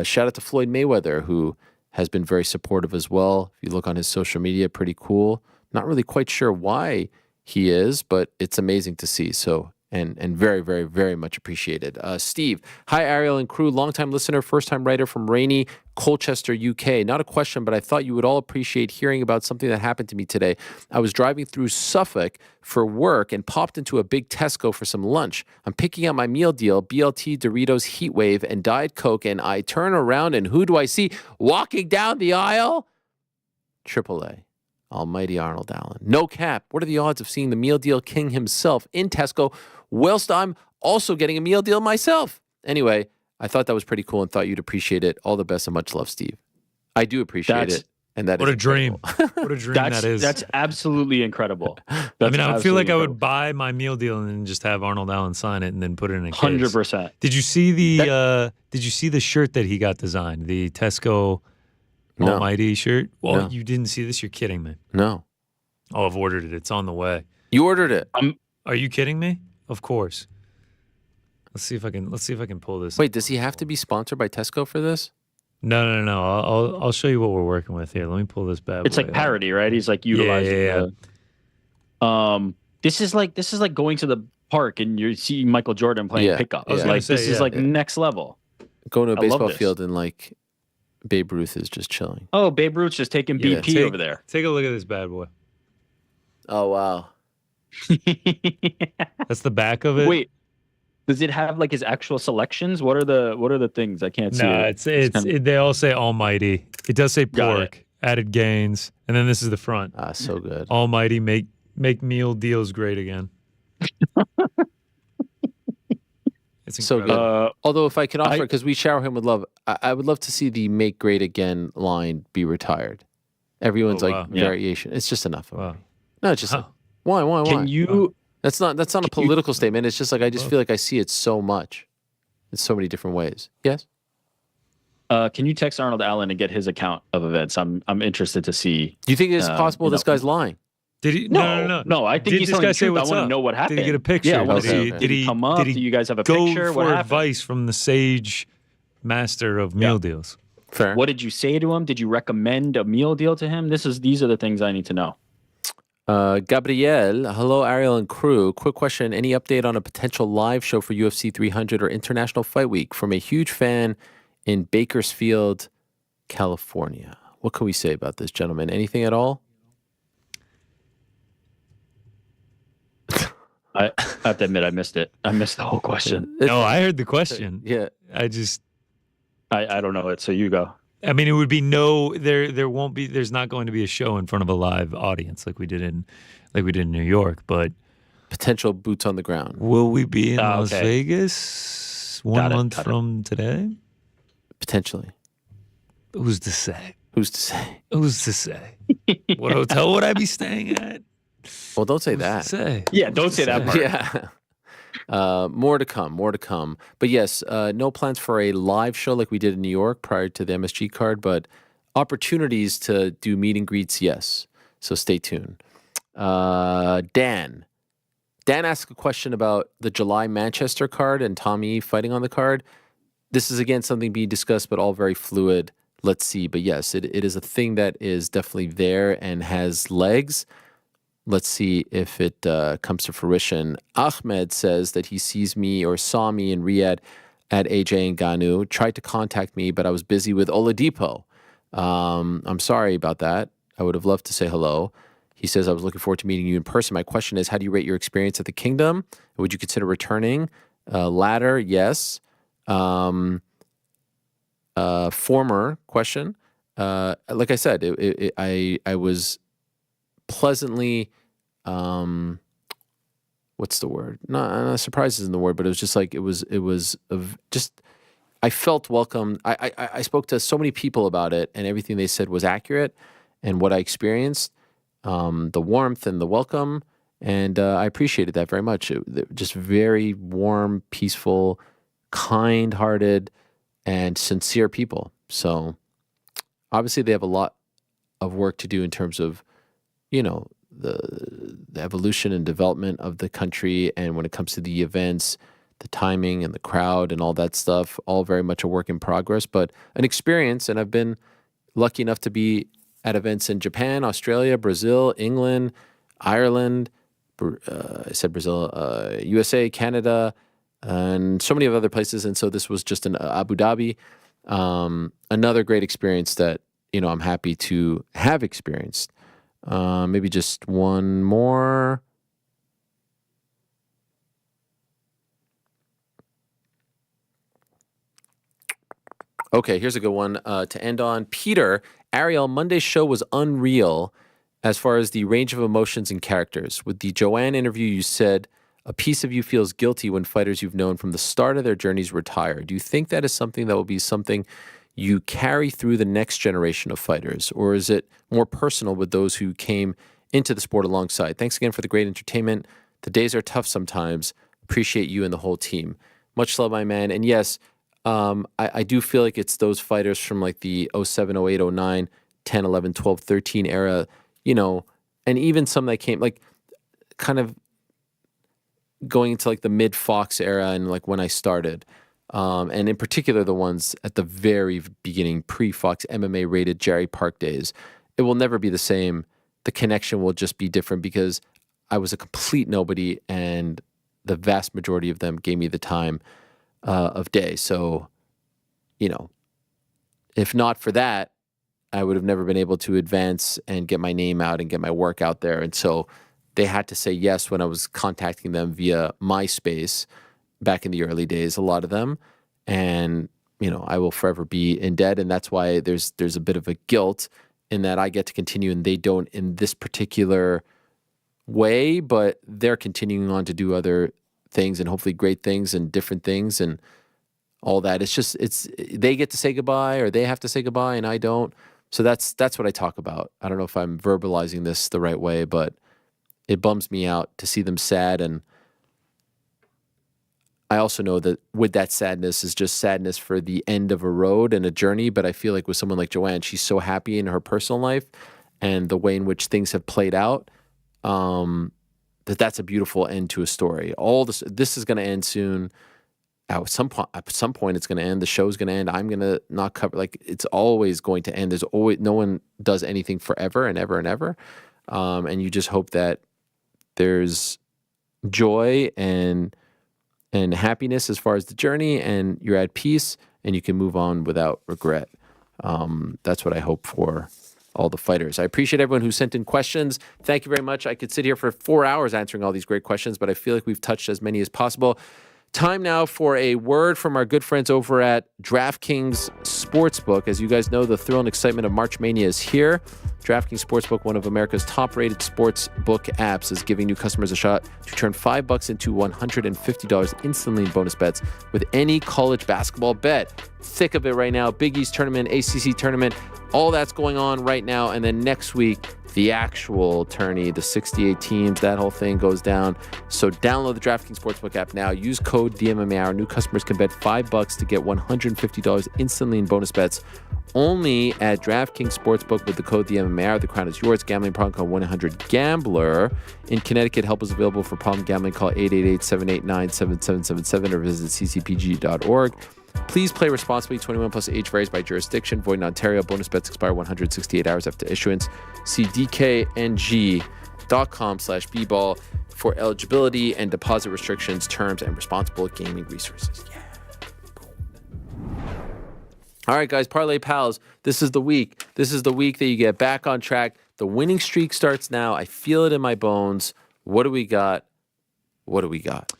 Speaker 2: Shout out to Floyd Mayweather, who has been very supportive as well. If you look on his social media, pretty cool. Not really quite sure why he is, but it's amazing to see. So, and very, very, very much appreciated. Steve, hi, Ariel and crew, longtime listener, first-time writer from rainy Colchester, UK. Not a question, but I thought you would all appreciate hearing about something that happened to me today. I was driving through Suffolk for work and popped into a big Tesco for some lunch. I'm picking out my meal deal, BLT, Doritos, Heatwave, and Diet Coke, and I turn around, and who do I see walking down the aisle? AAA. Almighty Arnold Allen. No cap. What are the odds of seeing the meal deal king himself in Tesco whilst I'm also getting a meal deal myself? Anyway, I thought that was pretty cool and thought you'd appreciate it. All the best and much love, Steve. I do appreciate it. And that
Speaker 4: what
Speaker 2: is
Speaker 4: a dream. What a dream that is.
Speaker 6: That's absolutely incredible.
Speaker 4: I feel like I would buy my meal deal and then just have Arnold Allen sign it and then put it in a case.
Speaker 6: 100%.
Speaker 4: Did you see the shirt that he got designed? The Tesco Almighty shirt? Well,
Speaker 2: No.
Speaker 4: You didn't see this? You're kidding me.
Speaker 2: No.
Speaker 4: Oh, I've ordered it. It's on the way.
Speaker 2: You ordered it.
Speaker 4: Are you kidding me? Of course. Let's see if I can pull this.
Speaker 2: Wait, does he have to be sponsored by Tesco for this?
Speaker 4: No. I'll show you what we're working with here. Let me pull this bad boy.
Speaker 6: It's like parody, right? He's like utilizing This is like going to the park and you're seeing Michael Jordan playing pickup. This is next level.
Speaker 2: Going to a baseball field and like Babe Ruth is just chilling.
Speaker 6: Oh, Babe Ruth's just taking BP over there.
Speaker 4: Take a look at this bad boy.
Speaker 2: Oh, wow.
Speaker 4: That's the back of it.
Speaker 6: Wait, does it have like his actual selections? What are the things? I can't see.
Speaker 4: No, they all say Almighty. It does say pork. added gains, and then this is the front.
Speaker 2: So good.
Speaker 4: Almighty, make meal deals great again. It's
Speaker 2: so
Speaker 4: incredible.
Speaker 2: good. Although, if I can offer, because we shower him with love, I would love to see the "Make Great Again" line be retired. Everyone's variation. It's just enough.
Speaker 4: Wow.
Speaker 2: No, it's just like, why?
Speaker 6: Can you?
Speaker 2: That's not a political statement. It's just like I just feel like I see it so much, in so many different ways. Yes.
Speaker 6: Can you text Arnold Allen and get his account of events? I'm interested to see.
Speaker 2: Do you think it's possible this guy's lying?
Speaker 4: Did he?
Speaker 6: No. I think he's telling the truth. I want to know what happened.
Speaker 4: Did he get a picture?
Speaker 6: Yeah, I want to see. Did he come up? Do you guys have a picture?
Speaker 4: Go for advice from the sage master of meal deals.
Speaker 2: Fair.
Speaker 6: What did you say to him? Did you recommend a meal deal to him? These are the things I need to know.
Speaker 2: Gabrielle, hello Ariel and crew. Quick question: any update on a potential live show for UFC 300 or International Fight Week from a huge fan in Bakersfield, California? What can we say about this, gentlemen? Anything at all?
Speaker 6: I have to admit, I missed it. I missed the whole question.
Speaker 4: No, I heard the question.
Speaker 2: Yeah.
Speaker 6: I don't know it, so you go.
Speaker 4: I mean, it would be there's not going to be a show in front of a live audience like we did in New York, but
Speaker 2: potential boots on the ground.
Speaker 4: Will we be in Las Vegas 1 month from today?
Speaker 2: Potentially.
Speaker 4: Who's to say?
Speaker 2: Who's to say?
Speaker 4: Who's to say? What hotel would I be staying at?
Speaker 2: Well, don't say that.
Speaker 4: Say?
Speaker 6: Yeah, don't say that part.
Speaker 2: Yeah. More to come. But yes, no plans for a live show like we did in New York prior to the MSG card, but opportunities to do meet and greets, yes. So stay tuned. Dan asked a question about the July Manchester card and Tommy fighting on the card. This is, again, something being discussed, but all very fluid. Let's see. But yes, it is a thing that is definitely there and has legs. Let's see if it comes to fruition. Ahmed says that he sees me or saw me in Riyadh at AJ Ngannou. Tried to contact me, but I was busy with Oladipo. I'm sorry about that. I would have loved to say hello. He says, I was looking forward to meeting you in person. My question is, how do you rate your experience at the Kingdom? Would you consider returning? Latter, yes. Former question. Like I said, I was pleasantly, what's the word? Not surprise isn't the word, but it was just like, I felt welcome. I spoke to so many people about it, and everything they said was accurate, and what I experienced, the warmth and the welcome, and I appreciated that very much. Just very warm, peaceful, kind-hearted, and sincere people. So obviously they have a lot of work to do in terms of, the evolution and development of the country, and when it comes to the events, the timing and the crowd and all that stuff, all very much a work in progress, but an experience. And I've been lucky enough to be at events in Japan, Australia, Brazil, England, Ireland, I said Brazil, USA, Canada, and so many of other places. And so this was just in Abu Dhabi. Another great experience that, I'm happy to have experienced. Maybe just one more. Okay, here's a good one to end on. Peter, Ariel, Monday's show was unreal as far as the range of emotions and characters. With the Joanna interview, you said a piece of you feels guilty when fighters you've known from the start of their journeys retire. Do you think that is something that will be something you carry through the next generation of fighters, or is it more personal with those who came into the sport alongside? Thanks again for the great entertainment. The days are tough sometimes. Appreciate you and the whole team. Much love, my man. And yes, I do feel like it's those fighters from like the 07, 08, 09, 10, 11, 12, 13 era, and even some that came like kind of going into like the mid-Fox era and like when I started. And in particular, the ones at the very beginning, pre-Fox MMA rated Jerry Park days. It will never be the same. The connection will just be different because I was a complete nobody, and the vast majority of them gave me the time of day. So, if not for that, I would have never been able to advance and get my name out and get my work out there. And so they had to say yes when I was contacting them via MySpace back in the early days, a lot of them. And, I will forever be in debt. And that's why there's a bit of a guilt in that I get to continue and they don't in this particular way, but they're continuing on to do other things and hopefully great things and different things and all that. They get to say goodbye or they have to say goodbye and I don't. So that's what I talk about. I don't know if I'm verbalizing this the right way, but it bums me out to see them sad. And I also know that with that sadness is just sadness for the end of a road and a journey. But I feel like with someone like Joanne, she's so happy in her personal life and the way in which things have played out, that's a beautiful end to a story. This is going to end soon. At some point, it's going to end. The show's going to end. I'm going to not cover. Like, it's always going to end. There's always no one does anything forever and ever and ever. And you just hope that there's joy and happiness as far as the journey, and you're at peace and you can move on without regret. That's what I hope for all the fighters. I appreciate everyone who sent in questions. Thank you very much. I could sit here for 4 hours answering all these great questions, but I feel like we've touched as many as possible. Time now for a word from our good friends over at DraftKings Sportsbook. As you guys know, the thrill and excitement of March Mania is here. DraftKings Sportsbook, one of America's top-rated sportsbook apps, is giving new customers a shot to turn $5 into $150 instantly in bonus bets with any college basketball bet. Thick of it right now. Big East tournament, ACC tournament, all that's going on right now. And then next week, the actual tourney, the 68 teams, that whole thing goes down. So download the DraftKings Sportsbook app now. Use code DMMAR. New customers can bet $5 to get $150 instantly in bonus bets. Only at DraftKings Sportsbook with the code DMMAR. The crown is yours. Gambling problem, call 1-800-GAMBLER. In Connecticut, help is available for problem gambling. Call 888-789-7777 or visit ccpg.org. Please play responsibly. 21 plus age varies by jurisdiction. Void in Ontario. Bonus bets expire 168 hours after issuance. See dkng.com/bball for eligibility and deposit restrictions, terms, and responsible gaming resources. Yeah. All right, guys, Parlay Pals, this is the week. This is the week that you get back on track. The winning streak starts now. I feel it in my bones. What do we got? What do we got?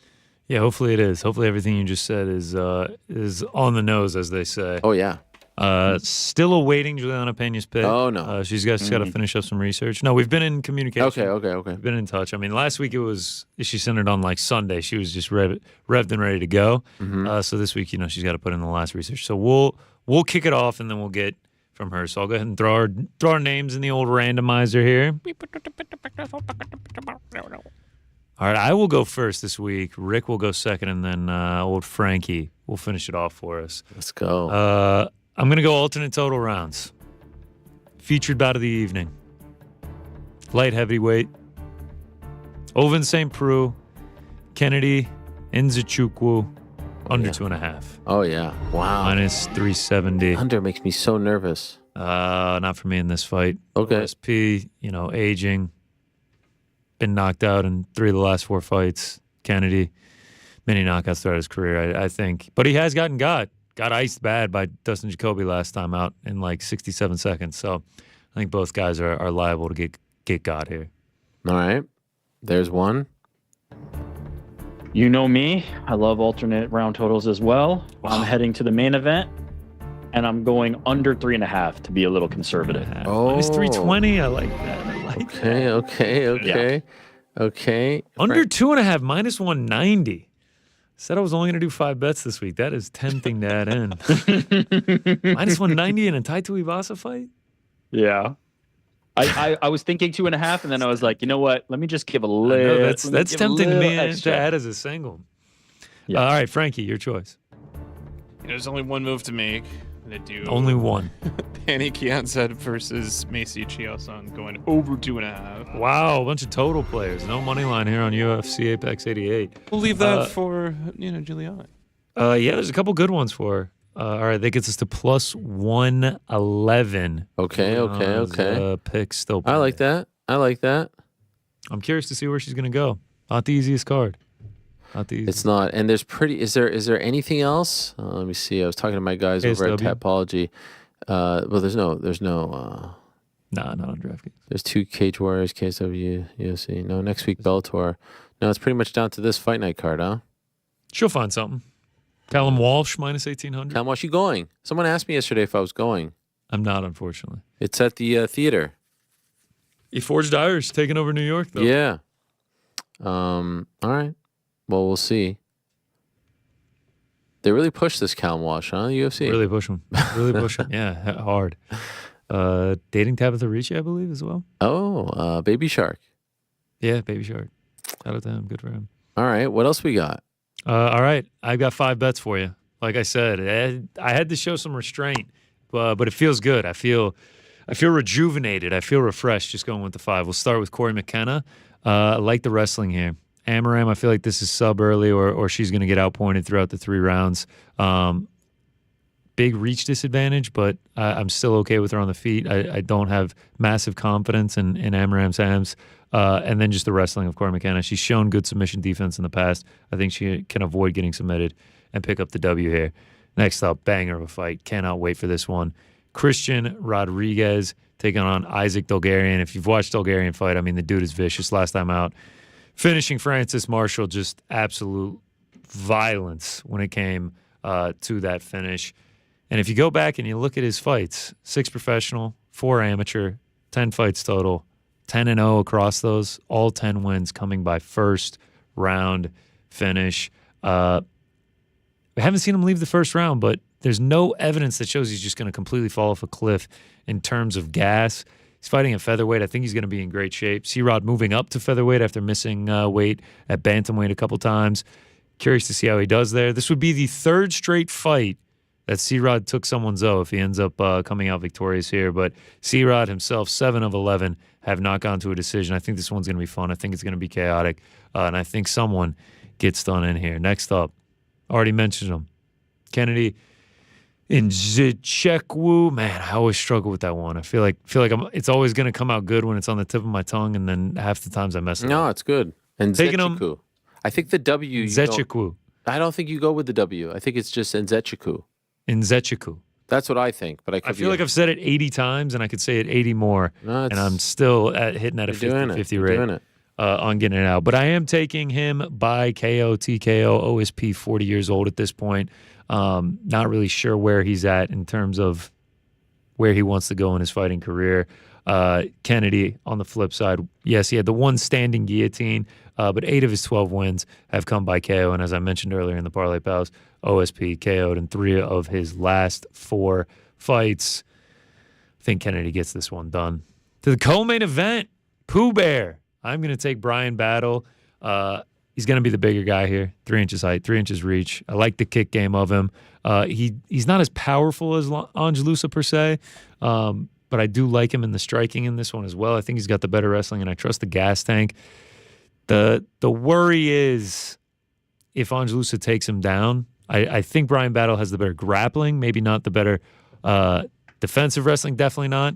Speaker 4: Yeah, hopefully it is. Hopefully everything you just said is on the nose, as they say.
Speaker 2: Oh, yeah.
Speaker 4: Still awaiting Juliana Pena's pick.
Speaker 2: Oh, no.
Speaker 4: She's got to finish up some research. No, we've been in communication.
Speaker 2: Okay.
Speaker 4: We've been in touch. I mean, last week she sent it on like Sunday. She was just revved and ready to go.
Speaker 2: Mm-hmm.
Speaker 4: So this week, she's got to put in the last research. So we'll kick it off and then we'll get from her. So I'll go ahead and throw our names in the old randomizer here. All right, I will go first this week. Rick will go second, and then old Frankie will finish it off for us.
Speaker 2: Let's go.
Speaker 4: I'm going to go alternate total rounds. Featured bout of the evening. Light heavyweight. Ovince St. Preux. Kennedy Nzechukwu. Under 2.5.
Speaker 2: Oh, yeah. Wow.
Speaker 4: Minus 370.
Speaker 2: Under makes me so nervous.
Speaker 4: Not for me in this fight.
Speaker 2: Okay.
Speaker 4: OSP, aging. Been knocked out in 3 of the last 4 fights. Kennedy, many knockouts throughout his career, I think. But he has got iced bad by Dustin Jacoby last time out in like 67 seconds. So I think both guys are liable to get got here.
Speaker 2: All right. There's one.
Speaker 6: You know me. I love alternate round totals as well. I'm heading to the main event, and I'm going under 3.5 to be a little conservative.
Speaker 2: Oh.
Speaker 4: Minus 320. I like that.
Speaker 2: Okay.
Speaker 4: Under 2.5, minus 190. Said I was only going to do 5 bets this week. That is tempting to add in. Minus 190 in a Tai Tuivasa fight?
Speaker 6: Yeah. I was thinking 2.5, and then I was like, you know what? Let me just give a little.
Speaker 4: That's tempting to me to add as a single. Yeah. All right, Frankie, your choice.
Speaker 3: There's only one move to make.
Speaker 4: Only one.
Speaker 3: Pannie Kianzad versus Macy Chiaosan going over 2.5.
Speaker 4: Wow, a bunch of total players. No money line here on UFC Apex 88.
Speaker 3: We'll leave that for Juliana.
Speaker 4: Yeah, there's a couple good ones for her. All right, that gets us to plus 111.
Speaker 2: Okay.
Speaker 4: Pick still playing.
Speaker 2: I like that.
Speaker 4: I'm curious to see where she's going to go. Not the easiest card. Not the easiest.
Speaker 2: It's not. And there's is there anything else? Let me see. I was talking to my guys over at Tapology. Well, there's no.
Speaker 4: Not on DraftKings.
Speaker 2: There's 2 Cage Warriors, KSW, UFC. No, next week Bellator. No, it's pretty much down to this fight night card, huh?
Speaker 4: She'll find something. Callum Walsh, minus 1,800.
Speaker 2: Callum Walsh, you going? Someone asked me yesterday if I was going.
Speaker 4: I'm not, unfortunately.
Speaker 2: It's at the theater.
Speaker 4: Forged Irish taking over New York, though.
Speaker 2: Yeah. All right. Well, we'll see. They really push this Calm Wash, huh? The UFC.
Speaker 4: Really push him. Really push him. Yeah, hard. Dating Tabitha Ricci, I believe, as well.
Speaker 2: Oh, Baby Shark.
Speaker 4: Yeah, Baby Shark. Shout out to him. Good for him.
Speaker 2: All right. What else we got?
Speaker 4: All right. I've got 5 bets for you. Like I said, I had to show some restraint, but it feels good. I feel rejuvenated. I feel refreshed just going with the 5. We'll start with Corey McKenna. I like the wrestling here. Amaram, I feel like this is sub early or she's going to get outpointed throughout the 3 rounds. Big reach disadvantage, but I'm still okay with her on the feet. I don't have massive confidence in Amaram's hands. And then just the wrestling of Corey McKenna. She's shown good submission defense in the past. I think she can avoid getting submitted and pick up the W here. Next up, banger of a fight. Cannot wait for this one. Christian Rodriguez taking on Isaac Dolgarian. If you've watched Dolgarian fight, I mean, the dude is vicious. Last time out, finishing Francis Marshall, just absolute violence when it came to that finish. And if you go back and you look at his fights, 6 professional, 4 amateur, 10 fights total, 10-0 across those, all 10 wins coming by first round finish. We haven't seen him leave the first round, but there's no evidence that shows he's just going to completely fall off a cliff in terms of gas. He's fighting at featherweight. I think he's going to be in great shape. C-Rod moving up to featherweight after missing weight at bantamweight a couple times. Curious to see how he does there. This would be the 3rd straight fight that C-Rod took someone's O if he ends up coming out victorious here. But C-Rod himself, 7 of 11, have not gone to a decision. I think this one's going to be fun. I think it's going to be chaotic. And I think someone gets done in here. Next up, already mentioned him, Kennedy Nzechukwu. Man, I always struggle with that one. I feel like it's always going to come out good when it's on the tip of my tongue, and then half the times I mess it up.
Speaker 2: No, it's good. And
Speaker 4: taking him.
Speaker 2: I think the W.
Speaker 4: Nzechukwu.
Speaker 2: I don't think you go with the W. I think it's just Nzechukwu.
Speaker 4: Nzechukwu.
Speaker 2: That's what I think, but I
Speaker 4: feel like I've said it 80 times, and I could say it 80 more, and I'm still hitting at a 50-50 rate on getting it out. But I am taking him by KO, TKO, OSP, 40 years old at this point. Not really sure where he's at in terms of where he wants to go in his fighting career. Kennedy, on the flip side, yes, he had the one standing guillotine, but 8 of his 12 wins have come by KO. And as I mentioned earlier in the Parlay Pals, OSP KO'd in 3 of his last 4 fights. I think Kennedy gets this one done. To the co-main event, Pooh Bear. I'm going to take Brian Battle. He's going to be the bigger guy here. 3 inches height, 3 inches reach. I like the kick game of him. He's not as powerful as Angelusa per se, but I do like him in the striking in this one as well. I think he's got the better wrestling, and I trust the gas tank. The worry is if Angelusa takes him down, I think Brian Battle has the better grappling, maybe not the better defensive wrestling, definitely not.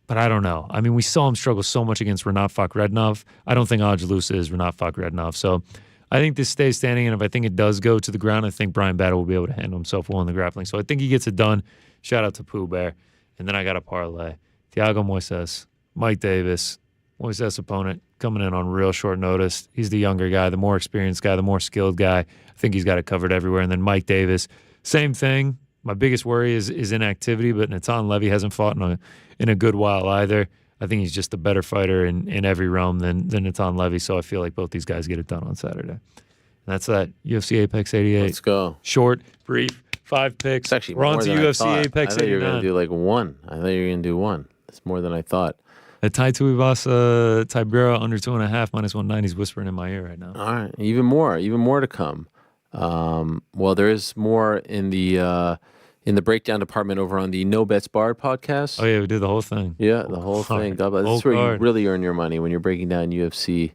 Speaker 4: But I don't know. I mean, we saw him struggle so much against Renat Fakhretdinov. I don't think Angelusa is Renat Fakhretdinov. So I think this stays standing, and if I think it does go to the ground, I think Brian Battle will be able to handle himself well in the grappling. So I think he gets it done. Shout out to Pooh Bear. And then I got a parlay. Thiago Moises, Mike Davis, Moises opponent coming in on real short notice. He's the younger guy, the more experienced guy, the more skilled guy. I think he's got it covered everywhere. And then Mike Davis, same thing. My biggest worry is inactivity, but Natan Levy hasn't fought in a good while either. I think he's just a better fighter in every realm than Natan Levy, so I feel like both these guys get it done on Saturday. And that's that. UFC Apex 88.
Speaker 2: Let's go.
Speaker 4: Short, brief, 5 picks.
Speaker 2: It's actually
Speaker 4: We're on
Speaker 2: more
Speaker 4: to
Speaker 2: than
Speaker 4: UFC
Speaker 2: I thought.
Speaker 4: Apex 89.
Speaker 2: I thought you were going to do like 1. I thought you were going to do 1. It's more than I thought.
Speaker 4: Tai Tuivasa, Tybura under 2.5 minus 190 is whispering in my ear right now.
Speaker 2: All right, even more to come. Well, there is more in the breakdown department over on the No Bets Barred podcast.
Speaker 4: Oh yeah, we did the whole thing.
Speaker 2: Yeah, the whole thing. God bless. This is where you really earn your money when you're breaking down UFC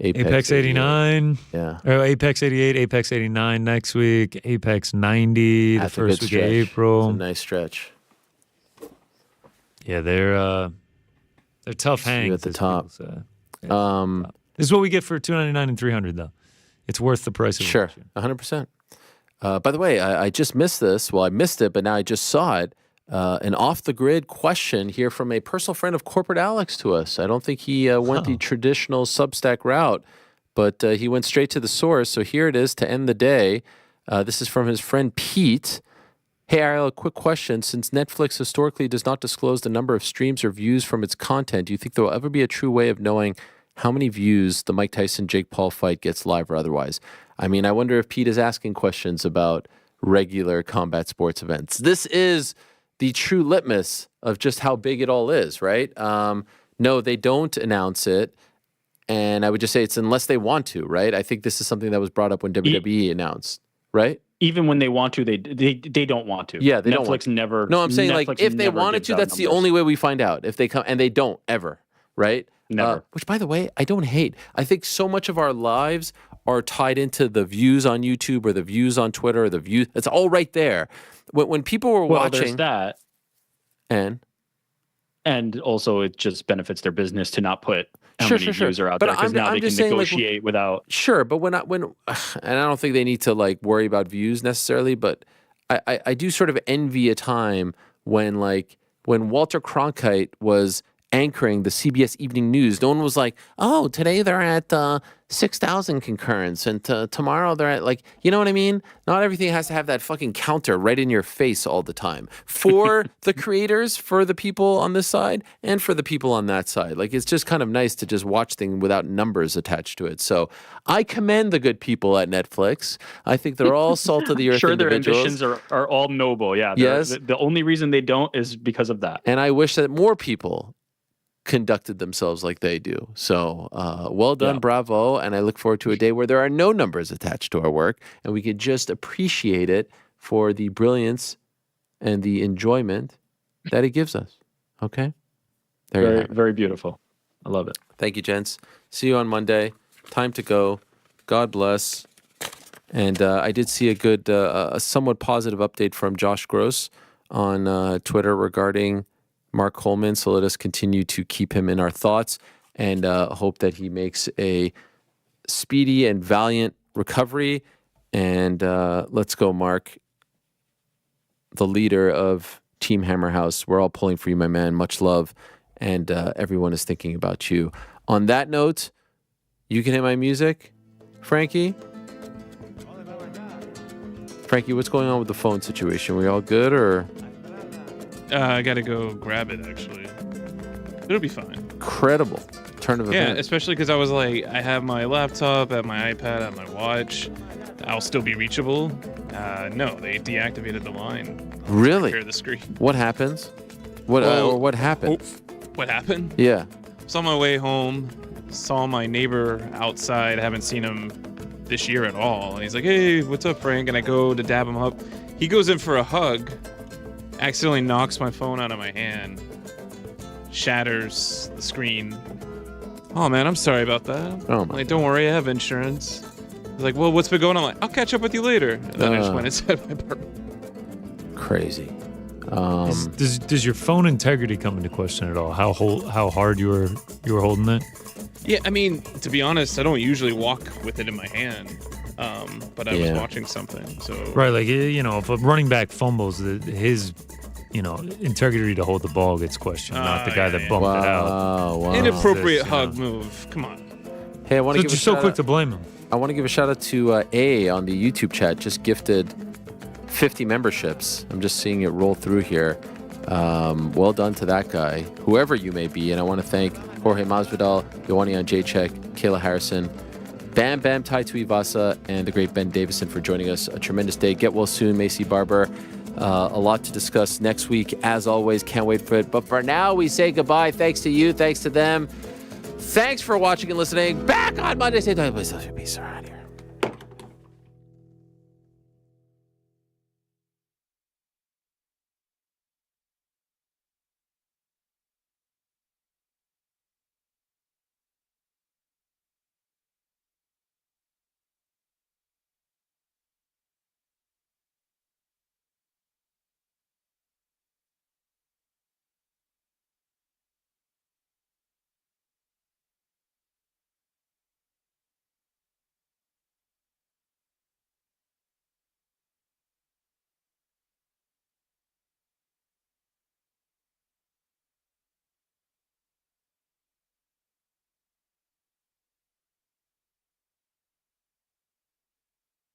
Speaker 2: Apex
Speaker 4: 89.
Speaker 2: Yeah.
Speaker 4: Or Apex 88, Apex 89 next week, Apex 90 the first week of April.
Speaker 2: It's a nice stretch.
Speaker 4: Yeah, they're tough hangs
Speaker 2: at the top.
Speaker 4: This is what we get for $299 and $300 though. It's worth the price of
Speaker 2: sure, 100%. By the way, I just missed this. Well, I missed it, but now I just saw it. An off-the-grid question here from a personal friend of Corporate Alex to us. I don't think he went the traditional Substack route, but he went straight to the source. So here it is to end the day. This is from his friend Pete. Hey, Ariel, a quick question. Since Netflix historically does not disclose the number of streams or views from its content, do you think there will ever be a true way of knowing how many views the Mike Tyson-Jake Paul fight gets live or otherwise? I mean, I wonder if Pete is asking questions about regular combat sports events. This is the true litmus of just how big it all is, right? No, they don't announce it. And I would just say it's unless they want to, right? I think this is something that was brought up when WWE announced, right?
Speaker 6: Even when they want to, they don't want to.
Speaker 2: Yeah, they
Speaker 6: Netflix
Speaker 2: don't want to.
Speaker 6: never.
Speaker 2: No, I'm saying
Speaker 6: Netflix
Speaker 2: like if they
Speaker 6: never
Speaker 2: wanted
Speaker 6: gives
Speaker 2: to,
Speaker 6: out
Speaker 2: that's the
Speaker 6: numbers.
Speaker 2: only way we find out. If they come, and they don't ever, right?
Speaker 6: Never.
Speaker 2: Which, by the way, I don't hate. I think so much of our lives are tied into the views on YouTube or the views on Twitter or the views. It's all right there. When people were
Speaker 6: There's
Speaker 2: watching
Speaker 6: that, and also it just benefits their business to not put how many views are out there, because now they can negotiate without.
Speaker 2: Sure, but when and I don't think they need to like worry about views necessarily, but I do sort of envy a time when Walter Cronkite was anchoring the CBS Evening News. No one was like, oh, today they're at 6,000 concurrence, and tomorrow they're at, like, you know what I mean? Not everything has to have that fucking counter right in your face all the time. For the creators, for the people on this side, and for the people on that side. Like, it's just kind of nice to just watch things without numbers attached to it. So I commend the good people at Netflix. I think they're all salt of the earth
Speaker 6: Sure, their
Speaker 2: individuals.
Speaker 6: ambitions are all noble. Yeah.
Speaker 2: Yes.
Speaker 6: The only reason they don't is because of that.
Speaker 2: And I wish that more people conducted themselves like they do. So well done, bravo. And I look forward to a day where there are no numbers attached to our work and we can just appreciate it for the brilliance and the enjoyment that it gives us. Okay?
Speaker 6: Very, very beautiful. I love it.
Speaker 2: Thank you, gents. See you on Monday. Time to go. God bless. And I did see a somewhat positive update from Josh Gross on Twitter regarding Mark Coleman, so let us continue to keep him in our thoughts and hope that he makes a speedy and valiant recovery. And let's go, Mark, the leader of Team Hammerhouse. We're all pulling for you, my man. Much love, and everyone is thinking about you. On that note, you can hit my music, Frankie. Frankie, what's going on with the phone situation? We all good, or...?
Speaker 3: I gotta go grab it, actually. It'll be fine.
Speaker 2: Incredible turn of events.
Speaker 3: Yeah, especially because I was like, I have my laptop, I have my iPad, I have my watch. I'll still be reachable. No, they deactivated the line.
Speaker 2: Really?
Speaker 3: Repair the screen.
Speaker 2: What happens? What happened?
Speaker 3: What happened?
Speaker 2: Yeah.
Speaker 3: So on my way home, saw my neighbor outside. I haven't seen him this year at all. And he's like, hey, what's up, Frank? And I go to dab him up. He goes in for a hug. Accidentally knocks my phone out of my hand, shatters the screen. Oh man, I'm sorry about that.
Speaker 2: Oh my!
Speaker 3: Like, don't worry, I have insurance. He's like, well, what's been going on? I'm like, I'll catch up with you later. And then I just went inside my apartment.
Speaker 2: Crazy.
Speaker 4: Does your phone integrity come into question at all? How hard you were holding it?
Speaker 3: Yeah, I mean, to be honest, I don't usually walk with it in my hand. But I was watching something, so...
Speaker 4: Right, like, you know, if a running back fumbles, his, you know, integrity to hold the ball gets questioned, not the guy that bumped it out.
Speaker 2: Wow.
Speaker 3: Inappropriate hug move. Come on.
Speaker 2: Hey, I want to give
Speaker 4: you're so quick to blame him.
Speaker 2: I want to give a shout out to A on the YouTube chat. Just gifted 50 memberships. I'm just seeing it roll through here. Well done to that guy, whoever you may be. And I want to thank Jorge Masvidal, Joanna Jedrzejczyk, Kayla Harrison, Bam Bam Tai Tuivasa, and the great Ben Davison for joining us. A tremendous day. Get well soon, Macy Barber. A lot to discuss next week. As always, can't wait for it. But for now, we say goodbye. Thanks to you. Thanks to them. Thanks for watching and listening. Back on Monday. Say, peace.